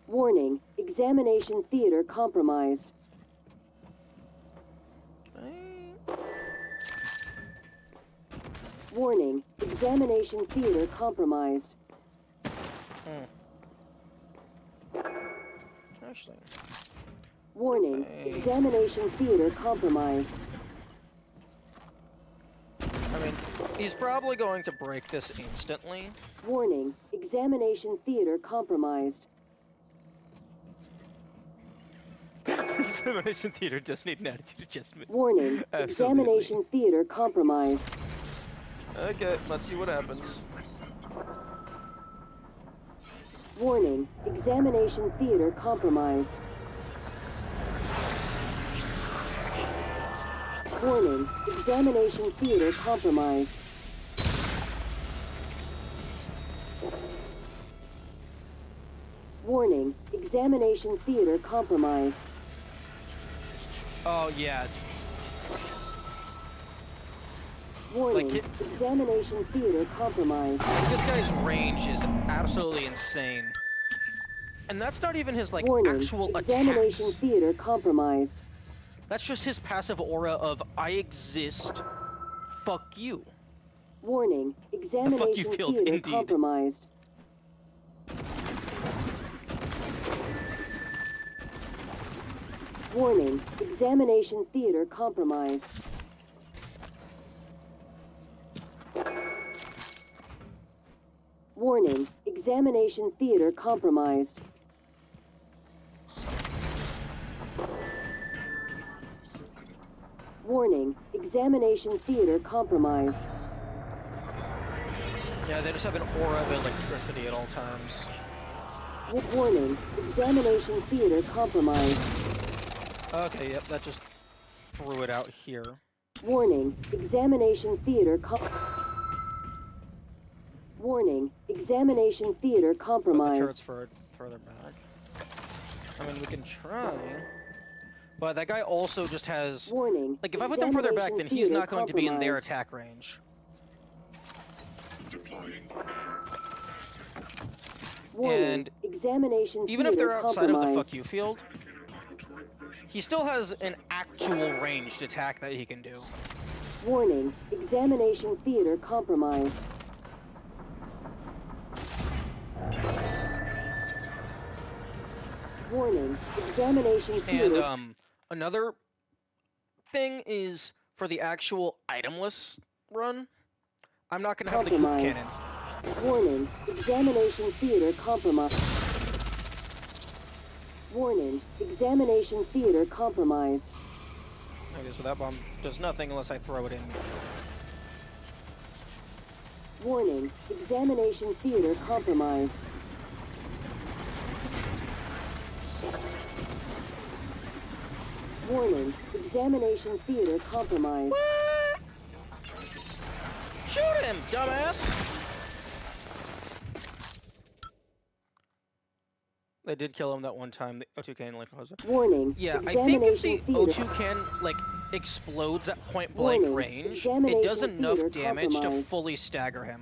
Warning, examination theater compromised. Warning, examination theater compromised. Actually. Warning, examination theater compromised. I mean, he's probably going to break this instantly. Warning, examination theater compromised. Examination theater does need an attitude adjustment. Warning, examination theater compromised. Okay, let's see what happens. Warning, examination theater compromised. Warning, examination theater compromised. Warning, examination theater compromised. Oh, yeah. Warning, Like examination theater compromised. This guy's range is absolutely insane. And that's not even his, like, Warning, actual examination attacks. theater compromised. That's just his passive aura of, I exist, fuck you. Warning, examination field, theater indeed. compromised. Warning, examination theater compromised. Warning, examination theater compromised. Warning, examination theater compromised. Yeah, they just have an aura of electricity at all times. Warning, examination theater compromised. Okay, yep, that just threw it out here. Warning, examination theater Warning, examination theater But the compromised. turret's further back. I mean, we can try. But that guy also just has... Warning, Like, if I put them further back, then he's theater not going to be in their compromised. attack range. Warning, And examination even if theater they're outside of the compromised. fuck you field, he still has an actual ranged attack that he can do. Warning, examination theater compromised. Warning, examination theater... And another thing is for the actual itemless run, I'm not going to have the goop Compromised. cannon. Warning, examination theater compromised. Warning, examination theater compromised. Okay, so that bomb does nothing unless I throw it in. Warning, examination theater compromised. Warning, examination theater compromised. Shoot him, dumbass! They did kill him that one time. The O2 cannon like was it? Warning, Yeah, I think if the examination theater... O2 can like explodes at point blank Warning, range, it does examination enough theater damage to compromised. fully stagger him.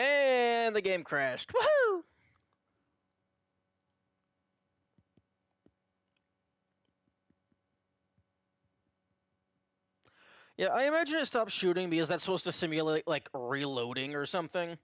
And the game crashed. Woohoo! Yeah, I imagine it stopped shooting because that's supposed to simulate, like, reloading or something.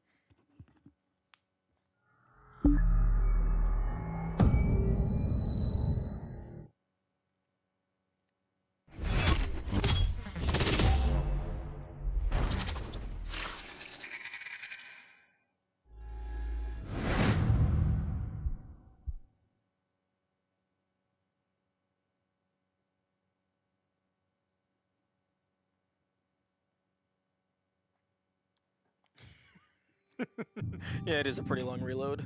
Yeah, it is a pretty long reload.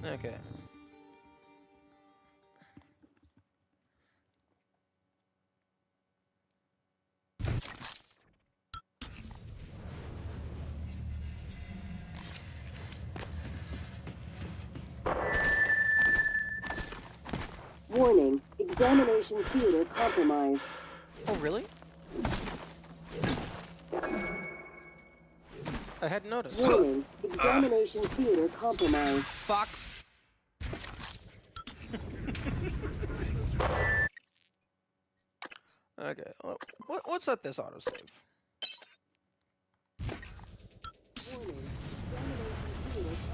Okay. Warning, examination theater compromised. Oh, really? I hadn't noticed. Warning, examination theater compromised. Fuck. Okay, well, what's at this autosave?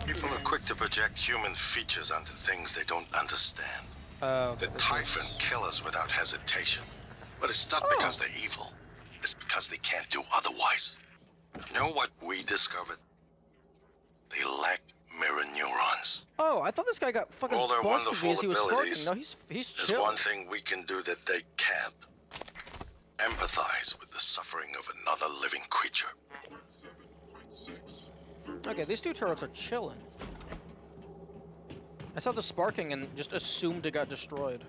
People are quick to project human features onto things they don't understand. The Typhon kill us without hesitation. But it's not because they're evil. It's because they can't do otherwise. You know what we discovered? They lack mirror neurons. Oh, I thought this guy got fucking All their busted wonderful because he was abilities. sparking. No, he's There's chill. one thing we can do that they can't. Empathize with the suffering of another living creature. Okay, these two turrets are chilling. I saw the sparking and just assumed it got destroyed.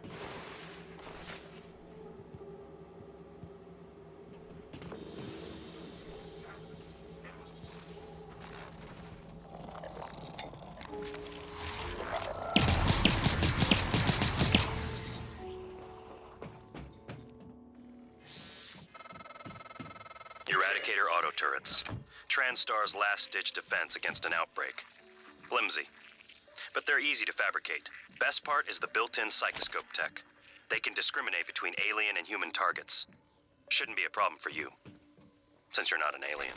Eradicator auto turrets. TranStar's last-ditch defense against an outbreak. Flimsy. But they're easy to fabricate. Best part is the built-in psychoscope tech. They can discriminate between alien and human targets. Shouldn't be a problem for you, since you're not an alien.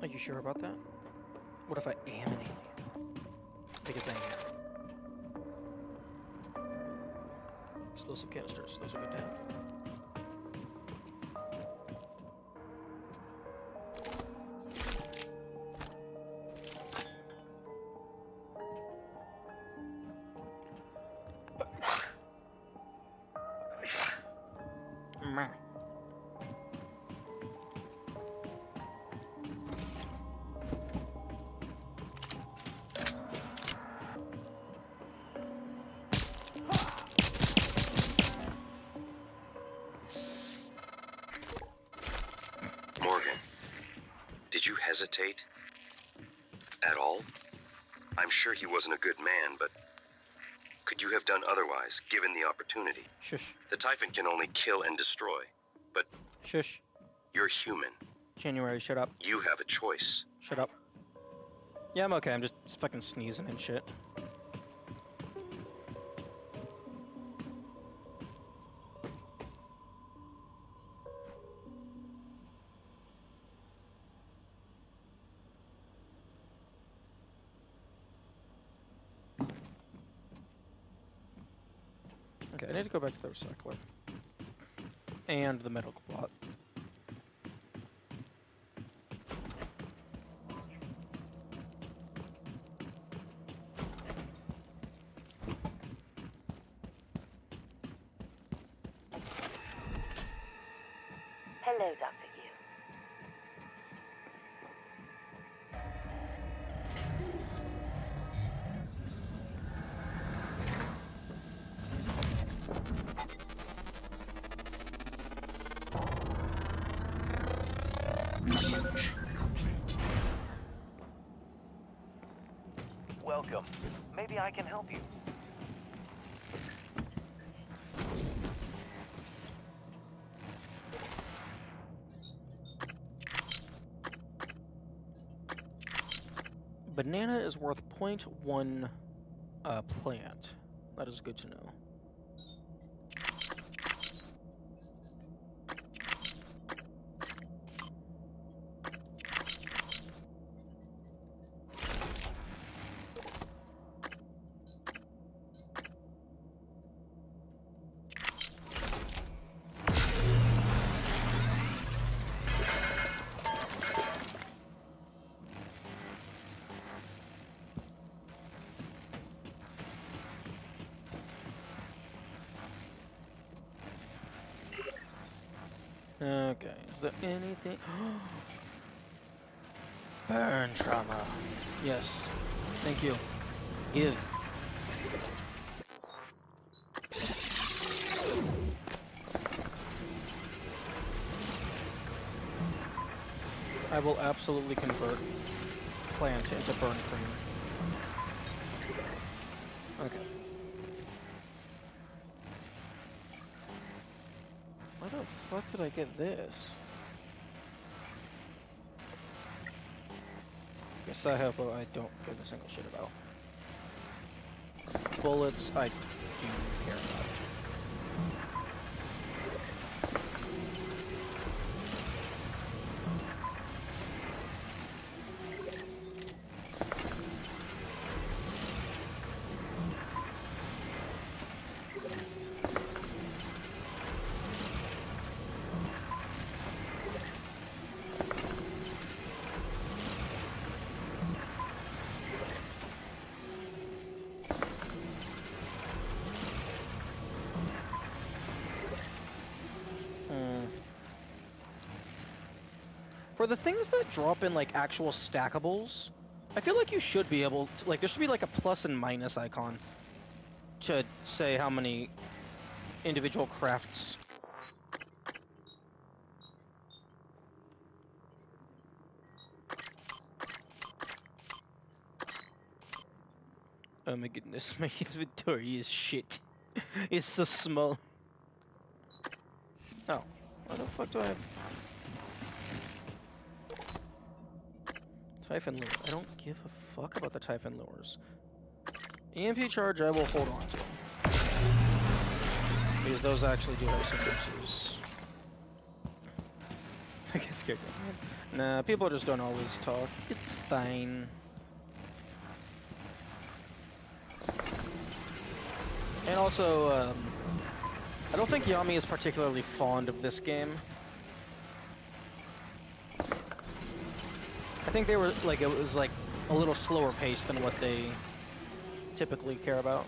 Are you sure about that? What if I am an alien? Because I am. Explosive canisters, those are good to have. Morgan, did you hesitate? At all? I'm sure he wasn't a good man, but could you have done otherwise, given the opportunity? Shush. The Typhon can only kill and destroy, but Shush. you're human. January, shut up. You have a choice. Shut up. Yeah, I'm okay. I'm just fucking sneezing and shit. Okay, I need to go back to the recycler. And the medical plot. Hello, Dr. Yu. Welcome welcome. Maybe I can help you. Banana is worth 0.1 plant. That is good to know. Okay, is there anything? Burn trauma. Yes. Thank you. Give. I will absolutely convert plant into burn cream. Okay. Where the fuck did I get this? Guess I have what I don't give a single shit about. Bullets, I do care about. For the things that drop in, like, actual stackables, I feel like you should be able to, like, there should be, like, a plus and minus icon to say how many individual crafts. Oh my goodness, my inventory is shit. It's so small. Oh, what the fuck do I have? Typhon lure. I don't give a fuck about the Typhon lures. EMP charge I will hold on to. Because those actually do have some uses. I get scared. Nah, people just don't always talk. It's fine. And also, I don't think Yami is particularly fond of this game. I think they were, like, it was, like, a little slower paced than what they typically care about.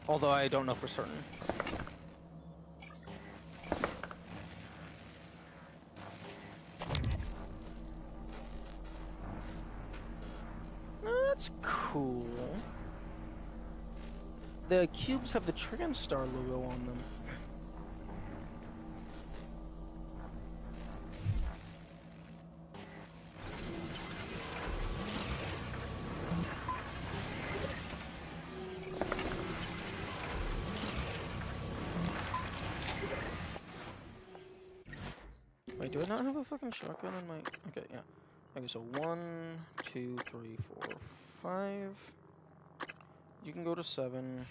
Although I don't know for certain. That's cool. The cubes have the TranStar logo on them. Wait, do I not have a fucking shotgun in my... Okay, yeah. Okay, so 1, 2, 3, 4, 5. You can go to 7.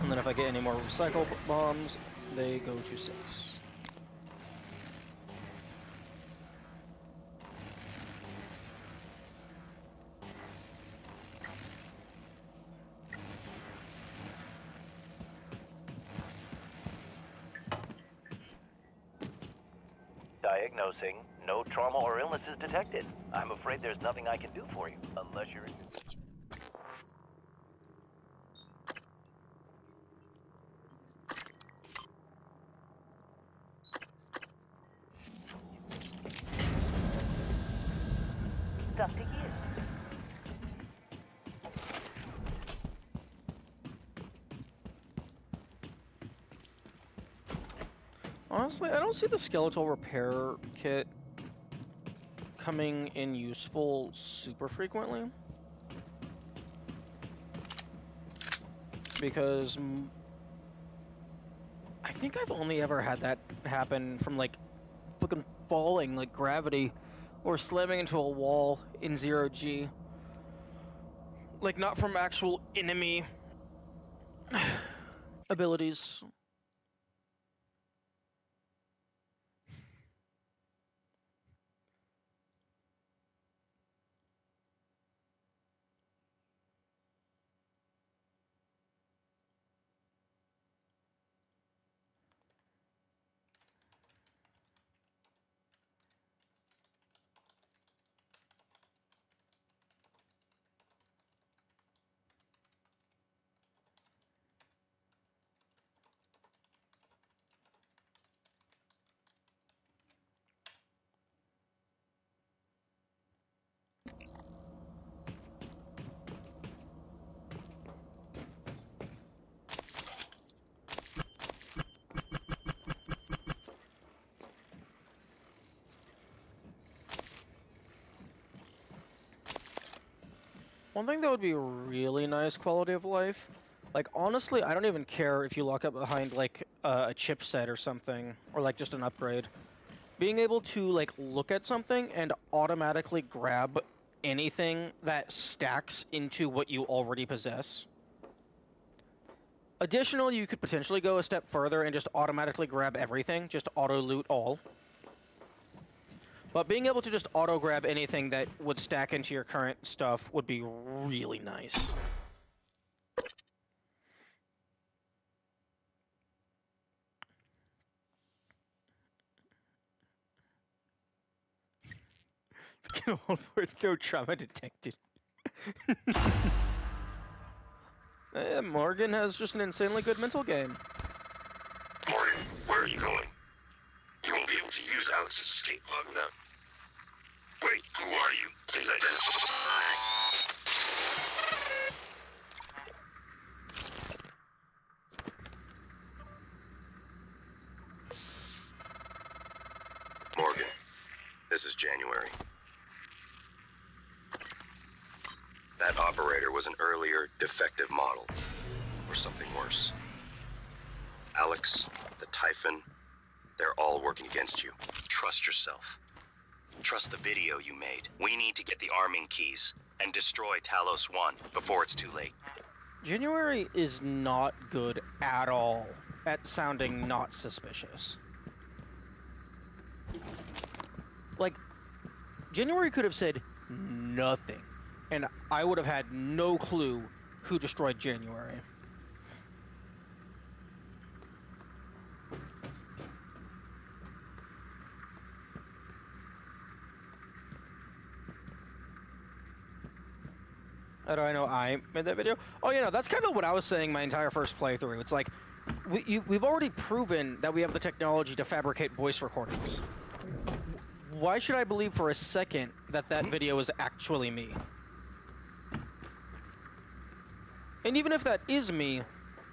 And then if I get any more recycle bombs, they go to 6. Diagnosing. No trauma or illness is detected. I'm afraid there's nothing I can do for you, unless you're... Stuff to use. Honestly, I don't see the skeletal repair kit coming in useful super frequently. Because I think I've only ever had that happen from like fucking falling, like gravity, or slamming into a wall in 0G. Like, not from actual enemy abilities. One thing that would be really nice quality of life, like honestly, I don't even care if you lock up behind like a chipset or something, or like just an upgrade. Being able to like look at something and automatically grab anything that stacks into what you already possess. Additionally, you could potentially go a step further and just automatically grab everything, just auto loot all. But being able to just auto-grab anything that would stack into your current stuff would be really nice. No trauma detected. Morgan has just an insanely good mental game. Morgan, where are you going? You won't be able to use Alex's escape pod without... Wait, who are you? Please identify. Morgan, this is January. That operator was an earlier defective model, or something worse. Alex, the Typhon, they're all working against you. Trust yourself. Trust the video you made. We need to get the arming keys and destroy Talos 1 before it's too late. January is not good at all at sounding not suspicious. Like, January could have said nothing, and I would have had no clue who destroyed January. How do I know I made that video? Oh, you know, that's kind of what I was saying my entire first playthrough. It's like, we've already proven that we have the technology to fabricate voice recordings. Why should I believe for a second that that video is actually me? And even if that is me,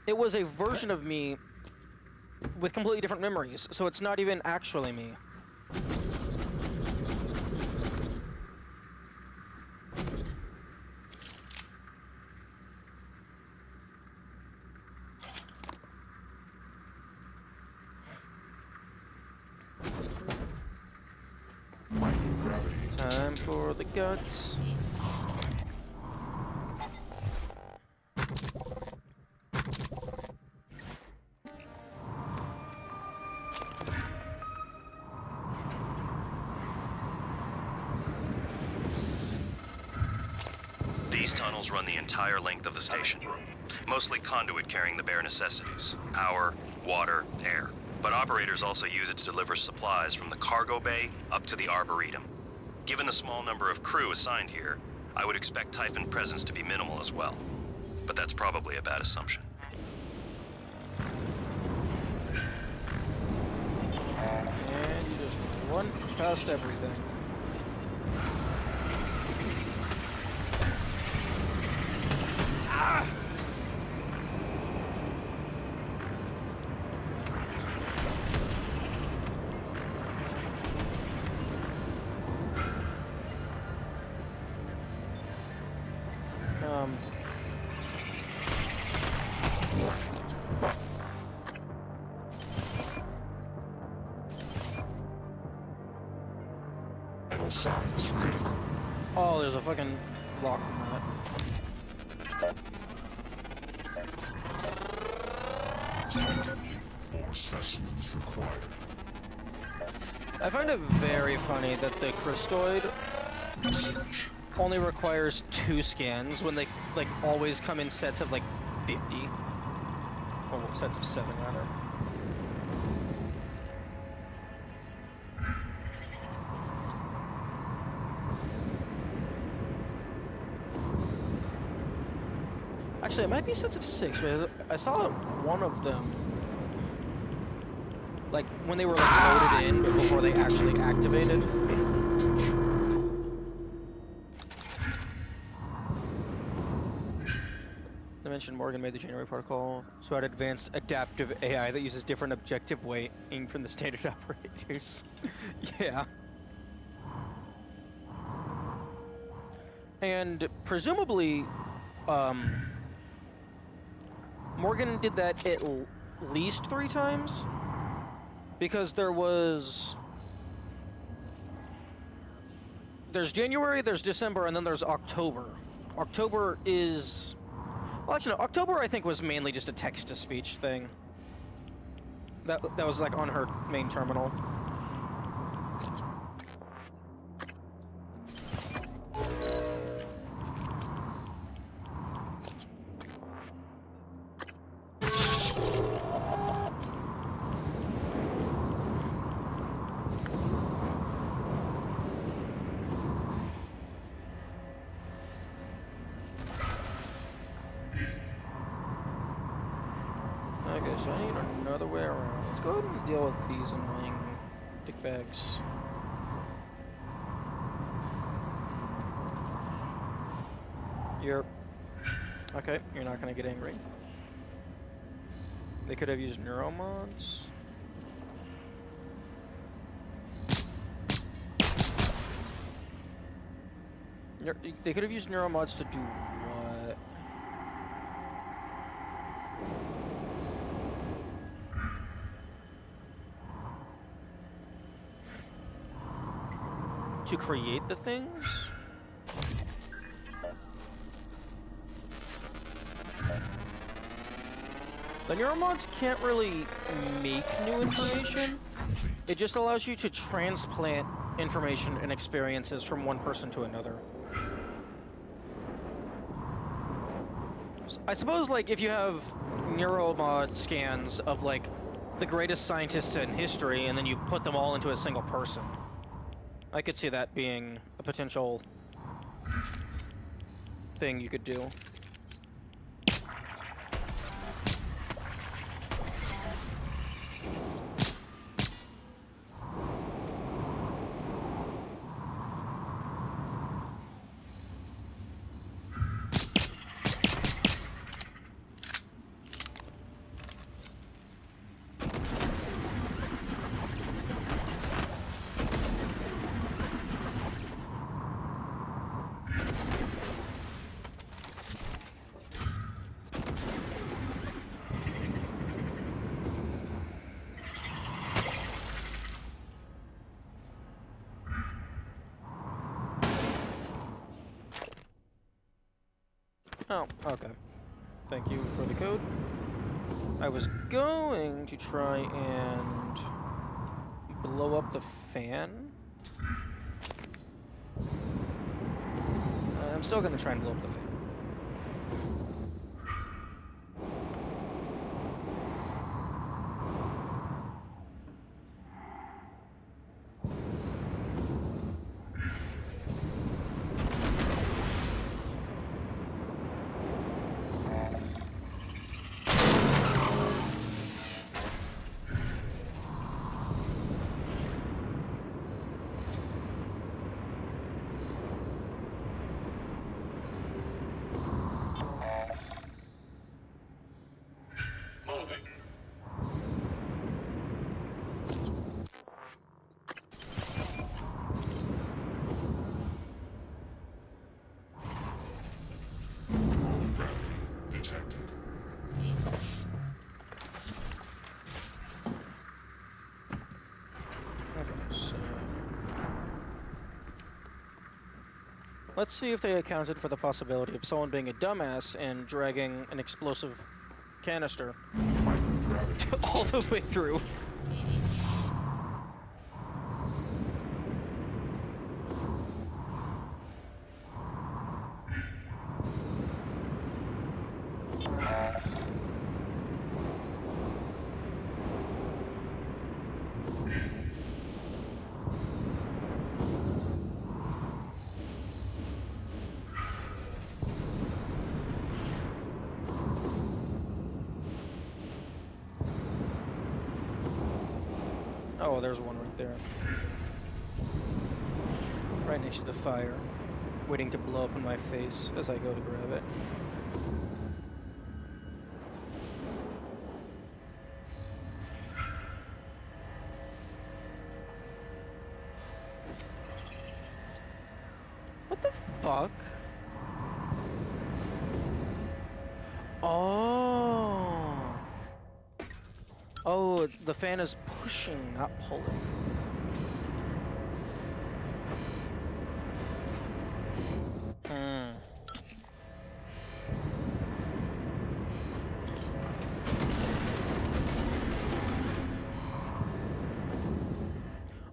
it was a version of me with completely different memories, so it's not even actually me. Time for the guts. These tunnels run the entire length of the station. Mostly conduit carrying the bare necessities. Power, water, air. But operators also use it to deliver supplies from the cargo bay up to the Arboretum. Given the small number of crew assigned here, I would expect Typhon presence to be minimal as well. But that's probably a bad assumption. And you just run past everything. Ah! Oh, there's a fucking rock on that. More specimens required. I find it very funny that the Crystoid only requires 2 scans when they like always come in sets of like 50. Or well, sets of 7 rather. Actually, it might be sets of 6 because I saw one of them like when they were like loaded in but before they actually activated. I mentioned Morgan made the January protocol, so had advanced adaptive AI that uses different objective weighting from the standard operators. Yeah. And presumably, Morgan did that at least 3 times, because there's January, there's December, and then there's October. October is... Well, actually, no, October I think was mainly just a text-to-speech thing. That was like on her main terminal. Okay, so I need another way around. Let's go ahead and deal with these annoying dickbags. Okay, you're not gonna get angry. They could have used neuromods. They could have used neuromods to do what? To create the things? The neuromods can't really make new information. It just allows you to transplant information and experiences from one person to another. I suppose, like, if you have neuromod scans of, like, the greatest scientists in history, and then you put them all into a single person, I could see that being a potential thing you could do. Oh, okay. Thank you for the code. I was going to try and blow up the fan. I'm still going to try and blow up the fan. Let's see if they accounted for the possibility of someone being a dumbass and dragging an explosive canister all the way through. Oh, there's one right there. Right next to the fire, waiting to blow up in my face as I go to grab it. What the fuck? Oh. Oh, the fan is pushing, not pulling. Hmm.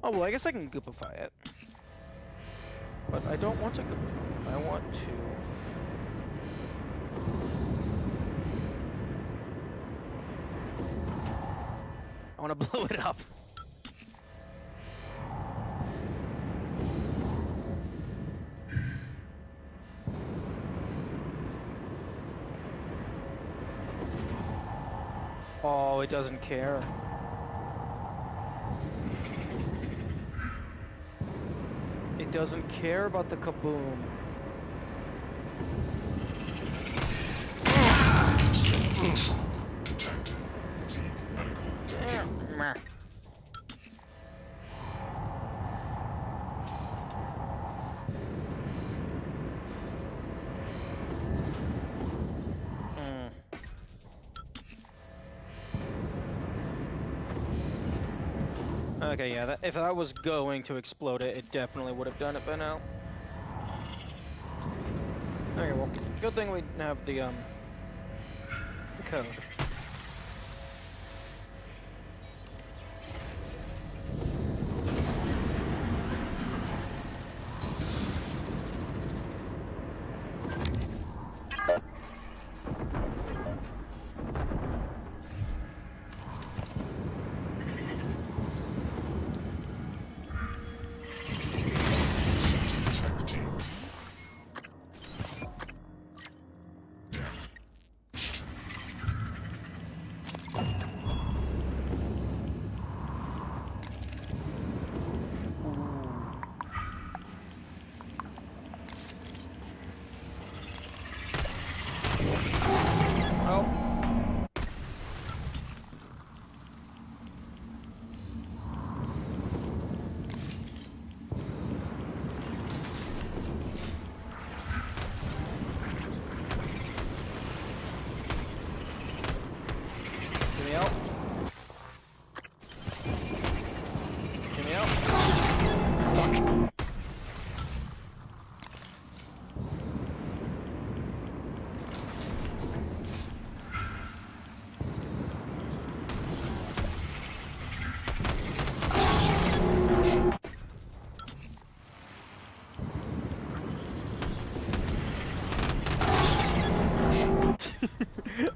Oh, well, I guess I can goopify it. But I don't want to goopify it. I want to... I want to blow it up. Oh, it doesn't care. It doesn't care about the kaboom. Okay, yeah, if that was going to explode it, it definitely would have done it by now. Okay, well, good thing we have the code.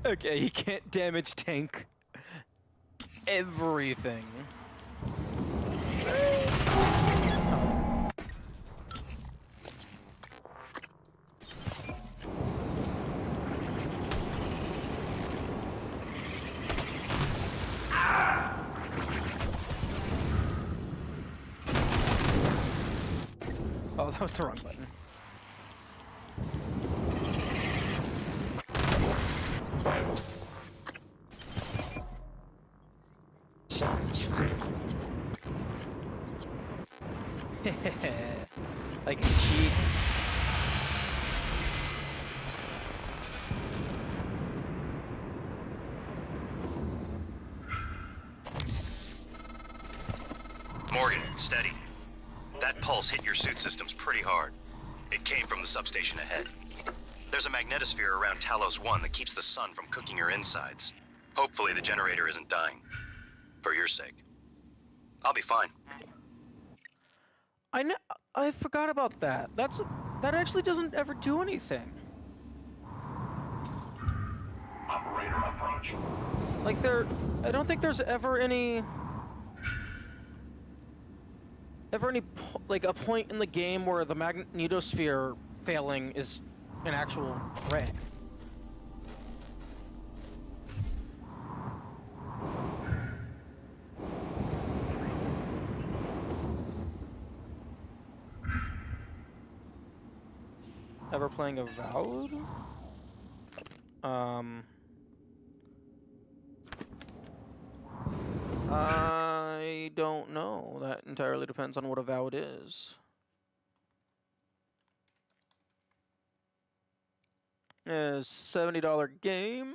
Okay, you can't damage tank everything. Oh, that was the wrong button. I can cheat. Morgan, steady. That pulse hit your suit systems pretty hard. It came from the substation ahead. There's a magnetosphere around Talos 1 that keeps the sun from cooking your insides. Hopefully the generator isn't dying. For your sake. I'll be fine. I forgot about that. That actually doesn't ever do anything. Operator approach. Like I don't think there's ever any like a point in the game where the magnetosphere failing is an actual threat. Ever playing Avowed? I don't know. That entirely depends on what Avowed is. It's $70 game.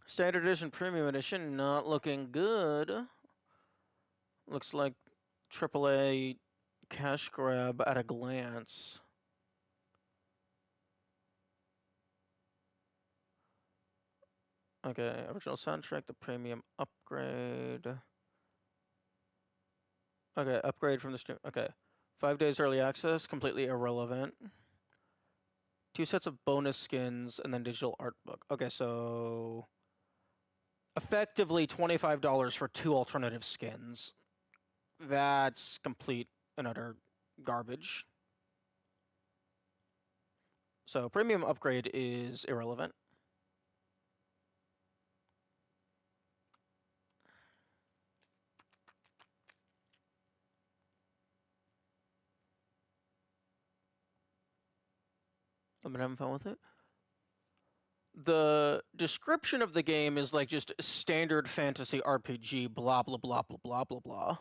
Standard Edition, Premium Edition, not looking good. Looks like AAA cash grab at a glance. Okay, original soundtrack, the premium upgrade. Okay, upgrade from the stream. Okay, 5 days early access, completely irrelevant. 2 sets of bonus skins and then digital art book. Okay, so effectively $25 for 2 alternative skins. That's complete and utter garbage. So premium upgrade is irrelevant. I've been having fun with it. The description of the game is like just standard fantasy RPG, blah, blah, blah, blah, blah, blah, blah.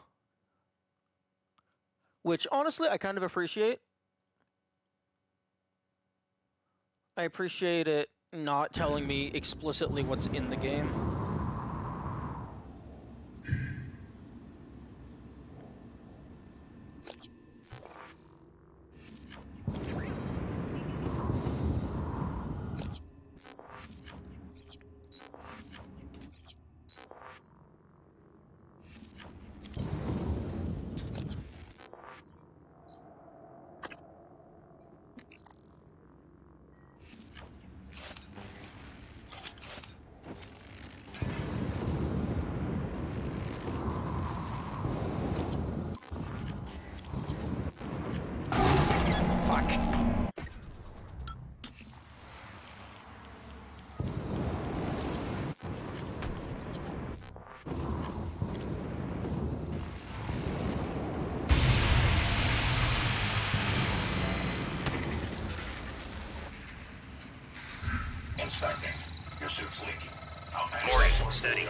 Which, honestly, I kind of appreciate. I appreciate it not telling me explicitly what's in the game. Inspecting. Your suit's leaking. Morgan, steady.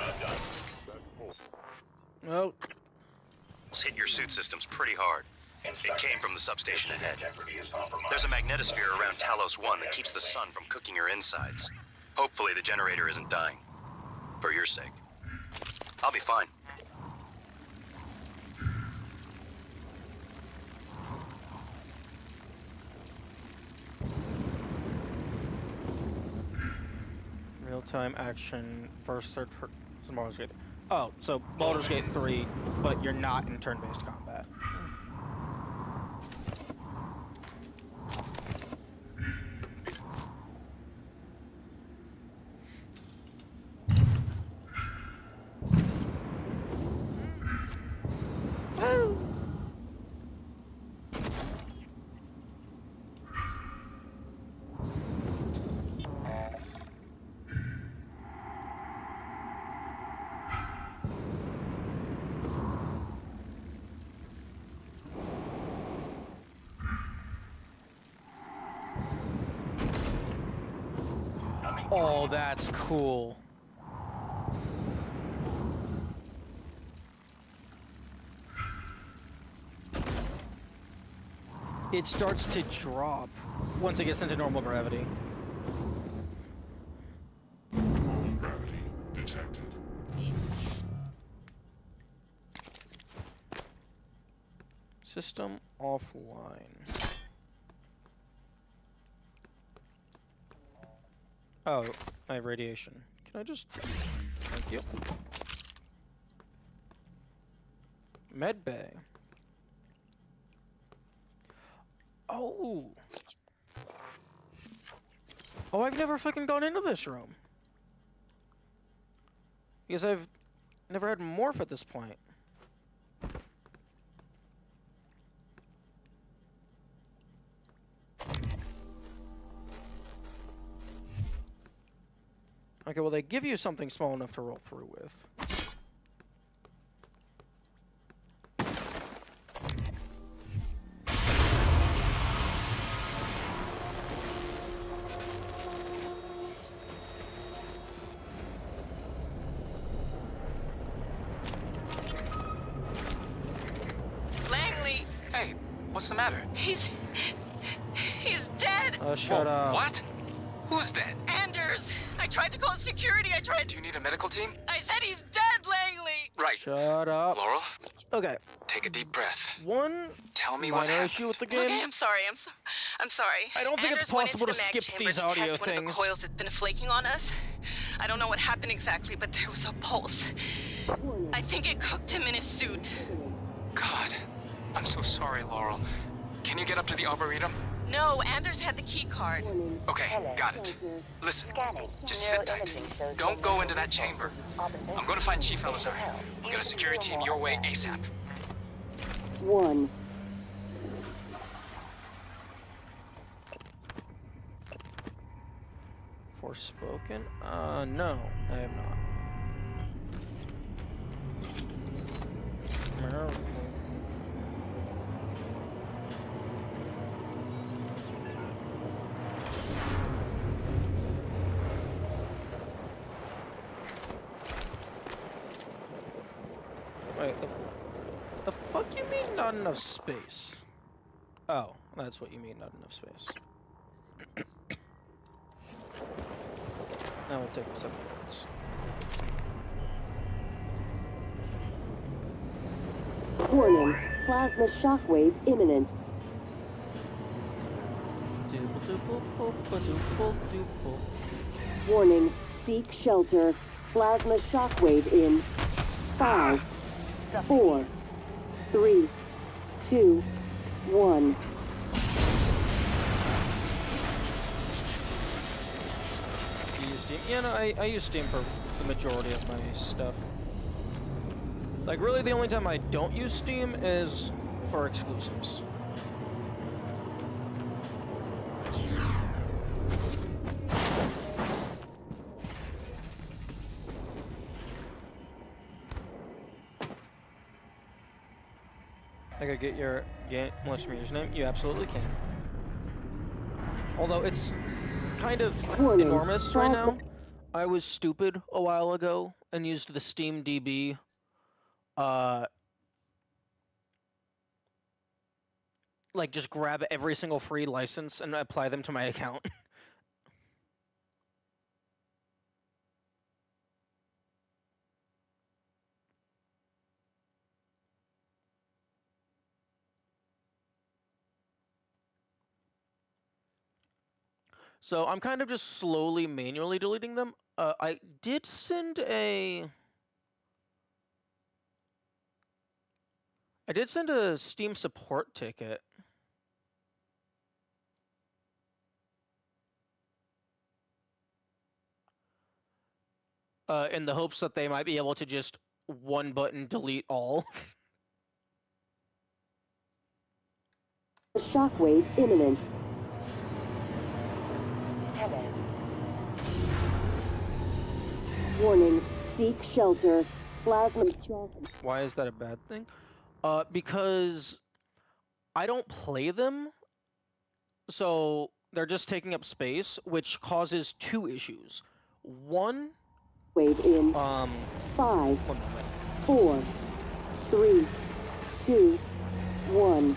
Oh. It's hit your suit systems pretty hard. It came from the substation ahead. There's a magnetosphere around Talos 1 that keeps the sun from cooking your insides. Hopefully the generator isn't dying. For your sake. I'll be fine. Real-time action, first, third person, Baldur's Gate. Oh, so Baldur's Gate 3, but you're not in turn-based combat. Oh, that's cool. It starts to drop once it gets into normal gravity. Normal gravity detected. System offline. Oh, my radiation. Can I just... Thank you. Med bay. Oh! Oh, I've never fucking gone into this room. Because I've never had morph at this point. Okay, well, they give you something small enough to roll through with. Langley! Hey, what's the matter? He's dead! Shut up. What? Who's dead? Anders! I tried to call security, Do you need a medical team? I said he's dead, Langley! Right. Shut up. Laurel, Okay, take a deep breath. one Tell me what minor happened. issue with the game. Okay, I'm sorry. I'm sorry. I don't think it's Anders went possible into to the mag skip chamber these to audio test one of the things. coils that's been flaking on us. I don't know what happened exactly, but there was a pulse. I think it cooked him in his suit. God, I'm so sorry, Laurel. Can you get up to the Arboretum? No, Anders had the key card. Okay, got it. Listen, Scanning. just sit tight. Neuroimaging shows Don't go into that chamber. I'm going to find Chief Elizar. We'll Get a security team your way ASAP. 1. Forspoken? No, I have not. Wait, the fuck you mean not enough space? Oh, that's what you mean, not enough space. Now we'll take 7 minutes. Warning. Plasma shockwave imminent. Warning. Seek shelter. Plasma shockwave in 5, 4, 3, 2, 1. You use Steam? Yeah, no, I use Steam for the majority of my stuff. Like, really, the only time I don't use Steam is for exclusives. I could get your game listener username? You absolutely can. Although it's kind of Warning. enormous right now. I was stupid a while ago and used the Steam DB like just grab every single free license and apply them to my account. So I'm kind of just slowly manually deleting them. I did send a Steam support ticket. In the hopes that they might be able to just one button delete all. Shockwave imminent. Hello. Warning. Seek shelter. Plasma shock. Why is that a bad thing? Because I don't play them, so they're just taking up space, which causes 2 issues. One, Wave in 5, 1 moment. 4, 3, 2, 1.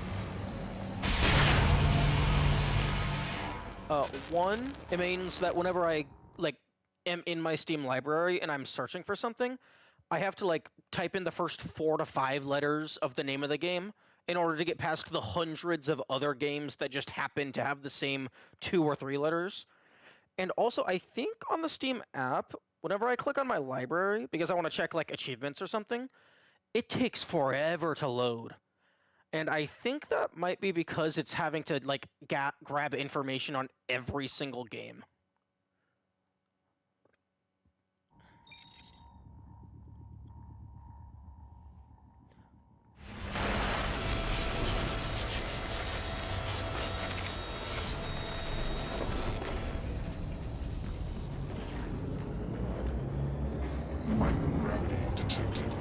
One, it means that whenever I am in my Steam library and I'm searching for something, I have to type in the first 4 to 5 letters of the name of the game, in order to get past the hundreds of other games that just happen to have the same 2 or 3 letters. And also, I think on the Steam app, whenever I click on my library, because I want to check like achievements or something, it takes forever to load. And I think that might be because it's having to like grab information on every single game. Microgravity detected.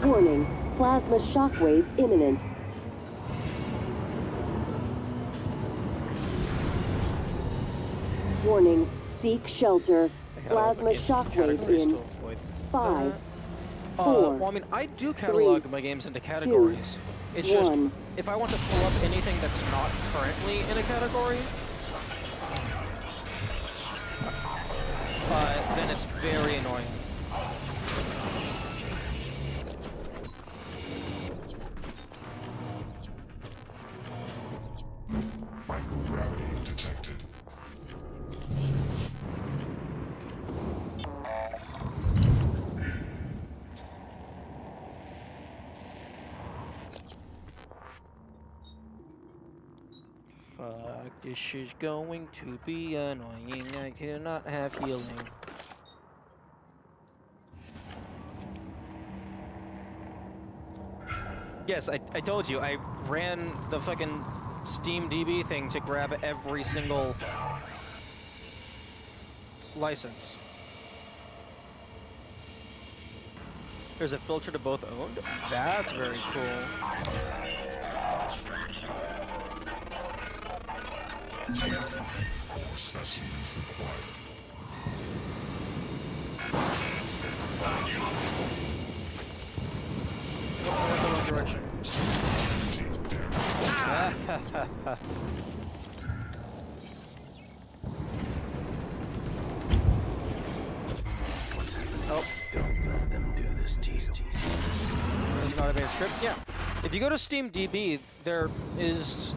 Warning, plasma shockwave imminent. Warning, seek shelter. Plasma shockwave in 5, 4. Well, I mean, I do catalog my games into categories. It's just, if I want to pull up anything that's not currently in a category, then it's very annoying. Microgravity detected. Fuck, this is going to be annoying. I cannot have healing. Yes, I told you, I ran the fucking Steam DB thing to grab every single license. There's a filter to both owned? That's very cool. All specimens required. In the wrong direction. Oh. Don't let them do this to you. There's an automated script? Yeah. If you go to SteamDB, there is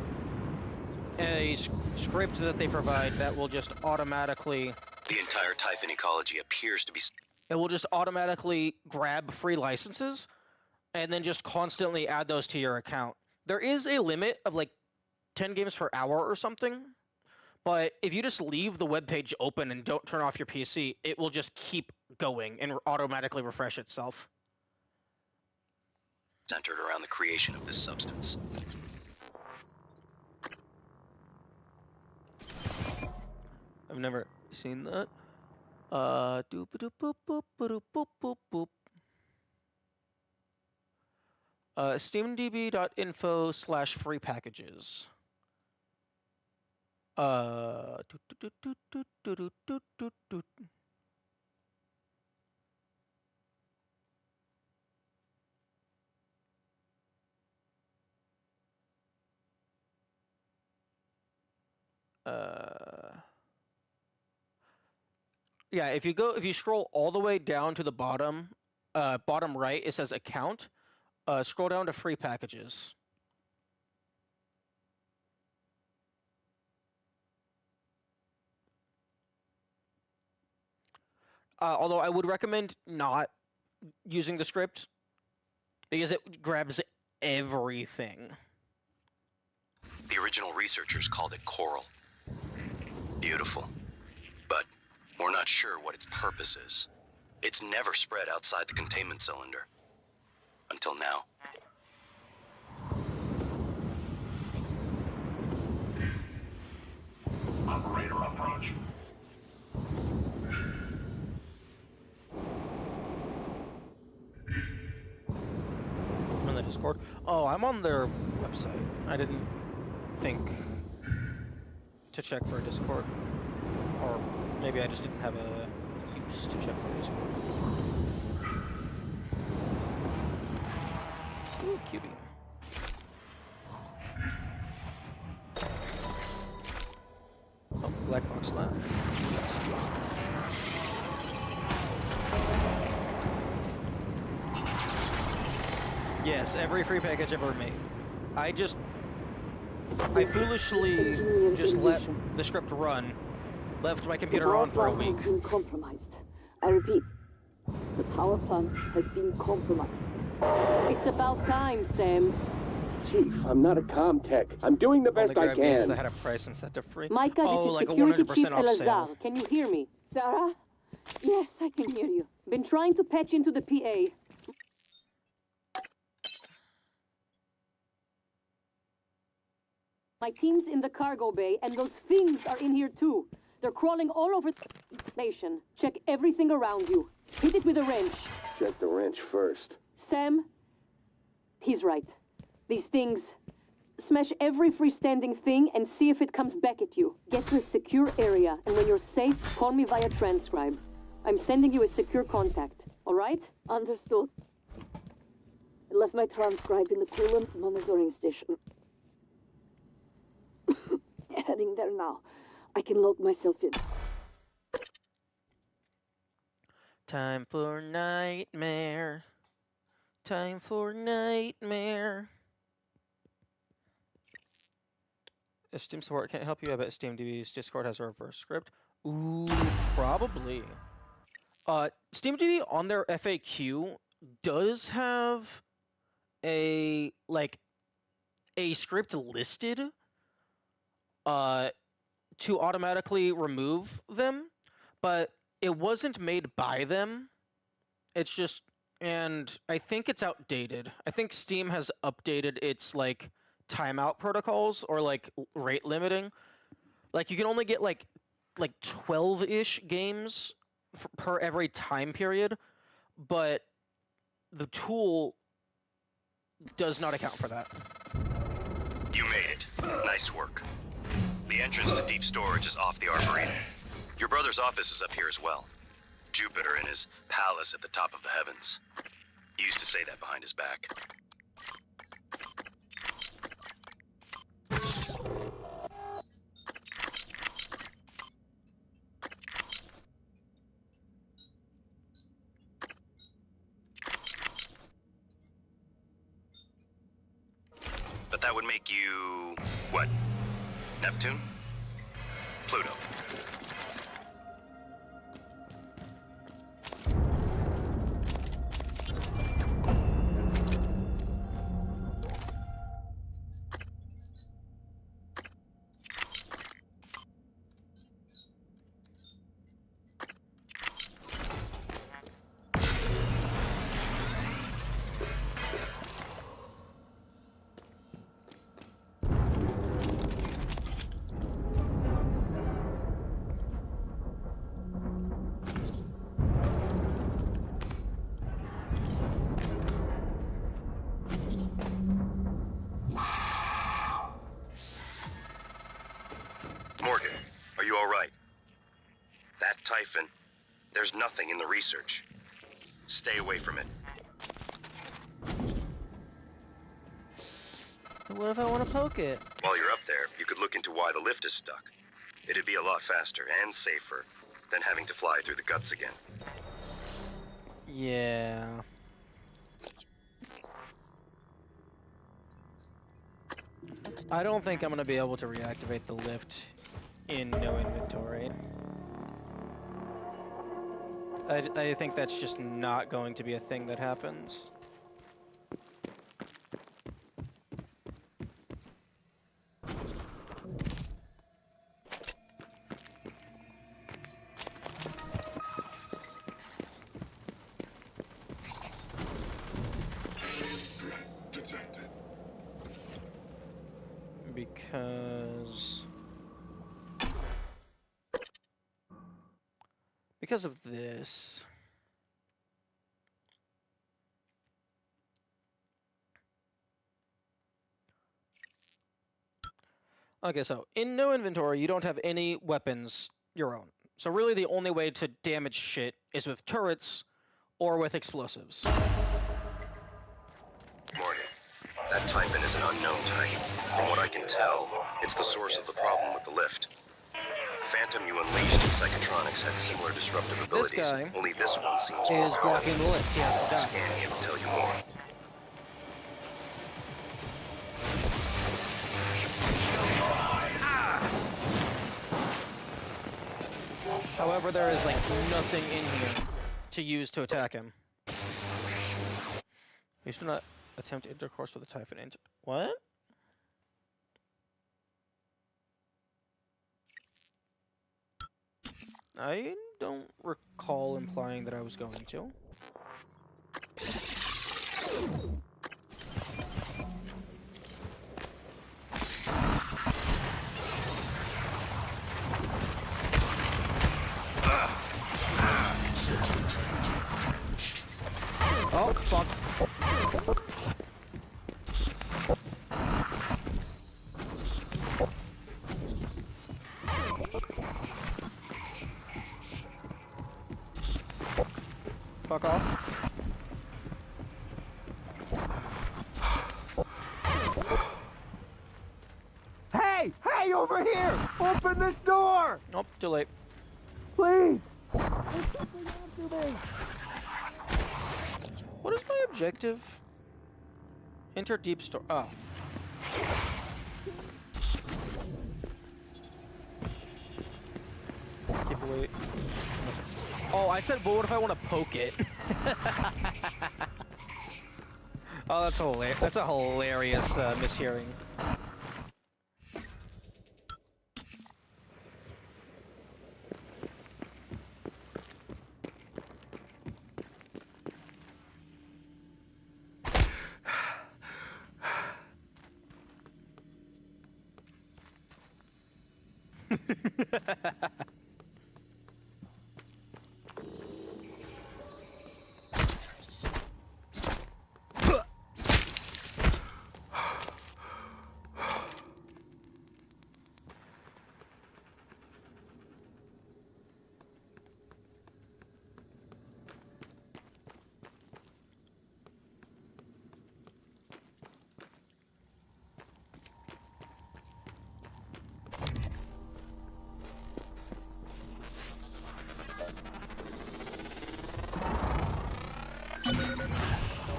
a script that they provide that will just automatically... The entire Typhon ecology appears to be... It will just automatically grab free licenses and then just constantly add those to your account. There is a limit of like 10 games per hour or something, but if you just leave the web page open and don't turn off your PC, it will just keep going and automatically refresh itself. Centered around the creation of this substance. I've never seen that. Doop-a-doop-boop-boop-boop-boop-boop. SteamDB.info/free packages. Yeah, if you scroll all the way down to the bottom right, it says account. Scroll down to free packages. Although I would recommend not using the script because it grabs everything. The original researchers called it coral. Beautiful. But we're not sure what its purpose is. It's never spread outside the containment cylinder. Until now. Operator approach. I'm on the Discord. Oh, I'm on their website. I didn't think to check for a Discord. Or maybe I just didn't have a use to check for a Discord. Excellent. Yes, every free package ever made. I foolishly just let the script run, left my computer on for a week. The power plant has been compromised. I repeat, the power plant has been compromised. It's about time, Sam. Chief, I'm not a comm tech. I'm doing the best I can. I had a price incentive free. Micah, this is like Security Chief 100% off Elazar. sale. Can you hear me? Sarah? Yes, I can hear you. Been trying to patch into the PA. My team's in the cargo bay, and those things are in here too. They're crawling all over the nation. Check everything around you. Hit it with a wrench. Check the wrench first. Sam, he's right. These things... Smash every freestanding thing and see if it comes back at you. Get to a secure area, and when you're safe, call me via transcribe. I'm sending you a secure contact, all right? Understood. I left my transcribe in the coolant monitoring station. Heading there now. I can log myself in. Time for nightmare. Time for nightmare. If Steam support can't help you, I bet SteamDB's Discord has a reverse script. Ooh, probably. SteamDB on their FAQ does have a script listed to automatically remove them, but it wasn't made by them. It's just, and I think it's outdated. I think Steam has updated its timeout protocols or rate limiting. You can only get like 12-ish games per every time period, but the tool does not account for that. You made it. Nice work. The entrance to deep storage is off the Arboretum. Your brother's office is up here as well. Jupiter in his palace at the top of the heavens. He used to say that behind his back. But that would make you... what? Neptune? Pluto. Morgan, are you all right? That Typhon, there's nothing in the research. Stay away from it. What if I want to poke it? While you're up there, you could look into why the lift is stuck. It'd be a lot faster and safer than having to fly through the guts again. Yeah. I don't think I'm going to be able to reactivate the lift in no inventory. I think that's just not going to be a thing that happens. Because of this. Okay, so in no inventory, you don't have any weapons your own. So really the only way to damage shit is with turrets or with explosives. Morgan, that Typhon is an unknown type. From what I can tell, it's the source of the problem with the lift. The Phantom you unleashed in Psychotronics had similar disruptive abilities. guy Only this one seems is blocking the lift. He has to die. Scanning it will tell you more. However, there is like nothing in here to use to attack him. You should not attempt intercourse with a Typhon. What? I don't recall implying that I was going to. Oh, fuck. Fuck off. Hey! Hey, over here! Open this door! Nope, too late. Please! What is my objective? Enter deep store. Oh. Keep away. Oh, I said, but what if I want to poke it? Oh, that's hilarious. That's a hilarious mishearing.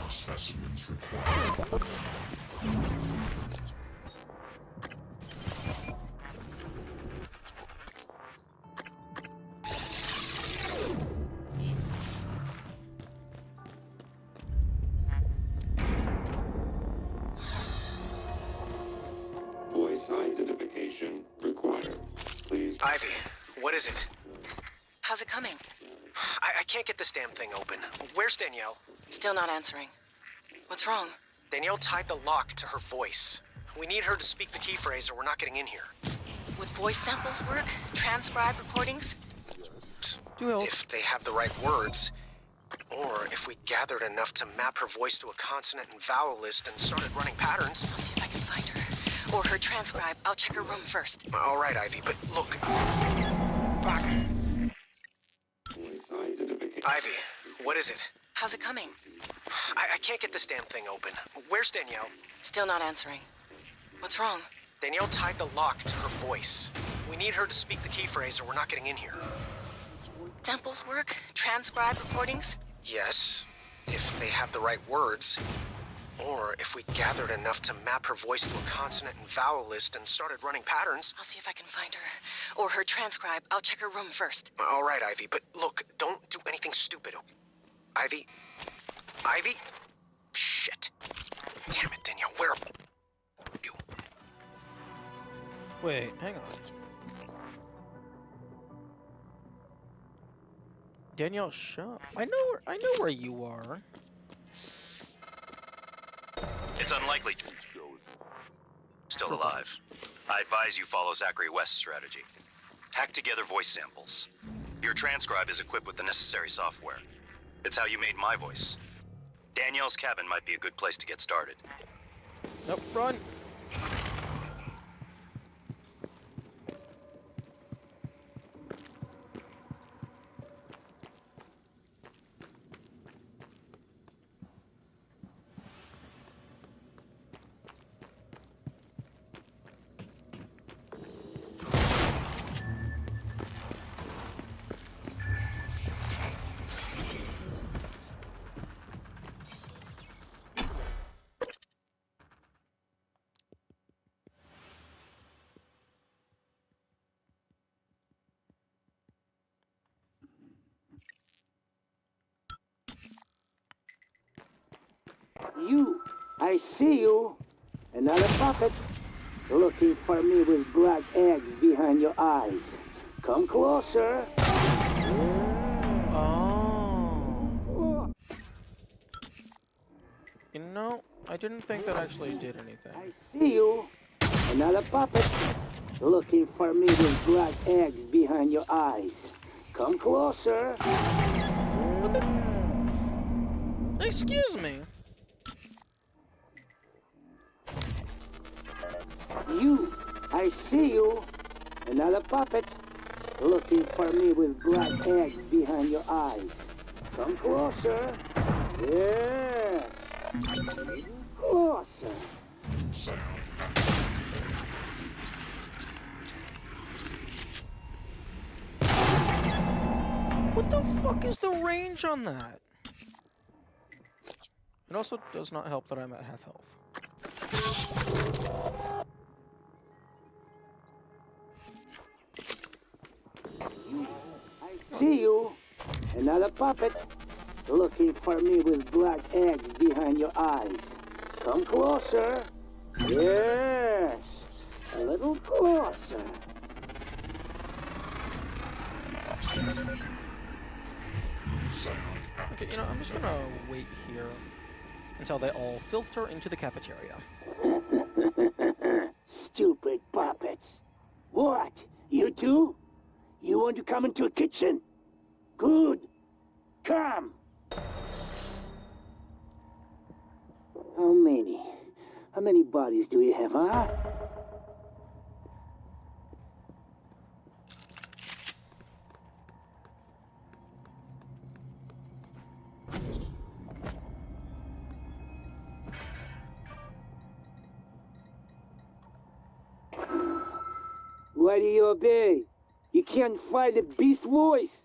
Specimens required. Voice identification required. Please. Ivy, what is it? How's it coming? I can't get this damn thing open. Where's Danielle? Still not answering. What's wrong? Danielle tied the lock to her voice. We need her to speak the key phrase or we're not getting in here. Would voice samples work? Transcribe recordings? If they have the right words, or if we gathered enough to map her voice to a consonant and vowel list and started running patterns. I'll see if I can find her. Or her transcribe. I'll check her room first. All right, Ivy, but look. Fuck. Voice identification. Ivy, what is it? How's it coming? I can't get this damn thing open. Where's Danielle? Still not answering. What's wrong? Danielle tied the lock to her voice. We need her to speak the key phrase or we're not getting in here. Samples work? Transcribe recordings? Yes, if they have the right words. Or if we gathered enough to map her voice to a consonant and vowel list and started running patterns. I'll see if I can find her. Or her transcribe. I'll check her room first. All right, Ivy, but look, don't do anything stupid, okay? Ivy? Ivy? Shit. Damn it, Danielle, where are you? Wait, hang on. Danielle, shut. I know where you are. It's unlikely. Still alive. I advise you follow Zachary West's strategy. Hack together voice samples. Your transcribe is equipped with the necessary software. It's how you made my voice. Danielle's cabin might be a good place to get started. Nope, run. You, I see you. Another puppet. Looking for me with black eggs behind your eyes. Come closer. Oh. You know, I didn't think that actually did anything. I see you. Another puppet. Looking for me with black eggs behind your eyes. Come closer. Excuse me. You, I see you. Another puppet. Looking for me with black eggs behind your eyes. Come closer. Yes. Closer. What the fuck is the range on that? It also does not help that I'm at half health. I see you. Another puppet. Looking for me with black eggs behind your eyes. Come closer. Yes. A little closer. Okay, you know, I'm just gonna wait here until they all filter into the cafeteria. Stupid puppets. What? You two? You want to come into a kitchen? Good. Come. How many? How many bodies do we have, huh? Why do you obey? You can't fight the beast voice.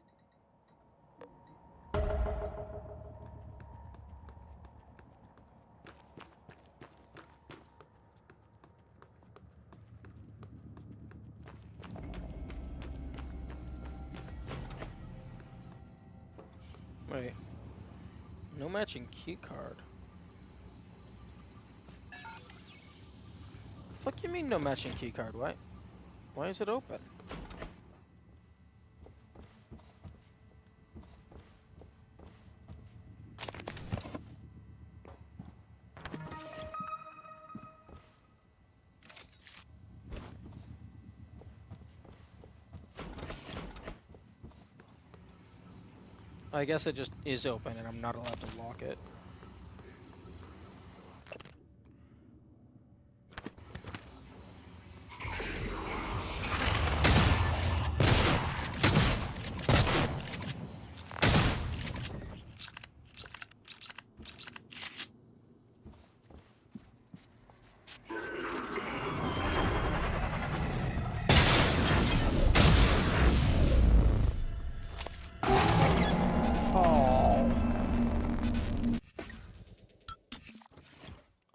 Wait. No matching key card. Fuck you mean no matching key card? Why is it open? I guess it just is open and I'm not allowed to lock it.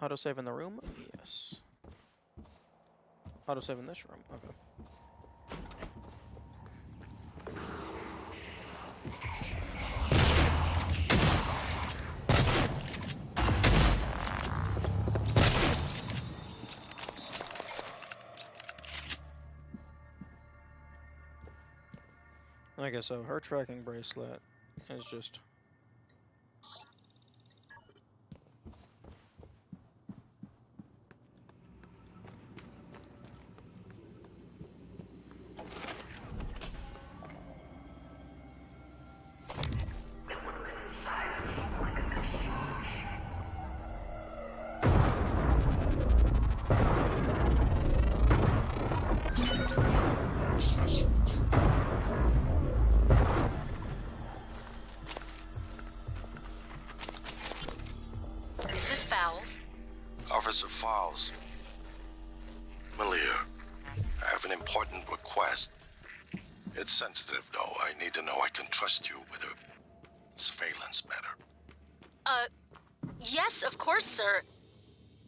Autosave in the room? Yes. Autosave in this room? Okay. Okay, so her tracking bracelet is just... Mrs. Fowles? Officer Fowles. Malia, I have an important request. It's sensitive, though. I need to know I can trust you with a surveillance matter. Yes, of course, sir.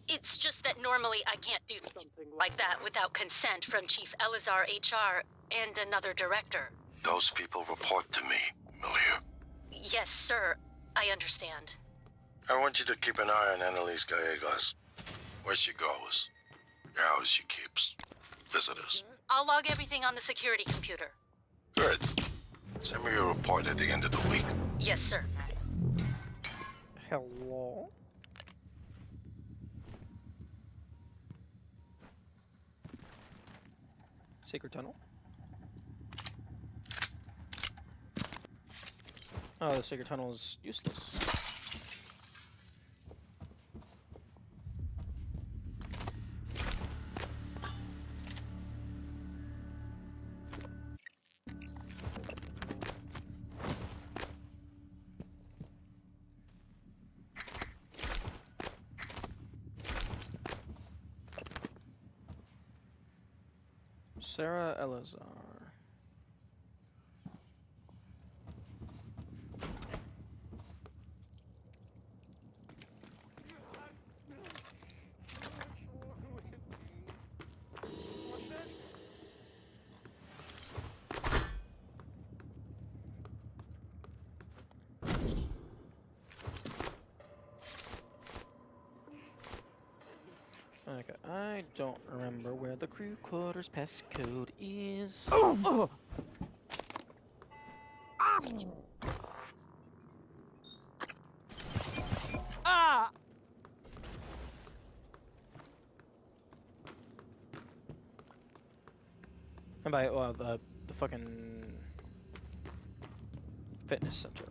It's just that normally I can't do something like that without consent from Chief Elazar HR and another director. Those people report to me, Malia. Yes, sir. I understand. I want you to keep an eye on Annalise Gallegos. Where she goes, the hours she keeps, visitors. I'll log everything on the security computer. Good. Send me a report at the end of the week. Yes, sir. Hello? Secret tunnel? Oh, the secret tunnel is useless. Sarah Elazar. Okay, I don't remember where the crew quarters passcode is. Oh! Ah! And by the fucking fitness center.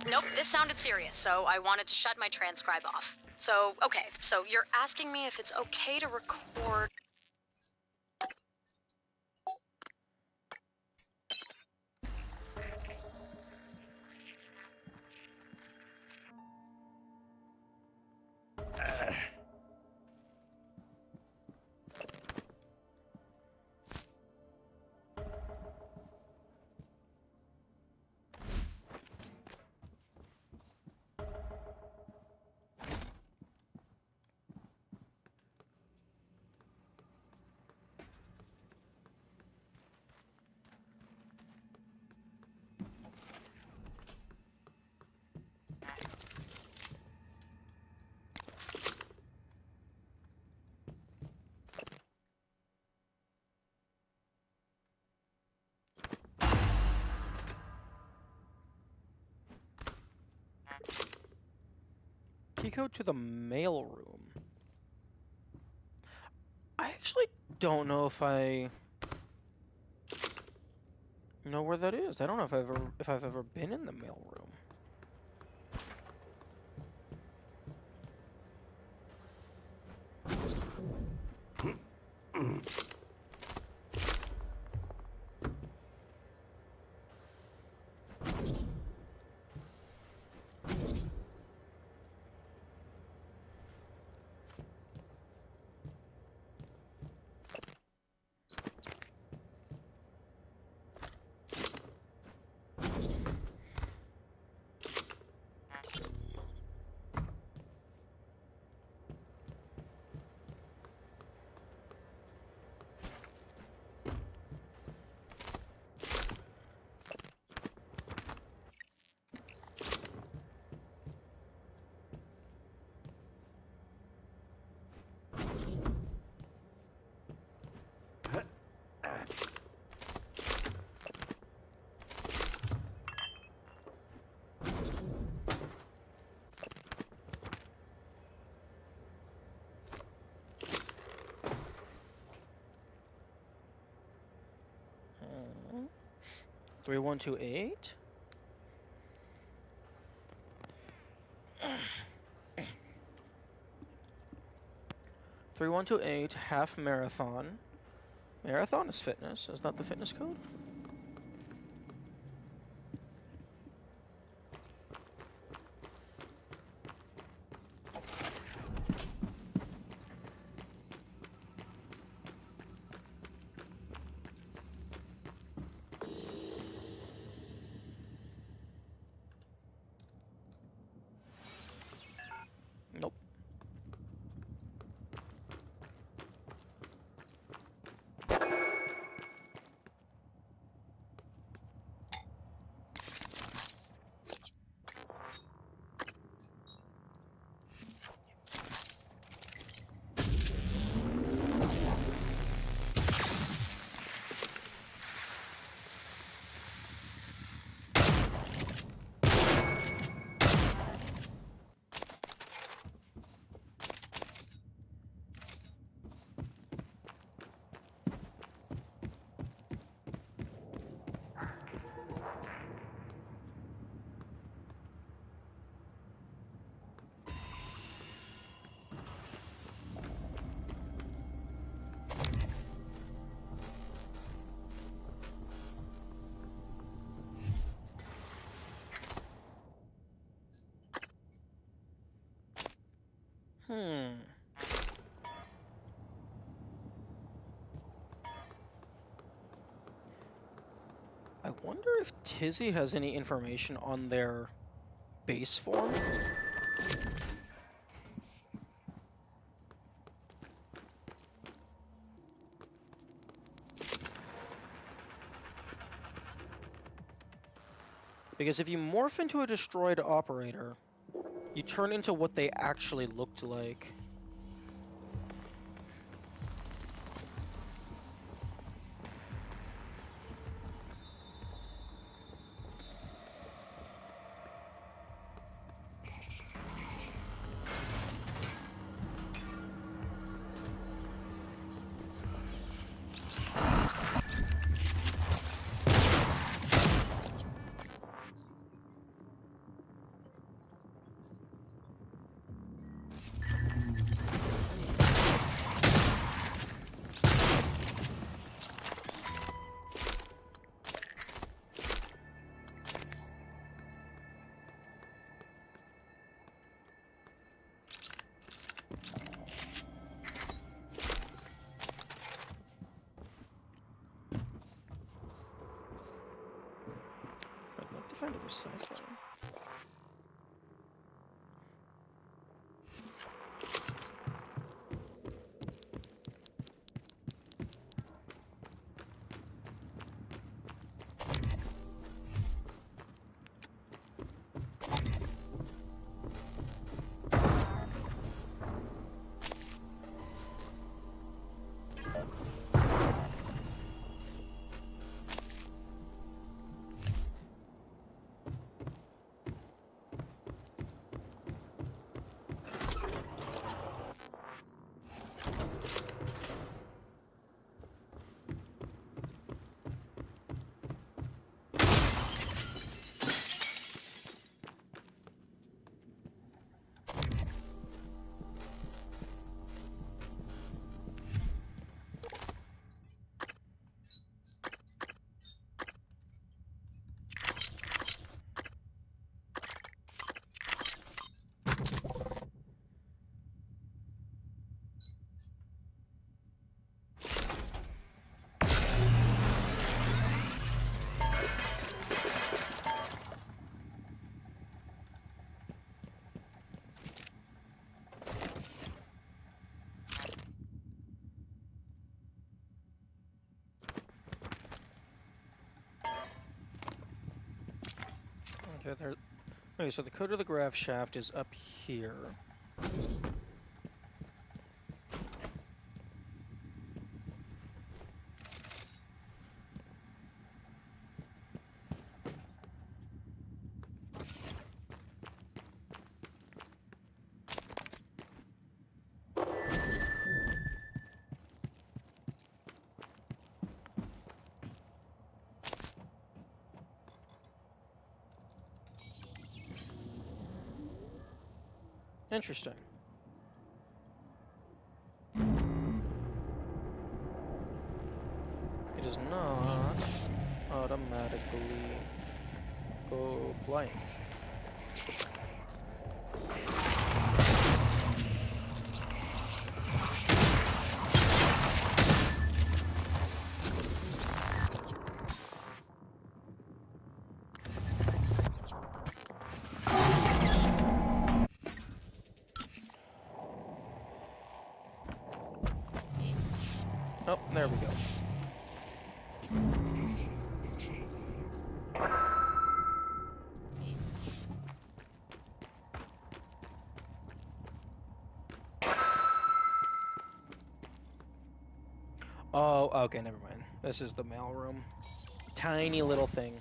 Nope, this sounded serious, so I wanted to shut my transcribe off. So, okay, so you're asking me if it's okay to record... Key code to the mail room. I actually don't know if I know where that is. I don't know if I've ever been in the mail room. Hmm. 3128. (3128) half marathon. Marathon is fitness. Is that the fitness code? I wonder if Tizzy has any information on their base form. Because if you morph into a destroyed operator, you turn into what they actually looked like. I'd like to find a recycler. Okay, there. Okay, so the code of the graph shaft is up here. Interesting. It does not automatically go flying. Oh, there we go. Oh, okay, never mind. This is the mail room. Tiny little thing.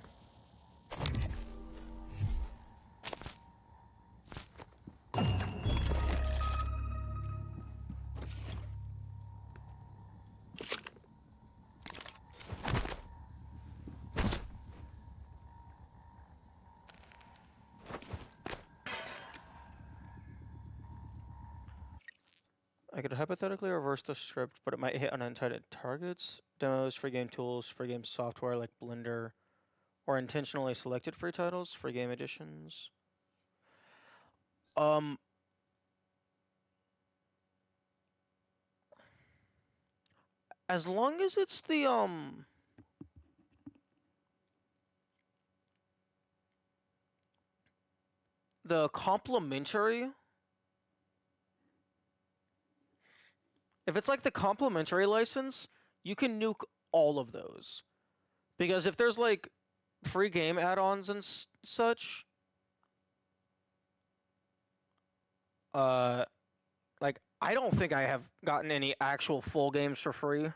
I could hypothetically reverse the script, but it might hit unintended targets, demos, free game tools, free game software like Blender, or intentionally selected free titles, free game editions. As long as it's the complimentary. If it's like the complimentary license, you can nuke all of those. Because if there's like free game add-ons and such, like I don't think I have gotten any actual full games for free.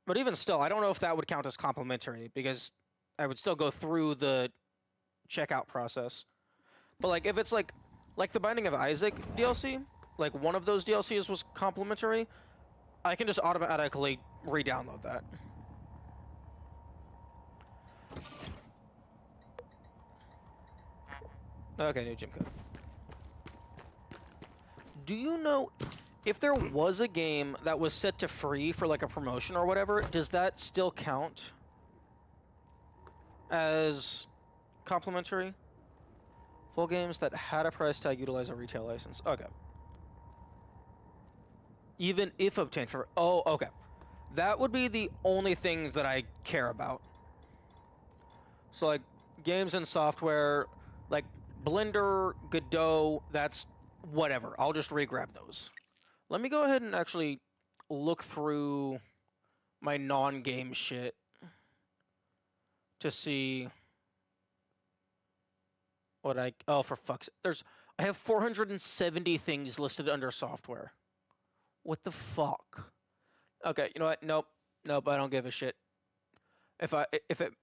But even still, I don't know if that would count as complimentary because I would still go through the checkout process. But like if it's like the Binding of Isaac DLC, like one of those DLCs was complimentary, I can just automatically re-download that. Okay, new gym code. Do you know if there was a game that was set to free for like a promotion or whatever, does that still count as complimentary? Full games that had a price tag utilize a retail license. Okay. Even if obtained for... Oh, okay. That would be the only things that I care about. So, like, games and software, like Blender, Godot, that's whatever. I'll just re-grab those. Let me go ahead and actually look through my non-game shit to see what I... Oh, for fuck's sake. I have 470 things listed under software. What the fuck? Okay, you know what? Nope. Nope, I don't give a shit. If it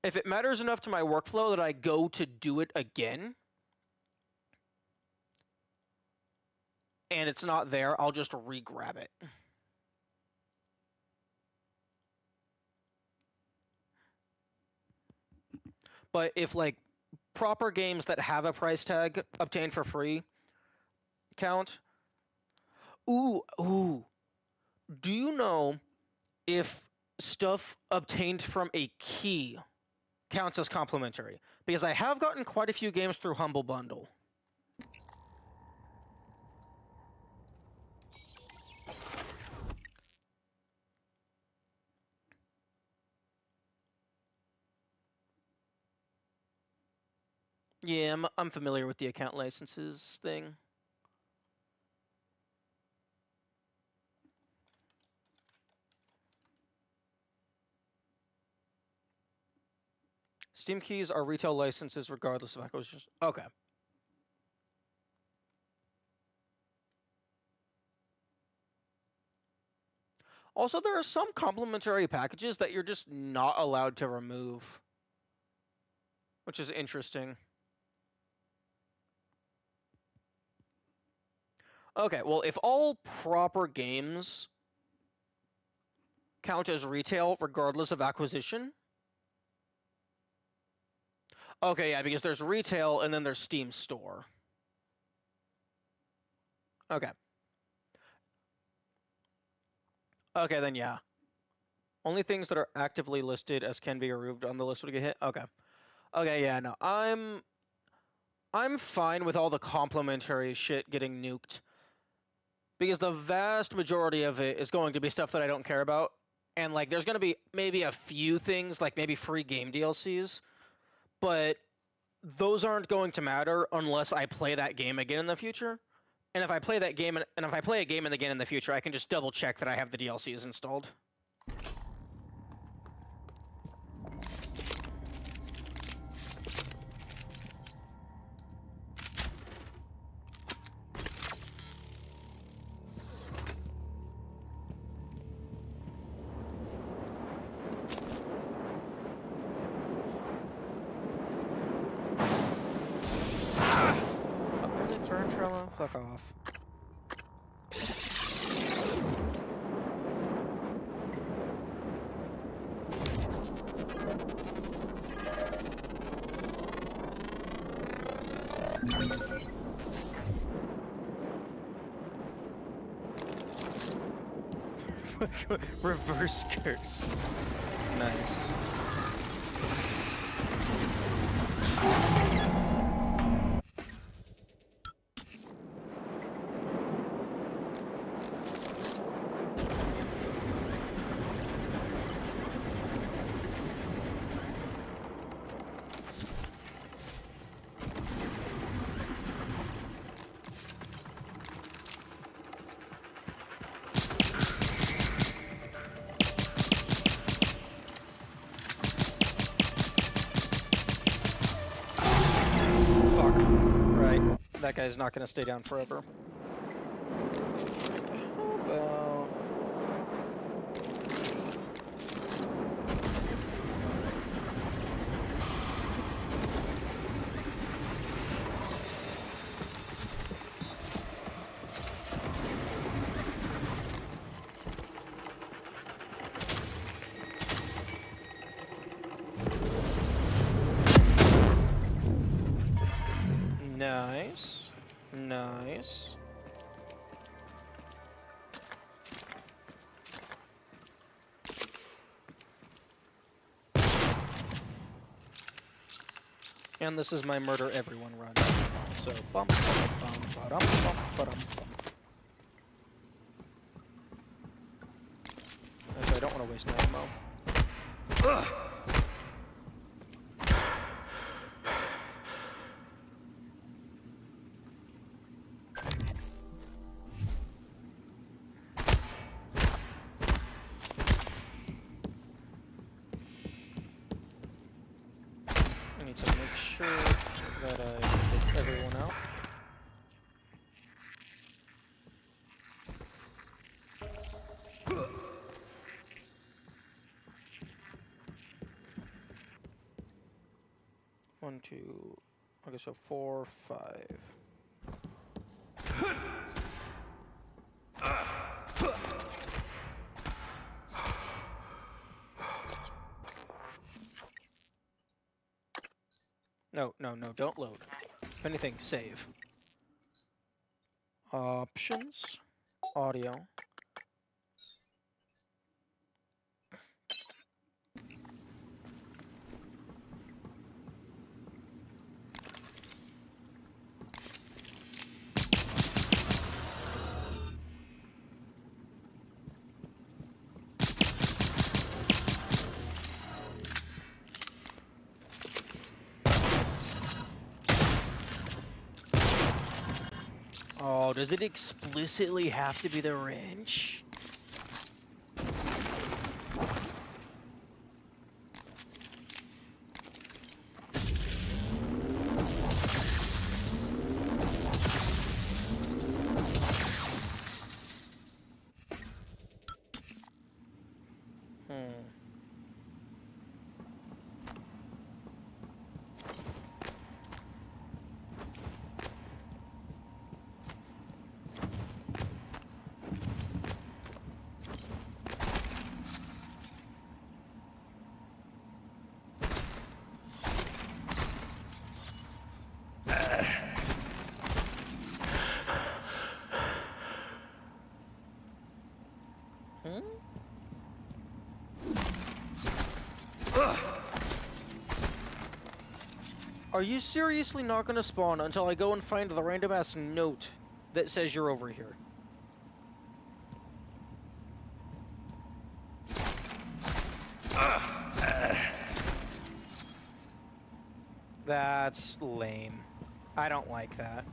if it matters enough to my workflow that I go to do it again and it's not there, I'll just re-grab it. But if like proper games that have a price tag obtained for free count. Ooh. Do you know if stuff obtained from a key counts as complimentary? Because I have gotten quite a few games through Humble Bundle. Yeah, I'm familiar with the account licenses thing. Steam keys are retail licenses regardless of acquisition. Okay. Also, there are some complimentary packages that you're just not allowed to remove, which is interesting. Okay, well, if all proper games count as retail regardless of acquisition... Okay, yeah, because there's retail and then there's Steam Store. Okay. Okay, then yeah. Only things that are actively listed as can be removed on the list would get hit. Okay. Okay, yeah, no. I'm fine with all the complimentary shit getting nuked. Because the vast majority of it is going to be stuff that I don't care about. And like there's gonna be maybe a few things, like maybe free game DLCs. But those aren't going to matter unless I play that game again in the future. And if I play that game, and if I play a game again in the future, I can just double check that I have the DLCs installed. Fuck off. Reverse curse. Nice. that guy's not gonna stay down forever. How about... Nice. Nice. And this is my murder everyone run. So bump, bump, bump, ba-dum, bump, ba-dum, bump. Actually, I don't want to waste my ammo. Ugh. I need to make sure that I get everyone out. One, two, okay, so 4, 5. No, no, no, don't load. If anything, save. Options, audio. Oh, does it explicitly have to be the wrench? Are you seriously not gonna spawn until I go and find the random ass note that says you're over here? That's lame. I don't like that.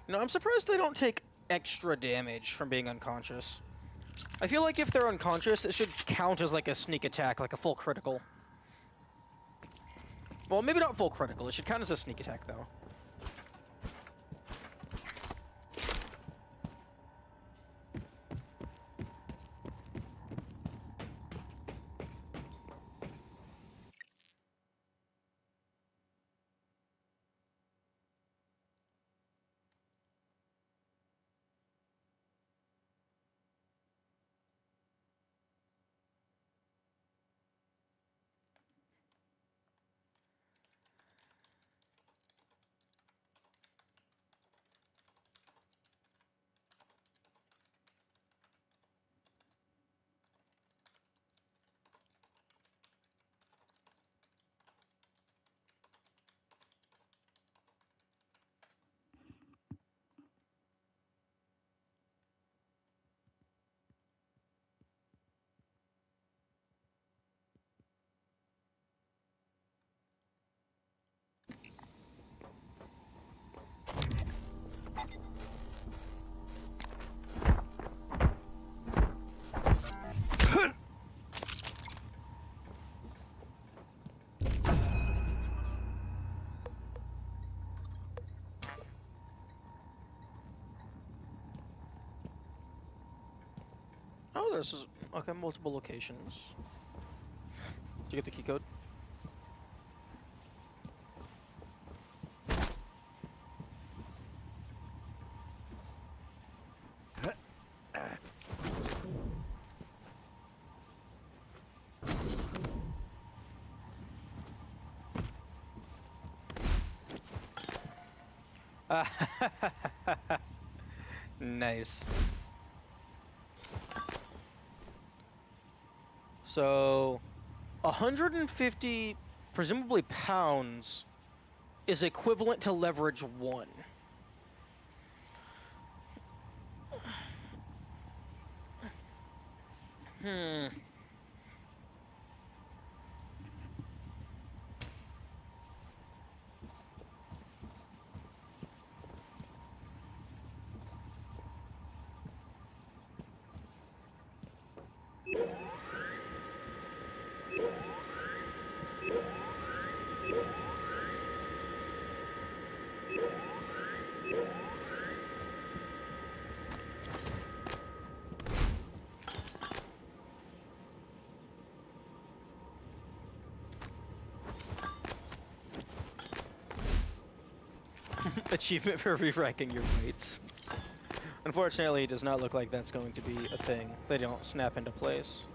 No, I'm surprised they don't take extra damage from being unconscious. I feel like if they're unconscious, it should count as like a sneak attack, like a full critical. Well, maybe not full critical, it should count as a sneak attack, though. Oh, this is okay. Multiple locations. Did you get the key code? Nice. So, 150, presumably pounds, is equivalent to leverage 1. Hmm. Achievement for re-racking your weights. Unfortunately, it does not look like that's going to be a thing. They don't snap into place.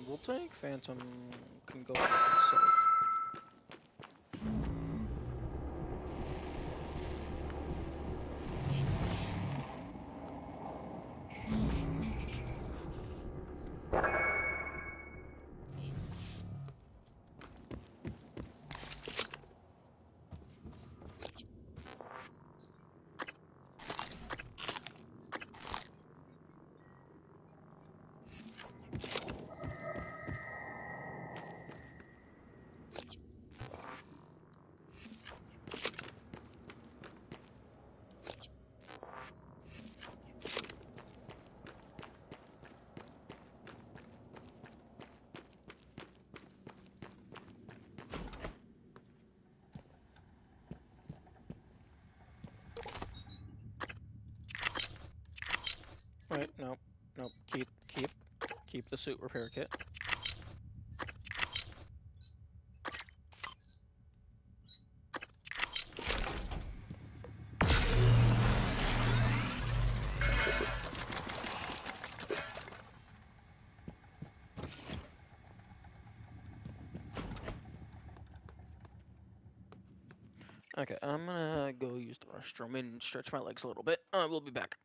We'll take Phantom can go for itself. Wait, nope, nope. Keep the suit repair kit. Okay, I'm gonna go use the restroom and stretch my legs a little bit. We'll be back.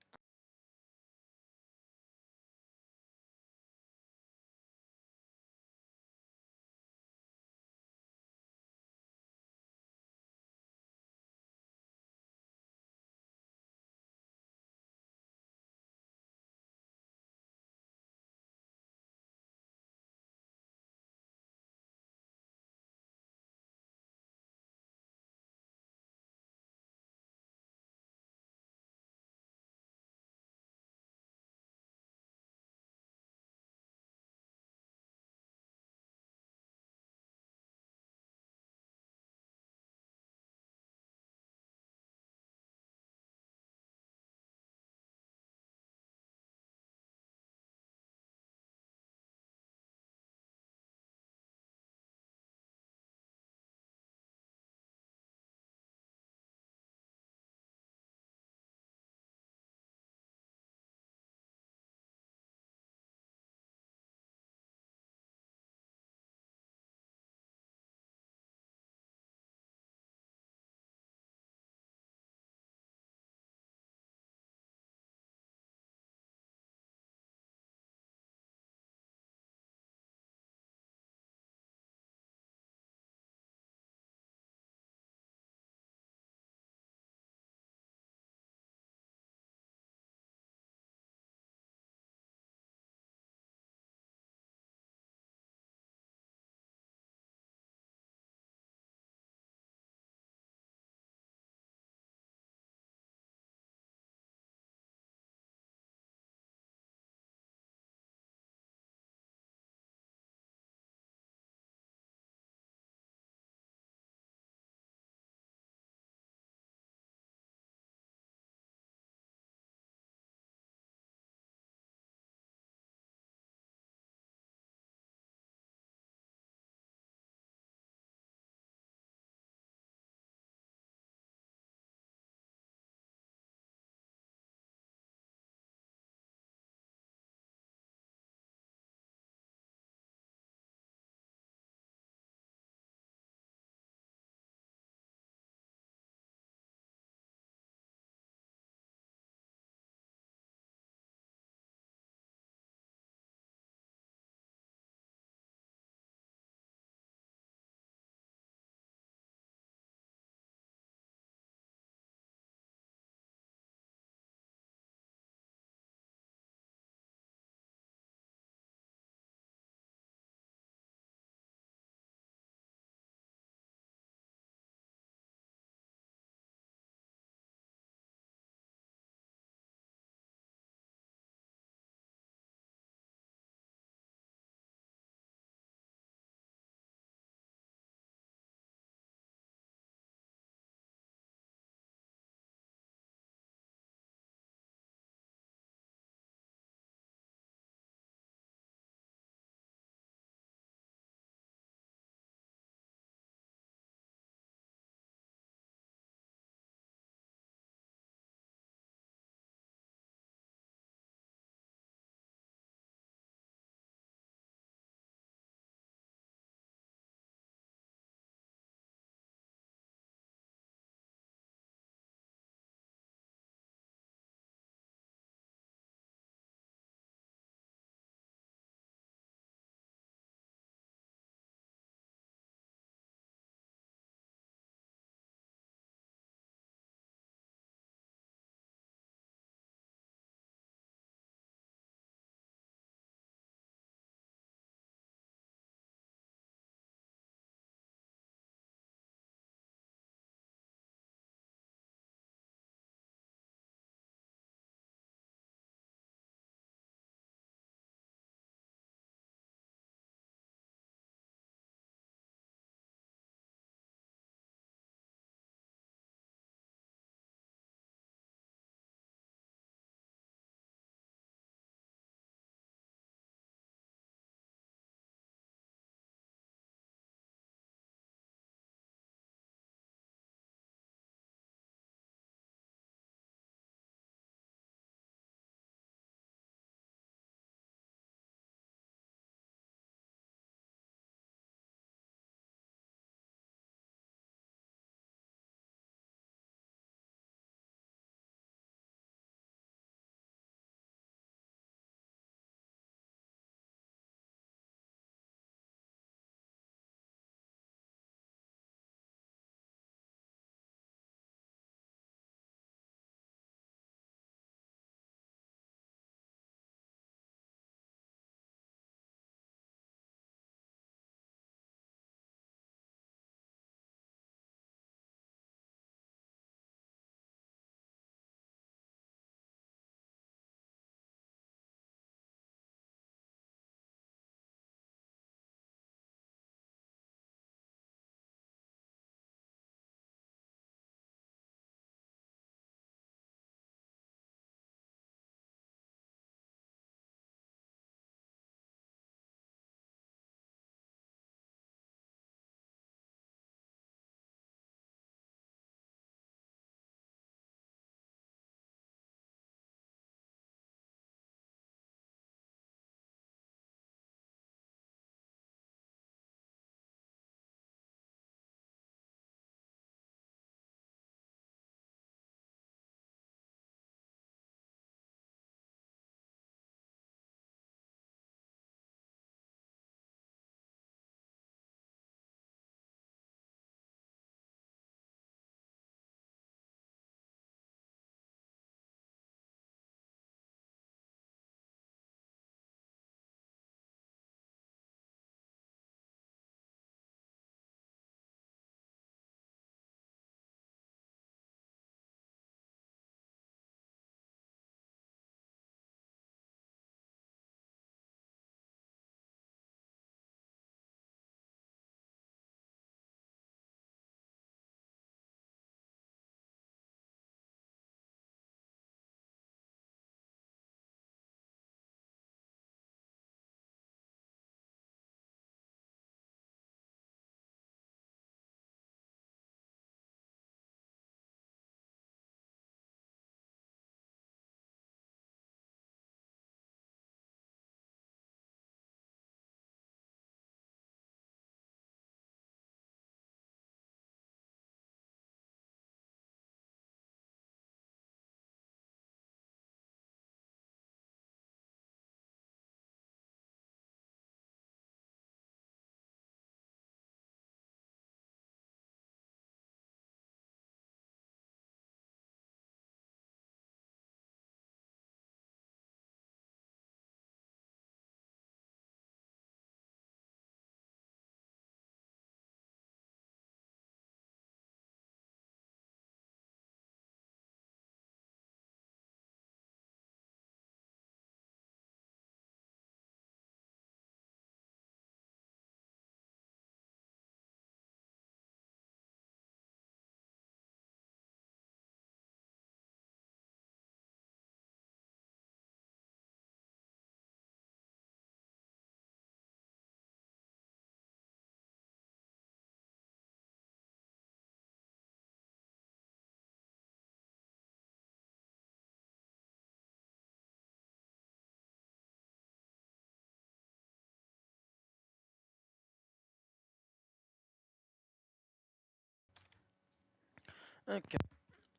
Okay,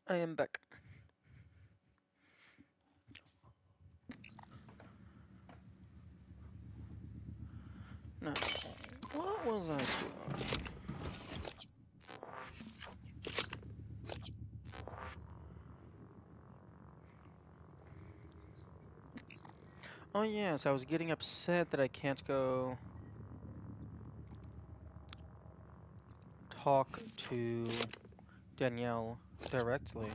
I am back. Now, what was I doing? Oh yes, I was getting upset that I can't go talk to Danielle directly.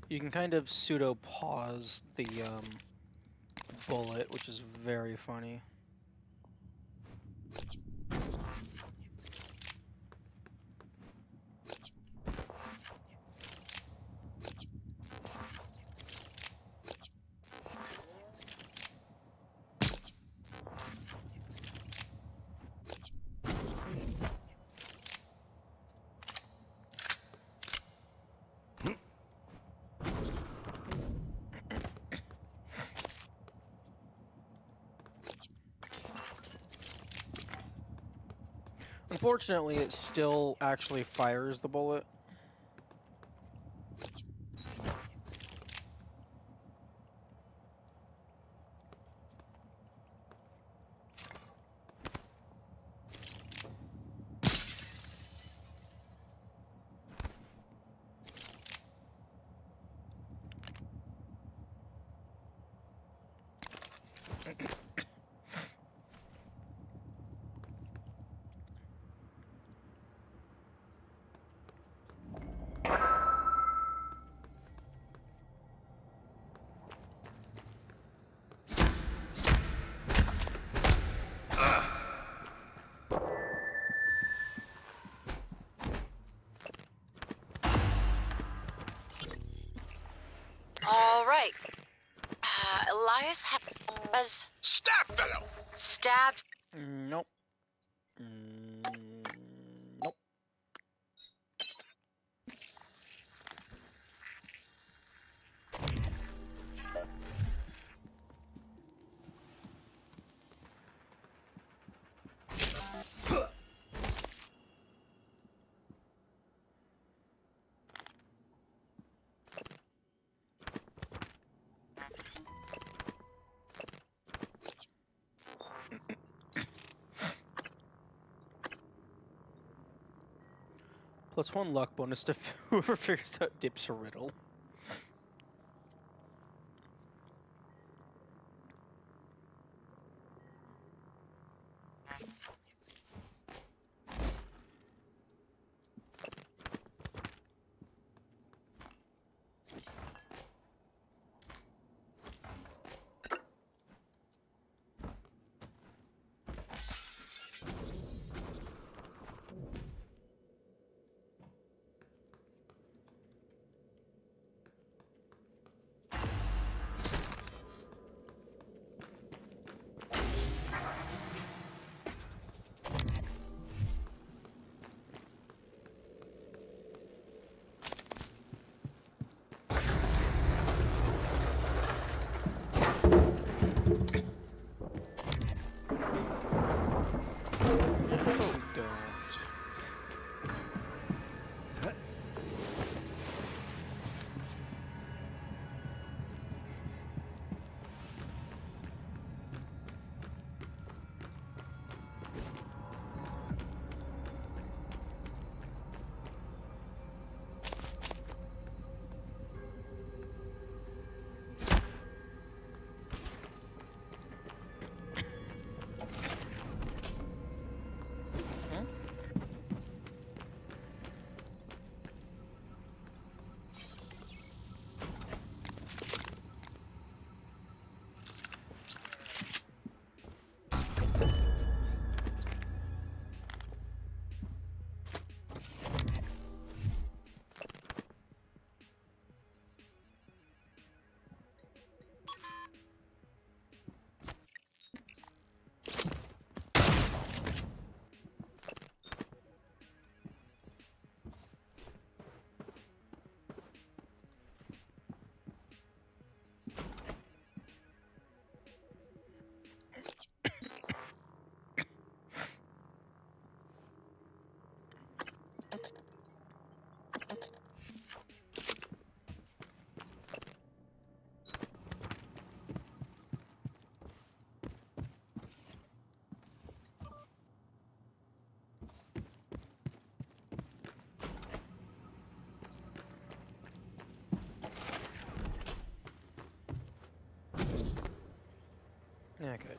You can kind of pseudo pause the bullet, which is very funny. Unfortunately, it still actually fires the bullet. All right. Elias has... Stab, fellow! Stabbed... Nope. Nope. +1 luck bonus to whoever figures out Dip's riddle.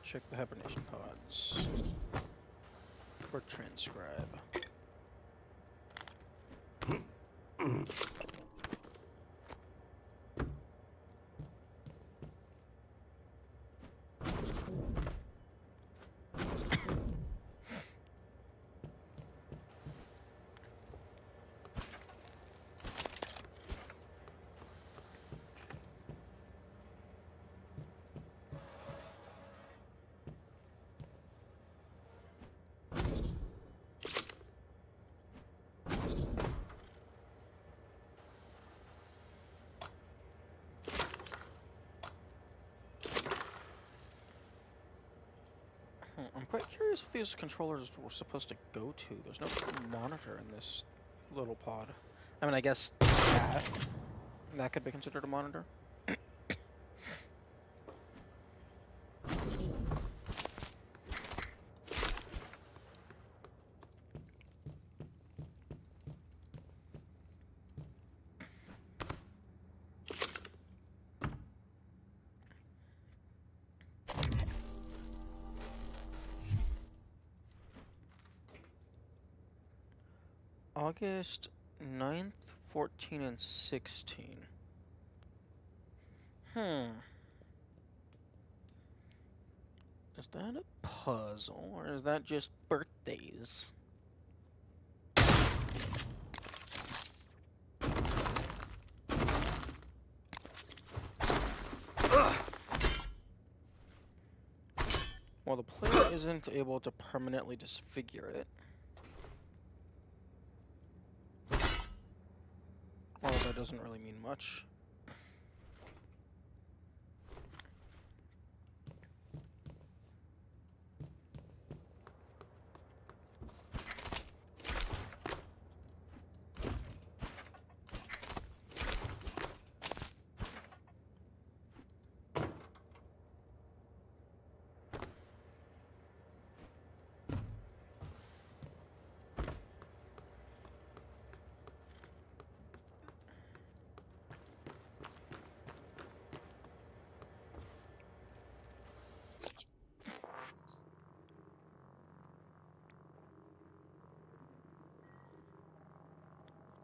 check the hibernation pods. Or transcribe. I'm quite curious what these controllers were supposed to go to. There's no monitor in this little pod. I mean, I guess that could be considered a monitor. August 9th, 14, and 16. Is that a puzzle, or is that just birthdays? Well, the player isn't able to permanently disfigure it. Well, that doesn't really mean much.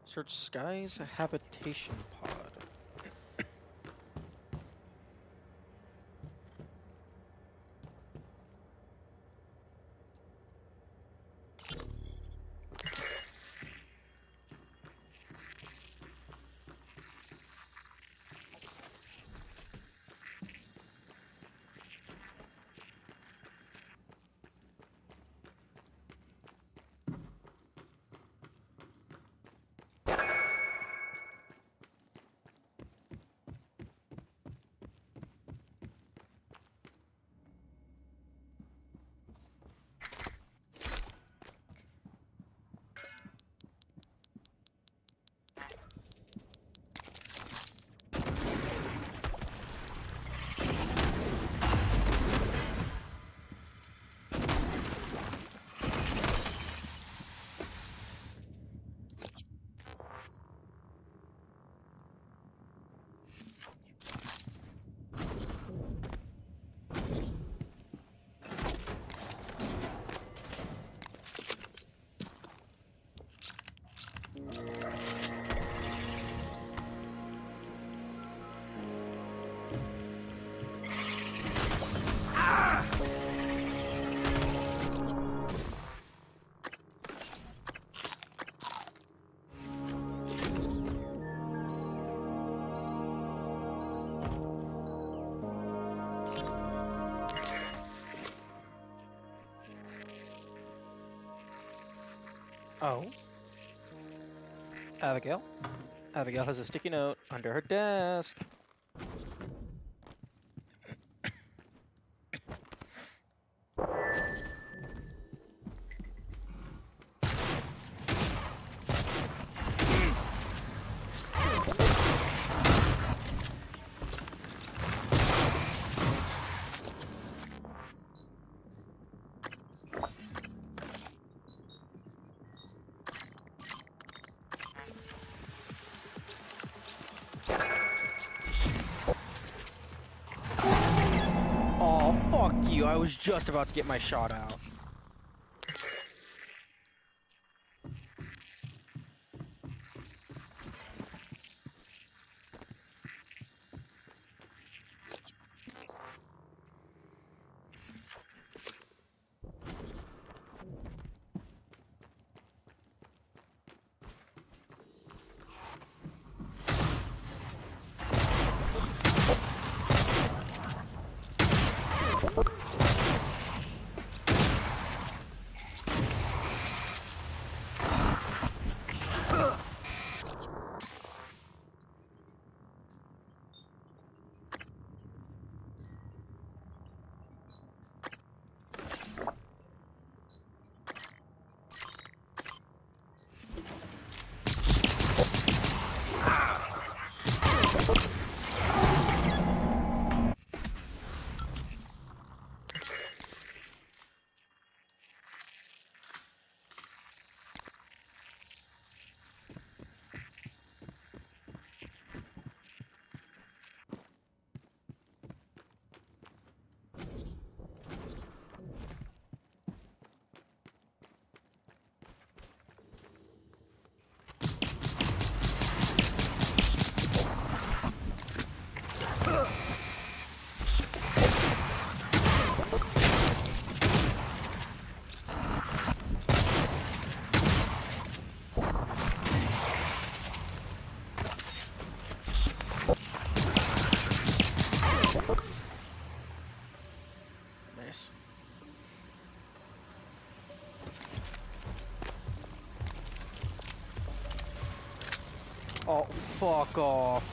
Search Sky's habitation pod. Oh. Abigail. Abigail has a sticky note under her desk. you. I was just about to get my shot out. Nice. Oh, fuck off.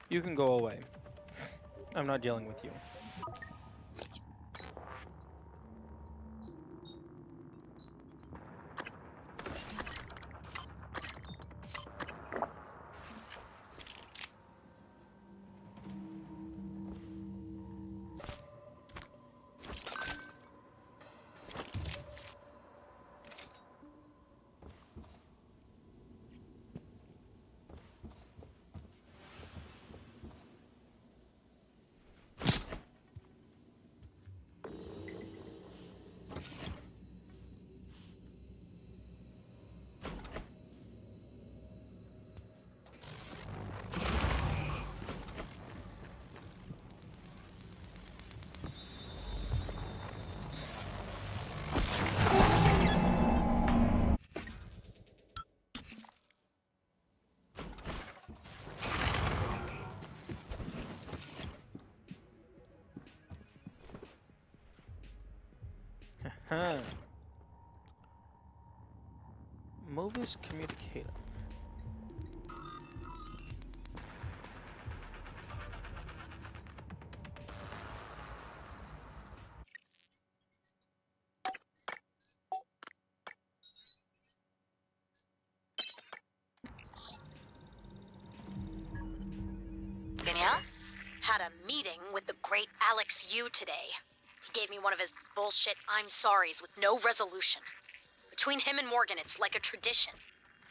You can go away. I'm not dealing with you. Huh. Mobius Communicator. Danielle? Had a meeting with the great Alex Yu today. He gave me one of his bullshit I'm sorries with no resolution. Between him and Morgan, it's like a tradition.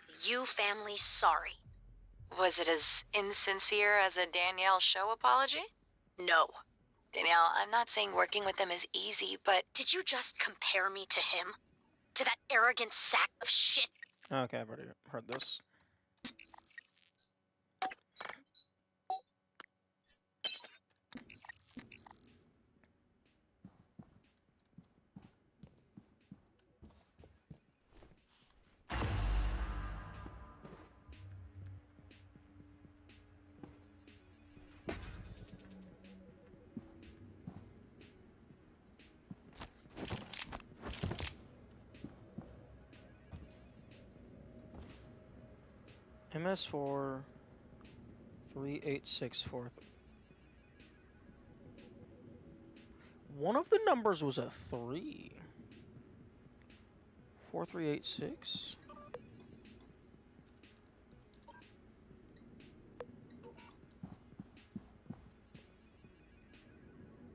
The Yu family's sorry. Was it as insincere as a Danielle show apology? No. Danielle, I'm not saying working with him is easy, but... Did you just compare me to him? To that arrogant sack of shit? Okay, I've already heard this. MS4 3864. One of the numbers was a 3. 4386.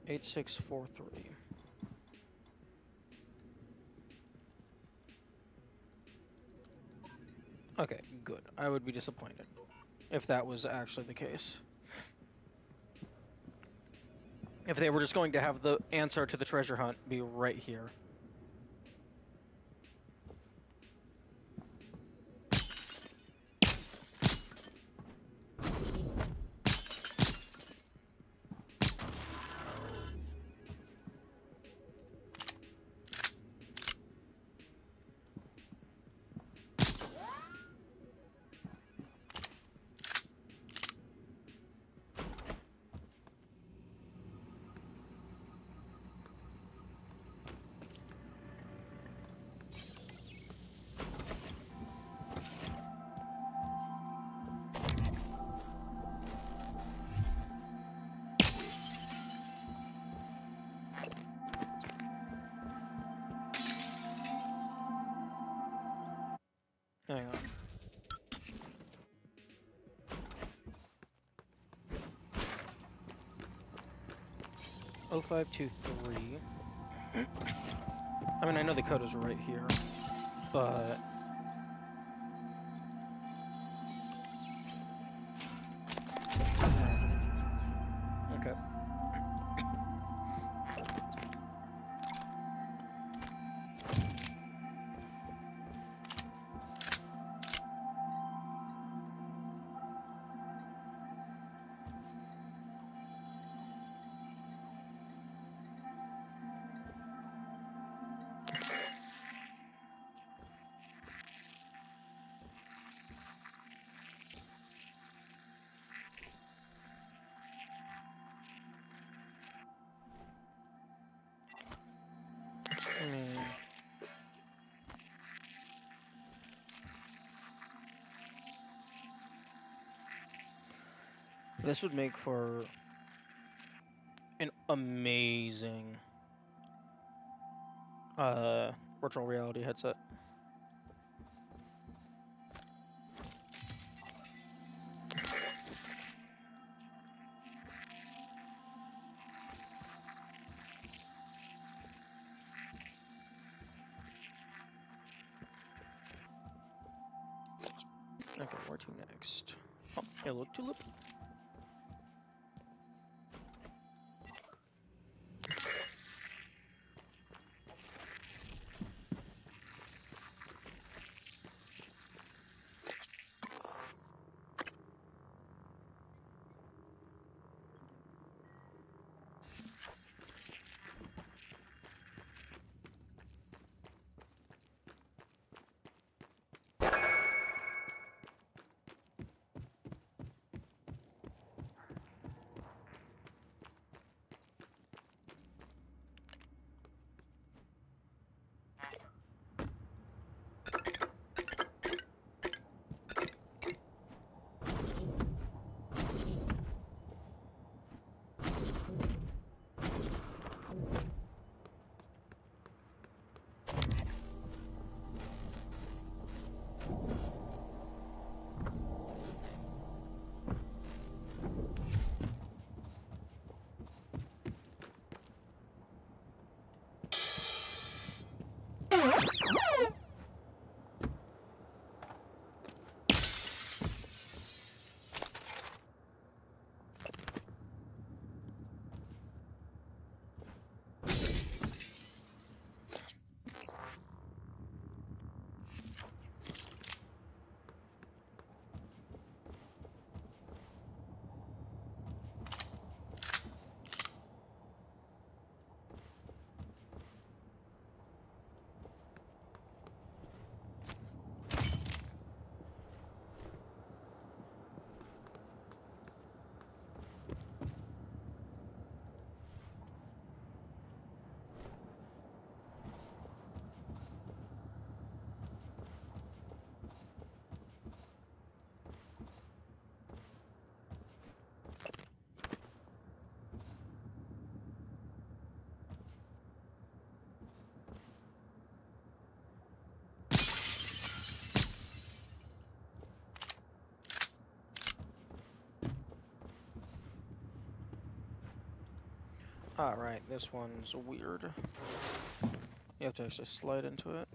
Eight 8643. Okay, good. I would be disappointed if that was actually the case. If they were just going to have the answer to the treasure hunt be right here. Hang on. Oh, 0523. I mean, I know the code is right here, but okay. This would make for an amazing virtual reality headset. Okay, where to next? Oh, hello, Tulip. Alright, this one's weird. You have to actually slide into it.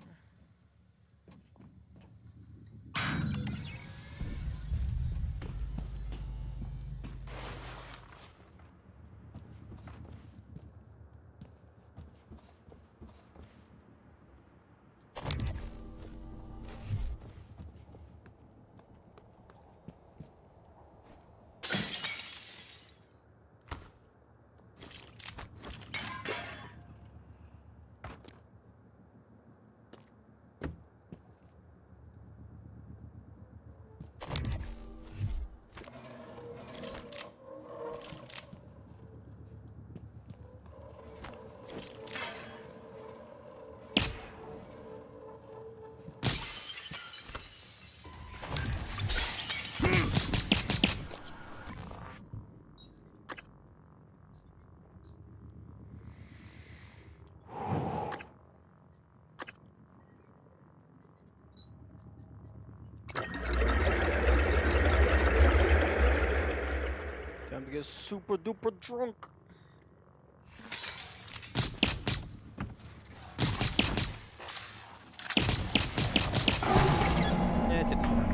get super duper drunk. It didn't work.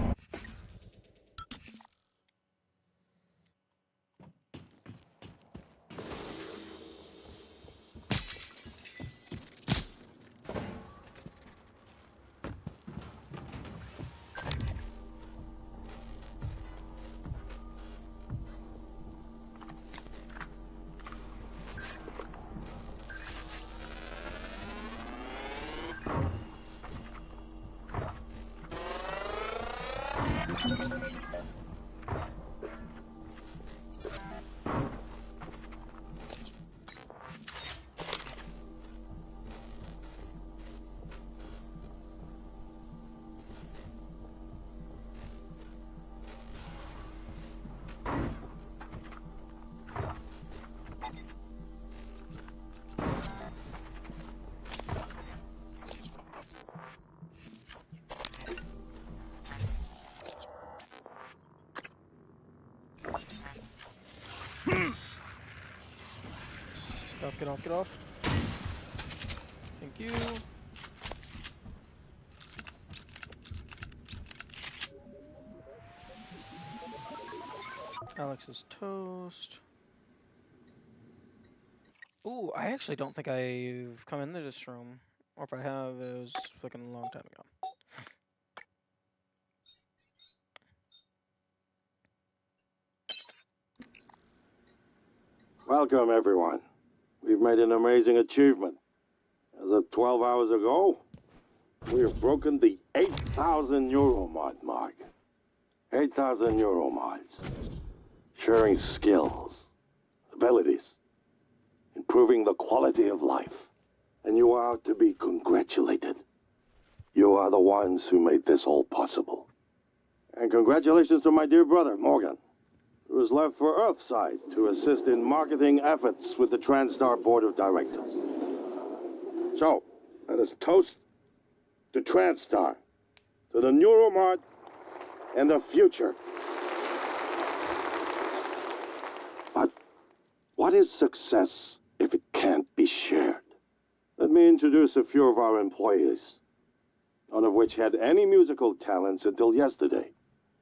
Get off, get off. Thank you. Alex's toast. Ooh, I actually don't think I've come into this room. Or if I have, it was fucking a long time ago. Welcome, everyone. We've made an amazing achievement. As of 12 hours ago, we have broken the 8,000 Euromod mark. 8,000 Euromods. Sharing skills, abilities, improving the quality of life. And you are to be congratulated. You are the ones who made this all possible. And congratulations to my dear brother, Morgan, who is left for Earthside to assist in marketing efforts with the TranStar Board of Directors. So, let us toast to TranStar, to the Neuromart, and the future. But what is success if it can't be shared? Let me introduce a few of our employees, none of which had any musical talents until yesterday,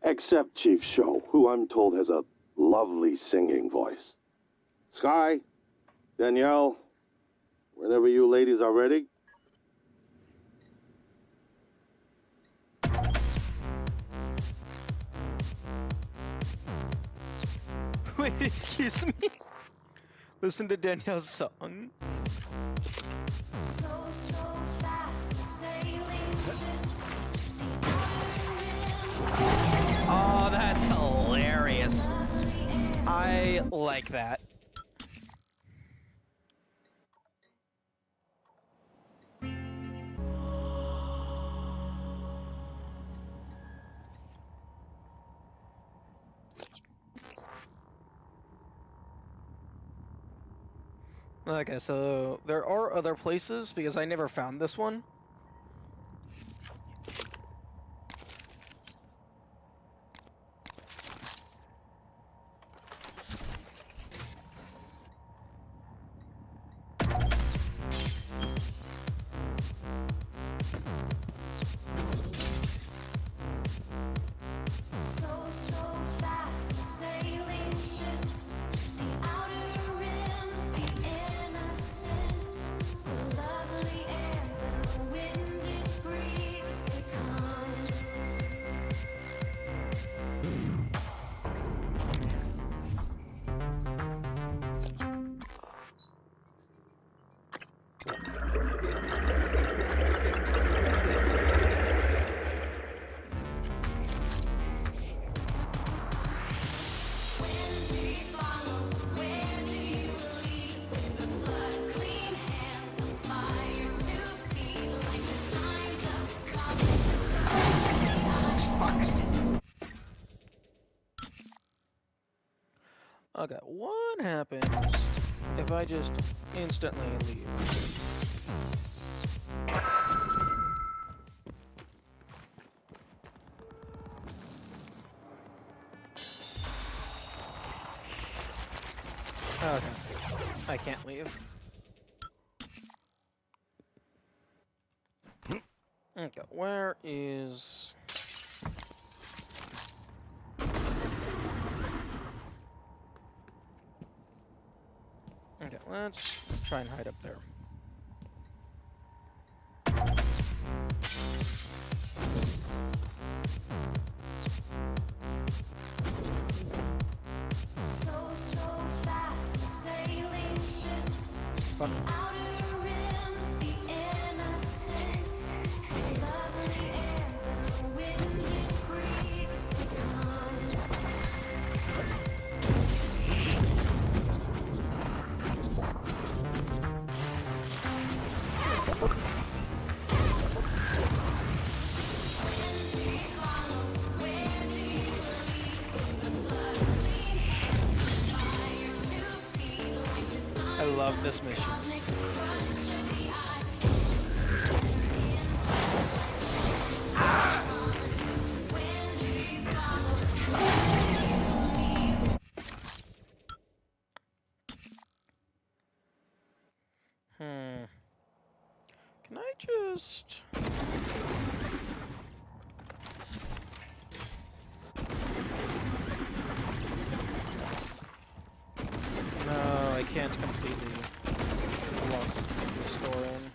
except Chief Show, who I'm told has a lovely singing voice. Sky, Danielle, whenever you ladies are ready. Wait, excuse me? Listen to Danielle's song. Oh, that's hilarious. I like that. Okay, so there are other places because I never found this one. Okay, what happens if I just instantly leave? Okay. I can't leave. Okay, where is... Okay, let's try and hide up there. Fuck. I love this mission. Can I just... No, I can't completely lock the store in.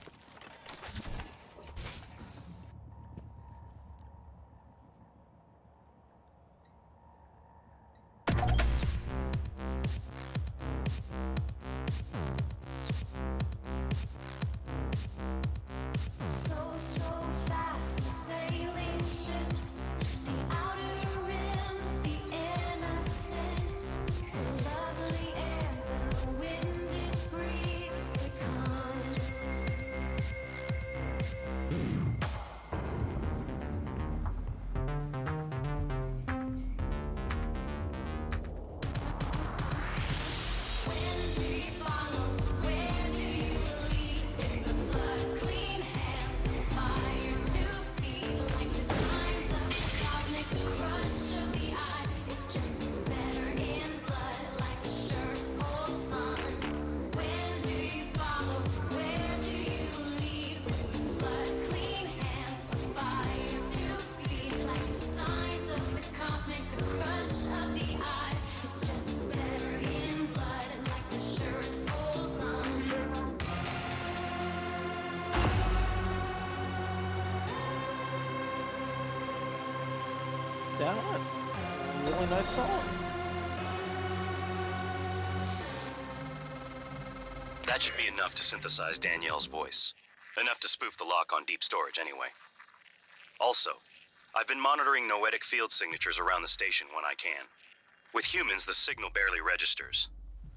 That really nice song. That should be enough to synthesize Danielle's voice. Enough to spoof the lock on deep storage anyway. Also, I've been monitoring noetic field signatures around the station when I can. With humans, the signal barely registers.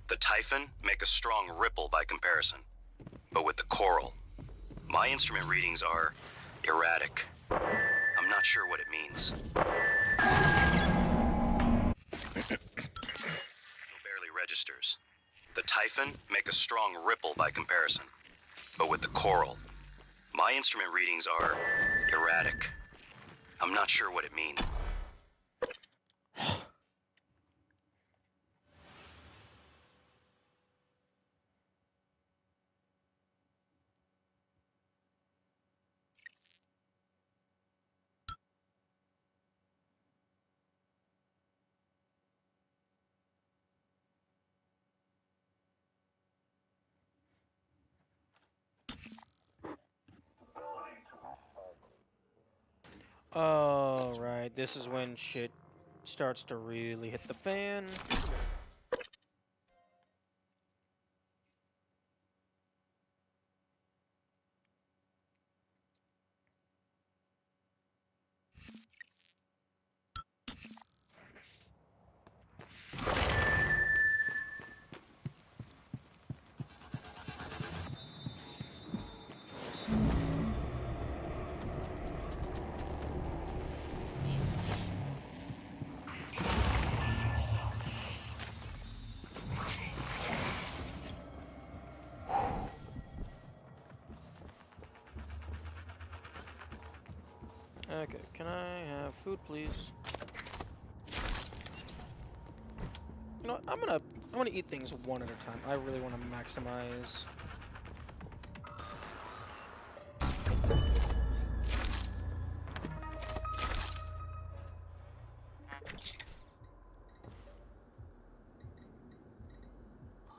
The Typhon make a strong ripple by comparison. But with the Coral, my instrument readings are erratic. I'm not sure what it means. Barely registers. The Typhon make a strong ripple by comparison. But with the Coral, my instrument readings are erratic. I'm not sure what it means. Oh, right. This is when shit starts to really hit the fan. Okay, can I have food, please? You know what? I'm gonna eat things one at a time. I really want to maximize.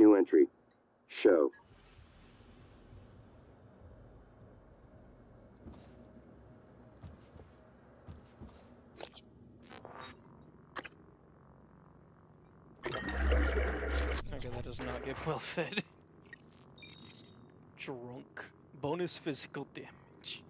New entry. Show. Okay, that does not get well fed. Drunk. Bonus physical damage.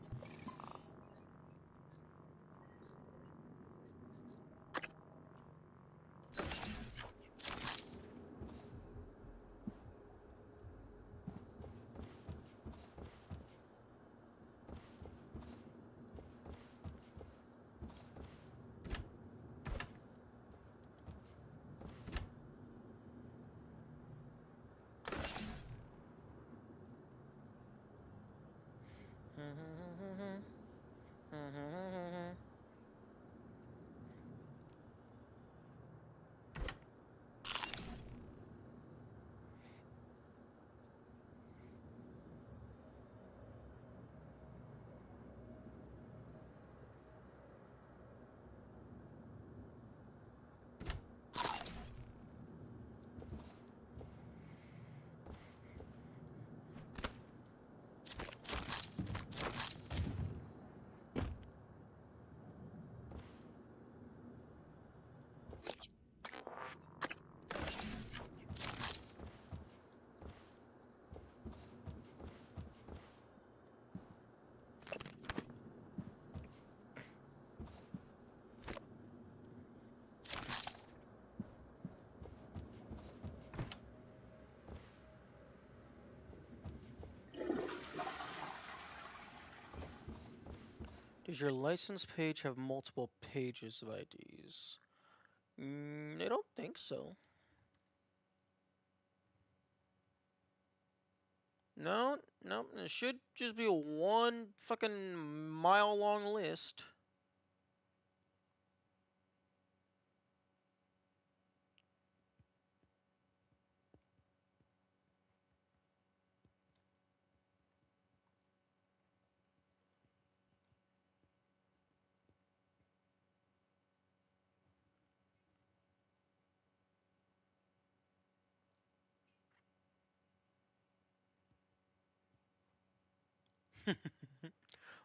Does your license page have multiple pages of IDs? I don't think so. No, it should just be a one fucking mile-long list.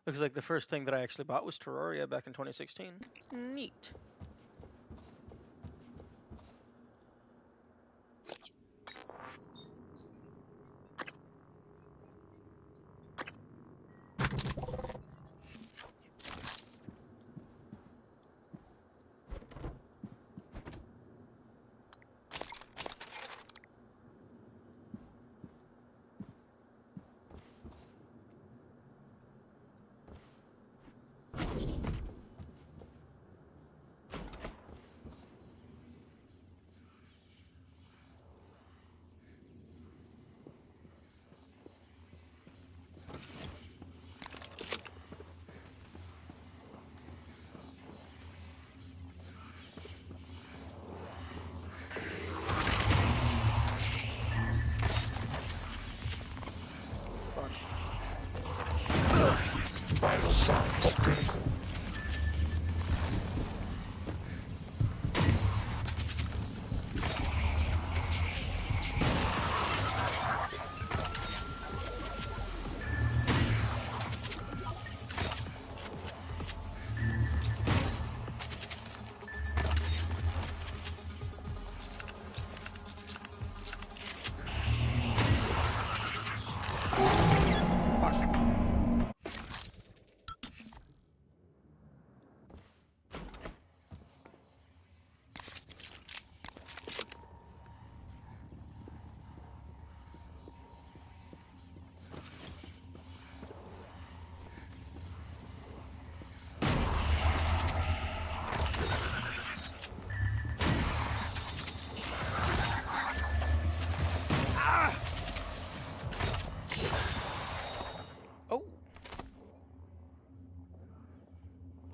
Looks like the first thing that I actually bought was Terraria back in 2016. Neat. Vital signs critical.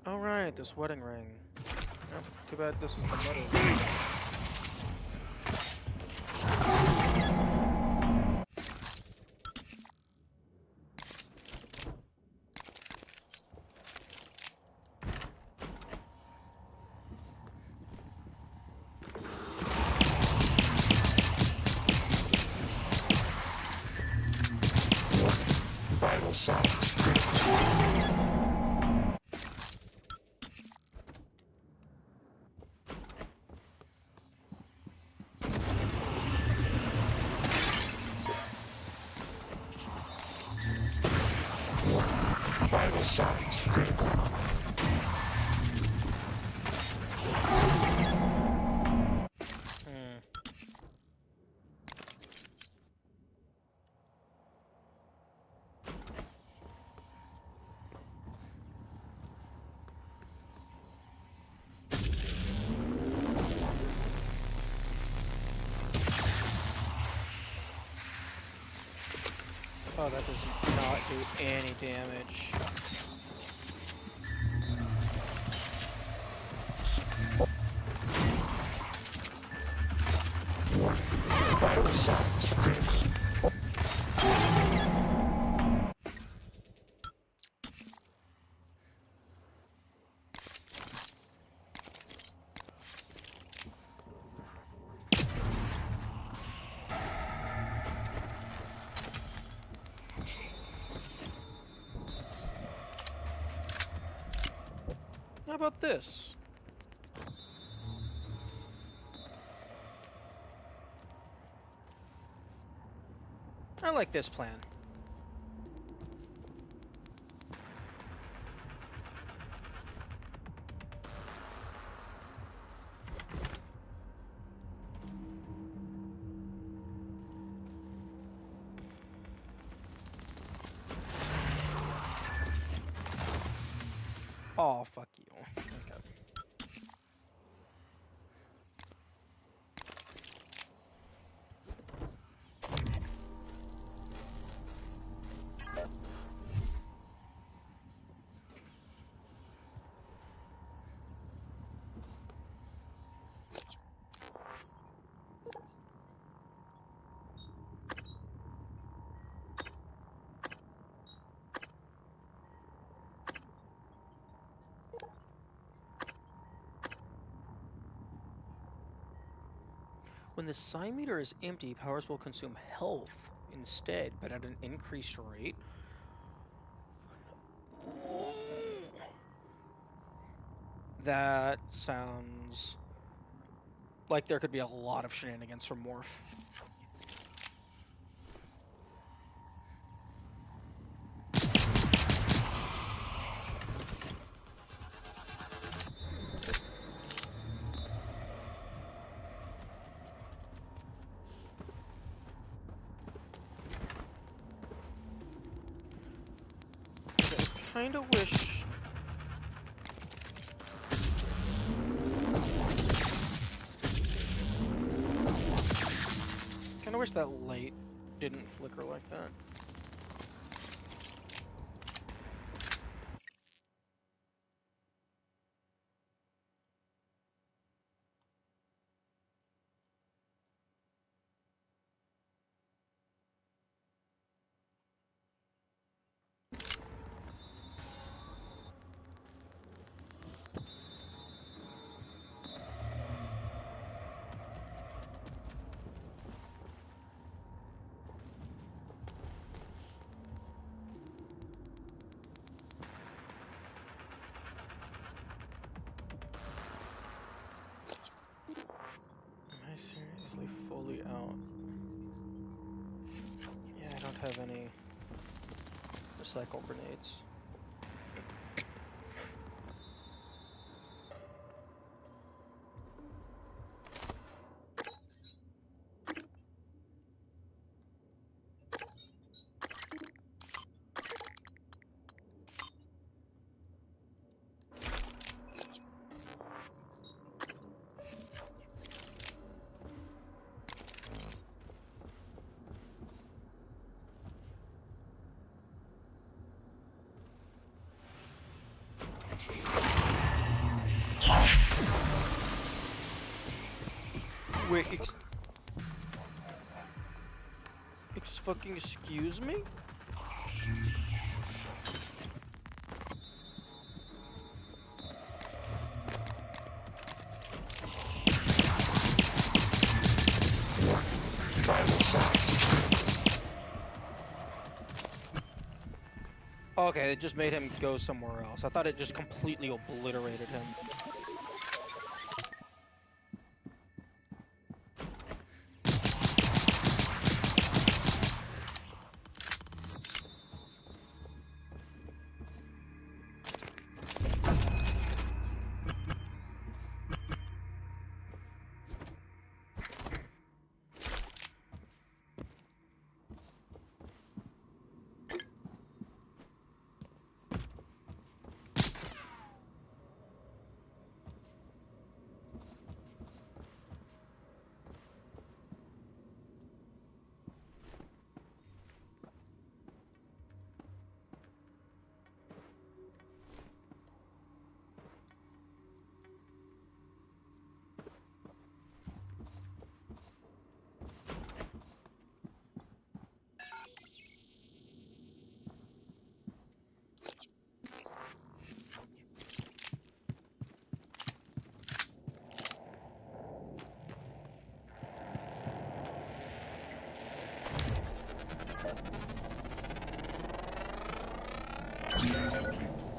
Alright, this wedding ring. Yep, too bad this is the mother. Oh, that does not do any damage. How about this? I like this plan. Oh, fuck you. Okay. When the psi meter is empty, powers will consume health instead, but at an increased rate. That sounds like there could be a lot of shenanigans from Morph. Kinda wish... Kinda wish that light didn't flicker like that. Seriously fully out. Yeah, I don't have any recycle grenades. Wait, fucking excuse me? Okay, it just made him go somewhere else. I thought it just completely obliterated him.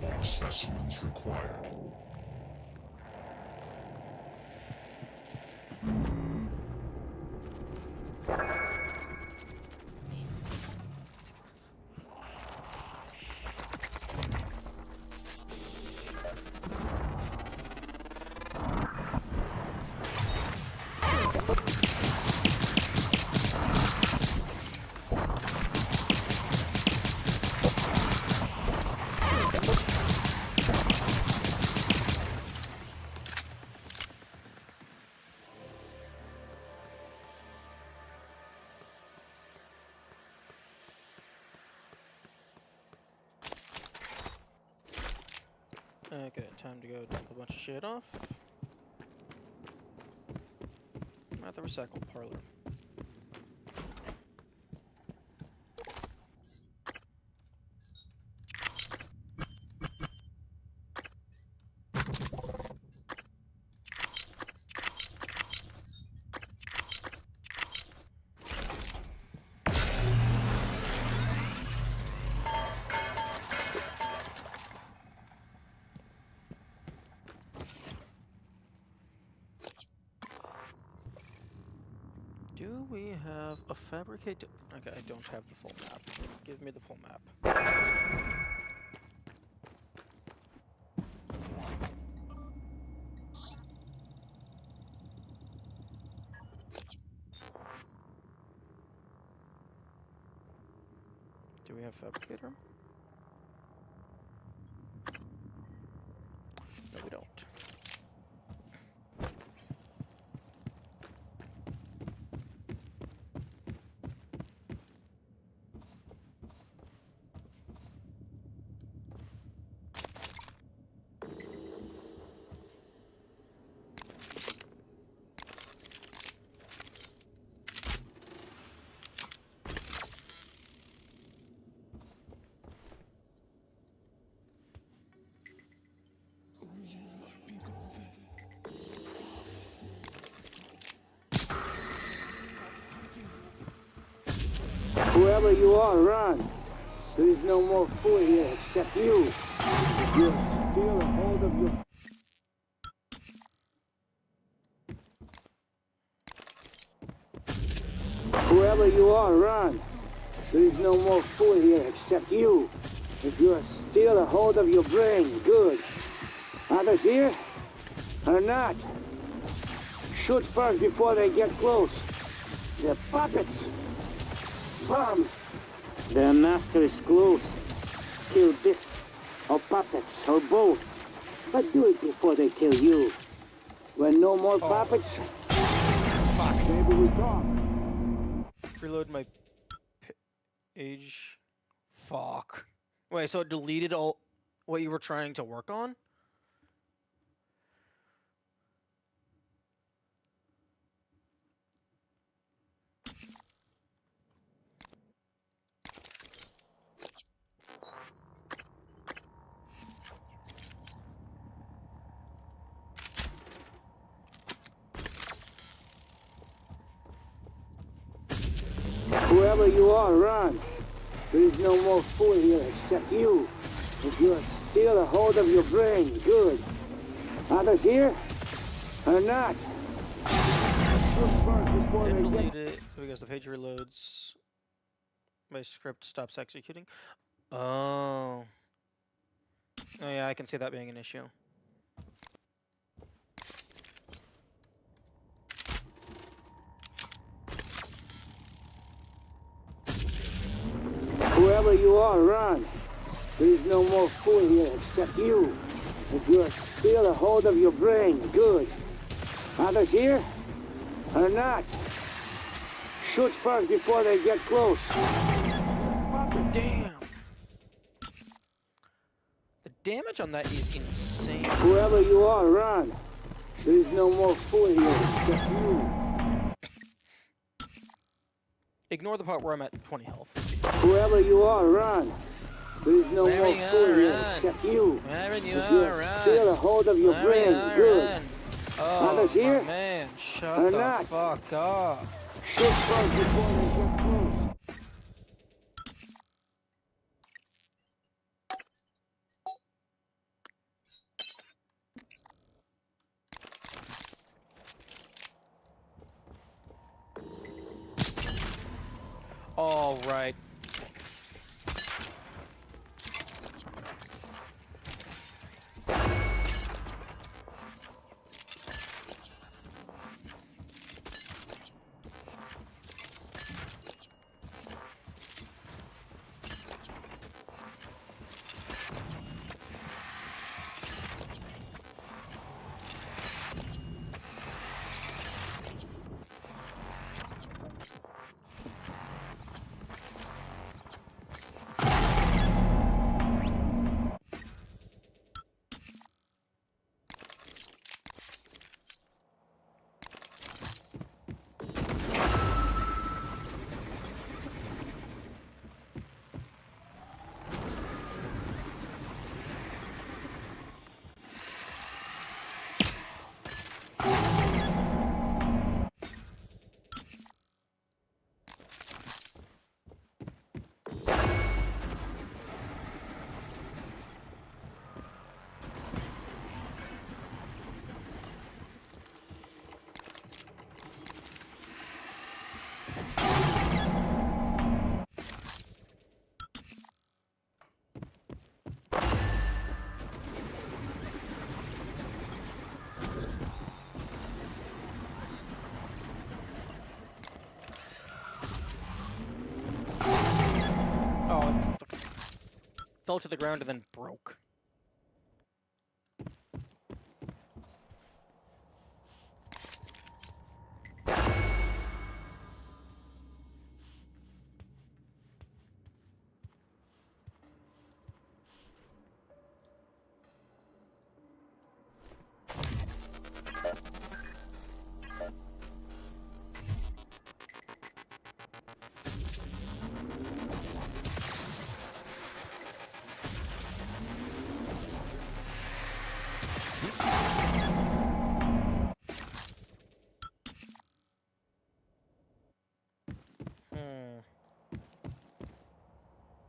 All specimens required. Okay, time to go dump a bunch of shit off. I'm at the recycle parlor. Do we have a fabricate? Okay, I don't have the full map. Give me the full map. Do we have fabricator? No, we don't. Whoever you are, run. There is no more fool here except you. You'll steal a hold of your... Whoever you are, run. There is no more fool here except you. If you steal a hold of your brain, good. Others here? Or not? Shoot first before they get close. They're puppets. Bombs. Their master is close. Kill this, or puppets, or both. But do it before they kill you. When no more puppets, Fuck. maybe we talk. Reload my page. Fuck. Wait, so it deleted all what you were trying to work on? Whoever you are, run. There is no more fool here except you. If you are still a hold of your brain, good. Others here are not. Didn't delete it because the page reloads. My script stops executing. Oh. Oh yeah, I can see that being an issue. Whoever you are, run. There is no more fool here except you. If you are still a hold of your brain, good. Others here are not. Shoot first before they get close. Damn. The damage on that is insane. Whoever you are, run. There is no more fool here except you. Ignore the part where I'm at 20 health. Whoever you are, run. There is no Wherever more you fool are, here run. except you. Wherever you If you are, are run. still a hold of your Wherever brain, you are, good. run. Oh, Others here man, shut are the not. fuck up. Shoot first before they get close. All right. Fell to the ground and then broke.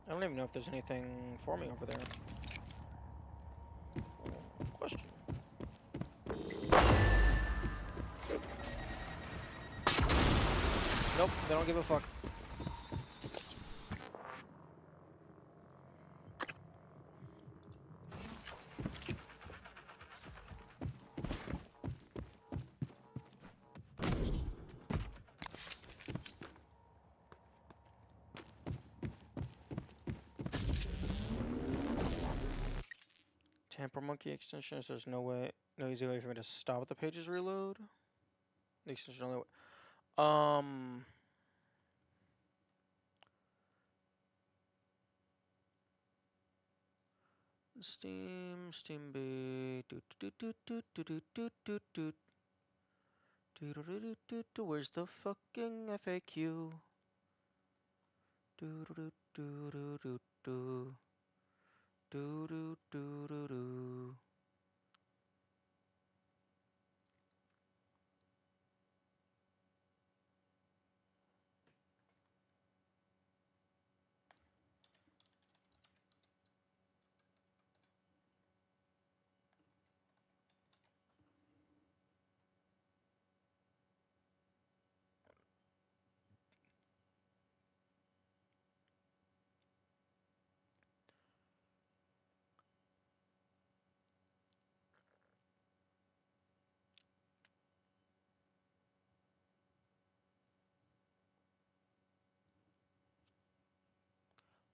I don't even know if there's anything for me over there. Question. Nope, they don't give a fuck. Tamper monkey extensions, there's no easy way for me to stop the pages reload. The extension only way. Steam B. Where's the fucking FAQ?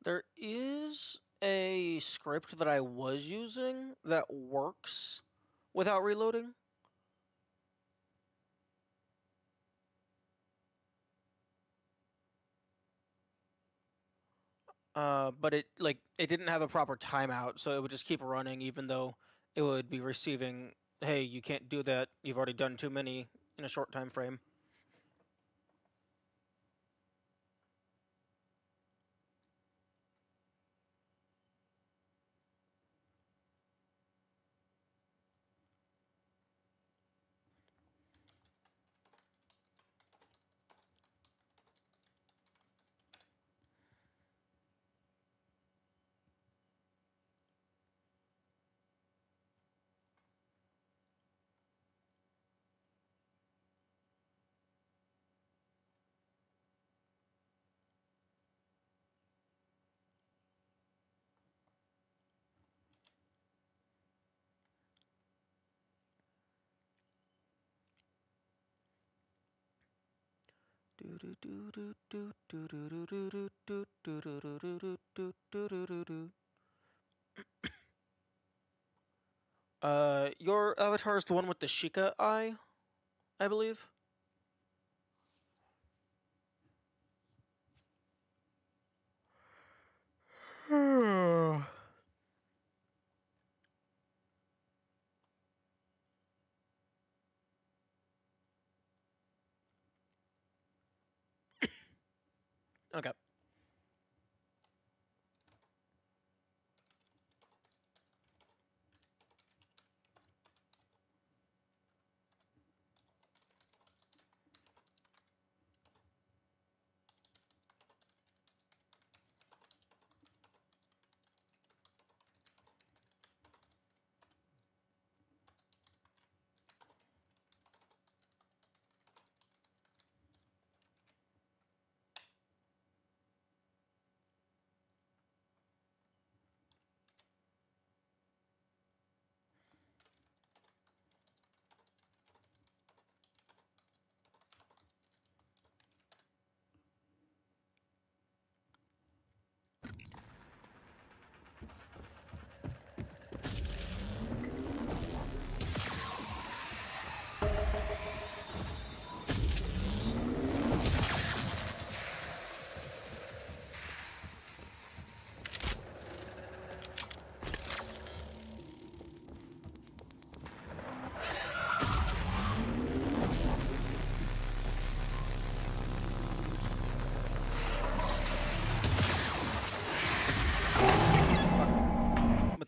There is a script that I was using that works without reloading. But it didn't have a proper timeout, so it would just keep running even though it would be receiving, hey, you can't do that, you've already done too many in a short time frame. Your avatar is the one with the Sheikah eye, I believe. Okay.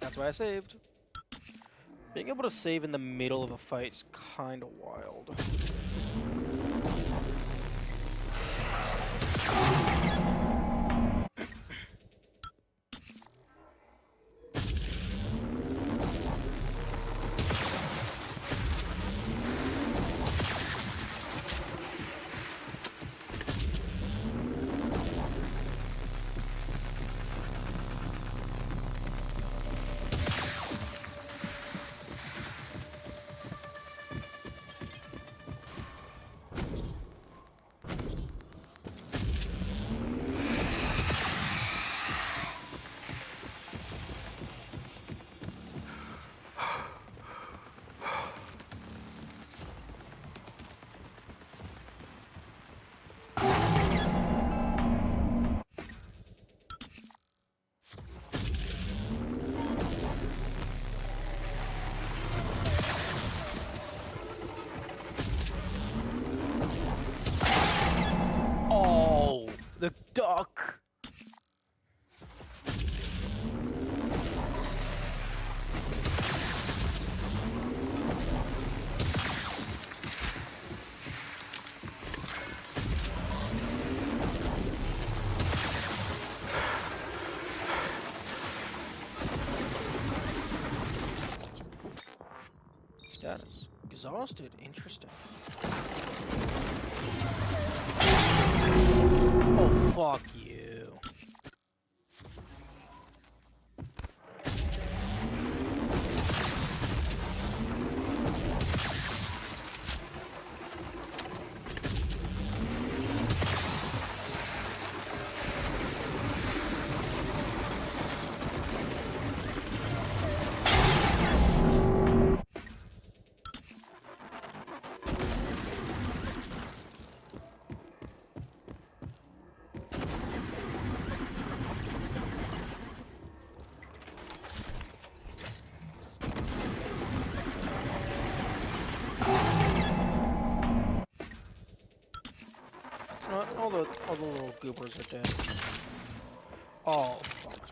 That's why I saved. Being able to save in the middle of a fight is kind of wild. The duck! Status. Exhausted. Interesting. Oh, fuck you. All the little goobers are dead. Oh, fuck.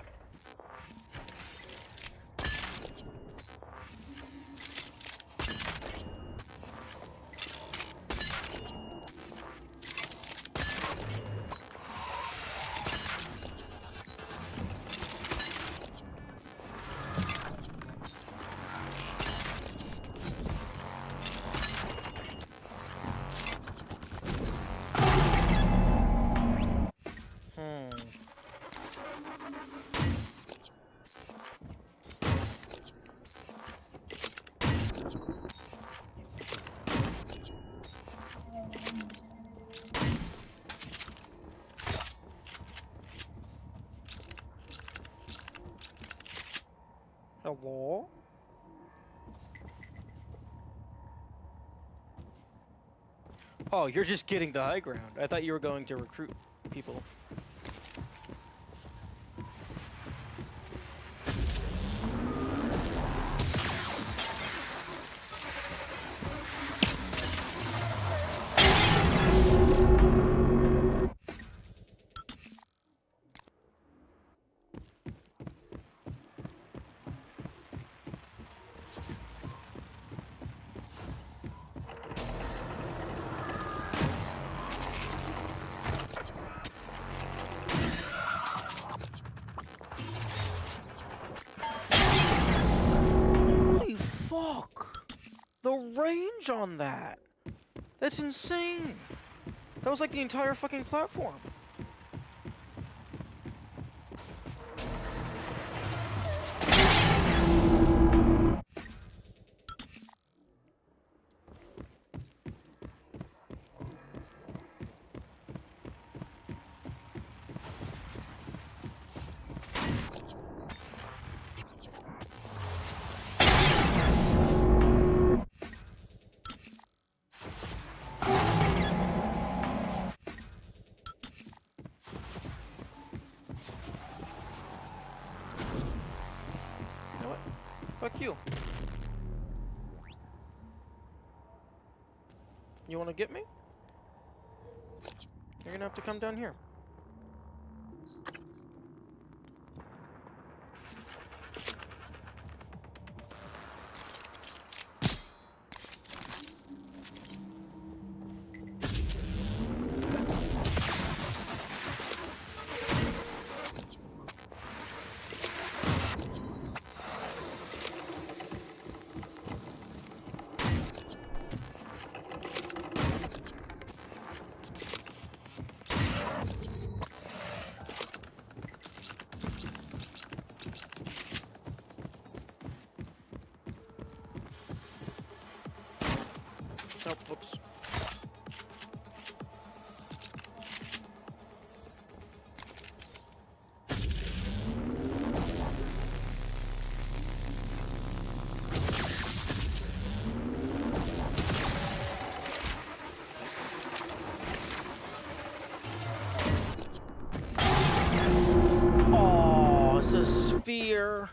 Hello? Oh, you're just getting the high ground. I thought you were going to recruit people. Holy fuck! The range on that! That's insane! That was like the entire fucking platform. Fuck you. You wanna get me? You're gonna have to come down here. Oh, whoops. Oh, it's a sphere.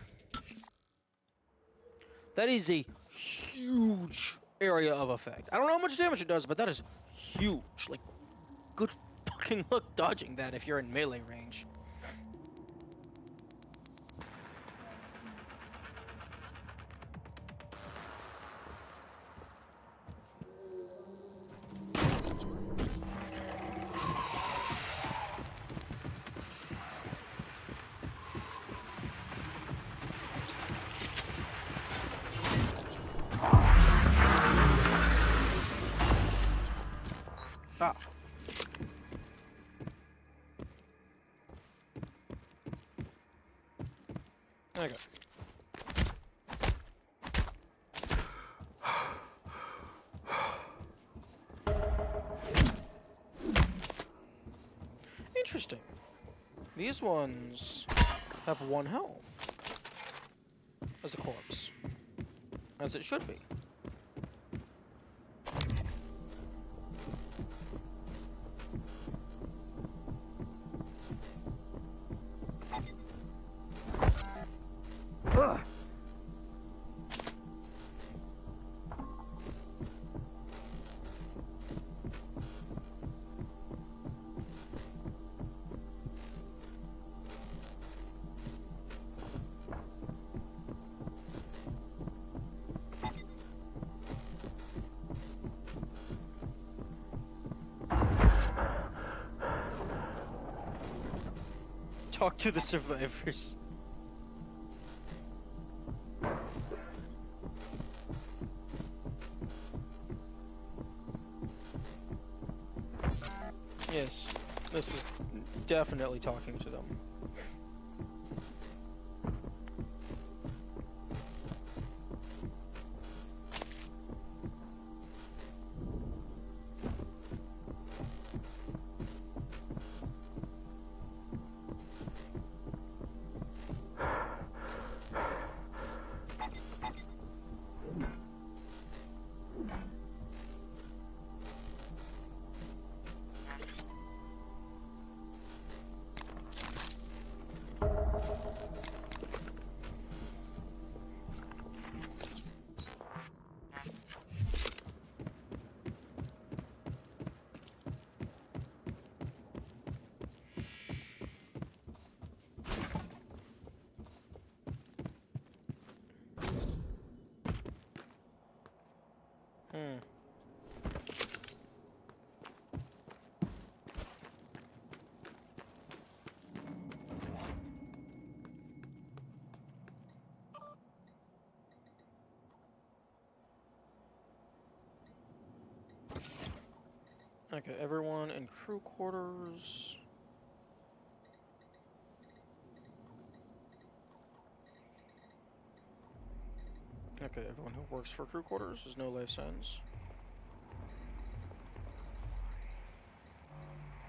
That is a huge area of effect. I don't know how much damage it does, but that is huge. Like, good fucking luck dodging that if you're in melee range. Ah. There you go. Interesting. These ones have 1 health as a corpse. As it should be. Talk to the survivors. Yes, this is definitely talking to them. Okay, everyone in crew quarters. Okay, everyone who works for crew quarters, there's no life signs.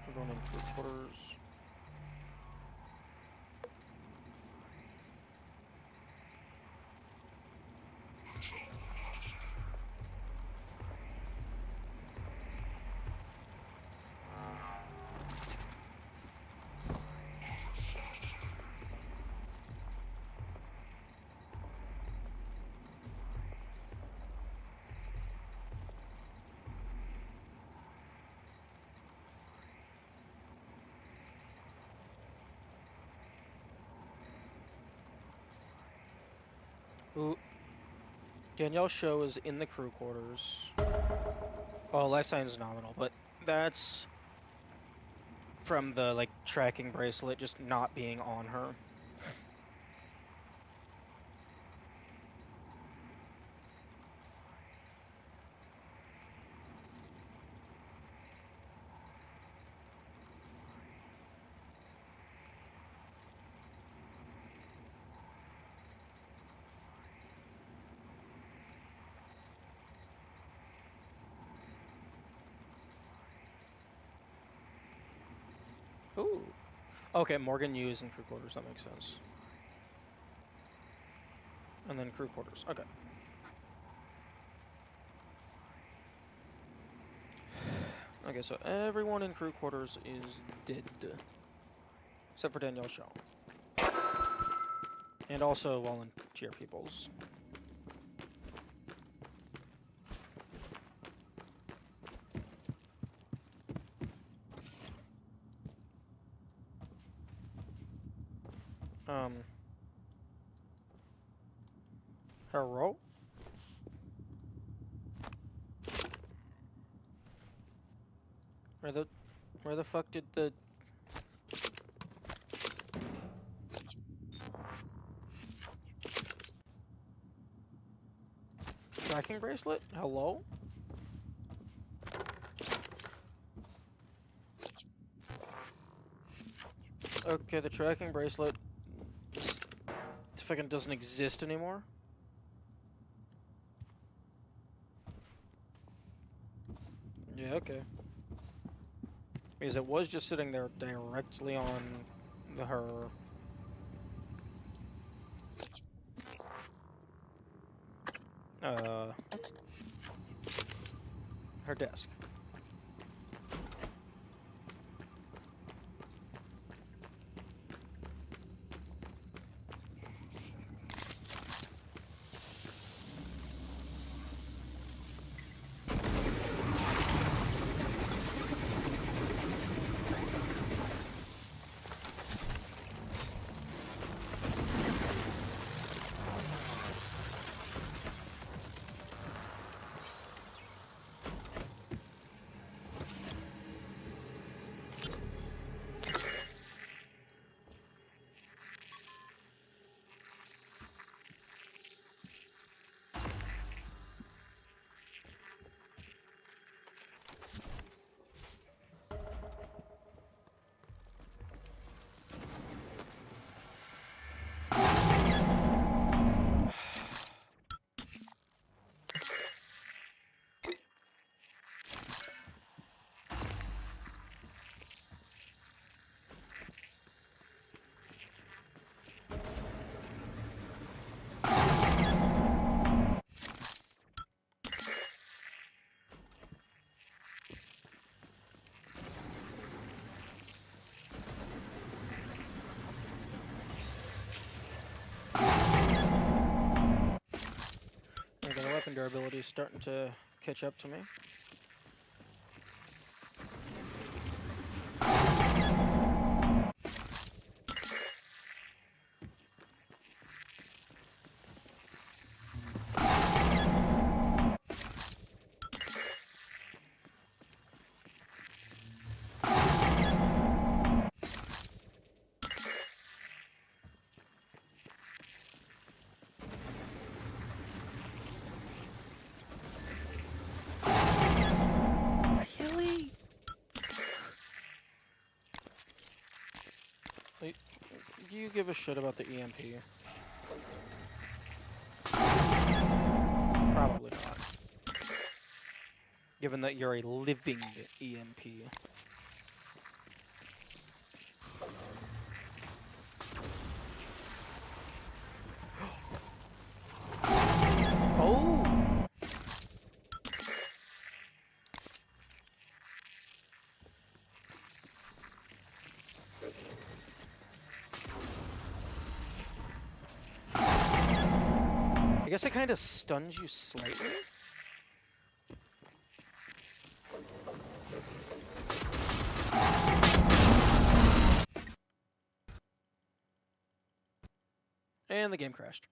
Everyone in crew quarters. Ooh. Danielle's show is in the crew quarters. Oh, life sign is nominal, but that's from the, like, tracking bracelet just not being on her. Ooh. Okay, Morgan Yu is in crew quarters, that makes sense. And then crew quarters, okay. Okay, so everyone in crew quarters is dead. Except for Danielle Shaw. And also volunteer peoples. Hello? Where the fuck did the... tracking bracelet? Hello? Okay, the tracking bracelet fucking doesn't exist anymore. Yeah, okay. Because it was just sitting there directly on her. Her desk. variability is starting to catch up to me. Do you give a shit about the EMP? Probably not. Given that you're a living EMP. Oh! I guess it kind of stuns you slightly. And the game crashed.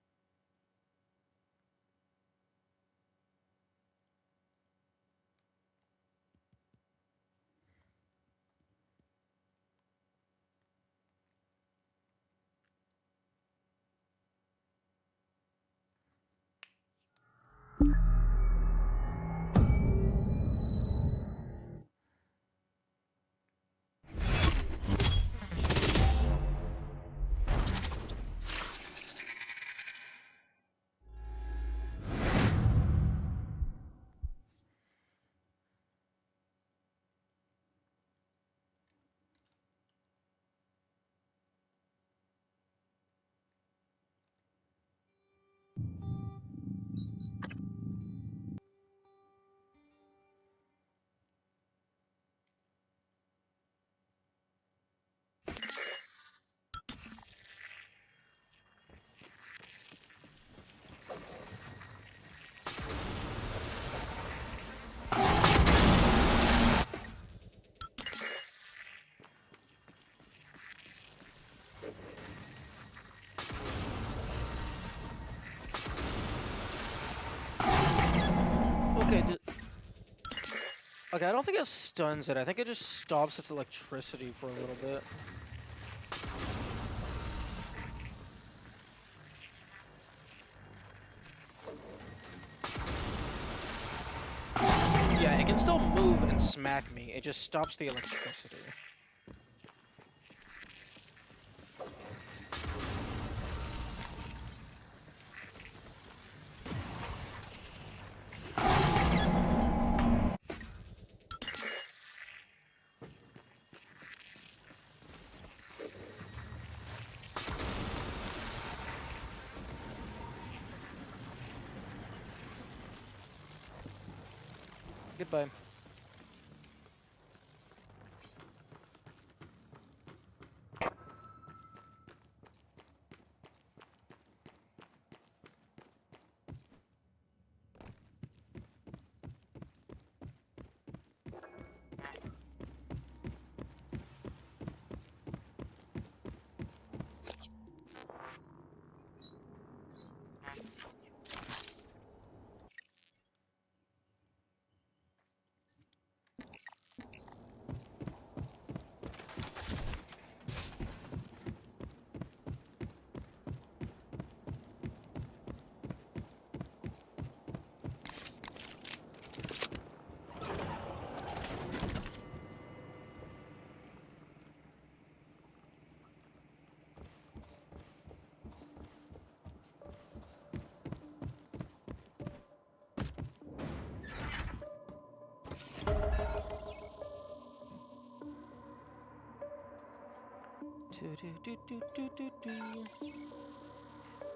Okay, I don't think it stuns it. I think it just stops its electricity for a little bit. Yeah, it can still move and smack me. It just stops the electricity. Goodbye.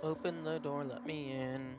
Open the door, let me in.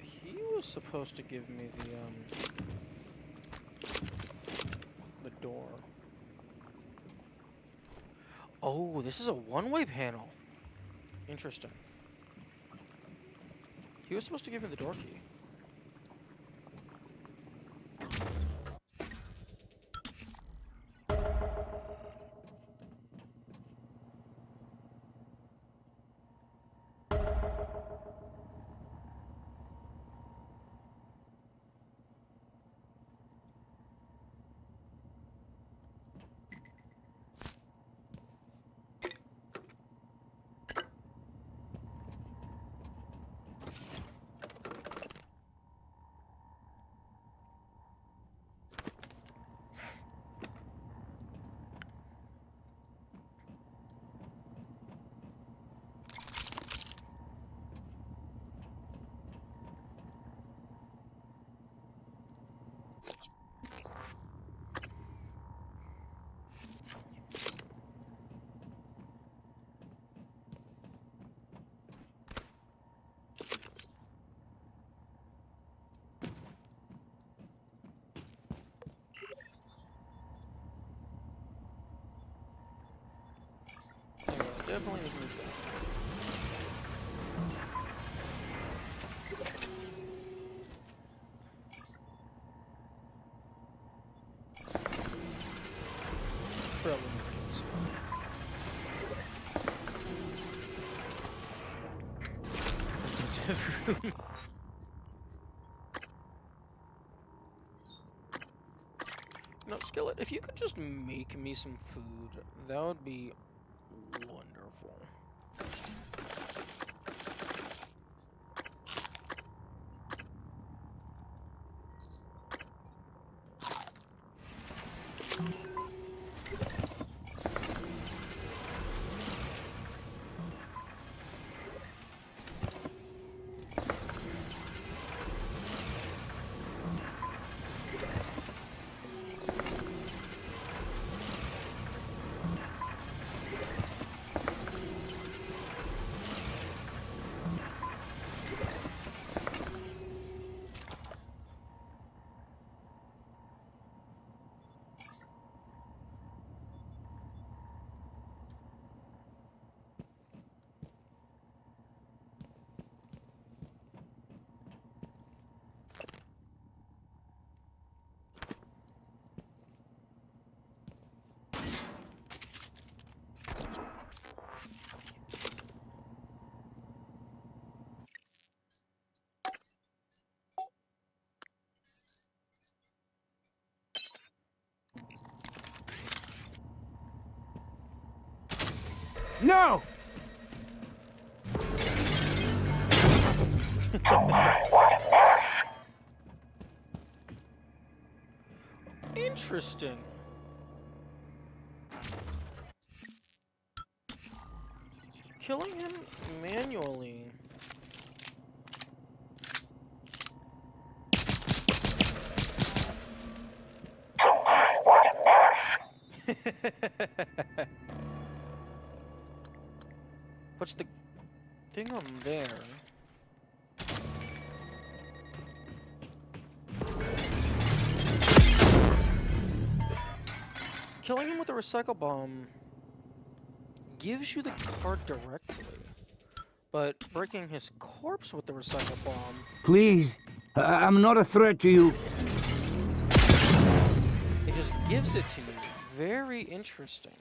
He was supposed to give me the door. Oh, this is a one-way panel. Interesting. He was supposed to give me the door key. Definitely need to move that. Probably makes sense. No, Skillet, if you could just make me some food, that would be wonderful. No! Interesting. Killing him manually. What's the thing on there? Killing him with a recycle bomb gives you the card directly, but breaking his corpse with the recycle bomb... Please, I'm not a threat to you. It just gives it to you. Very interesting.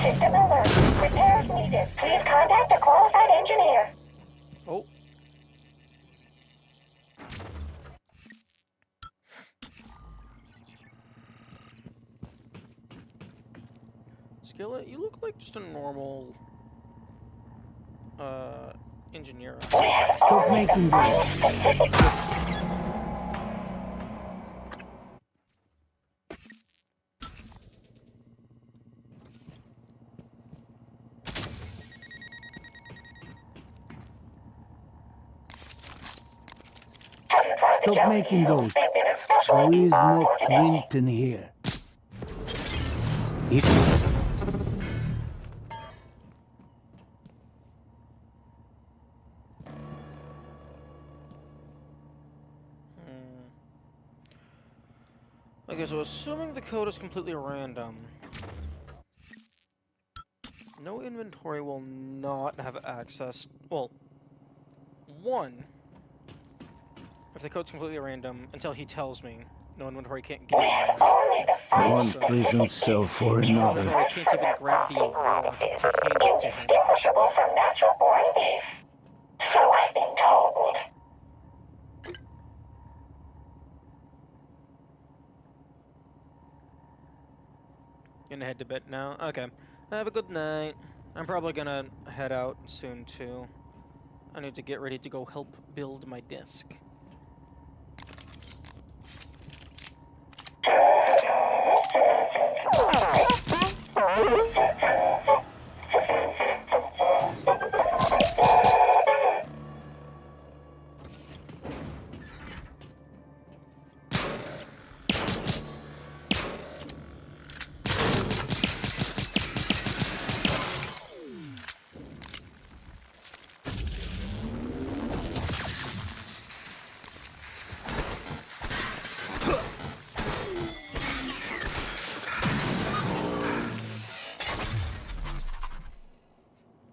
System alert. Repairs needed. Please contact a qualified engineer. Oh. Skillet, you look like just a normal engineer. Stop making this. Stop making those. There is no Clinton here. Okay, so assuming the code is completely random, no inventory will not have access. Well, one, if the code's completely random, until he tells me, no inventory can't get in. One prison cell for another. Inventory can't even grab the award to hand it to him. From natural-born thief. So I've been told. Gonna head to bed now? Okay. Have a good night. I'm probably gonna head out soon too. I need to get ready to go help build my desk.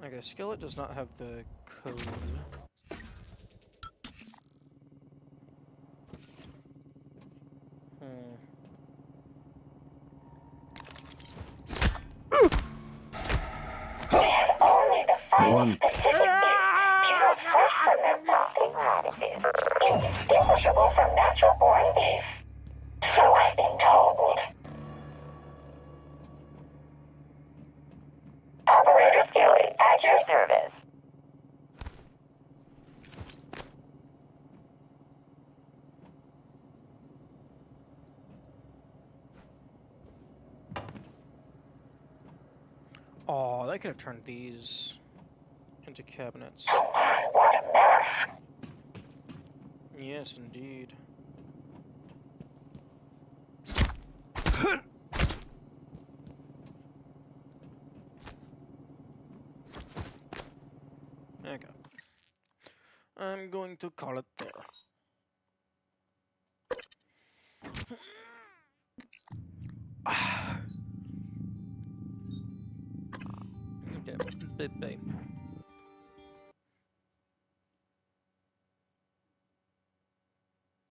Okay, Skillet does not have the code. One. Indistinguishable from natural-born thief. So I've been told. Operator Skillet at your service. Oh, they could have turned these into cabinets. What a mess. Yes, indeed. Okay. I'm going to call it there. Okay, bye-bye.